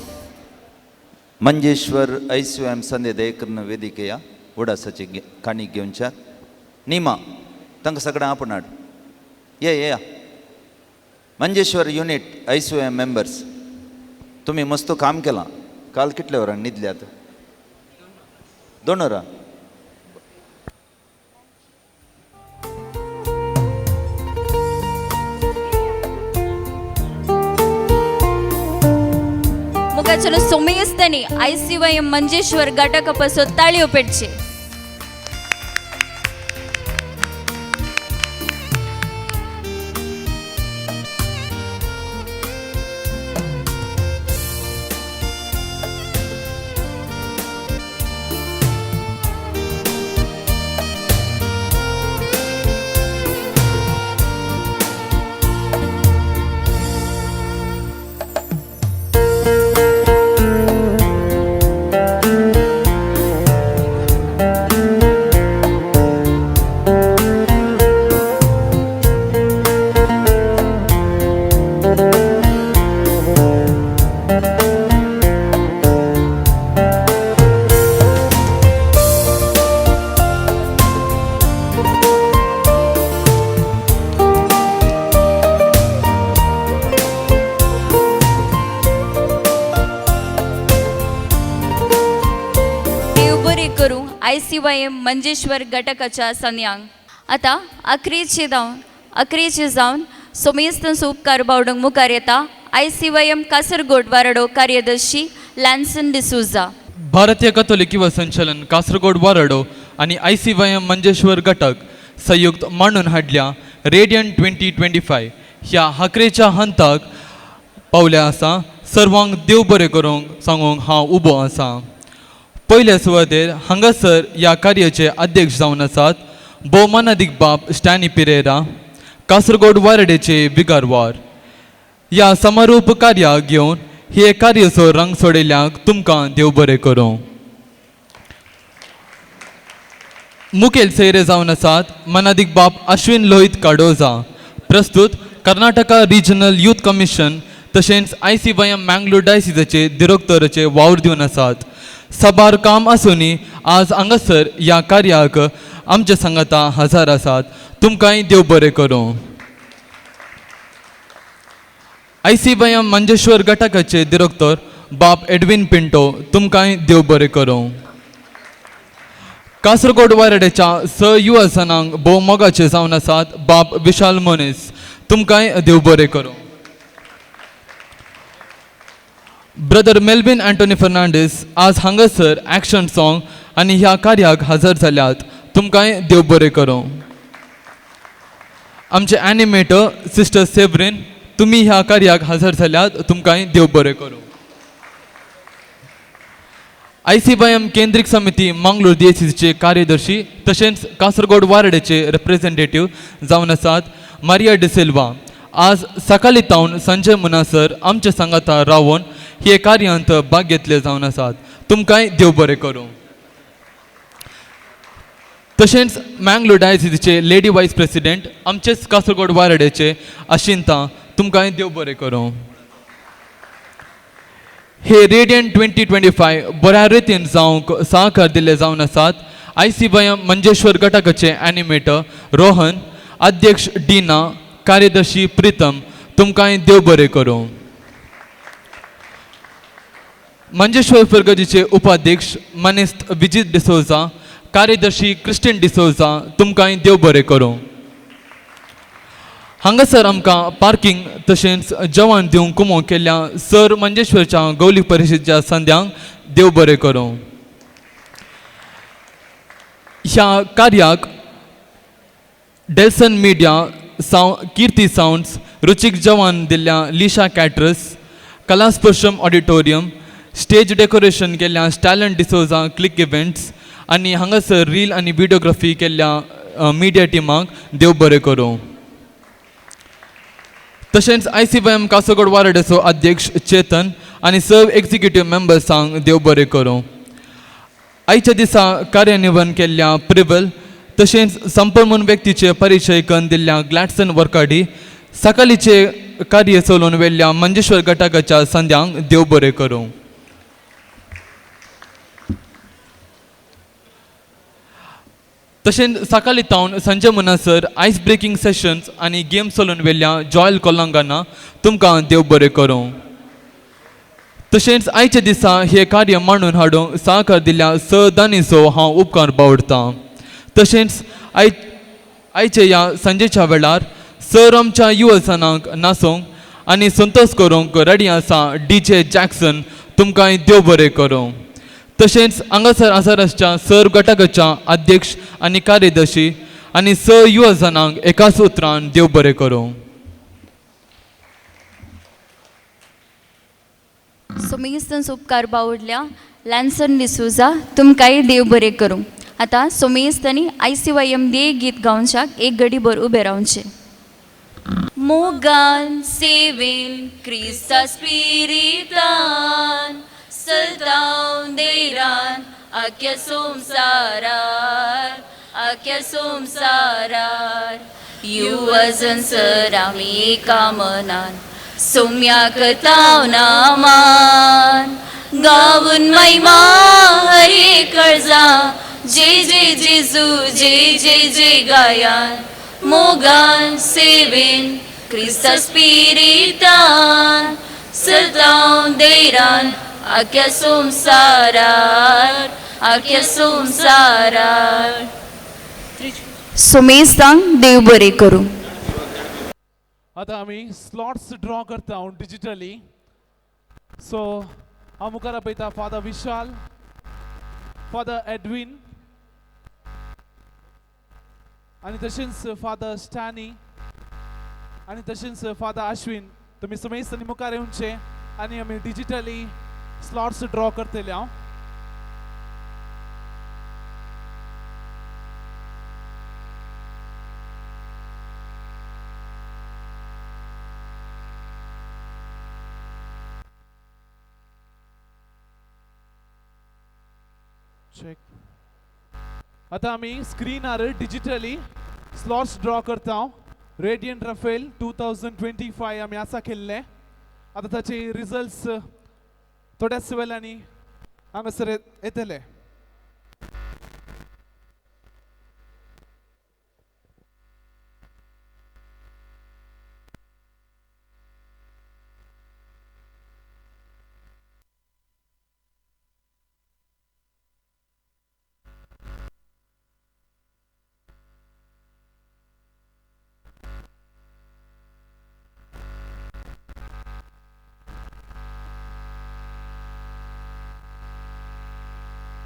मंजेश्वर ICYM संध्या दयकर्न वेदिकेया उगडासाची काणीक घेवच्याक. निमा तांकां सगळ्यांक आपणाड या मंजेश्वर युनिट ICYM मेंबर्स तुम्ही मस्त काम केलां. काल कितल्या वरांक न्हिदल्यात? 2 वरां. मोगाचें सोमेस्तांनी ICYM मंजेश्वर घटका पासत ताळयो पेटचे. ICYM मंजेश्वर घटकाच्या संध्यांक. आता अकरेचे जावन सोमेस्तांचो उपकार बावडूंक मुखार येता ICYM कासरगोड वाराडो कार्यदर्शी लॅन्सन डिसोजा. भारतीय कथोलिक युवा संचलन कासरगोड वाराडो आणि ICYM मंजेश्वर घटक संयुक्त मांडून हाडल्या रेडियंट 2025 ह्या हाकरेच्या हंताक पावल्या आसा. सर्वांक देव बरें करूंक सांगूंक हांव उबो आसा. पयल्या सुवातेर हांगासर ह्या कार्याचे अध्यक्ष जावन आसात भोवमानादीक बाब स्टॅनी पिरेरा, कासरगोड वारडेचे विगारवार. ह्या समारोप कार्याक घेवन हे कार्यसो रंग सोडयल्यांक तुमकां देव बरें करूं. मुखेल सैरे जावन आसात मनादीक बाब अश्विन लोहित काडोजा, प्रस्तुत कर्नाटका रिजनल यूथ कमिशन तशेंच ICYM मँगलोर डायसिसाचे डिरेक्टराचे वावर दिवन आसात. सभार काम आसुनी आज हांगासर ह्या कार्याक आमच्या सांगाता हजर आसात. तुमकांय देव बरें करूं. ICYM मंजेश्वर घटकाचे डिरेक्टर बाब एडविन पिंटो, तुमकांय देव बरें करूं. कासरगोड वारडेच्या युवा सणांक भोव मोगाचे जावन आसात बाब विशाल मोनीस, तुमकांय देव बरें करूं. ब्रदर मेल्विन अँटोनी फर्नांडीस आज हांगासर ॲक्शन सॉंग आनी ह्या कार्याक हजर जाल्यात. तुमकांय देव बरें करूं. आमचे एनिमेटर सिस्टर सेवरीन, तुमी ह्या कार्याक हजर जाल्यात. तुमकांय देव बरें करूं. ICYM केंद्रीय समिती मंगळूर DCCचे कार्यदर्शी तशेंच कासरगोड वारडेचे रिप्रेझेंटेटिव्ह जावन आसात मारिया डिसिल्वा. आज सकाळी तावन संजय मुनासर आमच्या सांगाता रावून हे कार्यांत भाग घेतले जावन आसात. तुमकांय देव बरें करूं. तशेंच मँगलोर डायसिसीचे लेडी वायस प्रेसिडेंट आमचेच कासरगोड वारडेचे अशिंता, तुमकांय देव बरें करूं. हे रेडियंट 2025 बऱ्या रितीन जावंक सहकार दिले जावन आसात ICYM मंजेश्वर घटकाचे एनिमेटर रोहन, अध्यक्ष डीना, कार्यदर्शी प्रीतम, तुमकांय देव बरें करूं. मंजेश्वर फर्गजीचे उपाध्यक्ष मनिस्त विजित डिसोजा, कार्यदर्शी क्रिस्टिन डिसोजा, तुमकांय देव बरें करूं. हांगासर आमकां पार्किंग तशेंच जेवण दिवंक कुमो केल्ल्या सर मंजेश्वरच्या गौली परिशदेच्या संध्यांक देव बरें करूं. ह्या कार्याक डेल्सन मिडिया, कीर्ती साउंड्स, रुचीक जेवण दिल्ल्या Lisha caterers, Kalasparsham auditorium, stage decoration केल्ल्या स्टॅलन डिसोजा क्लिक इव्हेंट्स आनी हांगासर रील आनी व्हिडिओग्राफी केल्ल्या मिडिया टिमाक देव बरें करूं. तशेंच ICYM कासरगोड वारडेचो अध्यक्ष चेतन आनी सर्व एक्झिक्युटीव मेंबर्सांक देव बरें करूं. आयच्या दिसा कार्यान्वयन केल्ल्या प्रिबल तशेंच संपन्मून व्यक्तीचे परिचय करून दिल्ल्या ग्लॅडसन वर्काडी, सकाळीचे कार्य चलोवन वेल्ल्या मंजेश्वर घटकाच्या संध्यांक देव बरें करूं. तशेंच सकाळी तावन संजय मुनासर आयस ब्रेकिंग सेशन्स आनी गेम चलोवन वेल्ल्या जॉयल कोलंगाना, तुमकां देव बरें करूं. तशेंच आयच्या दिसा हे कार्य मांडून हाडूंक सहकार दिल्ल्या स दानीचो हांव उपकार बावडटां. तशेंच आयच्या ह्या संजेच्या वेळार सर आमच्या युवा सणांक नाचोवंक आनी संतोश करूंक रेडी आसा DJ जॅक्सन, तुमकांय देव बरें करूं. तशेंच हांगासर आसाराच्या सर घटकाच्या अध्यक्ष आनी कार्यदर्शी आनी स युवा जनांक एकाच उतरान देव बरें करूं. सोमेस्तन उपकार बावडल्या लॅन्सन डिसोजा, तुमकांय देव बरें करूं. आतां सोमेस्तनी ICYM देव गीत गावनशाक एक घडी भर उबे रावचे. मोगान सेवेन क्रिस्ता स्पिरितान सदां देरान आख्या संवसारार युवजन सर आमी एका मनान सोम्याक तावना मान गावून महिमा हरे कळजा जय जय जेजू जय जय जय गायान मोगान सेवेन क्रिस्ता स्पिरितान सदां देरान आख्या संवसारार सोमेस्तांक देव बरें करूं. आतां आमी स्लॉट्स ड्रॉ करता डिजिटली. सो हांव मुखार आपयता फादर विशाल, फादर एडविन आनी तशेंच फादर स्टॅनी आनी तशेंच फादर अश्विन. तुमी समेस्तनी मुखार येवचे आनी आमी डिजिटली स्लॉट्स ड्रॉ करतले. हांव चेक. आता आम्ही स्क्रीनर डिजिटली स्लॉट्स ड्रॉ करता. रेडियंट राफेल 2025 आम्ही असा खेळले. आता त्याचे रिझल्ट्स थोड्याच वेळाने हांगासर येतले.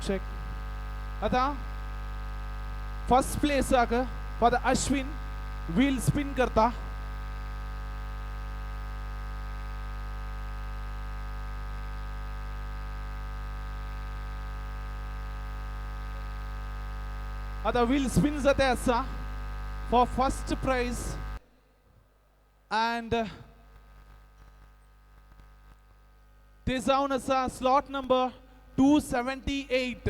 Check. आता first place for the Ashwin wheel spin करता. आता व्हील स्पिन जाते असा फॉर फर्स्ट प्राइज अँड ते जाऊन असा slot number 278.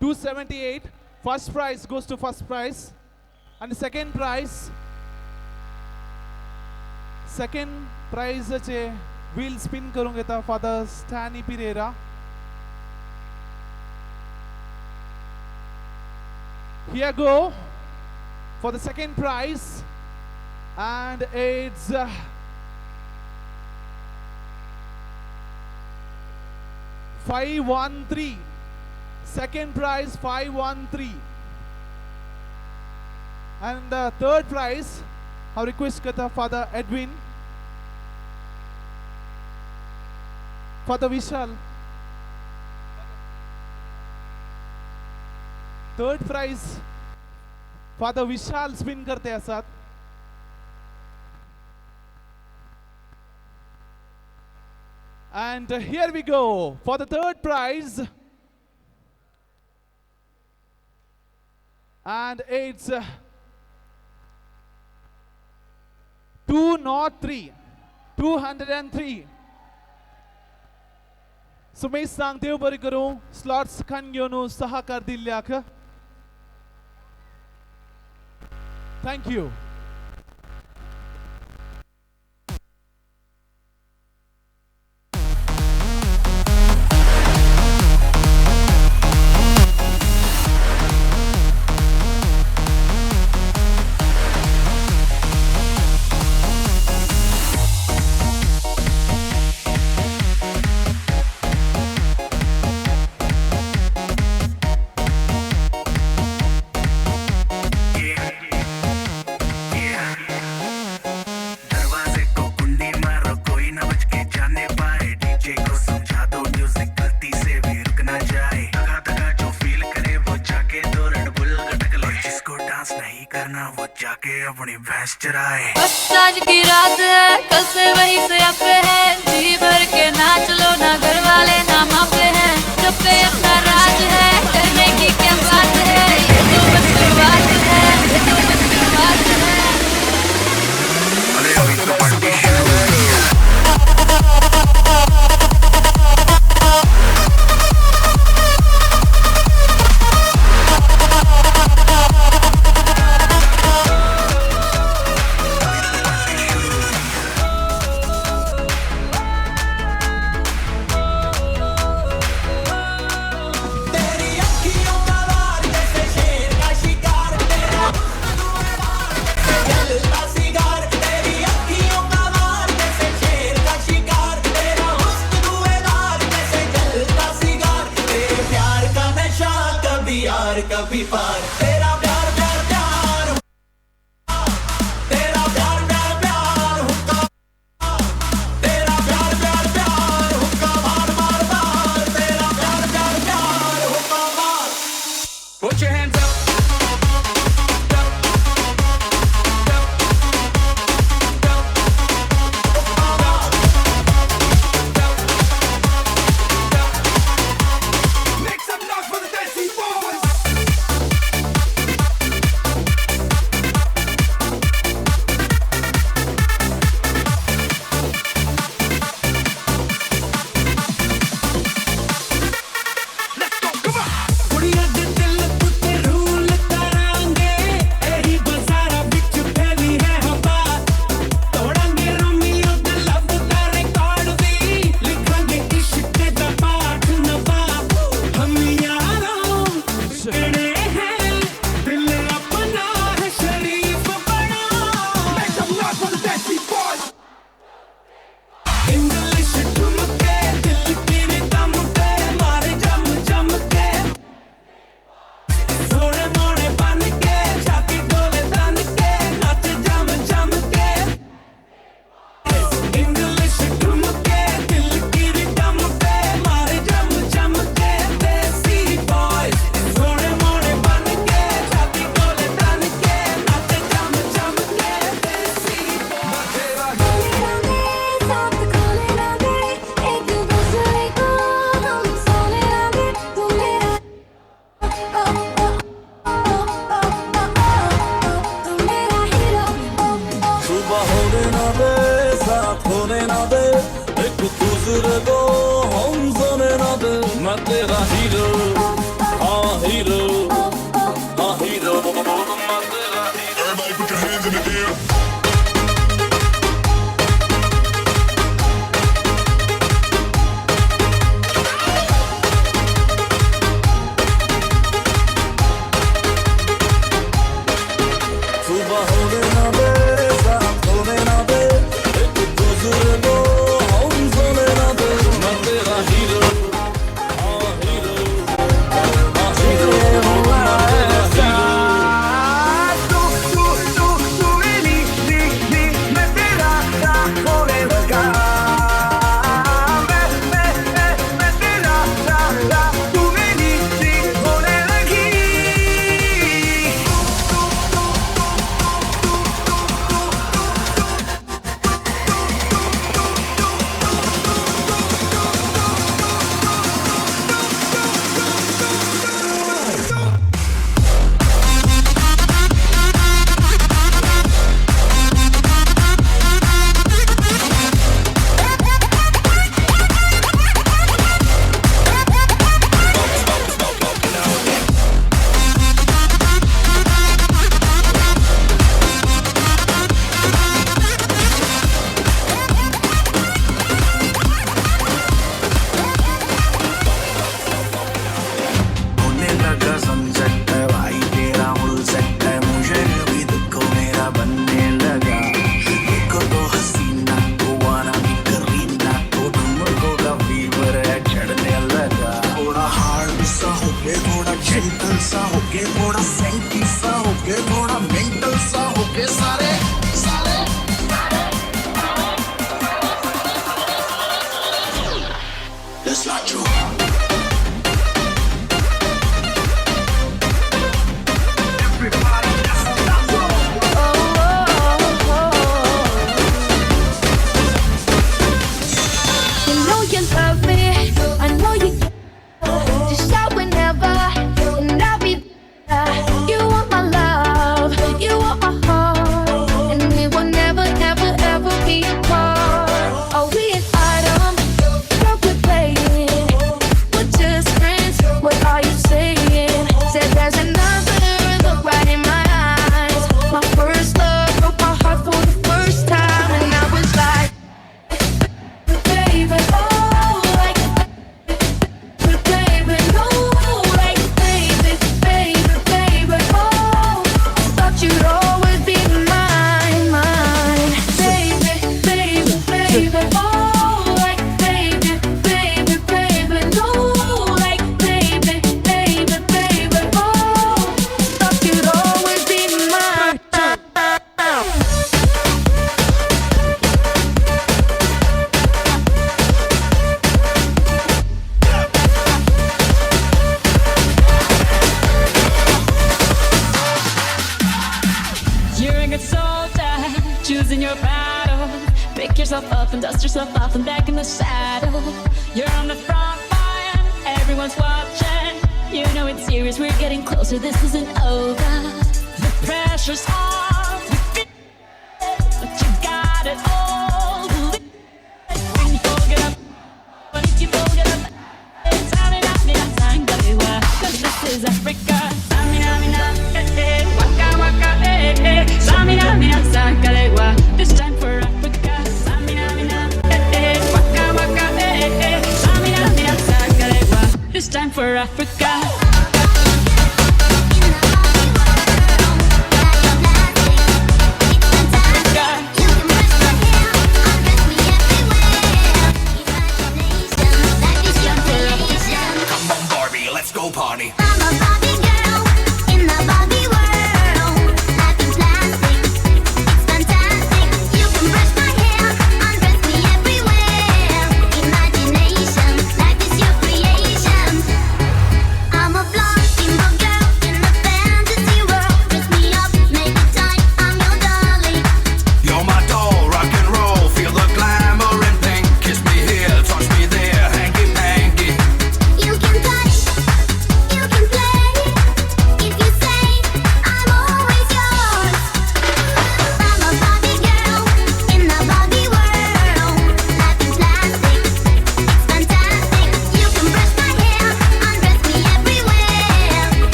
278. First prize goes to first prize. And the second prize चे wheel spin करून घेता Father Stanley Pereira. Here go for the second prize. And it's 513. Second prize 513. And the third prize, I request Kata Father Edwin, Father Vishal. Third prize, Father Vishal spin करते असतात. And here we go for the third prize. And it's 203. 203. Sumesh सांग देव बरी करू. Slots Khan घेऊन सहकार दिल्याक. Thank you. बस आज की रात है, कल से वही से आप है, जी भर के नाच लो ना, घर वाले ना मापे हैं, जब पे अपना राज है, करने की क्या बात है, ये तो बस शुरुआत है, ये तो बस शुरुआत है। ना दे, साथ होने ना दे, एक दूसरे को हम सोने ना दे। मैं तेरा हीरो, हाँ हीरो, हाँ हीरो, मैं तेरा hero. Everybody put your hands in the air. सुबह होने ना दे, साथ होने ना दे, एक दूसरे को हम सोने ना दे। मैं तेरा हीरो, हाँ हीरो, हाँ हीरो, मैं तेरा हीरो। तू मेरी मैं तेरा होने लगा। मैं तेरा तू मेरी होने लगी। होने लगा सनसेट है भाई तेरा फुल सेट है। मुझे भी देखो मेरा बनने लगा। देखो तो हसीना तो वाना भी करीना तो तुमको का फीवर है चढ़ने लगा। थोड़ा हार्ड सा हो के, थोड़ा जेंटल सा हो के, थोड़ा सेंटी सा हो के, थोड़ा मेंटल सा हो के, सारे सारे It's not true. You know you love me, I know you just shout whenever, and I'll be there. You want my love, you want my heart, and we will never, ever, ever be apart. Are we an item? What we're playing? We're just friends. What are you saying? Said there's another look right in my eyes. My first love broke my heart for the first time, and I was like, baby, oh, like, baby, no, like, baby, baby, baby, oh, thought you'd always be mine, mine, baby, baby, baby, oh, like, baby, baby, baby, no, like, baby, baby, baby, oh, thought you'd always be mine. You're a good soldier, choosing your battle. Pick yourself up and dust yourself off and back in the saddle. You're on the front line, everyone's watching. You know it's serious, we're getting closer, this isn't over. The pressure's on, you feel it, but you got it all. Believe it. When you fold it up, but if you fold it up, Samina, Sangalewa, 'cause this is Africa. Samina, waka waka, Samina, Sangalewa, this time for Africa. Samina, waka waka, Samina, Sangalewa, this time for Africa. Come on Barbie, let's go party. I'm a Barbie girl in the Barbie world. Life in plastic, it's fantastic. You can brush my hair, undress me everywhere. Imagination, life is your creation.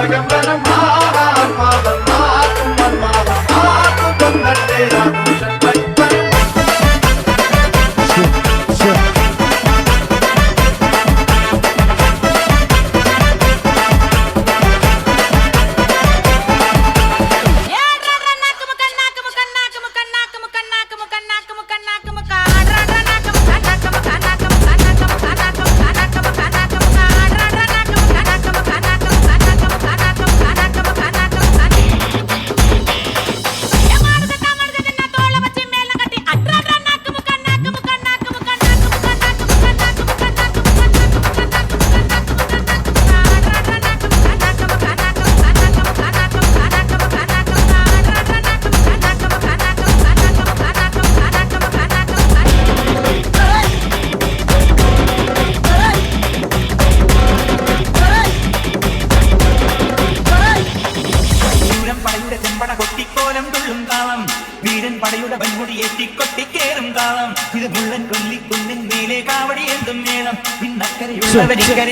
പ്രകമ്പനം ആത്മാവം ആത്മ മന്മാവം ആത്മം നട്ടേ ആഘോഷം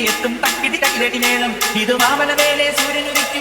എത്തും തക്കിടി തക്കിലടി മേളം ഇത് മാമല വേലെ സൂര്യനുദിക്കും